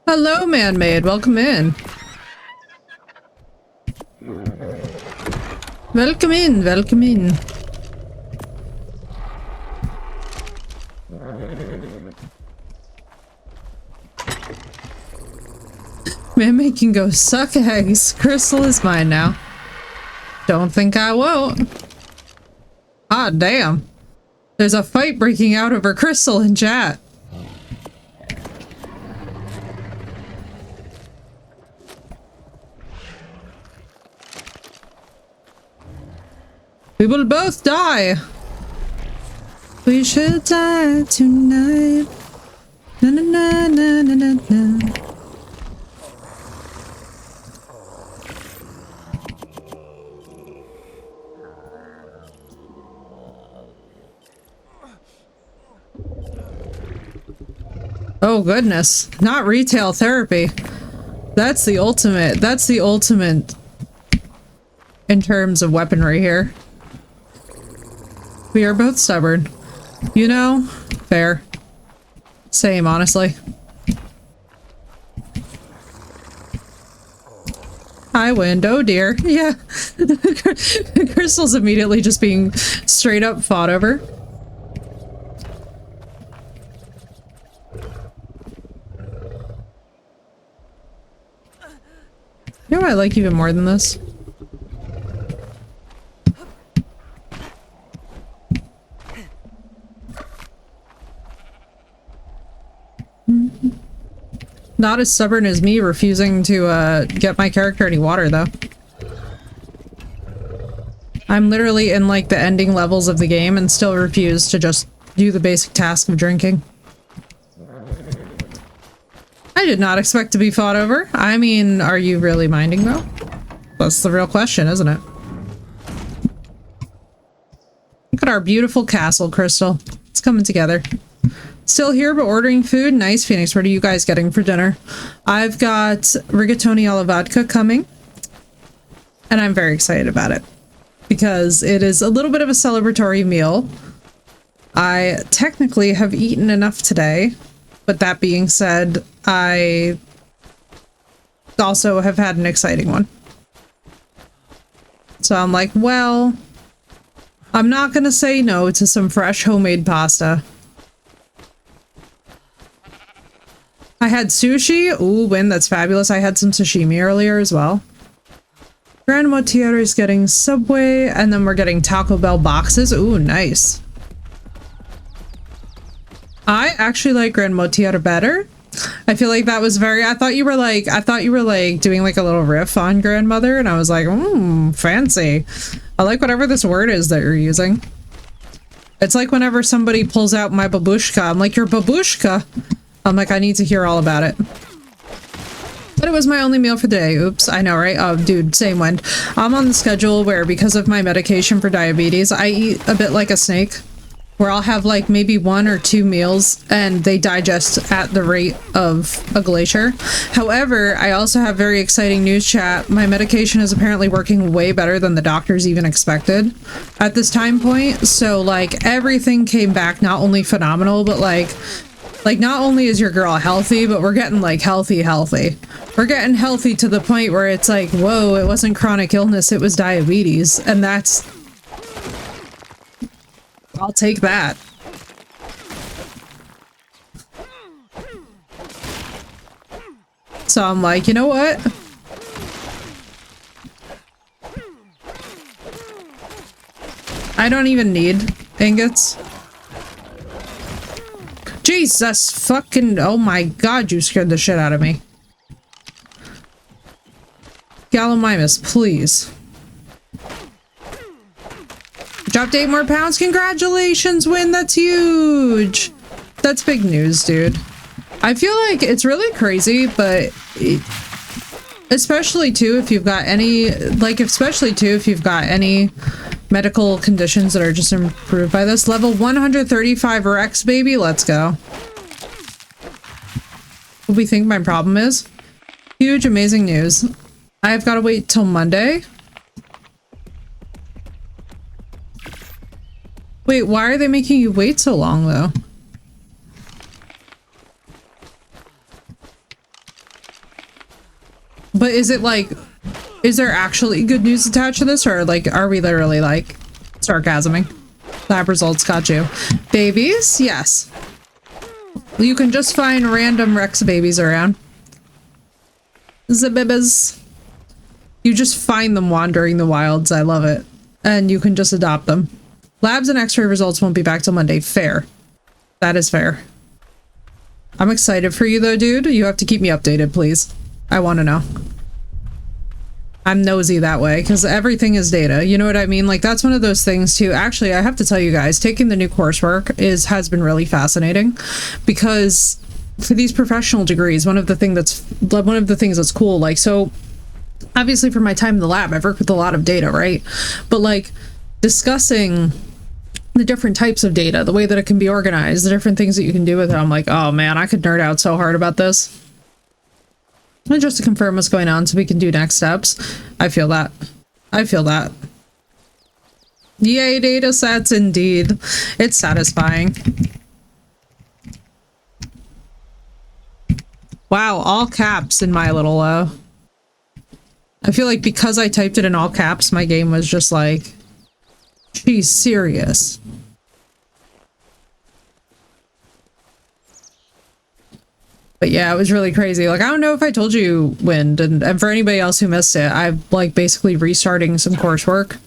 Hello, man-made. Welcome in. Welcome in. Welcome in. Man-made can go suck eggs. Crystal is mine now. Don't think I won't. Ah, damn. There's a fight breaking out over Crystal in chat. We will both die. We should die tonight. Na na na na na na na. Oh goodness, not retail therapy. That's the ultimate. That's the ultimate in terms of weaponry here. We are both stubborn. You know, fair. Same, honestly. I win. Oh dear. Yeah. Crystal's immediately just being straight up fought over. You know what I like even more than this? Not as stubborn as me refusing to get my character any water though. I'm literally in like the ending levels of the game and still refuse to just do the basic task of drinking. I did not expect to be fought over. I mean, are you really minding though? That's the real question, isn't it? Look at our beautiful castle, Crystal. It's coming together. Still here, but ordering food. Nice, Phoenix. What are you guys getting for dinner? I've got rigatoni alla vodka coming. And I'm very excited about it. Because it is a little bit of a celebratory meal. I technically have eaten enough today. But that being said, I also have had an exciting one. So I'm like, well, I'm not gonna say no to some fresh homemade pasta. I had sushi. Ooh, Win, that's fabulous. I had some sashimi earlier as well. Grand Motier is getting Subway, and then we're getting Taco Bell boxes. Ooh, nice. I actually like Grand Motier better. I feel like that was very, I thought you were like doing like a little riff on grandmother, and I was like, fancy. I like whatever this word is that you're using. It's like whenever somebody pulls out my babushka, I'm like, your babushka. I'm like, I need to hear all about it. But it was my only meal for the day. Oops, I know, right? Oh, dude, same one. I'm on the schedule where, because of my medication for diabetes, I eat a bit like a snake. Where I'll have like maybe 1 or 2 meals and they digest at the rate of a glacier. However, I also have very exciting news, chat. My medication is apparently working way better than the doctors even expected at this time point. So like everything came back not only phenomenal, but like not only is your girl healthy, but we're getting like healthy. We're getting healthy to the point where it's like, whoa, it wasn't chronic illness, it was diabetes. And that's, I'll take that. So I'm like, you know what? I don't even need ingots. Jesus fucking, oh my god, you scared the shit out of me. Gallimimus, please. Dropped 8 more pounds. Congratulations, Win. That's huge. That's big news, dude. I feel like it's really crazy, but especially too if you've got any, like, especially too if you've got any medical conditions that are just improved by this. Level 135 Rex, baby. Let's go. What do we think my problem is? Huge, amazing news. I've got to wait till Monday. Wait, why are they making you wait so long, though? But is it like, is there actually good news attached to this, or like, are we literally like sarcasming? Lab results got you. Babies? Yes. You can just find random Rex babies around. Zabibas. You just find them wandering the wilds. I love it. And you can just adopt them. Labs and x-ray results won't be back till Monday. Fair. That is fair. I'm excited for you though, dude. You have to keep me updated, please. I want to know. I'm nosy that way because everything is data. You know what I mean? Like that's one of those things too. Actually, I have to tell you guys, taking the new coursework has been really fascinating because for these professional degrees, one of the things that's cool. Like, so obviously for my time in the lab, I've worked with a lot of data, right? But like discussing the different types of data, the way that it can be organized, the different things that you can do with it, I'm like, oh man, I could nerd out so hard about this. And just to confirm what's going on so we can do next steps. I feel that. I feel that. Yay, data sets, indeed. It's satisfying. Wow, all caps in my little, I feel like because I typed it in all caps, my game was just like, she's serious. But yeah, it was really crazy. Like, I don't know if I told you, Wind, and for anybody else who missed it, I'm like basically restarting some coursework.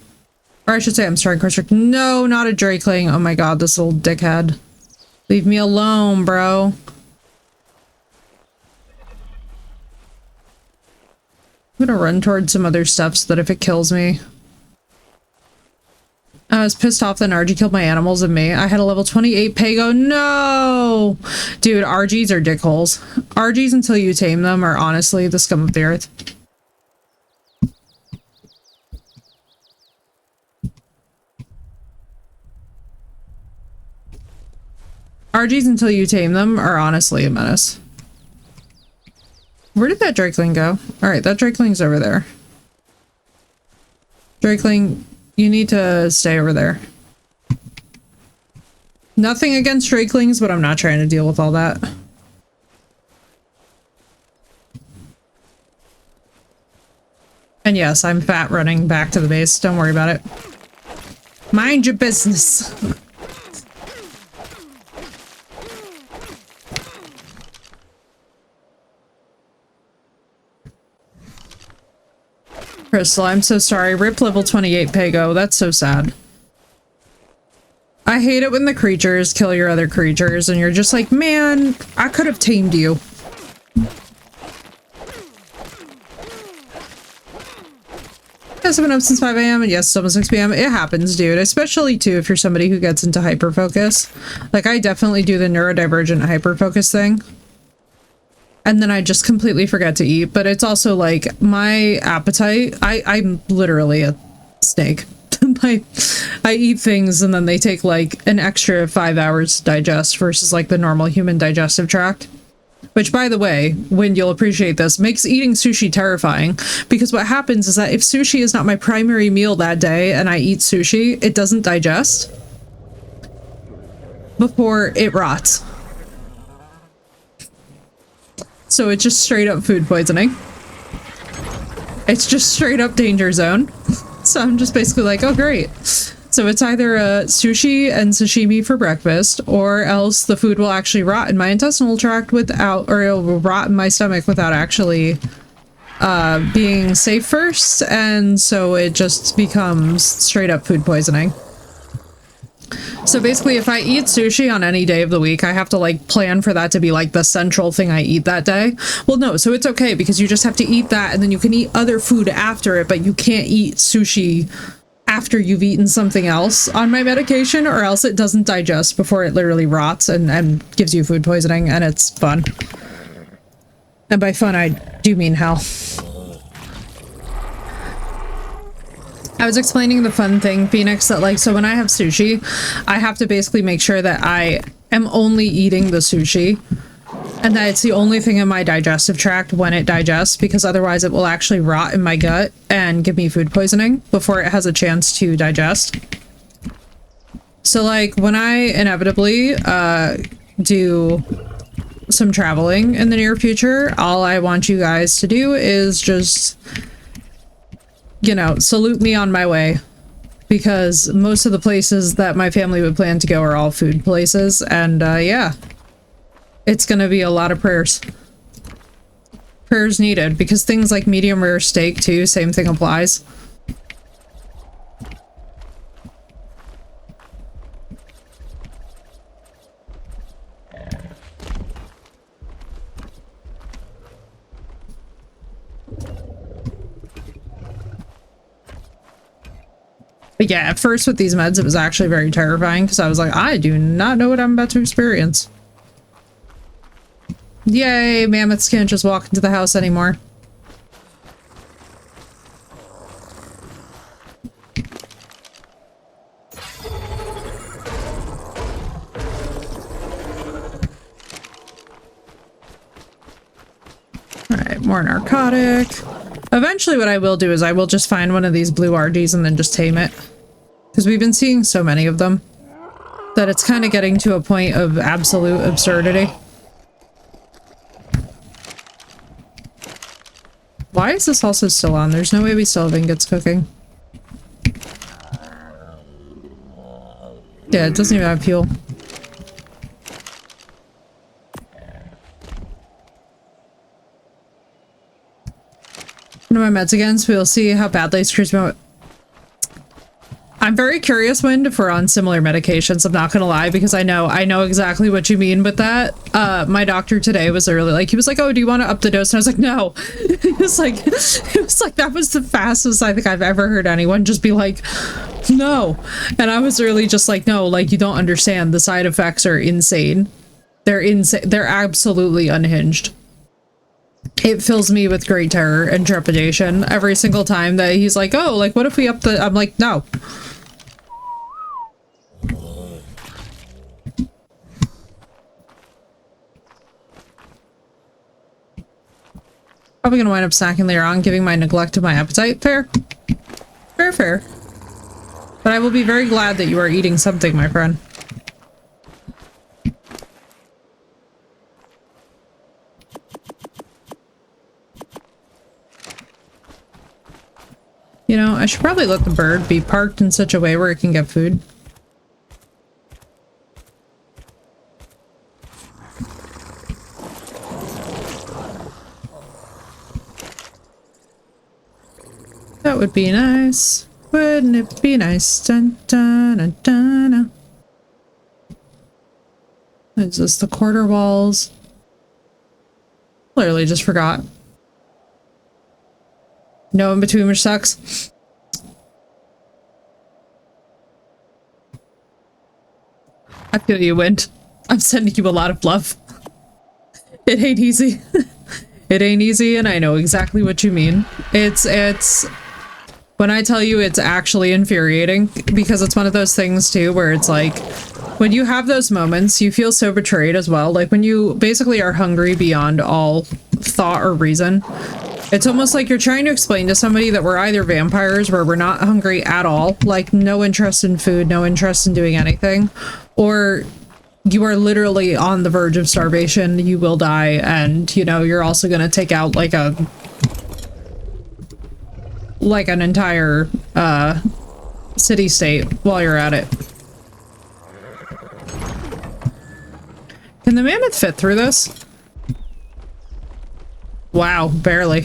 Or I should say I'm starting coursework. No, not a Drakeling. Oh my god, this little dickhead. Leave me alone, bro. I'm gonna run towards some other stuff so that if it kills me. I was pissed off that RG killed my animals and me. I had a level 28 PEGO. No! Dude, RGs are dickholes. RGs until you tame them are honestly the scum of the earth. RGs until you tame them are honestly a menace. Where did that Drakeling go? Alright, that Drakeling's over there. Drakeling, you need to stay over there. Nothing against Drakelings, but I'm not trying to deal with all that. And yes, I'm fat running back to the base. Don't worry about it. Mind your business. Crystal, I'm so sorry. Rip level 28 PEGO. That's so sad. I hate it when the creatures kill your other creatures and you're just like, man, I could have tamed you. Yes, I've been up since 5 AM and yes, it's almost 6 PM. It happens, dude. Especially too if you're somebody who gets into hyperfocus. Like I definitely do the neurodivergent hyperfocus thing. And then I just completely forget to eat. But it's also like my appetite, I'm literally a snake. I eat things and then they take like an extra 5 hours to digest versus like the normal human digestive tract. Which, by the way, when you'll appreciate this, makes eating sushi terrifying. Because what happens is that if sushi is not my primary meal that day and I eat sushi, it doesn't digest before it rots. So it's just straight up food poisoning. It's just straight up danger zone. So I'm just basically like, oh great. So it's either sushi and sashimi for breakfast, or else the food will actually rot in my intestinal tract without, or it will rot in my stomach without actually being safe first, and so it just becomes straight up food poisoning. So basically, if I eat sushi on any day of the week, I have to like plan for that to be like the central thing I eat that day. Well, no, so it's okay because you just have to eat that and then you can eat other food after it, but you can't eat sushi after you've eaten something else on my medication, or else it doesn't digest before it literally rots and gives you food poisoning, and it's fun. And by fun, I do mean hell. I was explaining the fun thing, Phoenix, that like, so when I have sushi, I have to basically make sure that I am only eating the sushi and that it's the only thing in my digestive tract when it digests, because otherwise it will actually rot in my gut and give me food poisoning before it has a chance to digest. So like when I inevitably do some traveling in the near future, all I want you guys to do is just, you know, salute me on my way, because most of the places that my family would plan to go are all food places, and yeah, it's gonna be a lot of prayers. Prayers needed, because things like medium rare steak too, same thing applies. But yeah, at first with these meds, it was actually very terrifying because I was like, I do not know what I'm about to experience. Yay, mammoths can't just walk into the house anymore. Alright, more narcotic. Eventually what I will do is I will just find one of these blue RDs and then just tame it. Because we've been seeing so many of them that it's kind of getting to a point of absolute absurdity. Why is this also still on? There's no way we still have ingots cooking. Yeah, it doesn't even have fuel. One of my meds again, so we'll see how badly it screws me out. I'm very curious, Wind, if we're on similar medications. I'm not gonna lie, because I know exactly what you mean with that. My doctor today was early, like, he was like, oh, do you want to up the dose? And I was like, no. It was like, that was the fastest I think I've ever heard anyone just be like, no. And I was really just like, no, like, you don't understand. The side effects are insane. They're insane. They're absolutely unhinged. It fills me with great terror and trepidation every single time that he's like, oh, like, what if we up the... I'm like, no. Probably gonna wind up snacking later on, giving my neglect of my appetite. Fair. Fair, fair. But I will be very glad that you are eating something, my friend. You know, I should probably let the bird be parked in such a way where it can get food. That would be nice. Wouldn't it be nice? Dun, dun, dun, dun, dun. Is this the quarter walls? Clearly just forgot. No in between, which sucks. I feel you, Wind. I'm sending you a lot of love. It ain't easy. It ain't easy, and I know exactly what you mean. It's when I tell you, it's actually infuriating, because it's one of those things too where it's like, when you have those moments, you feel so betrayed as well. Like when you basically are hungry beyond all thought or reason. It's almost like you're trying to explain to somebody that we're either vampires where we're not hungry at all, like no interest in food, no interest in doing anything, or you are literally on the verge of starvation, you will die, and, you know, you're also gonna take out like an entire city-state while you're at it. Can the mammoth fit through this? Wow, barely.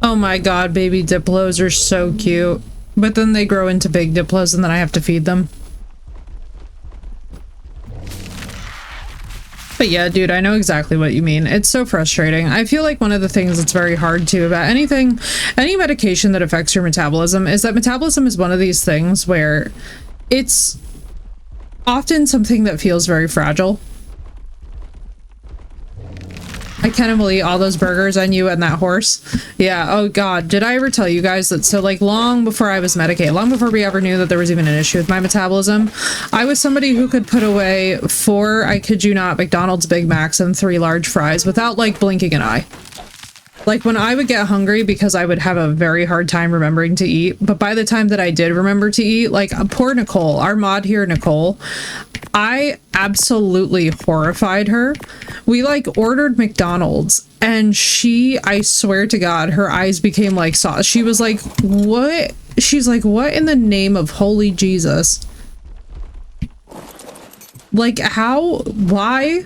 Oh my god, baby Diplos are so cute. But then they grow into big Diplos and then I have to feed them. But yeah, dude, I know exactly what you mean. It's so frustrating. I feel like one of the things that's very hard too about any medication that affects your metabolism is that metabolism is one of these things where it's often something that feels very fragile. I can't believe all those burgers on you and that horse. Yeah, oh god, did I ever tell you guys that? So like long before I was medicated, long before we ever knew that there was even an issue with my metabolism, I was somebody who could put away 4, I kid you not, McDonald's Big Macs and 3 large fries without like blinking an eye. Like when I would get hungry, because I would have a very hard time remembering to eat, but by the time that I did remember to eat, like poor Nicole, our mod here, Nicole, I absolutely horrified her. We like ordered McDonald's and she, I swear to God, her eyes became like sauce. She was like, what? She's like, what in the name of holy Jesus? Like how? Why?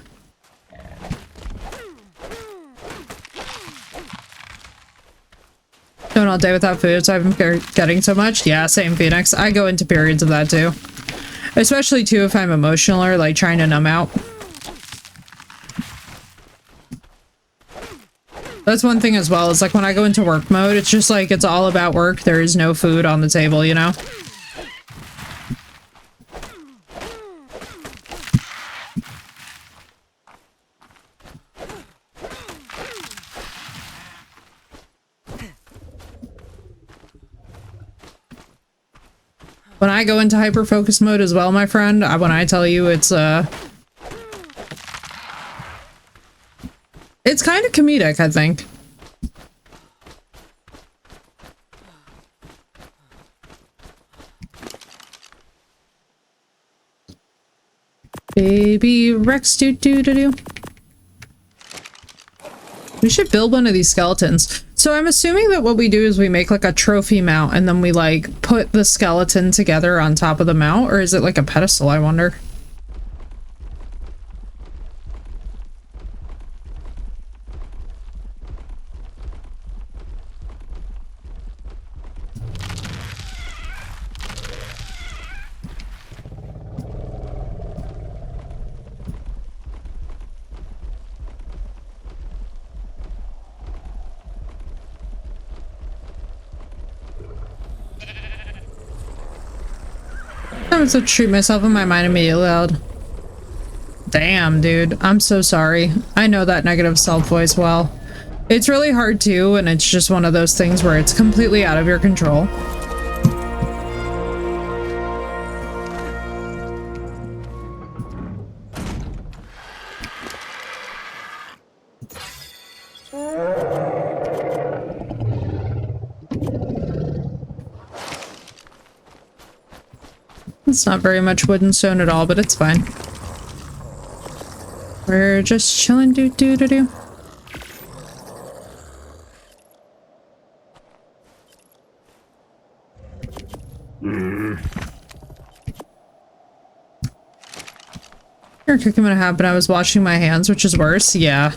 Going all day without food, so I've been getting so much. Yeah, same, Phoenix. I go into periods of that too. Especially too if I'm emotional or like trying to numb out. That's one thing as well, is like when I go into work mode, it's just like it's all about work. There is no food on the table, you know? When I go into hyper-focus mode as well, my friend, when I tell you it's kind of comedic, I think. Baby Rex do. We should build one of these skeletons. So I'm assuming that what we do is we make like a trophy mount and then we like put the skeleton together on top of the mount, or is it like a pedestal, I wonder? I'm to treat myself in my mind immediately loud. Damn, dude. I'm so sorry. I know that negative self-voice well. It's really hard too, and it's just one of those things where it's completely out of your control. It's not very much wood and stone at all, but it's fine. We're just chilling, do. You're cooking what happened. I was washing my hands, which is worse. Yeah.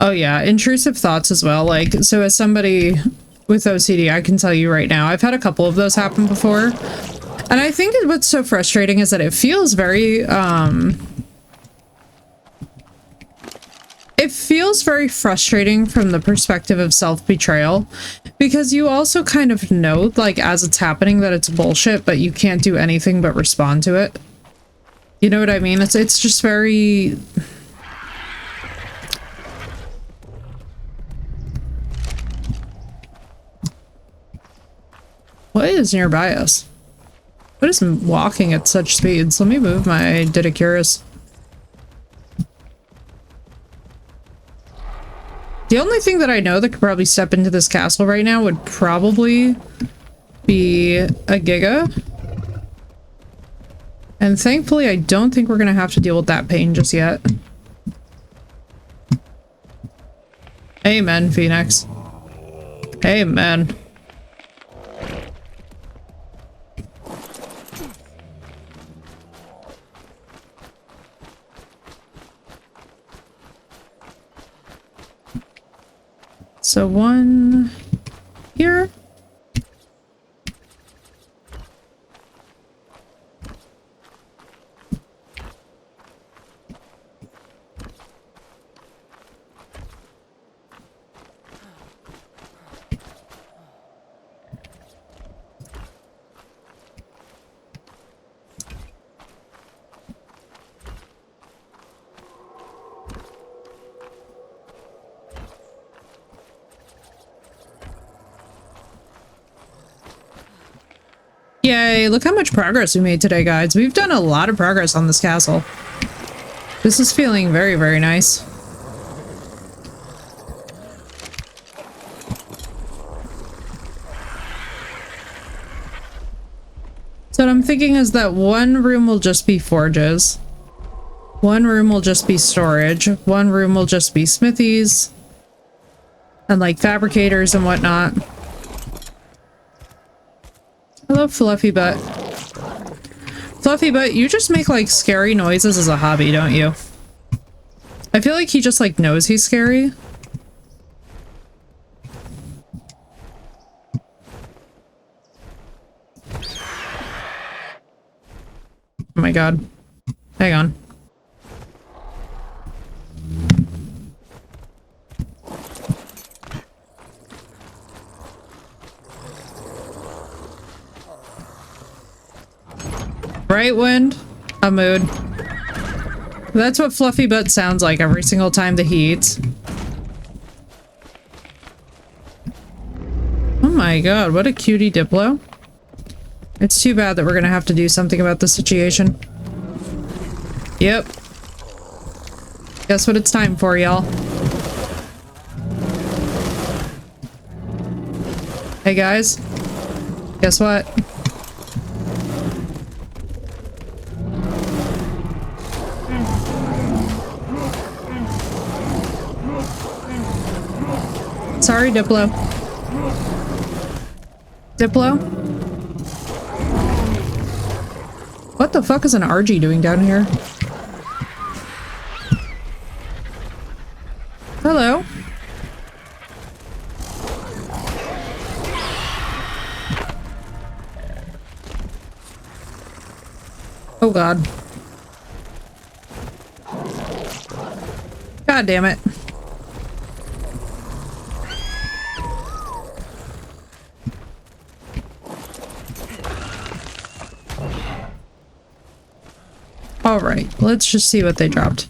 Oh yeah, intrusive thoughts as well. Like, so as somebody with OCD, I can tell you right now, I've had a couple of those happen before. And I think what's so frustrating is that it feels very, it feels very frustrating from the perspective of self-betrayal, because you also kind of know, like, as it's happening that it's bullshit, but you can't do anything but respond to it. You know what I mean? It's just very... What is nearby us? What is walking at such speeds? Let me move my Didicurus. The only thing that I know that could probably step into this castle right now would probably be a Giga. And thankfully, I don't think we're gonna have to deal with that pain just yet. Amen, Phoenix. Amen. So one here. Yay, look how much progress we made today, guys. We've done a lot of progress on this castle. This is feeling very, very nice. So what I'm thinking is that one room will just be forges. One room will just be storage. One room will just be smithies. And like fabricators and whatnot. Hello, Fluffy Butt. Fluffy Butt, you just make like scary noises as a hobby, don't you? I feel like he just like knows he's scary. my god. Hang on. Right wind, a mood. That's what Fluffy Butt sounds like every single time that he eats. Oh my god, what a cutie Diplo. It's too bad that we're gonna have to do something about the situation. Yep. Guess what it's time for, y'all. Hey guys. Guess what? Sorry, Diplo. Diplo? What the fuck is an RG doing down here? Hello? Oh god. God damn it. Alright, let's just see what they dropped.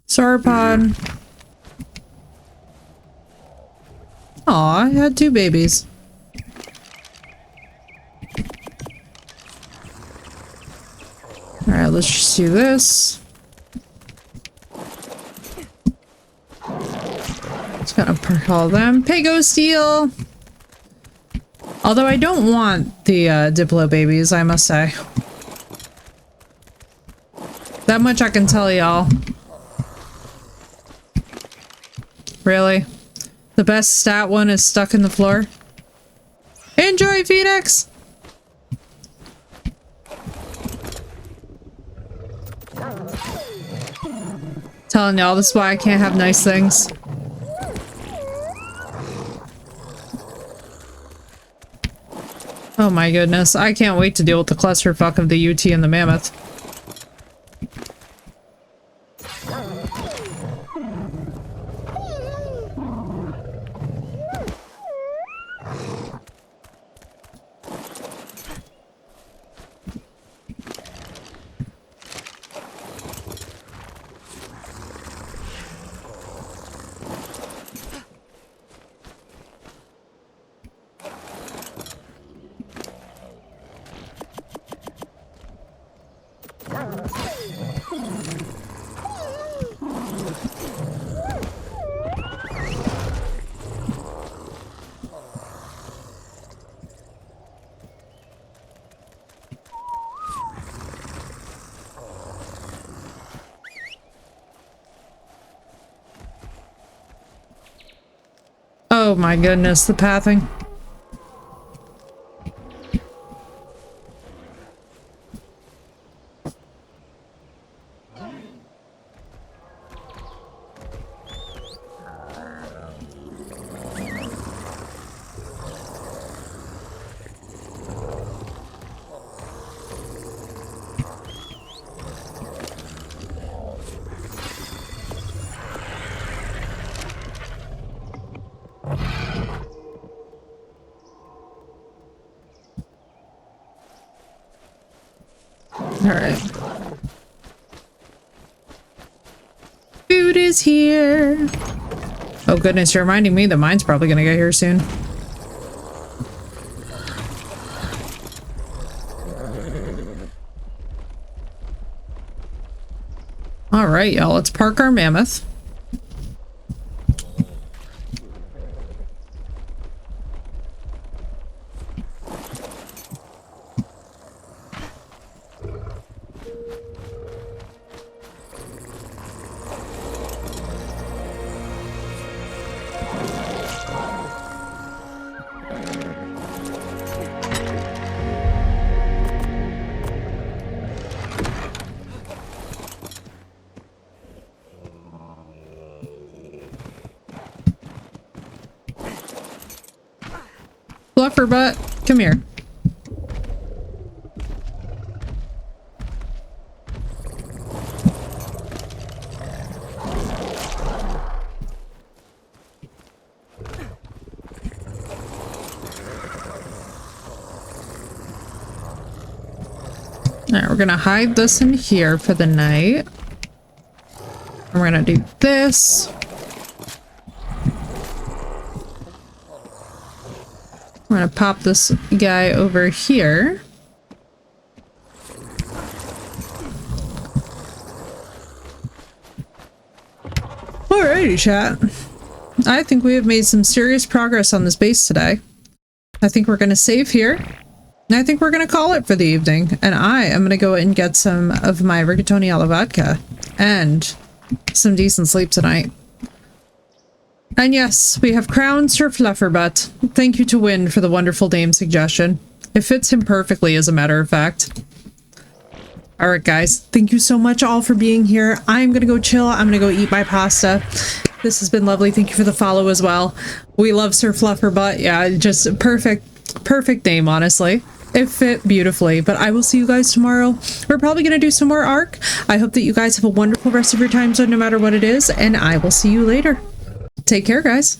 Sauropod. Aw, I had 2 babies. Alright, let's just do this. Just gonna perk all them. PEGO steel! Although I don't want the Diplo babies, I must say. That much I can tell y'all. Really? The best stat one is stuck in the floor? Enjoy, Phoenix! Telling y'all, this is why I can't have nice things. Oh my goodness, I can't wait to deal with the clusterfuck of the UT and the mammoth. Oh my goodness, the pathing. Alright. Food is here. Oh goodness, you're reminding me that mine's probably gonna get here soon. Alright, y'all, let's park our mammoth. Fluffer butt, come here. All right, we're gonna hide this in here for the night. And we're gonna do this. We're gonna pop this guy over here. Alrighty, chat. I think we have made some serious progress on this base today. I think we're gonna save here. And I think we're gonna call it for the evening. And I am gonna go and get some of my rigatoni alla vodka and some decent sleep tonight. And yes, we have crowned Sir Flufferbutt. Thank you to Wind for the wonderful name suggestion. It fits him perfectly, as a matter of fact. Alright guys, thank you so much all for being here. I'm gonna go chill, I'm gonna go eat my pasta. This has been lovely, thank you for the follow as well. We love Sir Flufferbutt, yeah, just perfect name, honestly. It fit beautifully, but I will see you guys tomorrow. We're probably gonna do some more Ark. I hope that you guys have a wonderful rest of your time zone no matter what it is, and I will see you later. Take care, guys.